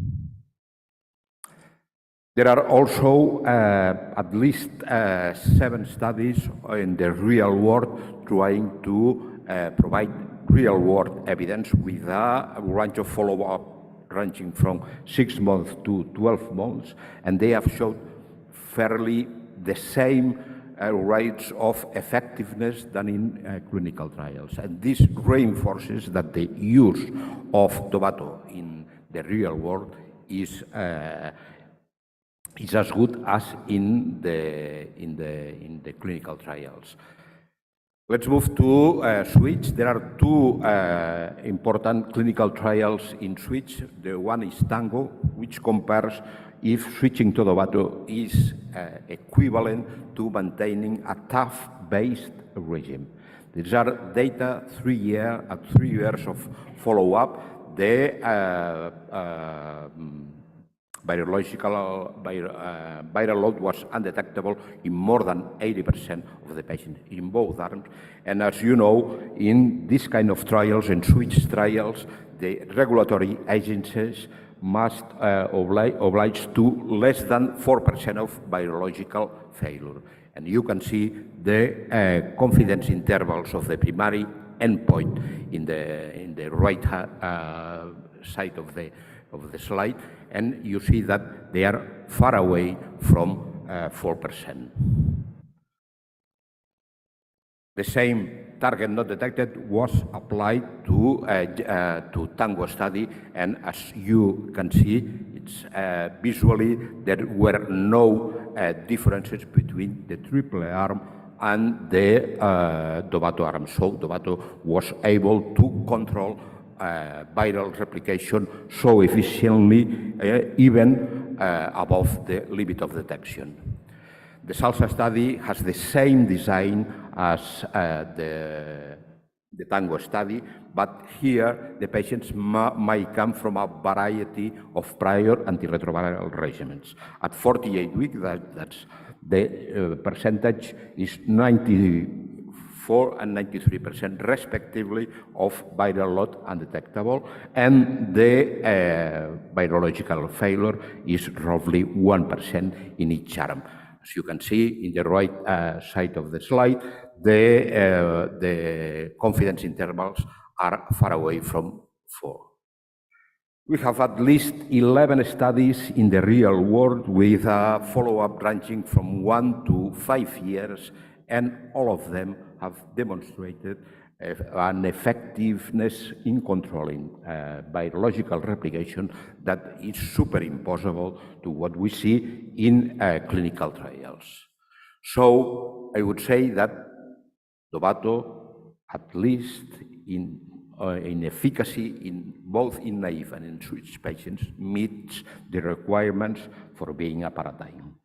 There are also at least 7 studies in the real world trying to provide real-world evidence with a range of follow-up ranging from 6 months to 12 months, and they have shown fairly the same rates of effectiveness than in clinical trials. And this reinforces that the use of Dovato in the real world is as good as in the clinical trials. Let's move to switch. There are 2 important clinical trials in switch. The one is Tango, which compares if switching to Dovato is equivalent to maintaining a TAF-based regime. These are data 3 years of follow-up. The viral load was undetectable in more than 80% of the patients in both arms. And as you know, in this kind of trials, in switch trials, the regulatory agencies must oblige to less than 4% of virological failure. And you can see the confidence intervals of the primary endpoint in the right side of the slide, and you see that they are far away from 4%. The same target not detected was applied to Tango study, and as you can see, it's visually there were no differences between the triple arm and the Dovato arm. So Dovato was able to control viral replication so efficiently, even above the limit of detection. The SALSA study has the same design as the Tango study, but here the patients might come from a variety of prior antiretroviral regimens. At 48 weeks, that's the percentage is 94 and 93% respectively of viral load undetectable, and the virological failure is roughly 1% in each arm. As you can see in the right side of the slide, the confidence intervals are far away from 4. We have at least 11 studies in the real world with a follow-up ranging from 1 to 5 years, and all of them have demonstrated an effectiveness in controlling virological replication that is superimposable to what we see in clinical trials. So I would say that Dovato, at least in efficacy in both in naive and in switch patients, meets the requirements for being a paradigm.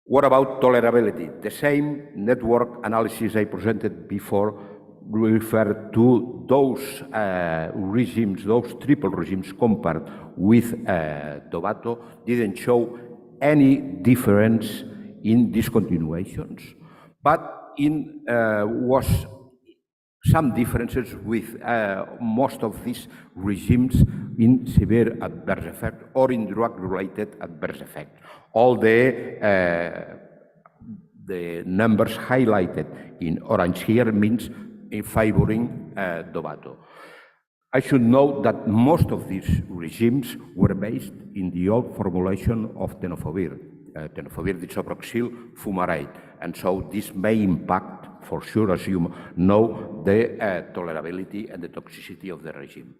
What about tolerability? The same network analysis I presented before referred to those regimes, those triple regimes compared with Dovato, didn't show any difference in discontinuations, but was some differences with most of these regimes in severe adverse effect or in drug-related adverse effect. All the numbers highlighted in orange here means in favoring Dovato. I should note that most of these regimes were based in the old formulation of tenofovir, disoproxil fumarate, and so this may impact, for sure, as you know, the tolerability and the toxicity of the regime.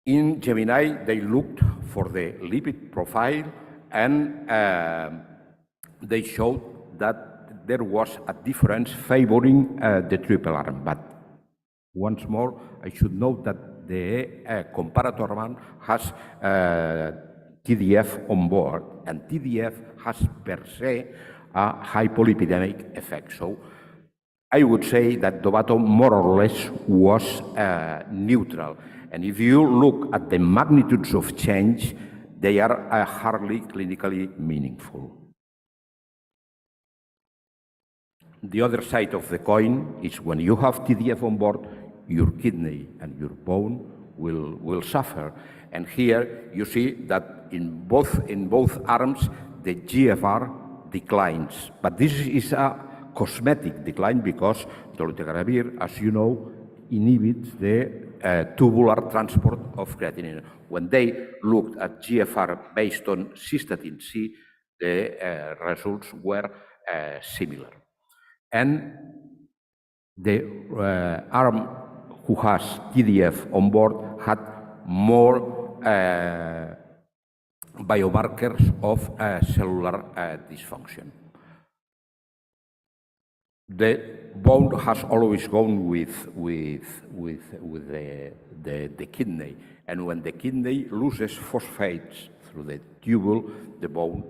In Gemini, they looked for the lipid profile, and they showed that there was a difference favoring the triple arm. But once more, I should note that the comparator arm has TDF on board, and TDF has per se a hypolipidemic effect. So I would say that Dovato more or less was neutral. And if you look at the magnitudes of change, they are hardly clinically meaningful. The other side of the coin is when you have TDF on board, your kidney and your bone will suffer. And here you see that in both arms, the GFR declines. But this is a cosmetic decline because dolutegravir, as you know, inhibits the tubular transport of creatinine. When they looked at GFR based on cystatin C, the results were similar. And the arm who has TDF on board had more biomarkers of cellular dysfunction. The bone has always gone with the kidney, and when the kidney loses phosphates through the tubule, the bone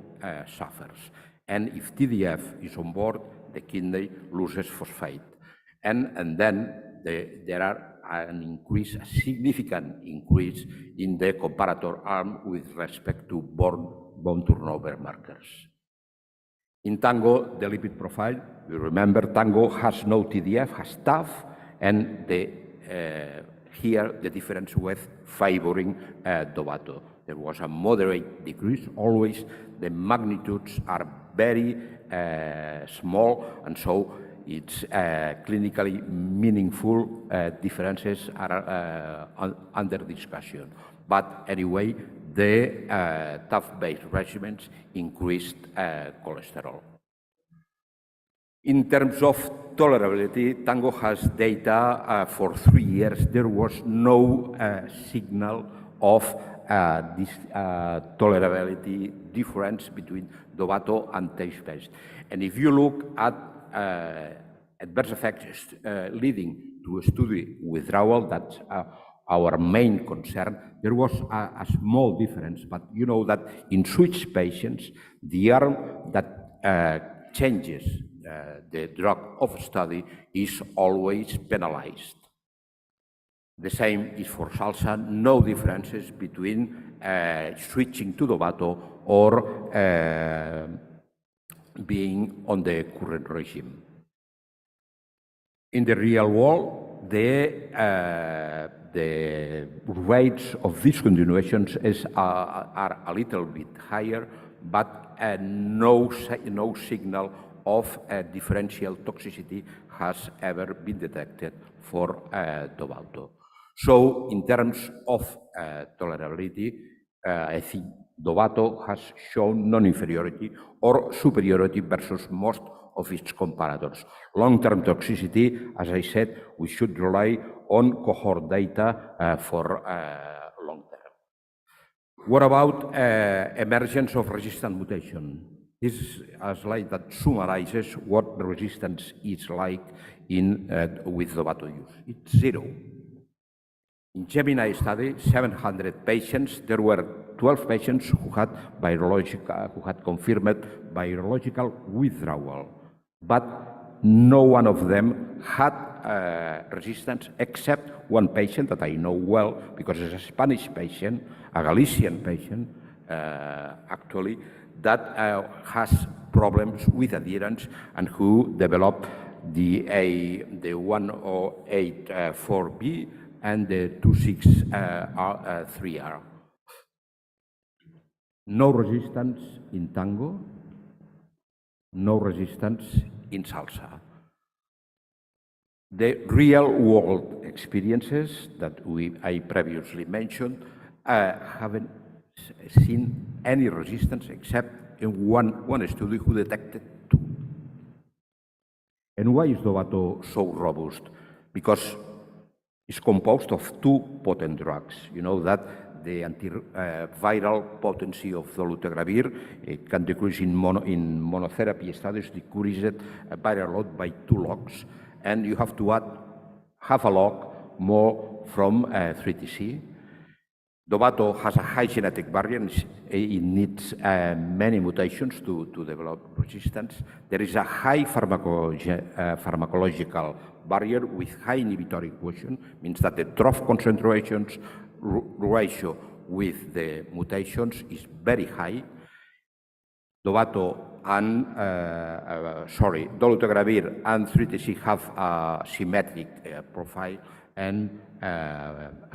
suffers. And if TDF is on board, the kidney loses phosphate. And then there are a significant increase in the comparator arm with respect to bone turnover markers. In TANGO, the lipid profile, you remember TANGO has no TDF, has TAF, and here the difference was favoring Dovato. There was a moderate decrease. Always the magnitudes are very small, and so it's clinically meaningful. Differences are under discussion. But anyway, the TAF-based regimens increased cholesterol. In terms of tolerability, TANGO has data for 3 years. There was no signal of this tolerability difference between Dovato and TAF-based. And if you look at adverse effects leading to study withdrawal, that's our main concern. There was a small difference, but you know that in switch patients, the arm that changes the drug of study is always penalized. The same is for salsa, no differences between switching to Dovato or being on the current regime. In the real world, the rates of discontinuations are a little bit higher, but no signal of differential toxicity has ever been detected for Dovato. So in terms of tolerability, I think Dovato has shown non-inferiority or superiority versus most of its comparators. Long-term toxicity, as I said, we should rely on cohort data for long-term. What about emergence of resistant mutation? This is a slide that summarizes what the resistance is like with Dovato use. It's 0. In Gemini study, 700 patients, there were 12 patients who had confirmed virological withdrawal, but no one of them had resistance except one patient that I know well because it's a Spanish patient, a Galician patient, actually, that has problems with adherence and who developed the 108.4b and the 263R. No resistance in TANGO, no resistance in salsa. The real-world experiences that I previously mentioned haven't seen any resistance except in one study who detected 2. And why is Dovato so robust? Because it's composed of 2 potent drugs. You know that the antiviral potency of dolutegravir. It can decrease in monotherapy studies, decreased viral load by 2 logs, and you have to add half a log more from 3TC. Dovato has a high genetic barrier. It needs many mutations to develop resistance. There is a high pharmacological barrier with high inhibitory quotient, means that the trough concentrations ratio with the mutations is very high. Dolutegravir and 3TC have a symmetric profile and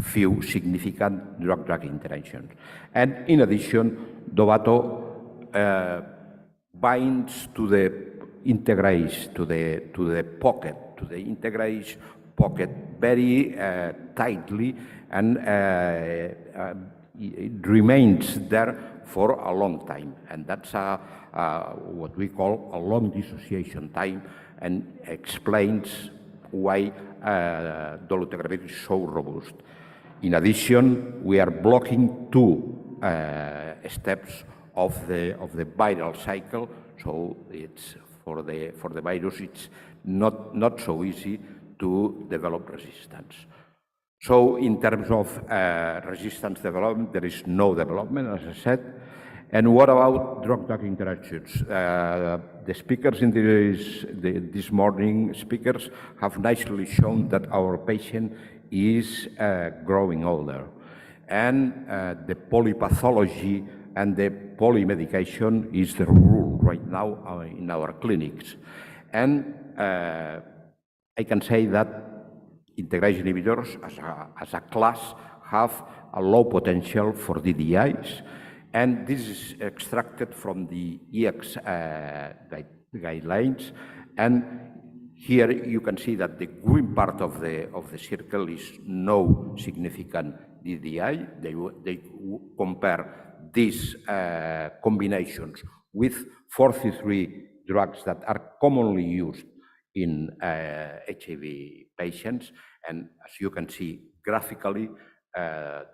few significant drug-drug interactions. And in addition, Dovato binds to the integrase, to the integrase pocket very tightly, and it remains there for a long time. And that's what we call a long dissociation time, and explains why dolutegravir is so robust. In addition, we are blocking 2 steps of the viral cycle, so it's for the virus it's not so easy to develop resistance. So in terms of resistance development, there is no development, as I said. And what about drug-drug interactions? The speakers in this morning speakers have nicely shown that our patient is growing older. And the polypathology and the polymedication is the rule right now in our clinics. And I can say that integrase inhibitors as a class have a low potential for DDIs, and this is extracted from the EX guidelines. And here you can see that the green part of the circle is no significant DDI. They compare these combinations with 43 drugs that are commonly used in HIV patients. And as you can see graphically,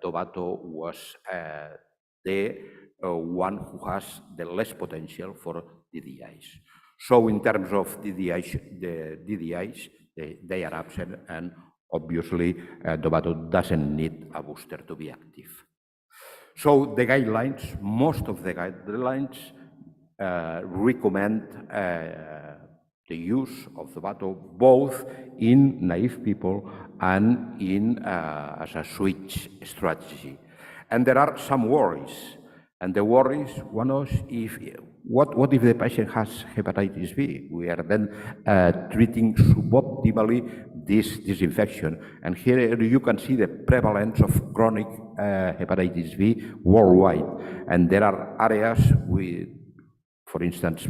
Dovato was the one who has the less potential for DDIs. So in terms of DDIs, they are absent, and obviously Dovato doesn't need a booster to be active. So the guidelines, most of the guidelines recommend the use of Dovato both in naive people and in as a switch strategy. And there are some worries. And the worries, one is, what if the patient has hepatitis B? We are then treating suboptimally this infection. And here you can see the prevalence of chronic hepatitis B worldwide. And there are areas with, for instance,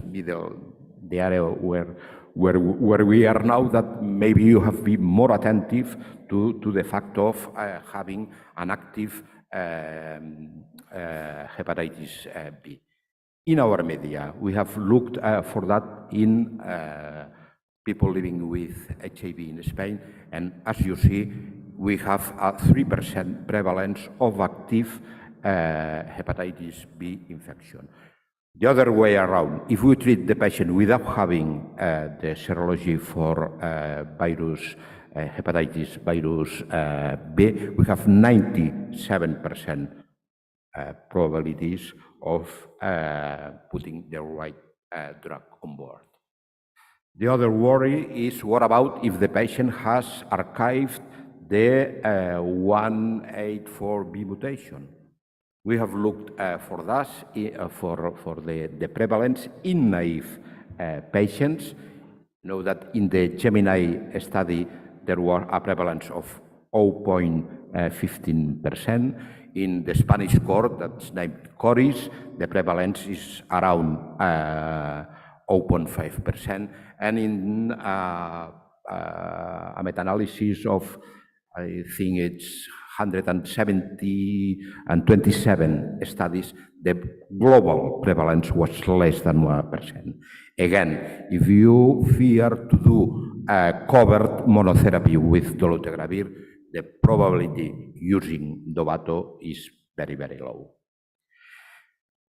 the area where we are now, that maybe you have been more attentive to the fact of having an active hepatitis B. In our media, we have looked for that in people living with HIV in Spain, and as you see, we have a 3% prevalence of active hepatitis B infection. The other way around, if we treat the patient without having the serology for hepatitis virus B, we have 97% probabilities of putting the right drug on board. The other worry is, what about if the patient has archived the 184B mutation? We have looked for that, for the prevalence in naive patients. You know that in the Gemini study, there was a prevalence of 0.15%. In the Spanish cohort, that's named CORIS, the prevalence is around 0.5%. And in a meta-analysis of, I think it's 127 studies, the global prevalence was less than 1%. Again, if you fear to do covered monotherapy with dolutegravir, the probability using Dovato is very, very low.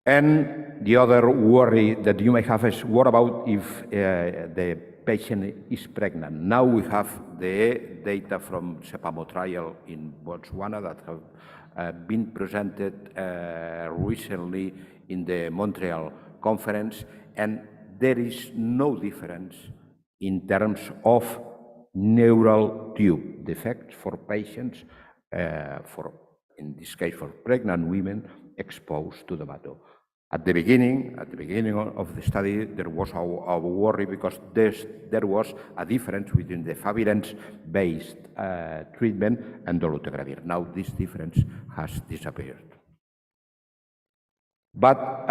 And the other worry that you may have is, what about if the patient is pregnant? Now we have the data from Sepamo trial in Botswana that have been presented recently in the Montreal conference, and there is no difference in terms of neural tube defects for patients, in this case for pregnant women exposed to the Bato. At the beginning of the study, there was a worry because there was a difference between the favirenz-based treatment and dolutegravir. Now this difference has disappeared. But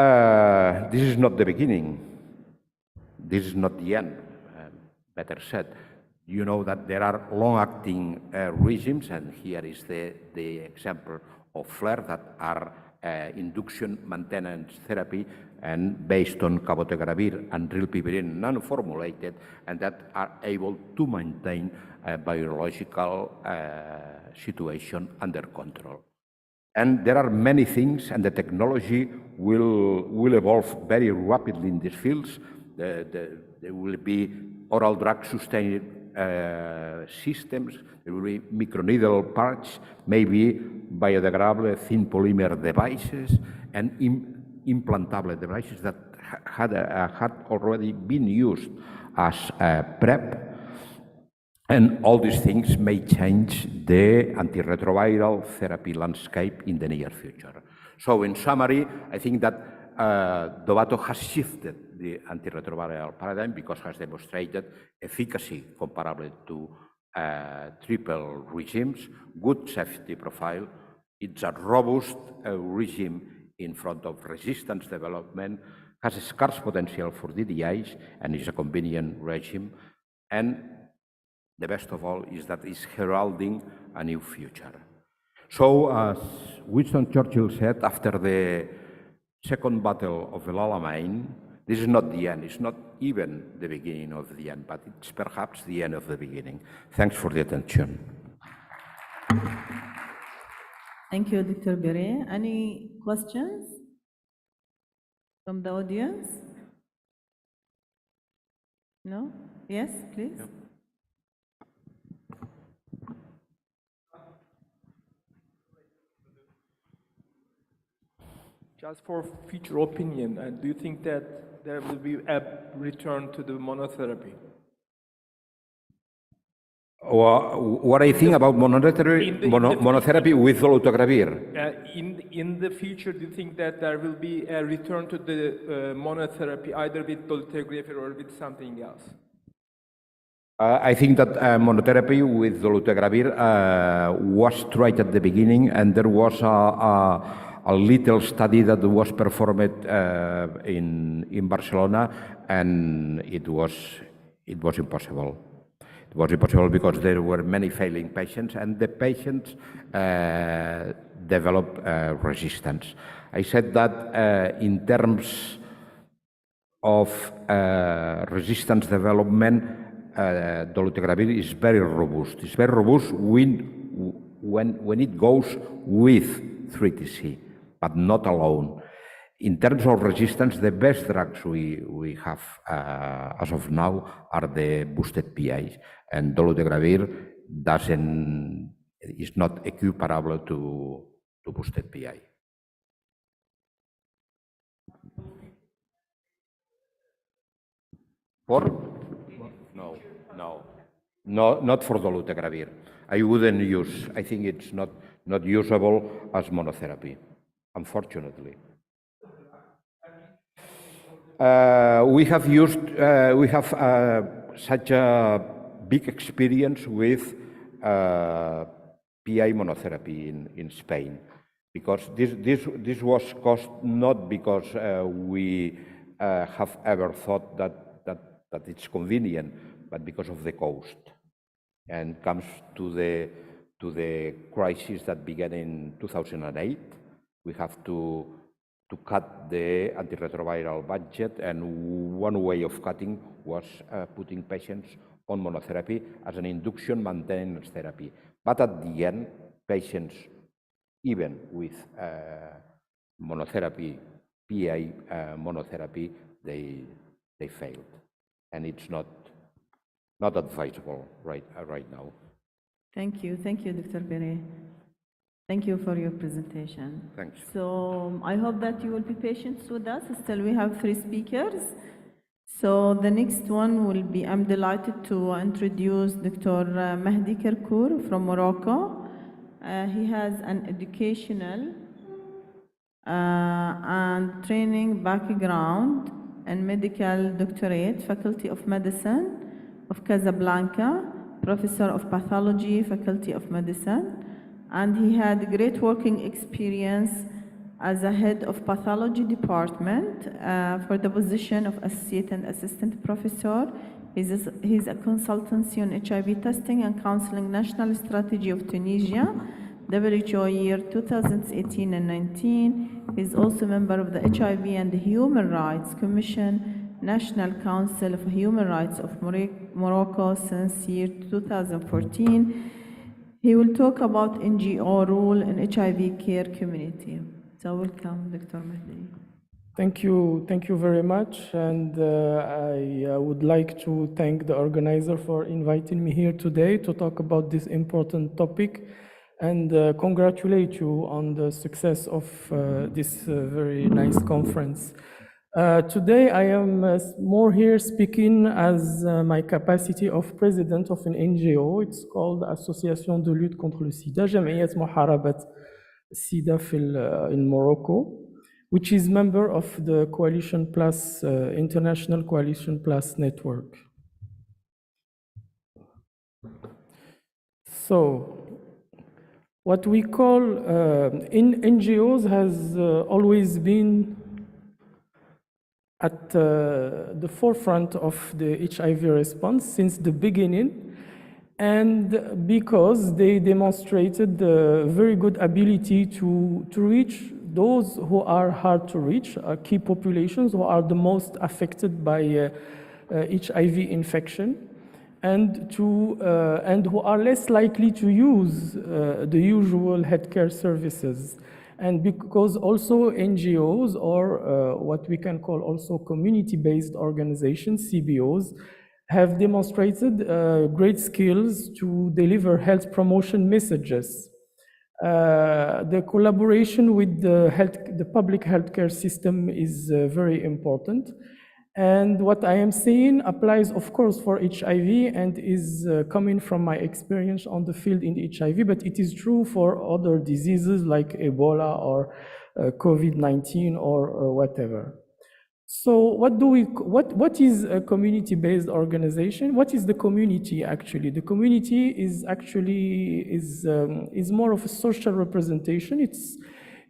this is not the beginning. This is not the end, better said. You know that there are long-acting regimes, and here is the example of FLAIR that are induction maintenance therapy and based on cabotegravir and rilpivirine nanoformulated, and that are able to maintain a biological situation under control. And there are many things, and the technology will evolve very rapidly in these fields. There will be oral drug sustained systems, there will be microneedle parts, maybe biodegradable thin polymer devices, and implantable devices that had already been used as PrEP. And all these things may change the antiretroviral therapy landscape in the near future. So in summary, I think that Dovato has shifted the antiretroviral paradigm because it has demonstrated efficacy comparable to triple regimes, good safety profile. It's a robust regime in front of resistance development, has a scarce potential for DDIs, and is a convenient regime. And the best of all is that it's heralding a new future. So, as Winston Churchill said, after the Second Battle of El Alamein, this is not the end. It's not even the beginning of the end, but it's perhaps the end of the beginning. Thanks for the attention. Thank you, Dr. Bere. Any questions from the audience? No? Yes, please. Yeah. Just for future opinion, do you think that there will be a return to the monotherapy? What I think about monotherapy with dolutegravir? In the future, do you think that there will be a return to the monotherapy, either with dolutegravir or with something else? I think that monotherapy with dolutegravir was tried at the beginning, and there was a little study that was performed in Barcelona, and it was impossible. It was impossible because there were many failing patients, and the patients developed resistance. I said that in terms of resistance development, dolutegravir is very robust. It's very robust when it goes with 3TC, but not alone. In terms of resistance, the best drugs we have as of now are the boosted PIs, and dolutegravir is not equiparable to boosted PI. No, not for dolutegravir. I wouldn't use. I think it's not usable as monotherapy, unfortunately. We have such a big experience with PI monotherapy in Spain, because this was caused not because we have ever thought that it's convenient, but because of the cost, and comes to the crisis that began in 2008. We have to cut the antiretroviral budget, and one way of cutting was putting patients on monotherapy as an induction maintenance therapy. But at the end, patients even with monotherapy, PI monotherapy, they failed. And it's not advisable right now. Thank you, Dr. Bere. Thank you for your presentation. Thanks. So I hope that you will be patient with us. Still, we have 3 speakers. So the next one will be, I'm delighted to introduce Dr. Mahdi Kerkour from Morocco. He has an educational and training background and medical doctorate, Faculty of Medicine of Casablanca, Professor of Pathology, Faculty of Medicine, and he had great working experience as a head of pathology department for the position of associate and assistant professor. He's a consultancy on HIV testing and counseling national strategy of Tunisia, WHO year 2018 and 19. He's also a member of the HIV and Human Rights Commission, National Council of Human Rights of Morocco since year 2014. He will talk about NGO role in HIV care community. So welcome, Dr. Mahdi. Thank you very much, and I would like to thank the organizer for inviting me here today to talk about this important topic, and congratulate you on the success of this very nice conference. Today I am more here speaking as my capacity of president of an NGO. It's called Association de lutte contre le sida, جمعية محاربة السيدا in Morocco, which is member of the Coalition Plus, International Coalition Plus network. So, what we call in NGOs has always been at the forefront of the HIV response since the beginning, and because they demonstrated the very good ability to reach those who are hard to reach, key populations who are the most affected by HIV infection, and who are less likely to use the usual healthcare services. And because also NGOs, or what we can call also community-based organizations, CBOs, have demonstrated great skills to deliver health promotion messages. The collaboration with the public healthcare system is very important. And what I am saying applies, of course, for HIV and is coming from my experience on the field in HIV, but it is true for other diseases like Ebola or COVID-19 or whatever. So what is a community-based organization? What is the community actually? The community is actually is more of a social representation.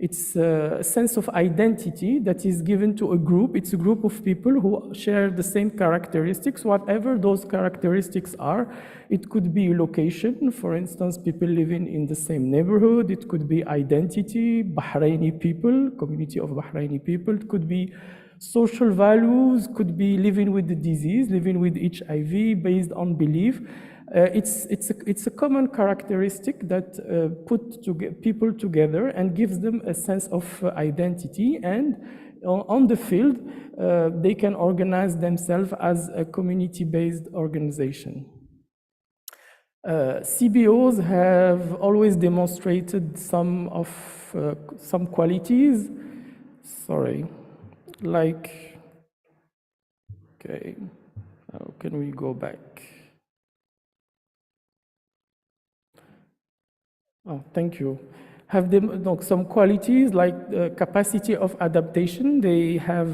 It's a sense of identity that is given to a group. It's a group of people who share the same characteristics, whatever those characteristics are. It could be location, for instance, people living in the same neighborhood. It could be identity, Bahraini people, community of Bahraini people. It could be social values, could be living with the disease, living with HIV based on belief. It's a common characteristic that put people together and gives them a sense of identity, and on the field they can organize themselves as a community-based organization. CBOs have always demonstrated some qualities. Sorry, like, okay, how can we go back? Oh, thank you. Have them some qualities like capacity of adaptation. They have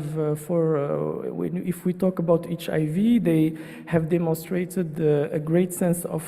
if we talk about HIV, they have demonstrated a great sense of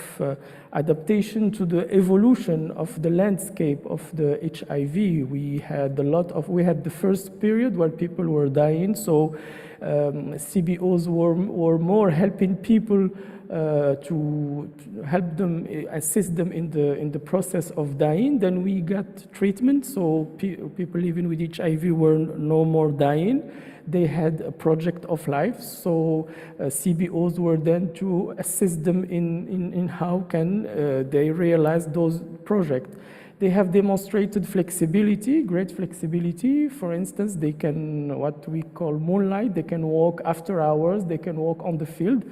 adaptation to the evolution of the landscape of the HIV. We had the first period where people were dying, so CBOs were more helping people to help them, assist them in the process of dying. Then we got treatment, so people living with HIV were no more dying. They had a project of life, so CBOs were then to assist them in how can they realize those projects. They have demonstrated flexibility, great flexibility. For instance, they can, what we call moonlight, they can walk after hours, they can walk on the field,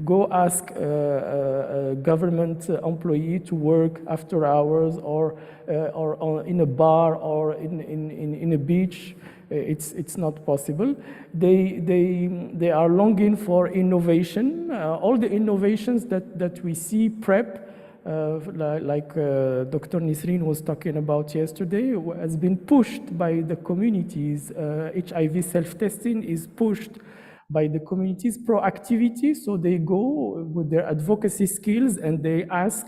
go ask a government employee to work after hours or in a bar or in a beach. It's not possible. They are longing for innovation. All the innovations that we see, PrEP, like Dr. Nisreen was talking about yesterday, has been pushed by the communities. HIV self-testing is pushed by the communities' proactivity, so they go with their advocacy skills and they ask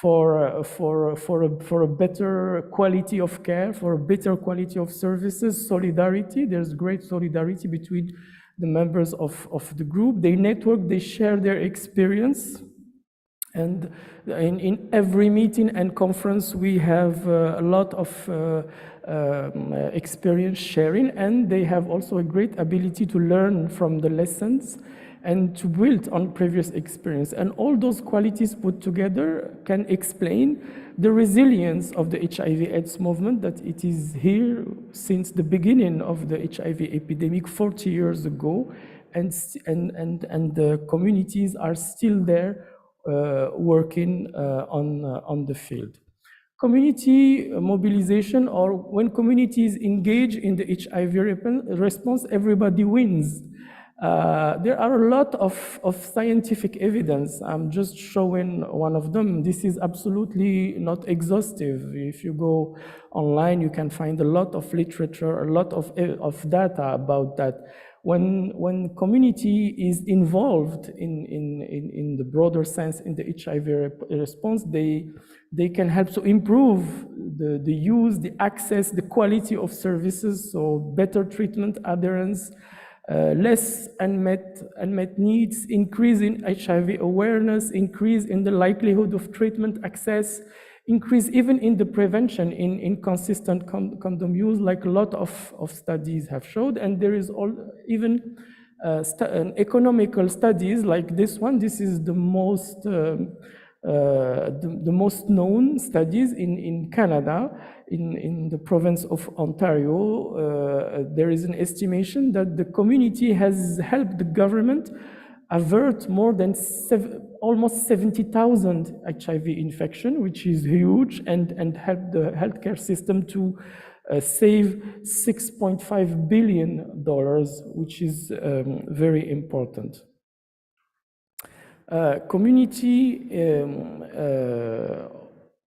for a better quality of care, for a better quality of services, solidarity. There's great solidarity between the members of the group. They network, they share their experience. And in every meeting and conference, we have a lot of experience sharing, and they have also a great ability to learn from the lessons and to build on previous experience. And all those qualities put together can explain the resilience of the HIV/AIDS movement, that it is here since the beginning of the HIV epidemic 40 years ago, and the communities are still there working on the field. Community mobilization, or when communities engage in the HIV response, everybody wins. There are a lot of scientific evidence. I'm just showing one of them. This is absolutely not exhaustive. If you go online, you can find a lot of literature, a lot of data about that. When community is involved in the broader sense in the HIV response, they can help to improve the use, the access, the quality of services, so better treatment adherence, less unmet needs, increase in HIV awareness, increase in the likelihood of treatment access, increase even in the prevention in inconsistent condom use, like a lot of studies have showed. And there is even economical studies like this one. This is the most known studies in Canada, in the province of Ontario. There is an estimation that the community has helped the government avert more than almost 70,000 HIV infection, which is huge, and help the healthcare system to save $6.5 billion, which is very important.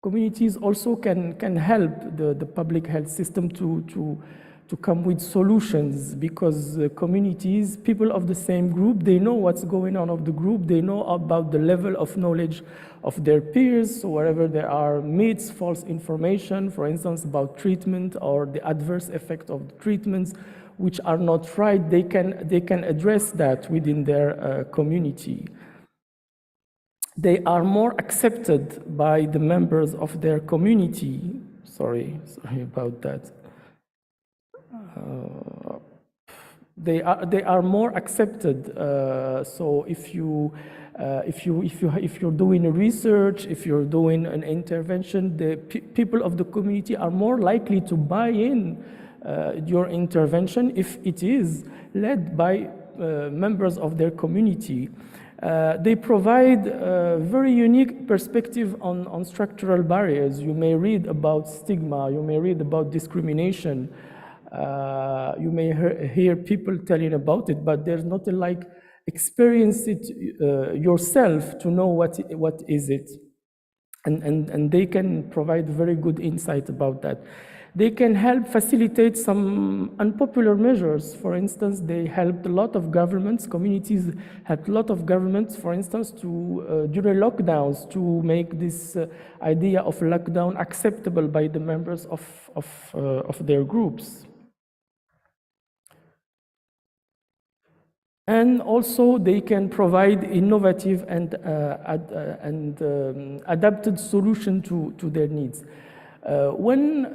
Communities also can help the public health system to come with solutions, because communities, people of the same group, they know what's going on of the group, they know about the level of knowledge of their peers. So wherever there are myths, false information, for instance, about treatment or the adverse effect of the treatments, which are not right, they can address that within their community. They are more accepted by the members of their community. Sorry about that. They are more accepted. So if you're doing a research, if you're doing an intervention, the people of the community are more likely to buy in your intervention if it is led by members of their community. They provide a very unique perspective on structural barriers. You may read about stigma, you may read about discrimination, you may hear people telling about it, but there's not a experience it yourself to know what is it. And they can provide very good insight about that. They can help facilitate some unpopular measures. For instance, they helped a lot of governments, communities helped a lot of governments, for instance, to during lockdowns, to make this idea of lockdown acceptable by the members of their groups. And also they can provide innovative and adapted solution to their needs. When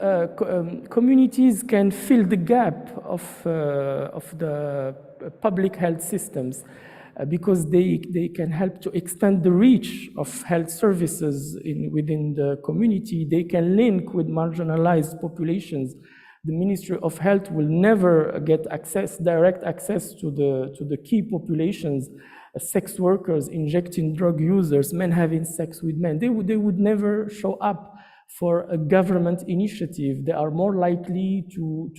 communities can fill the gap of the public health systems, because they can help to extend the reach of health services within the community. They can link with marginalized populations. The Ministry of Health will never get direct access to the key populations, sex workers, injecting drug users, men having sex with men. They would never show up for a government initiative. They are more likely to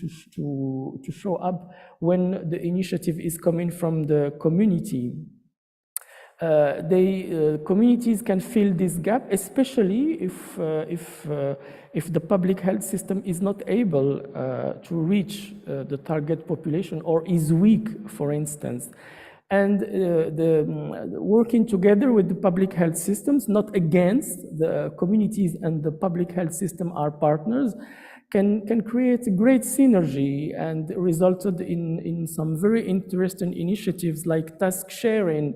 show up when the initiative is coming from the community. Communities can fill this gap, especially if the public health system is not able to reach the target population or is weak, for instance. And working together with the public health systems, not against the communities and the public health system are partners, can create a great synergy and resulted in some very interesting initiatives like task sharing,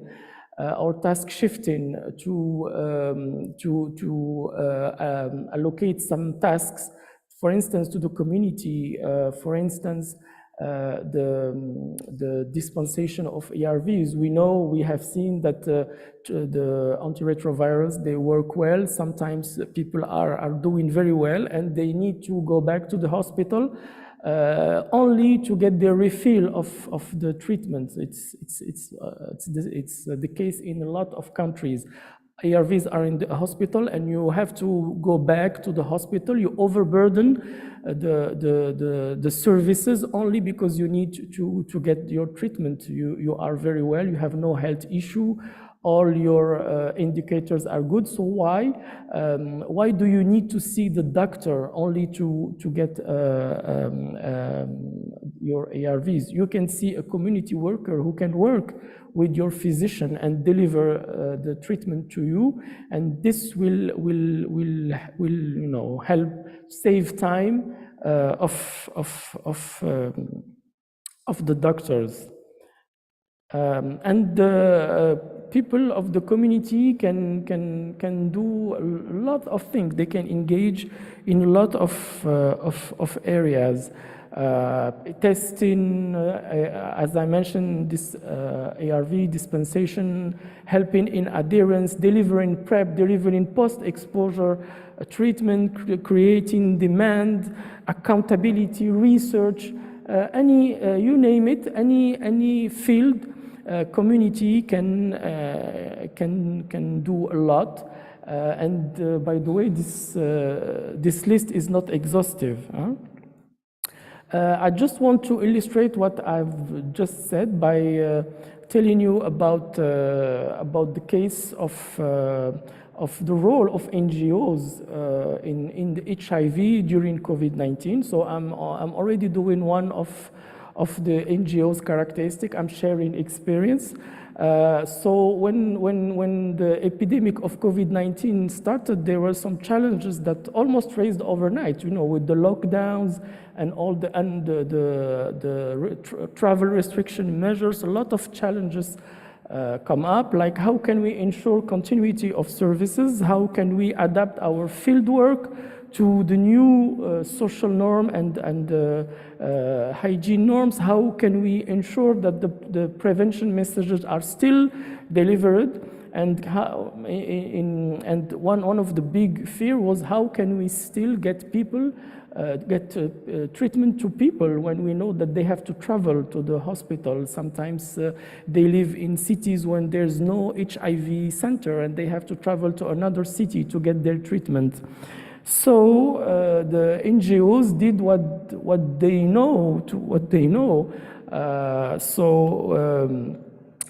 or task shifting to allocate some tasks, for instance, to the community. For instance, the dispensation of ARVs. We have seen that the antiretrovirals, they work well. Sometimes people are doing very well and they need to go back to the hospital only to get their refill of the treatment. It's the case in a lot of countries. ARVs are in the hospital and you have to go back to the hospital. You overburden the services only because you need to get your treatment. You are very well, you have no health issue, all your indicators are good. So why do you need to see the doctor only to get your ARVs? You can see a community worker who can work with your physician and deliver the treatment to you, and this will help save time of the doctors. And the people of the community can do a lot of things. They can engage in a lot of areas. Testing, as I mentioned, this ARV dispensation, helping in adherence, delivering PrEP, delivering post-exposure treatment, creating demand, accountability, research, you name it, any field, community can do a lot. And by the way, this list is not exhaustive. I just want to illustrate what I've just said by telling you about the case of the role of NGOs in the HIV during COVID-19. So I'm already doing one of the NGOs characteristic. I'm sharing experience. So when the epidemic of COVID-19 started, there were some challenges that almost raised overnight, with the lockdowns and all the travel restriction measures. A lot of challenges come up, like how can we ensure continuity of services? How can we adapt our field work to the new social norm and hygiene norms? How can we ensure that the prevention messages are still delivered? And one of the big fear was how can we still get people treatment to people when we know that they have to travel to the hospital. Sometimes they live in cities when there's no HIV center and they have to travel to another city to get their treatment. So the NGOs did what they know.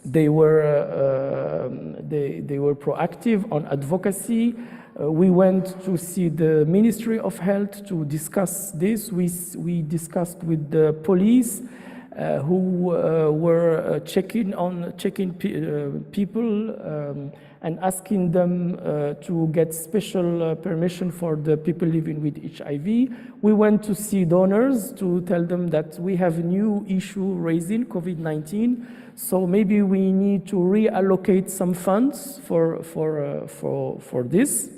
They were proactive on advocacy. We went to see the Ministry of Health to discuss this. We discussed with the police who were checking people and asking them to get special permission for the people living with HIV. We went to see donors to tell them that we have a new issue raising COVID-19, so maybe we need to reallocate some funds for this.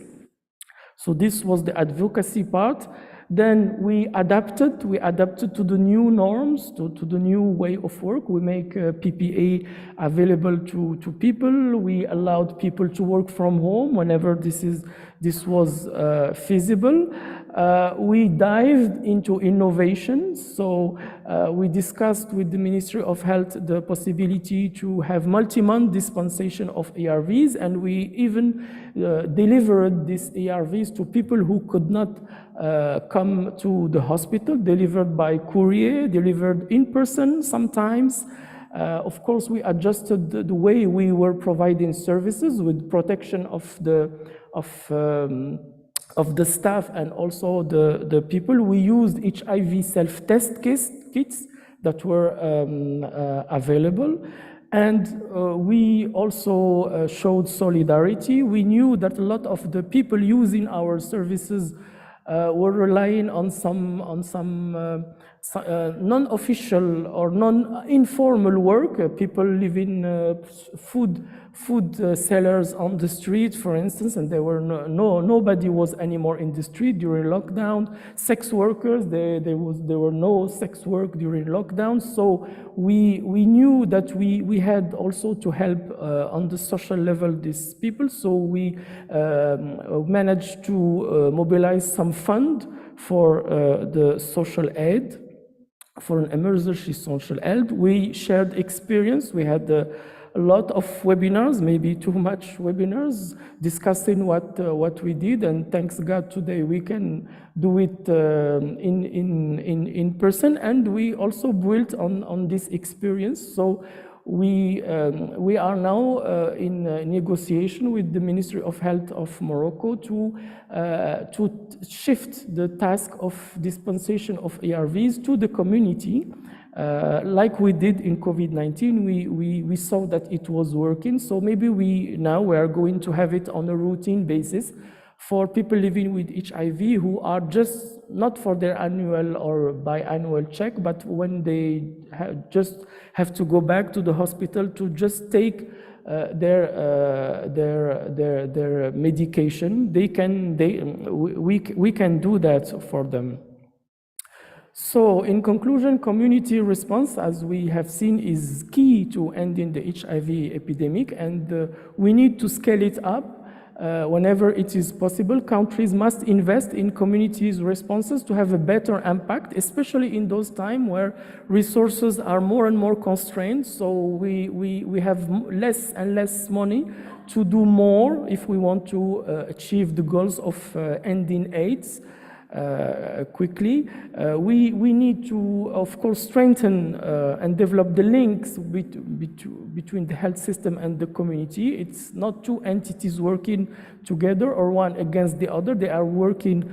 So this was the advocacy part. Then we adapted to the new norms, to the new way of work. We make PPA available to people. We allowed people to work from home whenever this was feasible. We dived into innovation. So we discussed with the Ministry of Health the possibility to have multi-month dispensation of ARVs, and we even delivered these ARVs to people who could not come to the hospital, delivered by courier, delivered in person sometimes. Of course, we adjusted the way we were providing services with protection of the staff and also the people. We used HIV self-test kits that were available. And we also showed solidarity. We knew that a lot of the people using our services were relying on some non-official or non-informal work. People living food sellers on the street, for instance, and there were nobody was anymore in the street during lockdown. Sex workers, there were no sex work during lockdown. So we knew that we had also to help on the social level these people. So we managed to mobilize some fund for the social aid, for an emergency social aid. We shared experience. We had a lot of webinars, maybe too much webinars, discussing what we did, and thanks God today we can do it in person, and we also built on this experience. So we are now in negotiation with the Ministry of Health of Morocco to shift the task of dispensation of ARVs to the community. Like we did in COVID-19, we saw that it was working. So maybe we are going to have it on a routine basis for people living with HIV who are just not for their annual or biannual check, but when they just have to go back to the hospital to just take their medication. We can do that for them. So in conclusion, community response, as we have seen, is key to ending the HIV epidemic, and we need to scale it up. Whenever it is possible, countries must invest in communities' responses to have a better impact, especially in those times where resources are more and more constrained. So we have less and less money to do more if we want to achieve the goals of ending AIDS quickly. We need to, of course, strengthen and develop the links between the health system and the community. It's not two entities working together or one against the other. They are working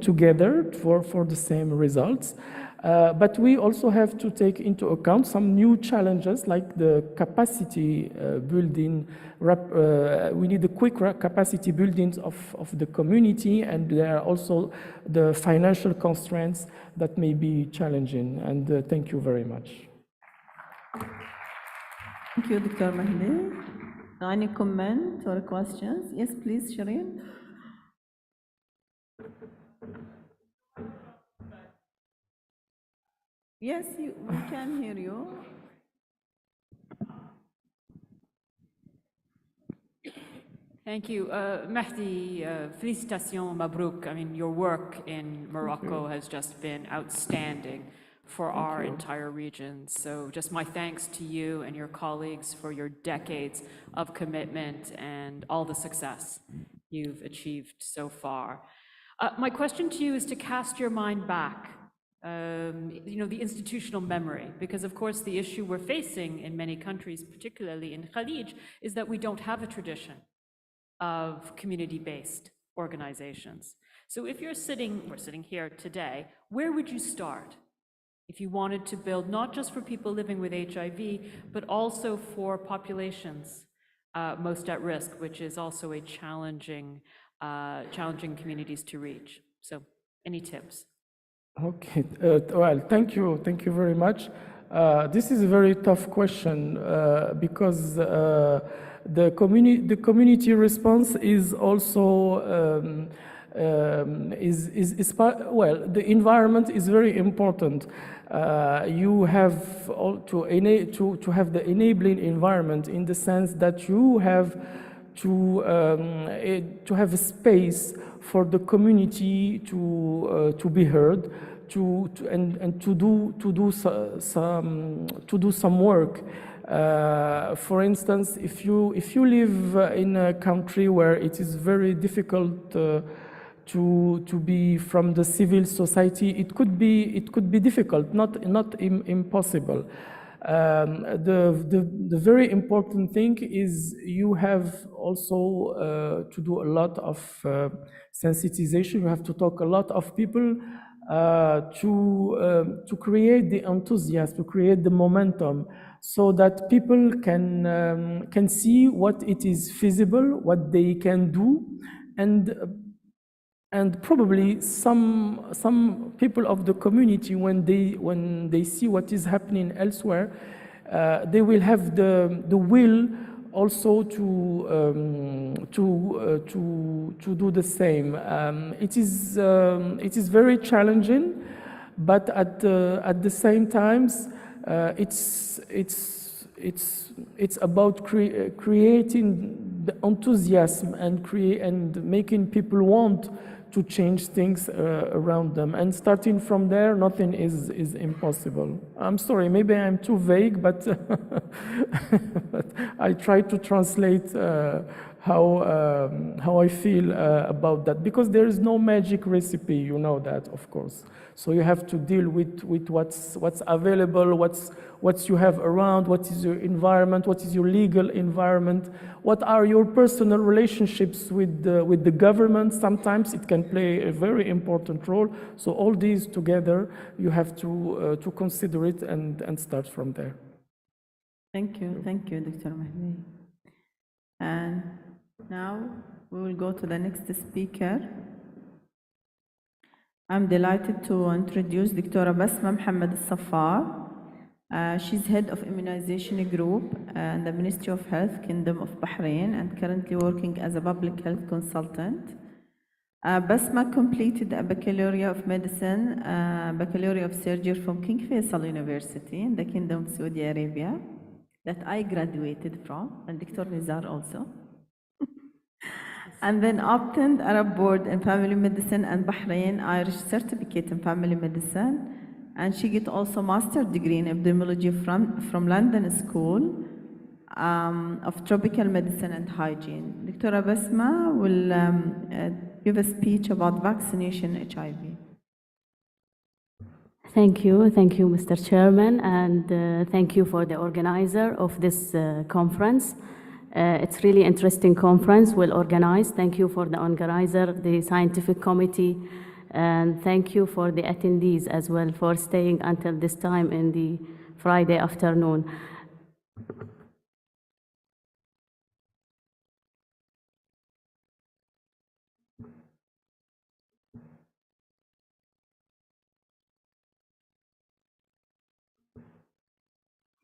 together for the same results. But we also have to take into account some new challenges like the capacity building. We need the quick capacity building of the community, and there are also the financial constraints that may be challenging. And thank you very much. Thank you, Dr. Mahdi. Any comment or questions? Yes, please, Shireen. Yes, we can hear you. Thank you. Mahdi, félicitations, Mabrouk. I mean, your work in Morocco has just been outstanding for our entire region. So just my thanks to you and your colleagues for your decades of commitment and all the success you've achieved so far. My question to you is to cast your mind back. The institutional memory, because of course the issue we're facing in many countries, particularly in Khalij, is that we don't have a tradition of community-based organizations. So if we're sitting here today, where would you start if you wanted to build not just for people living with HIV, but also for populations most at risk, which is also a challenging communities to reach? So any tips? Okay, well, thank you very much. This is a very tough question because the community response is also well, the environment is very important. You have to have the enabling environment in the sense that you have to have a space for the community to be heard, and to do some work. For instance, if you live in a country where it is very difficult to be from the civil society, it could be difficult, not impossible. The very important thing is you have also to do a lot of sensitization. You have to talk a lot of people to create the enthusiasm, to create the momentum, so that people can see what it is feasible, what they can do, and probably some people of the community, when they see what is happening elsewhere, they will have the will also to do the same. It is very challenging, but at the same time, it's about creating the enthusiasm and making people want to change things around them. And starting from there, nothing is impossible. I'm sorry, maybe I'm too vague, but, but I try to translate how I feel about that, because there is no magic recipe, you know that, of course. So you have to deal with what's available, what you have around, what is your environment, what is your legal environment, what are your personal relationships with the government. Sometimes it can play a very important role. So all these together, you have to consider it and start from there. Thank you, Dr. Mahdi. And now we will go to the next speaker. I'm delighted to introduce Dr. Basma Mohammed Al-Safar. She's head of immunization group in the Ministry of Health, Kingdom of Bahrain, and currently working as a public health consultant. Basma completed a Baccalaureate of Medicine, Baccalaureate of Surgery from King Faisal University in the Kingdom of Saudi Arabia, that I graduated from, and Dr. Nizar also. And then obtained Arab Board in Family Medicine and Bahrain Irish Certificate in Family Medicine. And she get also master's degree in epidemiology from London School of Tropical Medicine and Hygiene. Dr. Basma will give a speech about vaccination HIV. Thank you, Mr. Chairman, and thank you for the organizer of this conference. It's really interesting conference, well organized. Thank you for the organizer, the scientific committee, and thank you for the attendees as well for staying until this time in the Friday afternoon.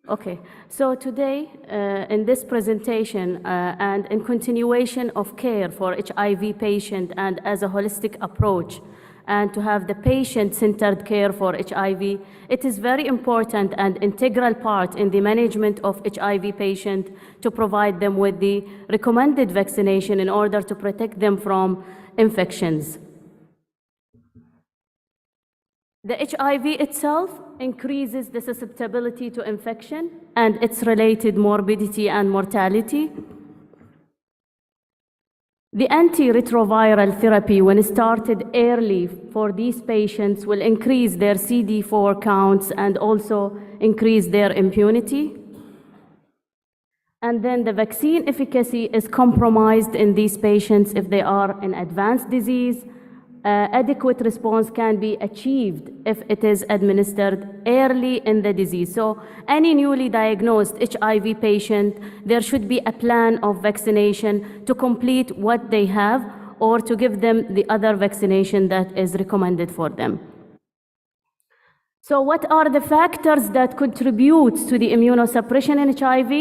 Okay, so today in this presentation and in continuation of care for HIV patient and as a holistic approach, and to have the patient-centered care for HIV, it is very important and integral part in the management of HIV patient to provide them with the recommended vaccination in order to protect them from infections. The HIV itself increases the susceptibility to infection and its related morbidity and mortality. The antiretroviral therapy, when started early for these patients, will increase their CD4 counts and also increase their immunity. And then the vaccine efficacy is compromised in these patients if they are in advanced disease. Adequate response can be achieved if it is administered early in the disease. So any newly diagnosed HIV patient, there should be a plan of vaccination to complete what they have or to give them the other vaccination that is recommended for them. So what are the factors that contribute to the immunosuppression in HIV?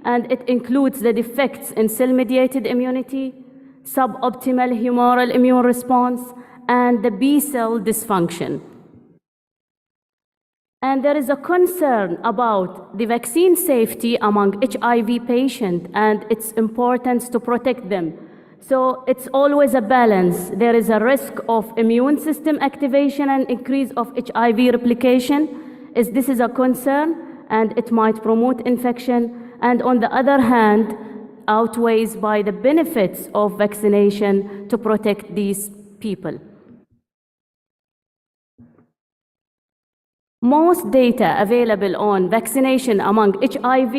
And it includes the defects in cell-mediated immunity, suboptimal humoral immune response, and the B cell dysfunction. And there is a concern about the vaccine safety among HIV patients and its importance to protect them. So it's always a balance. There is a risk of immune system activation and increase of HIV replication. This is a concern, and it might promote infection. And on the other hand, outweighs by the benefits of vaccination to protect these people. Most data available on vaccination among HIV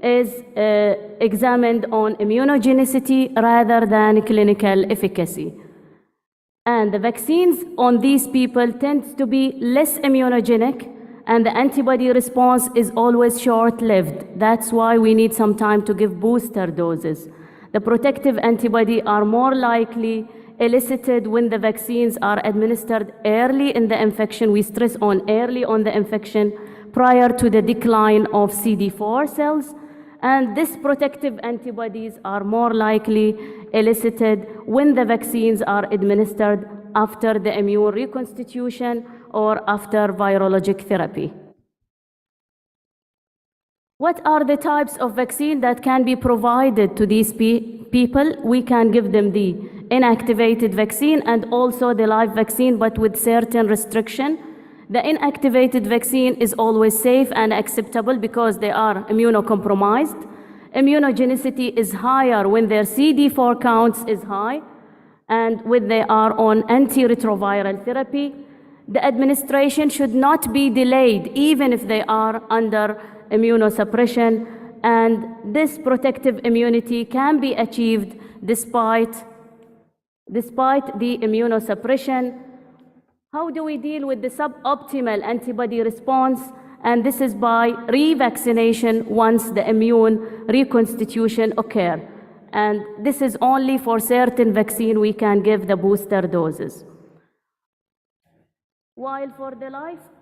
is examined on immunogenicity rather than clinical efficacy. And the vaccines on these people tend to be less immunogenic, and the antibody response is always short-lived. That's why we need some time to give booster doses. The protective antibody are more likely elicited when the vaccines are administered early in the infection. We stress on early on the infection prior to the decline of CD4 cells. And these protective antibodies are more likely elicited when the vaccines are administered after the immune reconstitution or after virologic therapy. What are the types of vaccine that can be provided to these people? We can give them the inactivated vaccine and also the live vaccine, but with certain restriction. The inactivated vaccine is always safe and acceptable because they are immunocompromised. Immunogenicity is higher when their CD4 counts is high and when they are on antiretroviral therapy. The administration should not be delayed even if they are under immunosuppression, and this protective immunity can be achieved despite the immunosuppression. How do we deal with the suboptimal antibody response? And this is by revaccination once the immune reconstitution occurs. And this is only for certain vaccine we can give the booster doses. While for the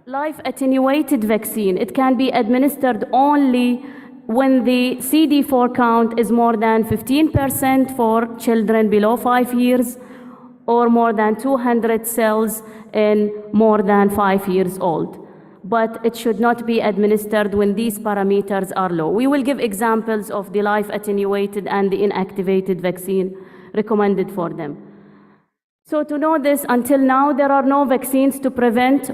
live attenuated vaccine, it can be administered only when the CD4 count is more than 15% for children below 5 years or more than 200 cells in more than 5 years old. But it should not be administered when these parameters are low. We will give examples of the live attenuated and the inactivated vaccine recommended for them. So to know this, until now, there are no vaccines to prevent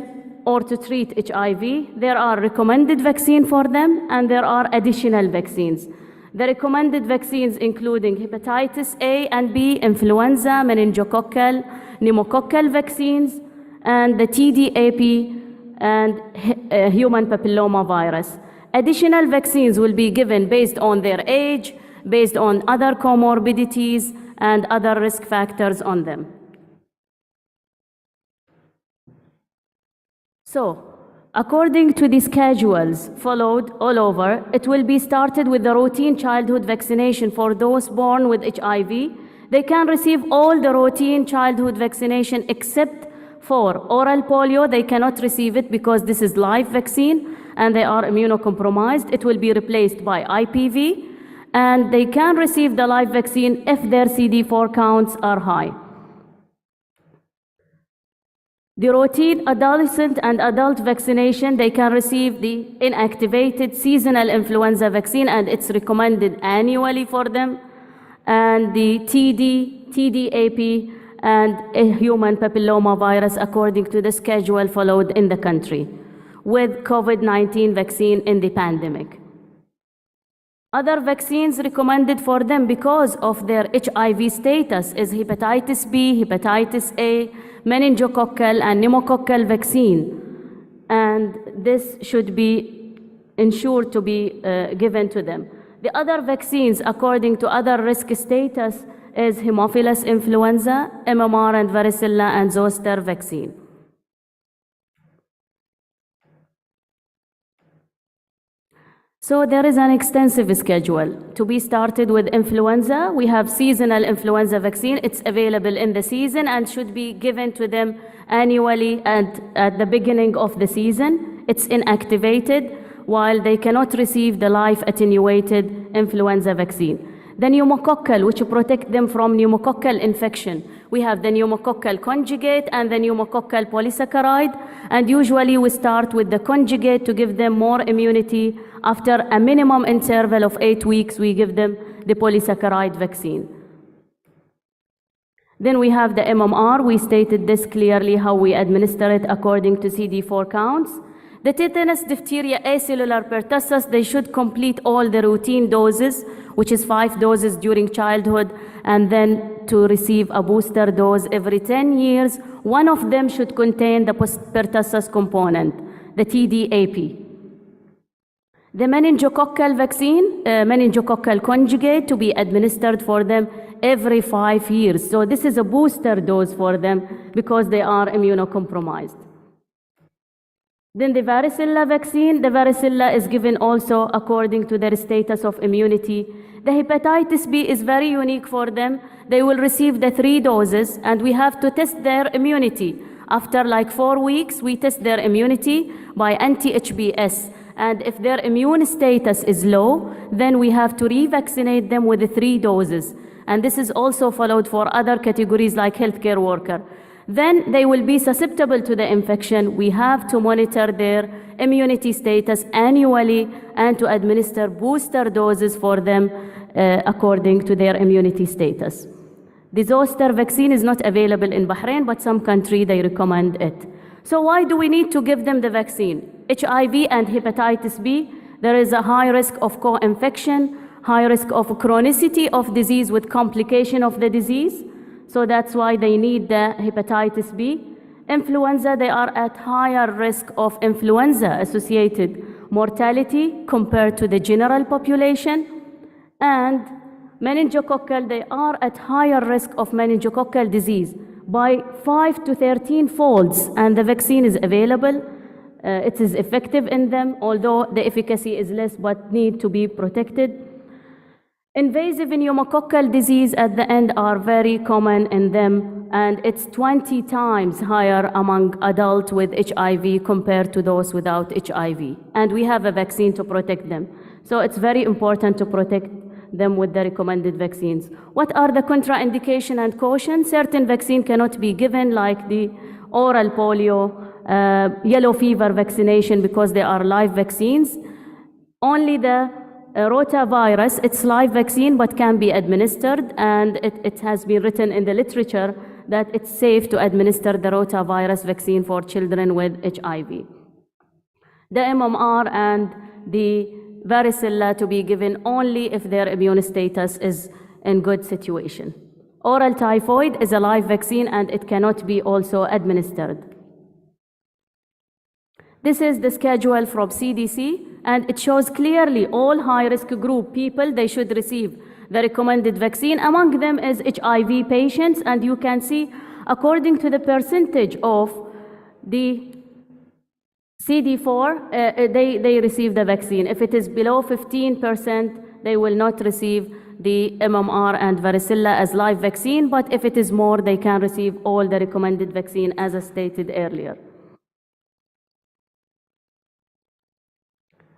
or to treat HIV. There are recommended vaccines for them, and there are additional vaccines. The recommended vaccines including hepatitis A and B, influenza, meningococcal, pneumococcal vaccines, and the TDAP and human papilloma virus. Additional vaccines will be given based on their age, based on other comorbidities, and other risk factors on them. So, according to the schedules followed all over, it will be started with the routine childhood vaccination for those born with HIV. They can receive all the routine childhood vaccination except for oral polio. They cannot receive it because this is live vaccine and they are immunocompromised. It will be replaced by IPV, and they can receive the live vaccine if their CD4 counts are high. The routine adolescent and adult vaccination, they can receive the inactivated seasonal influenza vaccine, and it's recommended annually for them, and the TDAP, and a human papilloma virus according to the schedule followed in the country, with COVID-19 vaccine in the pandemic. Other vaccines recommended for them because of their HIV status is hepatitis B, hepatitis A, meningococcal and pneumococcal vaccine. And this should be ensured to be given to them. The other vaccines according to other risk status is Haemophilus influenza, MMR and varicella and zoster vaccine. So there is an extensive schedule. To be started with influenza, we have seasonal influenza vaccine. It's available in the season and should be given to them annually and at the beginning of the season. It's inactivated while they cannot receive the live attenuated influenza vaccine. The pneumococcal, which protect them from pneumococcal infection. We have the pneumococcal conjugate and the pneumococcal polysaccharide, and usually we start with the conjugate to give them more immunity. After a minimum interval of 8 weeks, we give them the polysaccharide vaccine. Then we have the MMR. We stated this clearly how we administer it according to CD4 counts. The tetanus, diphtheria, acellular pertussis, they should complete all the routine doses, which is 5 doses during childhood, and then to receive a booster dose every 10 years. One of them should contain the pertussis component, the TDAP. The meningococcal vaccine, meningococcal conjugate, to be administered for them every 5 years. So this is a booster dose for them because they are immunocompromised. Then the varicella vaccine, the varicella is given also according to their status of immunity. The hepatitis B is very unique for them. They will receive the 3 doses, and we have to test their immunity. After like 4 weeks, we test their immunity by anti-HBs. And if their immune status is low, then we have to revaccinate them with the 3 doses. And this is also followed for other categories like healthcare worker. Then they will be susceptible to the infection. We have to monitor their immunity status annually and to administer booster doses for them according to their immunity status. The zoster vaccine is not available in Bahrain, but some countries they recommend it. So why do we need to give them the vaccine? HIV and hepatitis B, there is a high risk of co-infection, high risk of chronicity of disease with complication of the disease. So that's why they need the hepatitis B. Influenza, they are at higher risk of influenza-associated mortality compared to the general population. And meningococcal, they are at higher risk of meningococcal disease by 5 to 13 folds, and the vaccine is available. It is effective in them, although the efficacy is less but need to be protected. Invasive pneumococcal disease at the end are very common in them, and it's 20 times higher among adults with HIV compared to those without HIV. And we have a vaccine to protect them. So it's very important to protect them with the recommended vaccines. What are the contraindication and caution? Certain vaccine cannot be given, like the oral polio, yellow fever vaccination, because they are live vaccines. Only the rotavirus, it's live vaccine but can be administered, and it has been written in the literature that it's safe to administer the rotavirus vaccine for children with HIV. The MMR and the varicella to be given only if their immune status is in good situation. Oral typhoid is a live vaccine and it cannot be also administered. This is the schedule from CDC, and it shows clearly all high-risk group people, they should receive the recommended vaccine. Among them is HIV patients, and you can see according to the percentage of the CD4, they receive the vaccine. If it is below 15%, they will not receive the MMR and varicella as live vaccine, but if it is more, they can receive all the recommended vaccine as I stated earlier.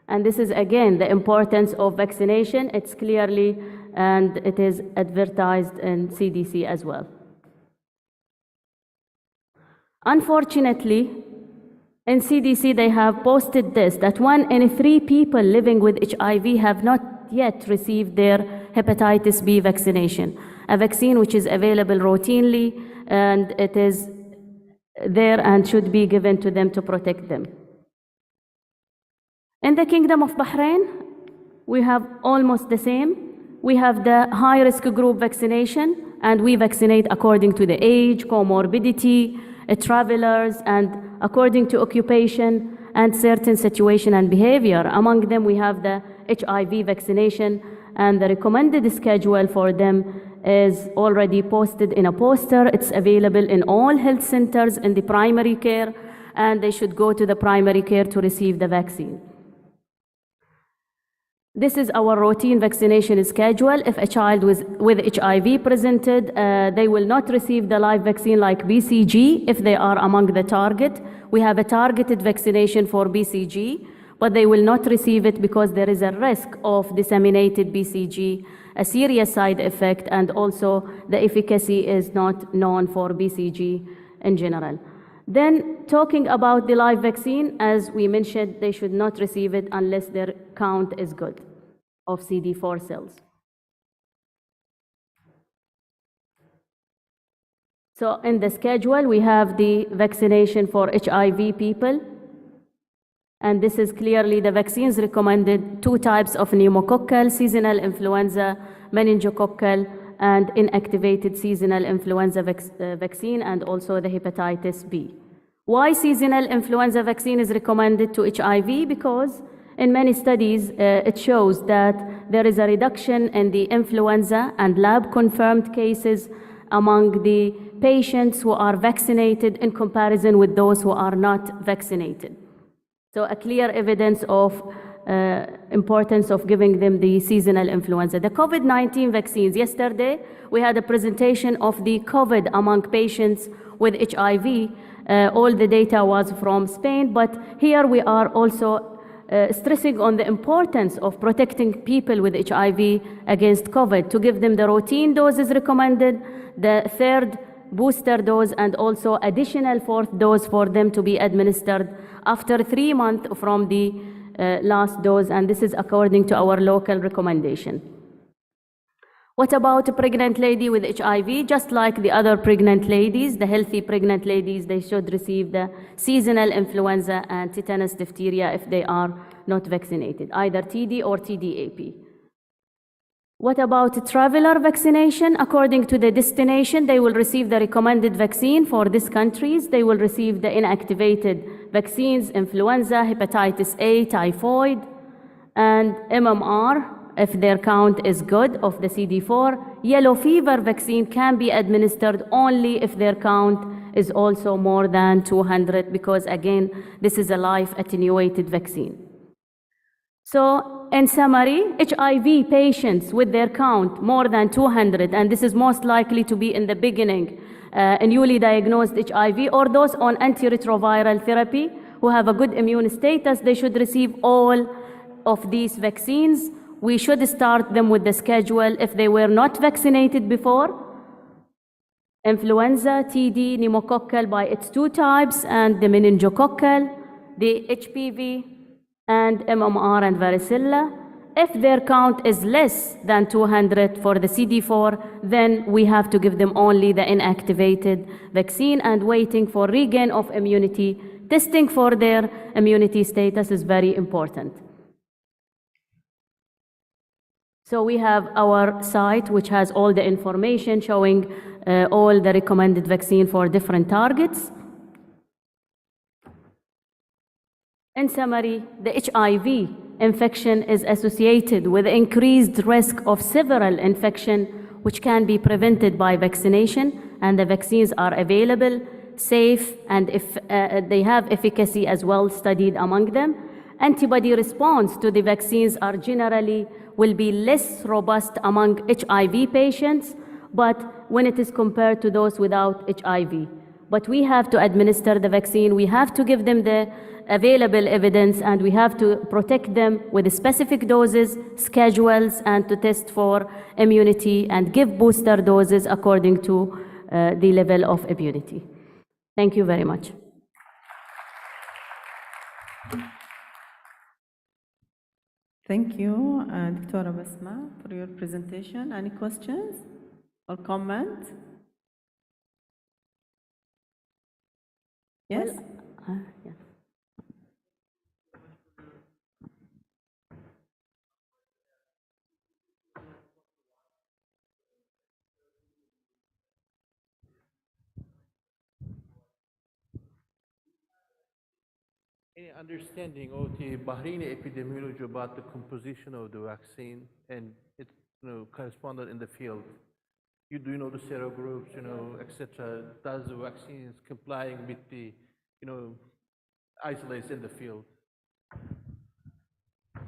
And this is again the importance of vaccination. It's clearly, and it is advertised in CDC as well. Unfortunately, in CDC they have posted this, that 1 in 3 people living with HIV have not yet received their hepatitis B vaccination, a vaccine which is available routinely, and it is there and should be given to them to protect them. In the Kingdom of Bahrain, we have almost the same. We have the high-risk group vaccination, and we vaccinate according to the age, comorbidity, travelers, and according to occupation and certain situation and behavior. Among them, we have the HIV vaccination, and the recommended schedule for them is already posted in a poster. It's available in all health centers in the primary care, and they should go to the primary care to receive the vaccine. This is our routine vaccination schedule. If a child with HIV presented, they will not receive the live vaccine like BCG if they are among the target. We have a targeted vaccination for BCG, but they will not receive it because there is a risk of disseminated BCG, a serious side effect, and also the efficacy is not known for BCG in general. Then talking about the live vaccine, as we mentioned, they should not receive it unless their count is good of CD4 cells. So in the schedule, we have the vaccination for HIV people. And this is clearly the vaccines recommended: 2 types of pneumococcal, seasonal influenza, meningococcal, and inactivated seasonal influenza vaccine, and also the hepatitis B. Why seasonal influenza vaccine is recommended to HIV? Because in many studies, it shows that there is a reduction in the influenza and lab-confirmed cases among the patients who are vaccinated in comparison with those who are not vaccinated. So a clear evidence of importance of giving them the seasonal influenza. The COVID-19 vaccines, yesterday we had a presentation of the COVID among patients with HIV. All the data was from Spain, but here we are also stressing on the importance of protecting people with HIV against COVID, to give them the routine doses recommended, the 3rd booster dose, and also additional 4th dose for them to be administered after 3 months from the last dose, and this is according to our local recommendation. What about a pregnant lady with HIV? Just like the other pregnant ladies, the healthy pregnant ladies, they should receive the seasonal influenza and tetanus diphtheria if they are not vaccinated, either TD or TDAP. What about traveler vaccination? According to the destination, they will receive the recommended vaccine for these countries. They will receive the inactivated vaccines: influenza, hepatitis A, typhoid, and MMR, if their count is good, of the CD4. Yellow fever vaccine can be administered only if their count is also more than 200, because again, this is a live attenuated vaccine. So in summary, HIV patients with their count more than 200, and this is most likely to be in the beginning, newly diagnosed HIV, or those on antiretroviral therapy who have a good immune status, they should receive all of these vaccines. We should start them with the schedule if they were not vaccinated before: influenza, TD, pneumococcal by its 2 types, and the meningococcal, the HPV, and MMR and varicella. If their count is less than 200 for the CD4, then we have to give them only the inactivated vaccine, and waiting for regain of immunity. Testing for their immunity status is very important. So we have our site, which has all the information showing all the recommended vaccine for different targets. In summary, the HIV infection is associated with increased risk of several infections, which can be prevented by vaccination, and the vaccines are available, safe, and if they have efficacy as well studied among them. Antibody response to the vaccines are generally will be less robust among HIV patients, but when it is compared to those without HIV. But we have to administer the vaccine, we have to give them the available evidence, and we have to protect them with specific doses, schedules, and to test for immunity and give booster doses according to the level of immunity. Thank you very much. Thank you, Dr. Basma, for your presentation. Any questions or comments? Yes? Yeah. Any understanding of the Bahraini epidemiology about the composition of the vaccine and its correspondent in the field? Do you know the serogroups, etc.? Does the vaccine is complying with the, isolates in the field?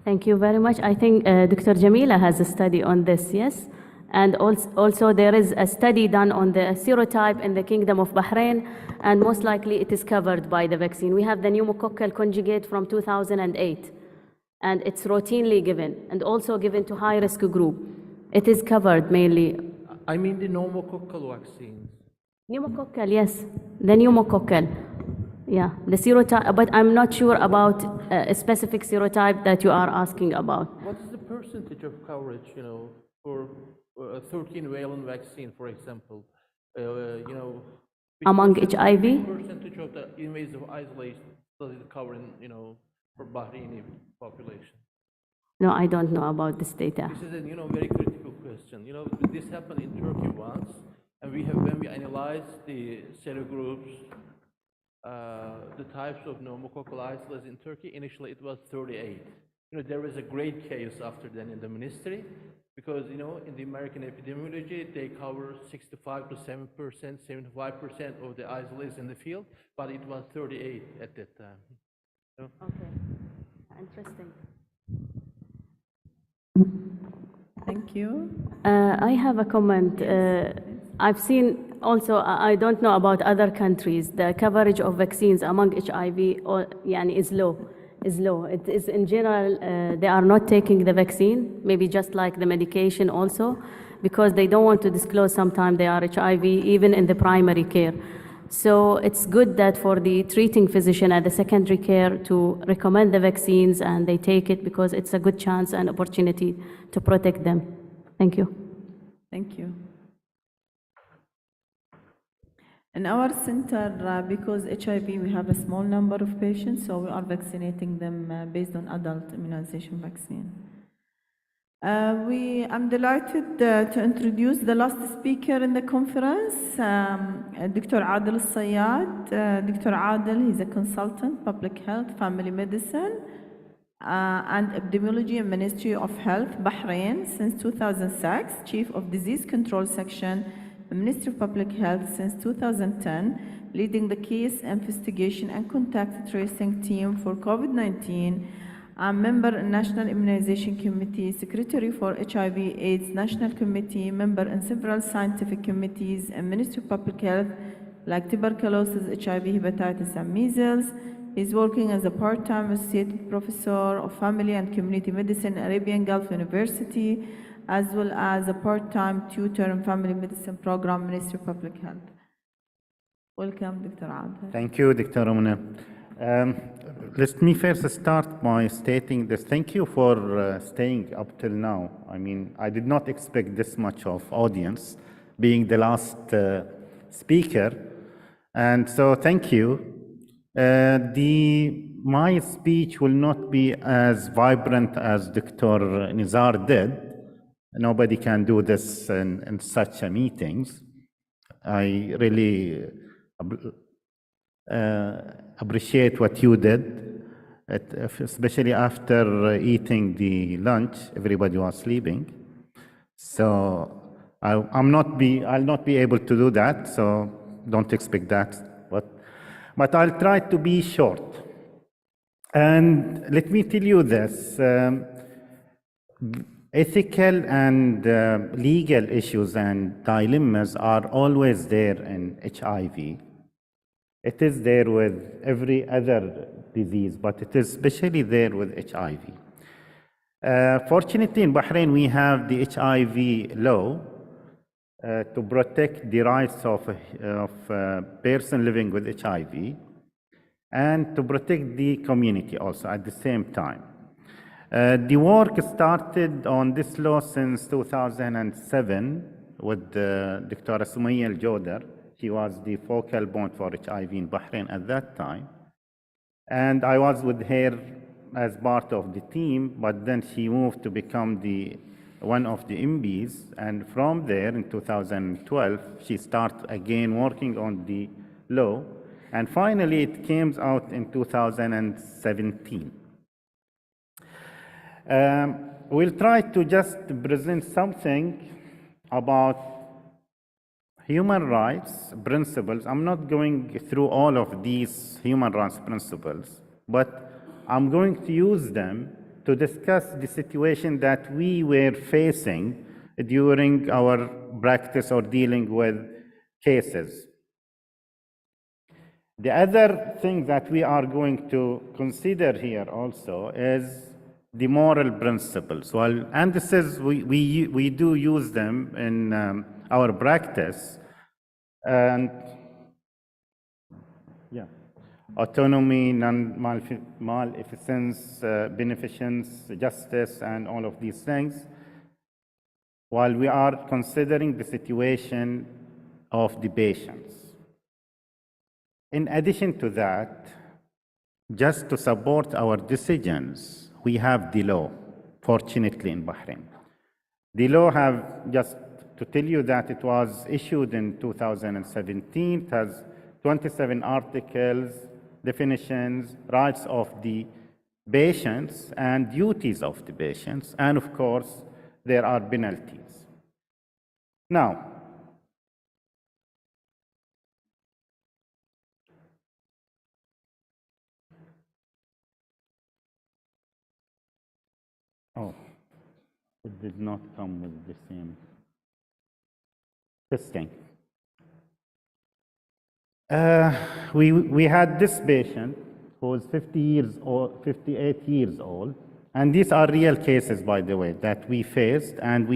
Thank you very much. I think Dr. Jamila has a study on this, yes? And also there is a study done on the serotype in the Kingdom of Bahrain, and most likely it is covered by the vaccine. We have the pneumococcal conjugate from 2008. and it's routinely given, and also given to high-risk group. It is covered mainly. I mean the pneumococcal vaccines. Pneumococcal, yes, the pneumococcal. Yeah, the serotype, but I'm not sure about a specific serotype that you are asking about. What is the percentage of coverage, for a 13-valent vaccine, for example? Among HIV? Percentage of the invasive isolation does it cover for Bahraini population? No, I don't know about this data. This is a very critical question. This happened in Turkey once, and when we analyzed the serogroups, the types of pneumococcal isolates in Turkey, initially it was 38. There was a great chaos after then in the ministry, because in the American epidemiology they cover 65 to 7%, 75% of the isolates in the field, but it was 38 at that time. Okay, interesting. Thank you. I have a comment. I've seen also, I don't know about other countries, the coverage of vaccines among HIV is low. It is in general, they are not taking the vaccine, maybe just like the medication also, because they don't want to disclose sometimes they are HIV, even in the primary care. So it's good that for the treating physician at the secondary care to recommend the vaccines and they take it, because it's a good chance and opportunity to protect them. Thank you. Thank you. In our center, because HIV, we have a small number of patients, so we are vaccinating them based on adult immunization vaccine. I'm delighted to introduce the last speaker in the conference, Dr. Adel Al-Sayyad. Dr. Adel, he's a consultant, public health, family medicine, and epidemiology in Ministry of Health, Bahrain, since 2006, Chief of Disease Control Section, Ministry of Public Health since 2010, leading the case investigation and contact tracing team for COVID-19. I'm member in National Immunization Committee, Secretary for HIV/AIDS National Committee, member in several scientific committees and Ministry of Public Health, like tuberculosis, HIV, hepatitis, and measles. He's working as a part-time associate professor of family and community medicine at Arabian Gulf University, as well as a part-time tutor in family medicine program, Ministry of Public Health. Welcome, Dr. Adel. Thank you, Dr. Ramona. Let me first start by stating this. Thank you for staying up till now. I mean, I did not expect this much of audience, being the last speaker. And so thank you. My speech will not be as vibrant as Dr. Nizar did. Nobody can do this in such a meetings. I really appreciate what you did, especially after eating the lunch. Everybody was sleeping, so I'll not be able to do that. So don't expect that. But I'll try to be short. And let me tell you this. Ethical and legal issues and dilemmas are always there in HIV. It is there with every other disease, but it is especially there with HIV. Fortunately, in Bahrain, we have the HIV law to protect the rights of a person living with HIV and to protect the community also at the same time. The work started on this law since 2007 with Dr. Sumaya Al-Jodar. She was the focal point for HIV in Bahrain at that time. And I was with her as part of the team, but then she moved to become one of the MPs. And from there, in 2012, she started again working on the law. And finally, it came out in 2017. We'll try to just present something about human rights principles. I'm not going through all of these human rights principles, but I'm going to use them to discuss the situation that we were facing during our practice or dealing with cases. The other thing that we are going to consider here also is the moral principles. Well, and this is, we do use them in our practice. And yeah, autonomy, non-maleficence, beneficence, justice, and all of these things, while we are considering the situation of the patients. In addition to that, just to support our decisions, we have the law, fortunately, in Bahrain. The law have, just to tell you that it was issued in 2017, it has 27 articles, definitions, rights of the patients, and duties of the patients, and of course, there are penalties. Now, oh, it did not come with the same testing. We had this patient who was 58 years old, and these are real cases, by the way, that we faced, and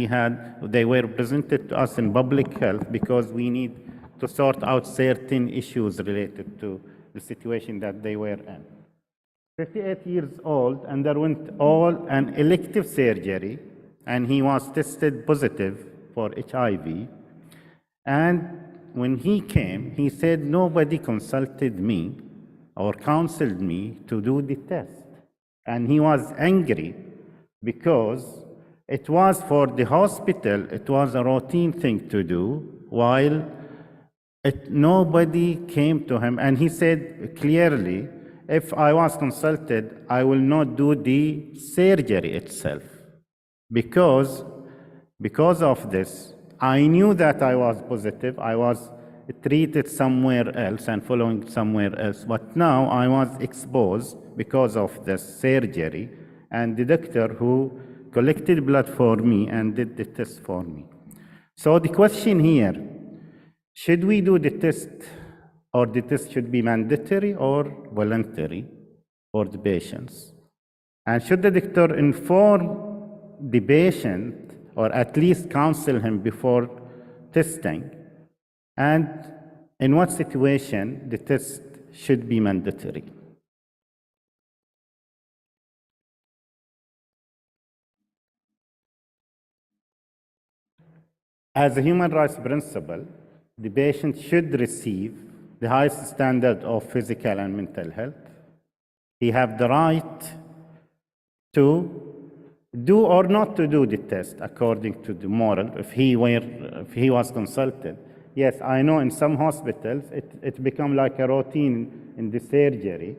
they were presented to us in public health because we need to sort out certain issues related to the situation that they were in. 58 years old, underwent an elective surgery, and he was tested positive for HIV. And when he came, he said, nobody consulted me or counseled me to do the test. And he was angry because it was for the hospital, it was a routine thing to do, while nobody came to him. And he said clearly, if I was consulted, I will not do the surgery itself. Because of this, I knew that I was positive. I was treated somewhere else and following somewhere else. But now I was exposed because of the surgery and the doctor who collected blood for me and did the test for me. So the question here, should we do the test, or the test should be mandatory or voluntary for the patients? And should the doctor inform the patient or at least counsel him before testing? And in what situation the test should be mandatory? As a human rights principle, the patient should receive the highest standard of physical and mental health. He have the right to do or not to do the test according to the moral, if he was consulted. Yes, I know in some hospitals it become like a routine in the surgery,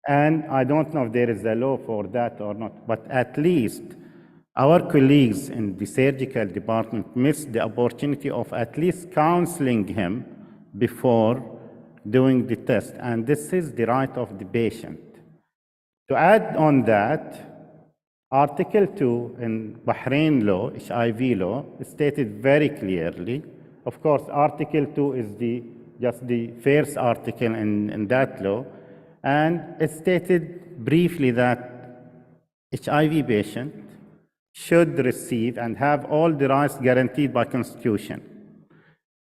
and I don't know if there is a law for that or not, but at least our colleagues in the surgical department missed the opportunity of at least counseling him before doing the test, and this is the right of the patient. To add on that, Article 2 in Bahrain law, HIV law, stated very clearly. Of course, Article 2 is just the first article in that law, and it stated briefly that HIV patient should receive and have all the rights guaranteed by Constitution.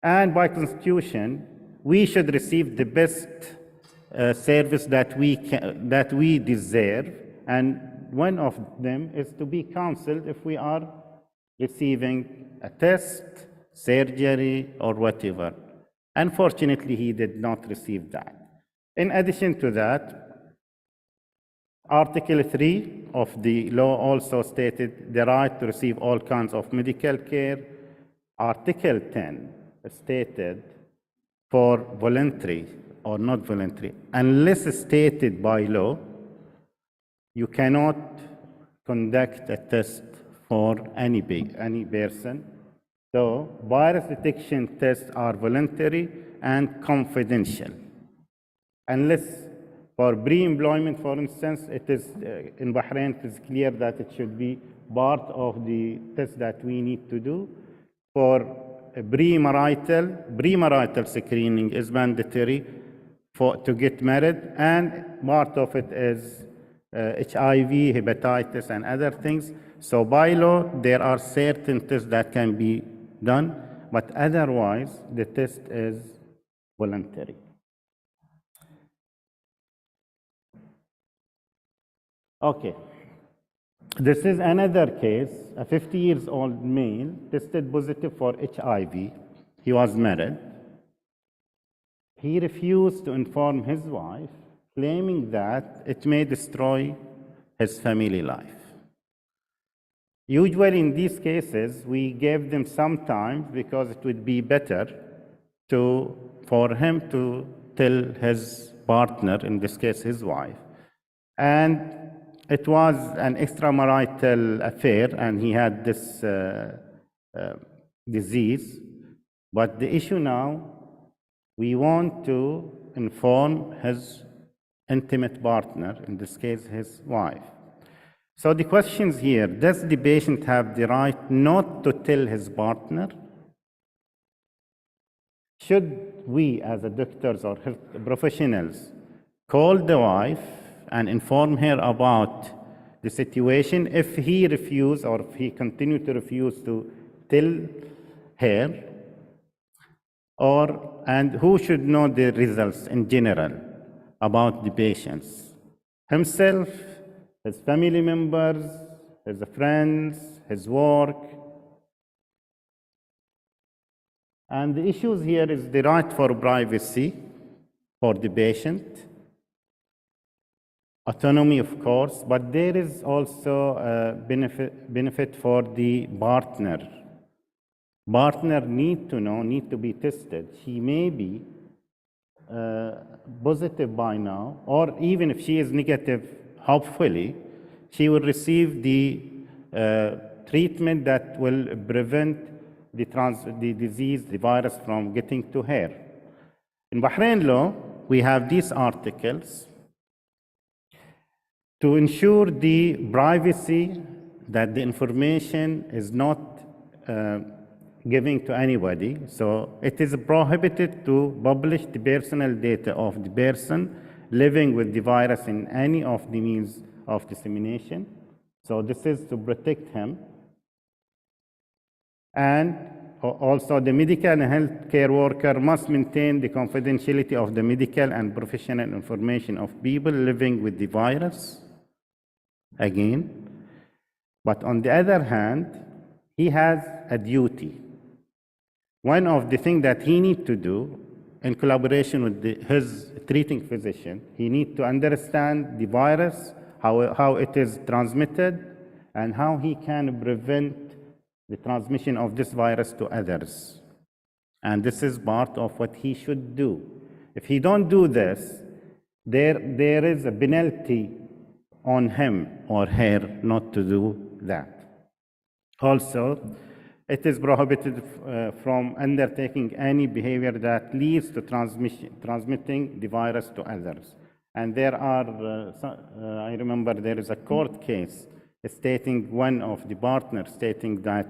And by Constitution, we should receive the best service that we deserve, and one of them is to be counseled if we are receiving a test, surgery, or whatever. Unfortunately, he did not receive that. In addition to that, Article 3 of the law also stated the right to receive all kinds of medical care. Article 10 stated for voluntary or not voluntary, unless stated by law, you cannot conduct a test for any person. So virus detection tests are voluntary and confidential. Unless for pre-employment, for instance, it is in Bahrain, it is clear that it should be part of the test that we need to do. For premarital screening is mandatory to get married, and part of it is HIV, hepatitis, and other things. So by law, there are certain tests that can be done, but otherwise, the test is voluntary. Okay. This is another case, a 50-year-old male tested positive for HIV. He was married. He refused to inform his wife, claiming that it may destroy his family life. Usually in these cases, we gave them some time because it would be better for him to tell his partner, in this case his wife. And it was an extramarital affair, and he had this disease. But the issue now, we want to inform his intimate partner, in this case his wife. So the questions here, does the patient have the right not to tell his partner? Should we, as doctors or health professionals, call the wife and inform her about the situation if he refuses or if he continues to refuse to tell her? And who should know the results in general about the patients? Himself, his family members, his friends, his work. And the issues here is the right for privacy for the patient, autonomy, of course, but there is also a benefit for the partner. Partner need to know, need to be tested. She may be positive by now, or even if she is negative, hopefully, she will receive the treatment that will prevent the disease, the virus from getting to her. In Bahrain law, we have these articles to ensure the privacy, that the information is not giving to anybody. So it is prohibited to publish the personal data of the person living with the virus in any of the means of dissemination. So this is to protect him. And also the medical and healthcare worker must maintain the confidentiality of the medical and professional information of people living with the virus. Again. But on the other hand, he has a duty. One of the things that he needs to do in collaboration with his treating physician, he needs to understand the virus, how it is transmitted, and how he can prevent the transmission of this virus to others. And this is part of what he should do. If he don't do this, there is a penalty on him or her not to do that. Also, it is prohibited from undertaking any behavior that leads to transmitting the virus to others. And there are, I remember there is a court case stating, one of the partners stating that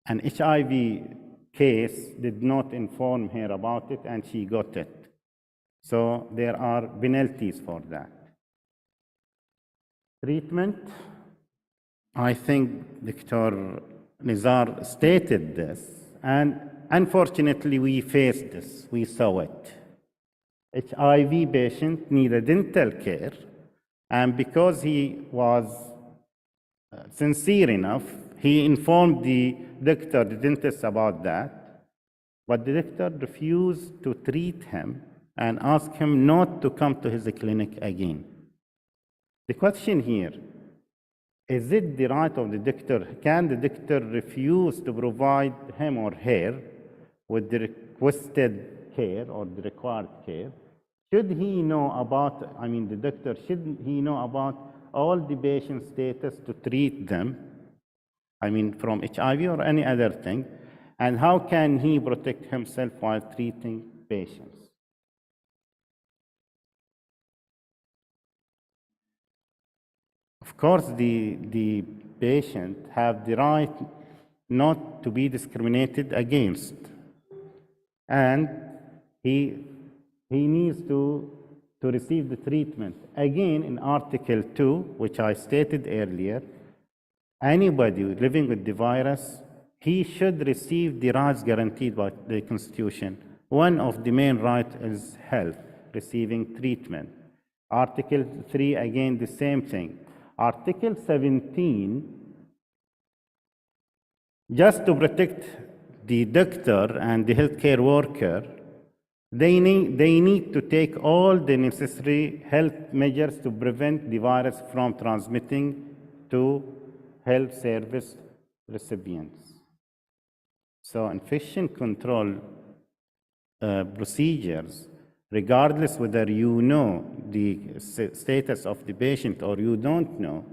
an HIV case did not inform her about it and she got it. So there are penalties for that. Treatment, I think Dr. Nizar stated this, and unfortunately we faced this, we saw it. HIV patient needed dental care, and because he was sincere enough, he informed the doctor, the dentist, about that, but the doctor refused to treat him and asked him not to come to his clinic again. The question here, is it the right of the doctor? Can the doctor refuse to provide him or her with the requested care or the required care? Should he know about, the doctor, should he know about all the patient status to treat them, from HIV or any other thing? And how can he protect himself while treating patients? Of course, the patient have the right not to be discriminated against. And he needs to to receive the treatment. Again, in Article 2, which I stated earlier, anybody living with the virus, he should receive the rights guaranteed by the Constitution. One of the main rights is health, receiving treatment. Article 3, again, the same thing. Article 17, just to protect the doctor and the healthcare worker, they need to take all the necessary health measures to prevent the virus from transmitting to health service recipients. So infection control procedures, regardless whether you know the status of the patient or you don't know,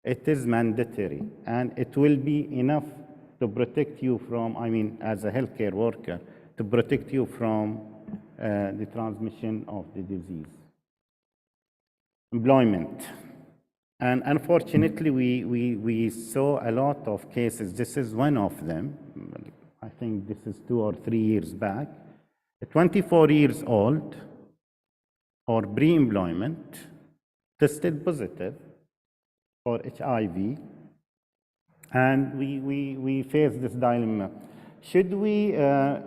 it is mandatory, and it will be enough to protect you from, as a healthcare worker, to protect you from the transmission of the disease. Employment. And unfortunately, we saw a lot of cases. This is one of them. I think this is 2 or 3 years back. A 24 years old or pre-employment tested positive for HIV, and we face this dilemma. Should we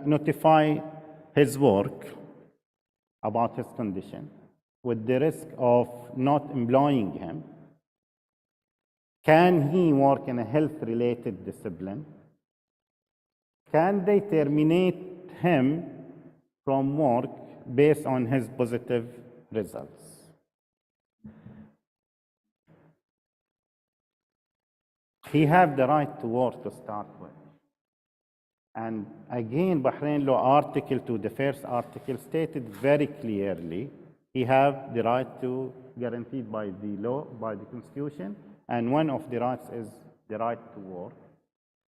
notify his work about his condition with the risk of not employing him? Can he work in a health-related discipline? Can they terminate him from work based on his positive results? He have the right to work to start with. And again, Bahrain law Article 2, the first article, stated very clearly, he have the right to, guaranteed by the law, by the Constitution, and one of the rights is the right to work.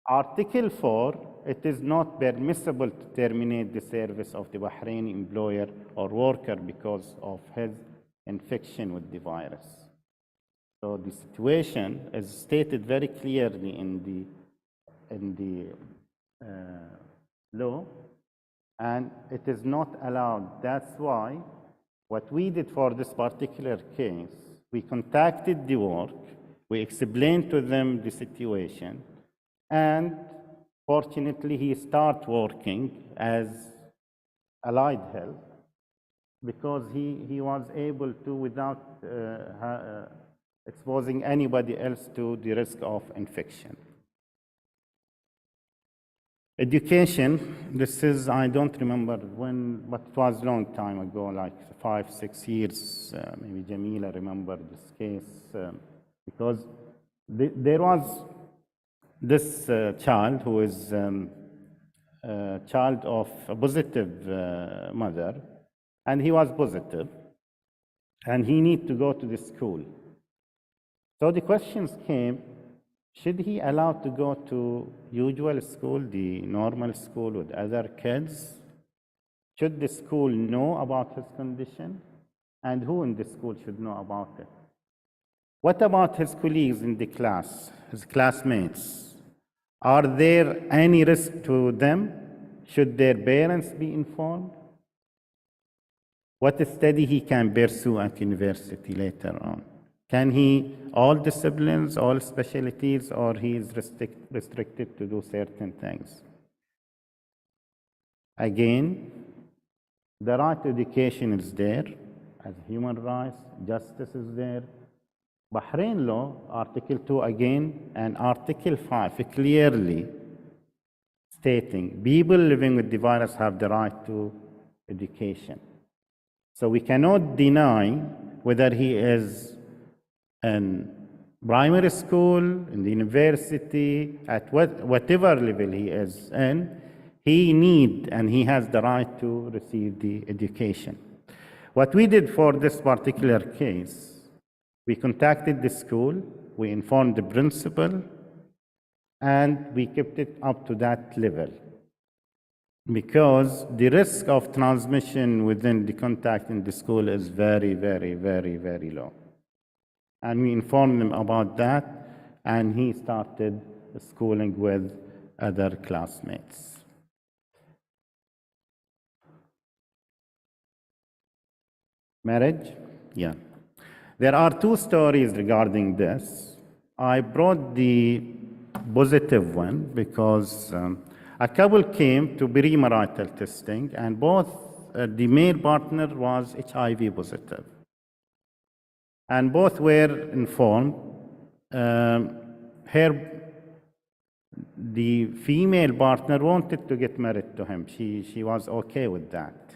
Article 4, it is not permissible to terminate the service of the Bahraini employer or worker because of his infection with the virus. So the situation is stated very clearly in the law, and it is not allowed. That's why what we did for this particular case, we contacted the work, we explained to them the situation, and fortunately he started working as allied health because he was able to, without exposing anybody else to the risk of infection. Education, this is, I don't remember when, but it was a long time ago, like 5, 6 years. Maybe Jamila remember this case, because there was this child who is a child of a positive mother, and he was positive, and he need to go to the school. So the questions came, should he allow to go to usual school, the normal school with other kids? Should the school know about his condition? And who in the school should know about it? What about his colleagues in the class, his classmates? Are there any risk to them? Should their parents be informed? What study he can pursue at university later on? Can he all disciplines, all specialties, or he is restricted to do certain things? Again, the right to education is there as human rights, justice is there. Bahrain law, Article 2 again, and Article 5 clearly stating people living with the virus have the right to education. So we cannot deny whether he is in primary school, in the university, at whatever level he is in, he need and he has the right to receive the education. What we did for this particular case, we contacted the school, we informed the principal, and we kept it up to that level. Because the risk of transmission within the contact in the school is very, very, very, very low. And we informed him about that, and he started schooling with other classmates. Marriage? Yeah. There are two stories regarding this. I brought the positive one because a couple came to pre-marital testing, and both the male partner was HIV positive. And both were informed. The female partner wanted to get married to him. She was okay with that.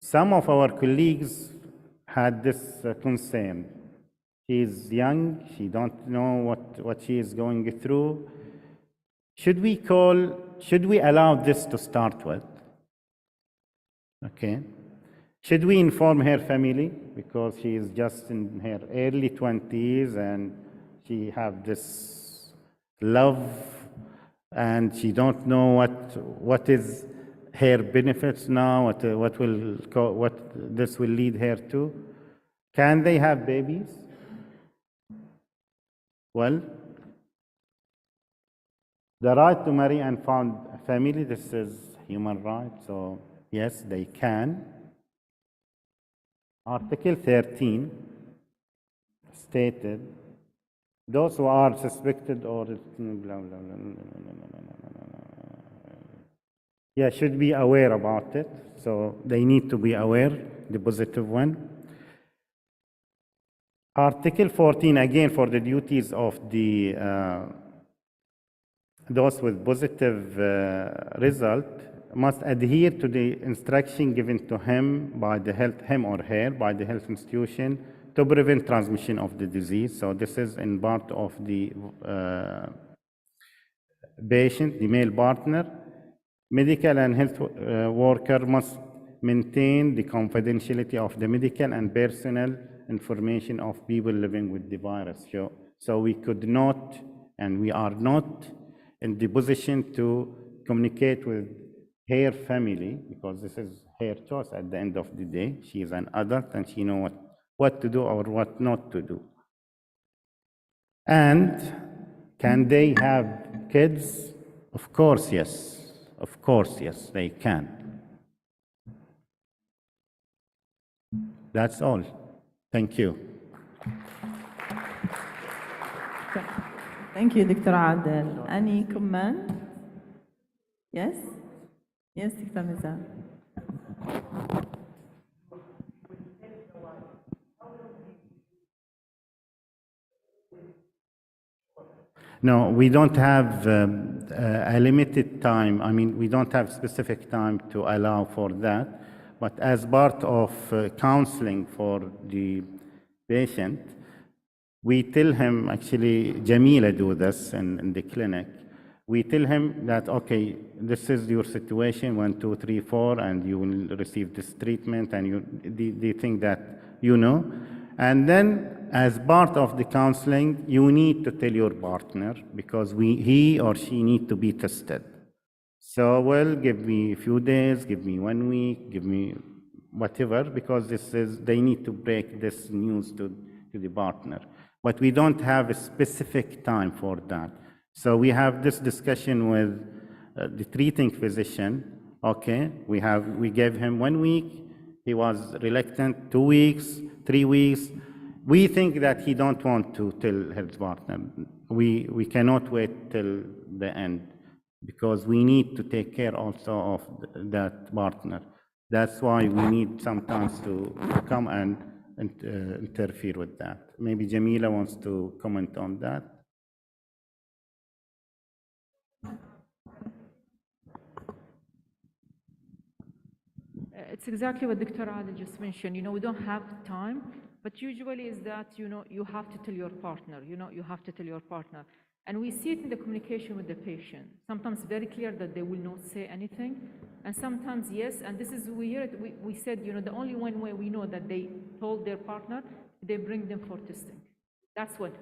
Some of our colleagues had this concern. She is young, she don't know what she is going through. Should we allow this to start with? Okay. Should we inform her family? Because she is just in her early 20s and she have this love and she don't know what is her benefits now, what this will lead her to. Can they have babies? Well, the right to marry and found a family, this is human right, so yes, they can. Article 13 stated, those who are suspected or should be aware about it, so they need to be aware, the positive one. Article 14, again, for the duties of those with positive result, must adhere to the instruction given to him or her by the health institution to prevent transmission of the disease. So this is in part of the patient, the male partner. Medical and health worker must maintain the confidentiality of the medical and personal information of people living with the virus. So we could not, and we are not in the position to communicate with her family, because this is her choice at the end of the day. She is an adult and she knows what to do or what not to do. And can they have kids? Of course, yes. Of course, yes, they can. That's all. Thank you. Thank you, Dr. Adel. Any comment? Yes? Yes, Dr. Mizan. No, we don't have a limited time. I mean, we don't have specific time to allow for that. But as part of counseling for the patient, we tell him, actually, Jamila do this in the clinic. We tell him that, okay, this is your situation, 1, 2, 3, 4, and you will receive this treatment, and they think that you know. And then, as part of the counseling, you need to tell your partner, because he or she need to be tested. So, well, give me a few days, give me 1 week, give me whatever, because they need to break this news to the partner. But we don't have a specific time for that. So we have this discussion with the treating physician. Okay, we gave him 1 week. He was reluctant, 2 weeks, 3 weeks. We think that he don't want to tell his partner. We cannot wait till the end, because we need to take care also of that partner. That's why we need sometimes to come and interfere with that. Maybe Jamila wants to comment on that. It's exactly what Dr. Adel just mentioned. We don't have time, but usually is that, you have to tell your partner, you have to tell your partner. And we see it in the communication with the patient. Sometimes very clear that they will not say anything, and sometimes yes, and this is, we hear it, we said, the only one way we know that they told their partner, they bring them for testing. That's it.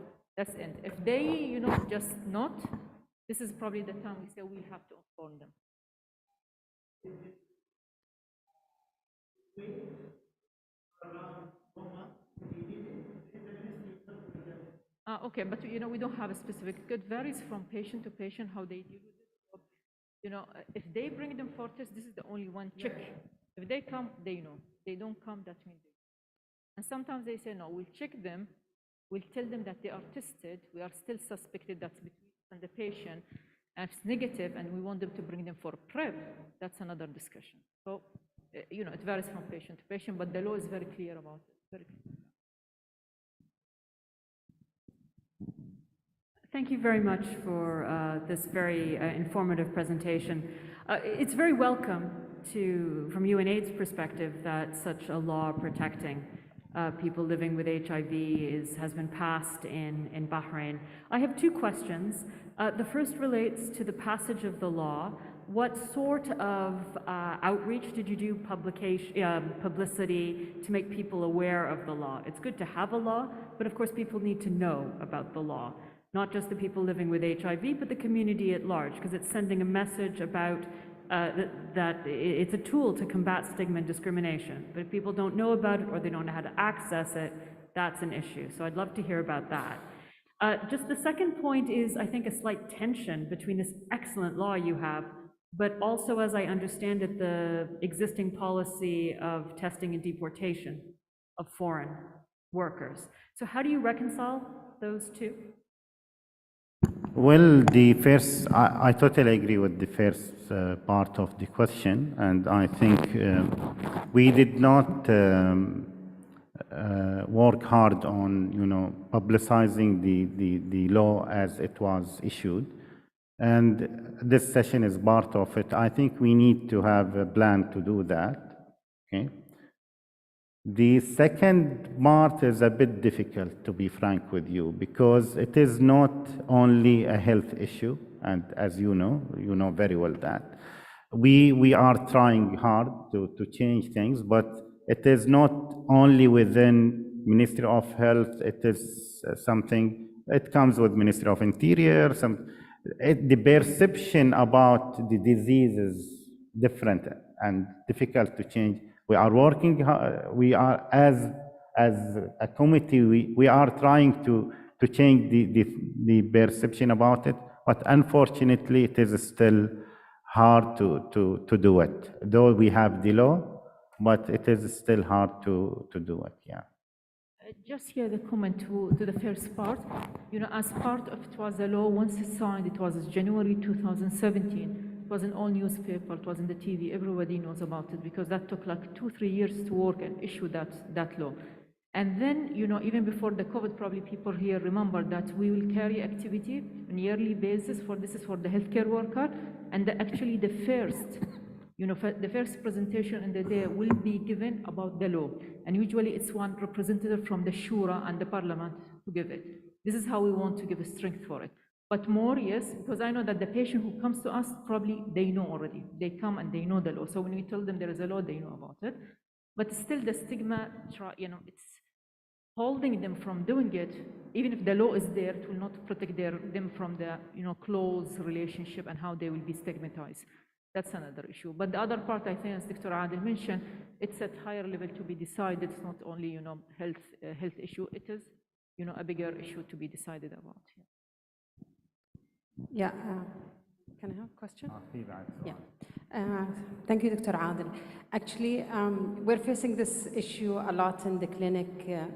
If they, just not, this is probably the time we say we have to inform them. Okay, but we don't have a specific. It varies from patient to patient how they deal with it. If they bring them for test, this is the only one check. If they come, they know. They don't come, that means they know. And sometimes they say, no, we'll check them. We'll tell them that they are tested. We are still suspected that's between us and the patient. And if it's negative and we want them to bring them for PrEP, that's another discussion. So, it varies from patient to patient, but the law is very clear about it. Very clear. Thank you very much for this very informative presentation. It's very welcome from UNAIDS' perspective that such a law protecting people living with HIV has been passed in Bahrain. I have two questions. The first relates to the passage of the law. What sort of outreach did you do, publicity, to make people aware of the law? It's good to have a law, but of course people need to know about the law. Not just the people living with HIV, but the community at large, because it's sending a message about that it's a tool to combat stigma and discrimination. But if people don't know about it or they don't know how to access it, that's an issue. So I'd love to hear about that. Just the second point is, I think, a slight tension between this excellent law you have, but also, as I understand it, the existing policy of testing and deportation of foreign workers. So how do you reconcile those two? Well, I totally agree with the first part of the question, and I think we did not work hard on, publicizing the law as it was issued, and this session is part of it. I think we need to have a plan to do that. Okay. The second part is a bit difficult, to be frank with you, because it is not only a health issue, and as you know very well that. We are trying hard to change things, but it is not only within Ministry of Health, it is something, it comes with Ministry of Interior. The perception about the disease is different and difficult to change. We are working, we are, as a committee, we are trying to change the perception about it, but unfortunately it is still hard to do it. Though we have the law, but it is still hard to do it, yeah. Just here the comment to the first part. As part of it was a law, once it's signed, it was January 2017. It was in all newspaper, it was in the TV, everybody knows about it, because that took like 2-3 years to work and issue that law. And then, even before the COVID, probably people here remember that we will carry activity on a yearly basis this is for the healthcare worker, and actually the first presentation in the day will be given about the law. And usually it's one representative from the Shura and the Parliament to give it. This is how we want to give a strength for it. But more, yes, because I know that the patient who comes to us, probably they know already. They come and they know the law. So when we tell them there is a law, they know about it. But still the stigma, it's holding them from doing it. Even if the law is there, it will not protect them from the close relationship and how they will be stigmatized. That's another issue. But the other part, I think, as Dr. Adil mentioned, it's at higher level to be decided. It's not only health issue. It is a bigger issue to be decided about. Yeah. Can I have a question? Yeah. Thank you, Dr. Adil. Actually, we're facing this issue a lot in the clinic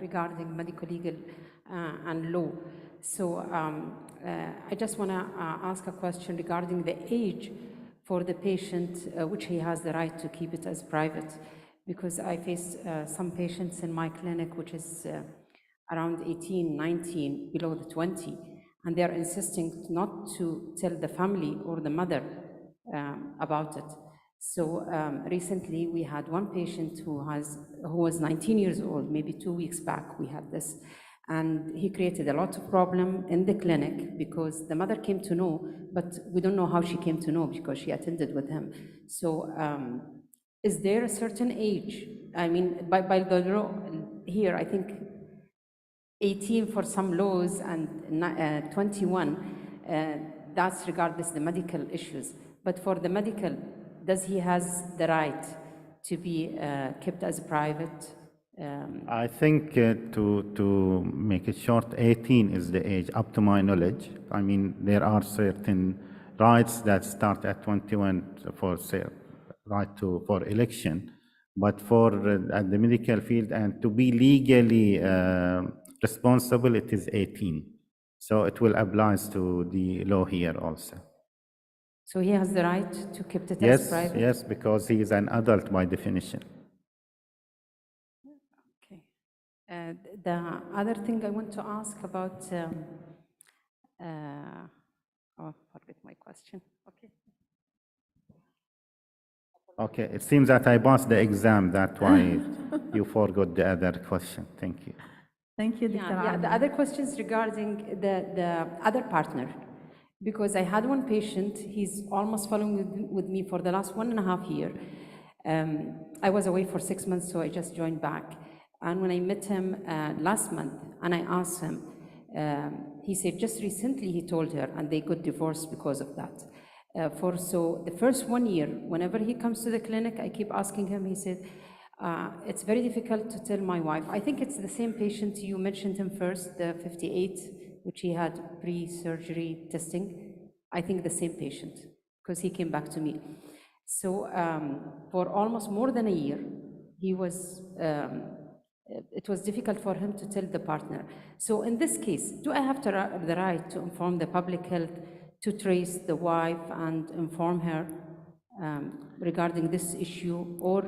regarding medical legal and law. So I just want to ask a question regarding the age for the patient, which he has the right to keep it as private, because I face some patients in my clinic, which is around 18, 19, below the 20. And they're insisting not to tell the family or the mother about it. So recently we had one patient who was 19 years old, maybe 2 weeks back we had this, and he created a lot of problem in the clinic because the mother came to know, but we don't know how she came to know because she attended with him. So is there a certain age? I mean, by the law here, I think 18 for some laws and 21, that's regardless the medical issues. But for the medical, does he has the right to be kept as private? I think to make it short, 18 is the age, up to my knowledge. I mean, there are certain rights that start at 21 for right for election, But for at the medical field and to be legally responsible, it is 18. So it will apply to the law here also. So he has the right to keep the test Yes, private? yes, because he is an adult by definition. Okay. The other thing I want to ask about, forget my question. Okay. Okay, it seems that I passed the exam, that's why you forgot the other question. Thank you. Thank you, Dr. Yeah, the other questions regarding the other partner. Because I had one patient, he's almost following with me for the last 1.5 years. I was away for 6 months, so I just joined back. And when I met him last month, and I asked him, he said just recently he told her, and they got divorced because of that. So the first 1 year, whenever he comes to the clinic, I keep asking him, he said, it's very difficult to tell my wife. I think it's the same patient you mentioned him first, the 58, which he had pre-surgery testing. I think the same patient, because he came back to me. So for almost more than a year, he was, it was difficult for him to tell the partner. So in this case, do I have the right to inform the public health to trace the wife and inform her regarding this issue, or?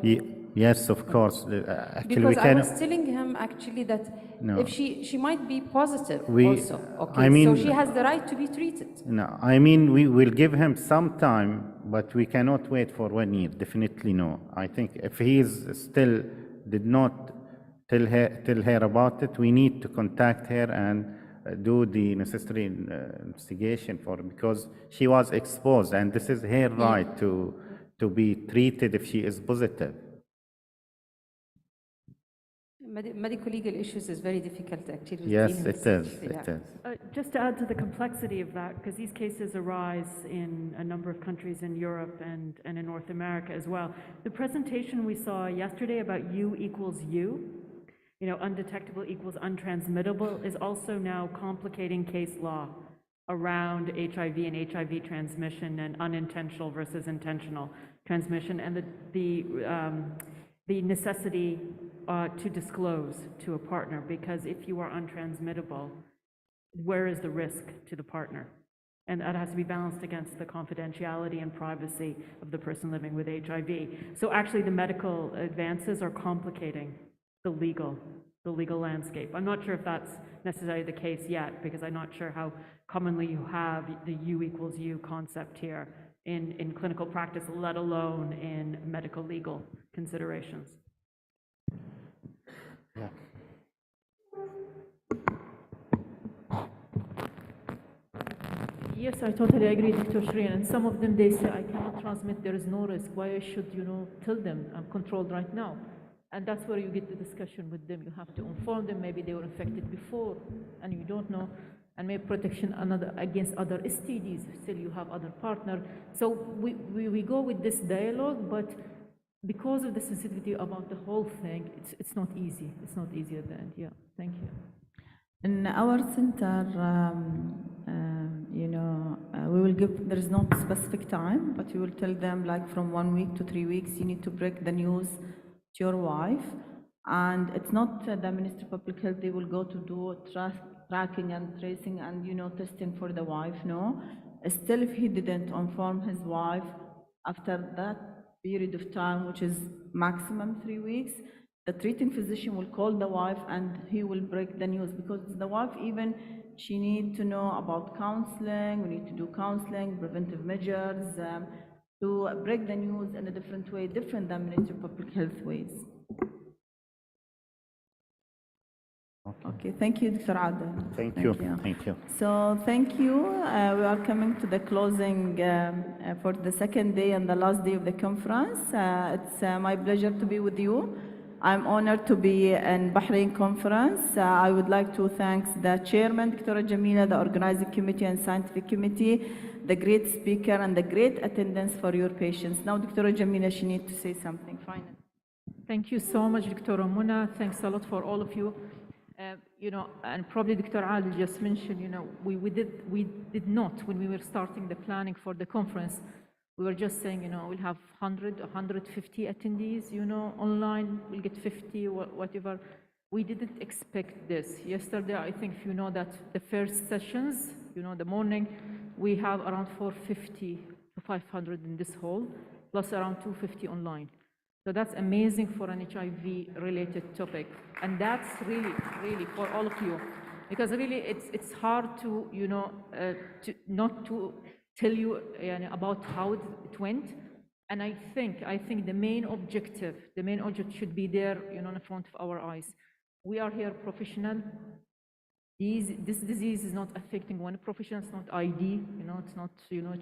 Yes, of course. Actually, because we can. I was telling him actually that if she might be positive also. Okay, I mean, so she has the right to be treated. No, I mean, we will give him some time, but we cannot wait for 1 year. Definitely no. I think if he is still did not tell her about it, we need to contact her and do the necessary investigation for her, because she was exposed, and this is her right to be treated if she is positive. Medical legal issues is very difficult actually. Yes, it is. It is. Just to add to the complexity of that, because these cases arise in a number of countries in Europe and in North America as well. The presentation we saw yesterday about U equals U, undetectable equals untransmittable, is also now complicating case law around HIV and HIV transmission and unintentional versus intentional transmission, and the necessity to disclose to a partner, because if you are untransmittable, where is the risk to the partner? And that has to be balanced against the confidentiality and privacy of the person living with HIV. So actually the medical advances are complicating the legal landscape. I'm not sure if that's necessarily the case yet, because I'm not sure how commonly you have the U equals U concept here in clinical practice, let alone in medical legal considerations. Yeah. Yes, I totally agree, Dr. Shireen. And some of them, they say, I cannot transmit, there is no risk. Why I should, tell them I'm controlled right now? And that's where you get the discussion with them. You have to inform them, maybe they were infected before, and you don't know. And maybe protection against other STDs, still you have other partner. So we go with this dialogue, but because of the sensitivity about the whole thing, it's not easy. It's not easy at the end. Yeah, thank you. In our center, we will give, there is no specific time, but we will tell them like from 1 week to 3 weeks, you need to break the news to your wife. And it's not the Ministry of Public Health, they will go to do tracking and tracing and, testing for the wife, no. Still, if he didn't inform his wife after that period of time, which is maximum 3 weeks, the treating physician will call the wife and he will break the news, because the wife even, she needs to know about counseling, we need to do counseling, preventive measures, to break the news in a different way, different than Ministry of Public Health ways. Okay, thank you, Dr. Adel. Thank you. So thank you. We are coming to the closing for the second day and the last day of the conference. It's my pleasure to be with you. I'm honored to be in Bahrain conference. I would like to thank the chairman, Dr. Jamila, the organizing committee and scientific committee, the great speaker and the great attendance for your patience. Now, Dr. Jamila, she needs to say something final. Thank you so much, Dr. Muna. Thanks a lot for all of you. And probably Dr. Adel just mentioned, we did not, when we were starting the planning for the conference, We were just saying, we'll have 100, 150 attendees, online, we'll get 50, whatever. We didn't expect this. Yesterday, I think if you know that the first sessions, the morning, we have around 450 to 500 in this hall, plus around 250 online. So that's amazing for an HIV-related topic. And that's really, really for all of you. Because really, it's hard to, not to tell you about how it went. And I think the main objective should be there, in front of our eyes. We are here professional. This disease is not affecting one professional, it's not ID, it's not,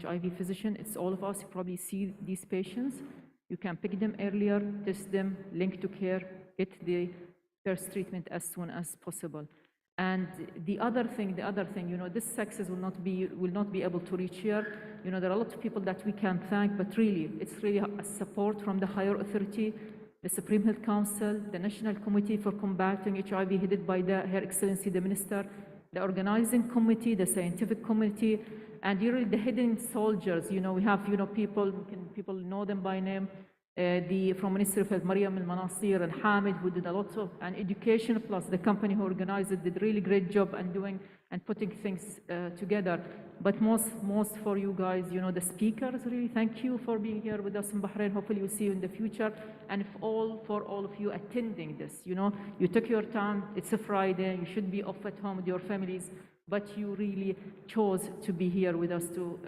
HIV physician, it's all of us. You probably see these patients. You can pick them earlier, test them, link to care, get the first treatment as soon as possible. And the other thing, this success will not be able to reach here. There are a lot of people that we can thank, but really, it's really a support from the higher authority, the Supreme Health Council, the National Committee for Combating HIV, headed by Her Excellency the Minister, the organizing committee, the scientific committee, and really the hidden soldiers. We have, people know them by name. From Ministry of Health, Mariam Al-Manasir and Hamid, who did a lot of, and education, plus the company who organized it, did a really great job and doing and putting things together. But most for you guys, the speakers, really thank you for being here with us in Bahrain. Hopefully we'll see you in the future. And for all of you attending this, you took your time, it's a Friday, you should be off at home with your families, but you really chose to be here with us to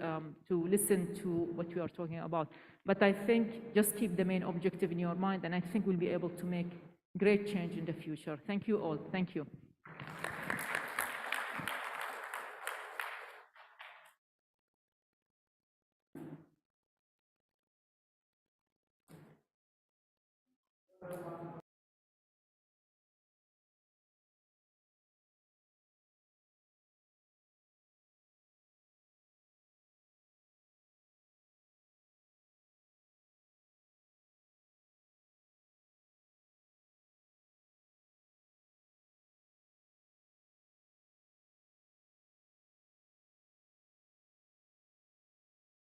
listen to what we are talking about. But I think just keep the main objective in your mind, and I think we'll be able to make great change in the future. Thank you all. Thank you.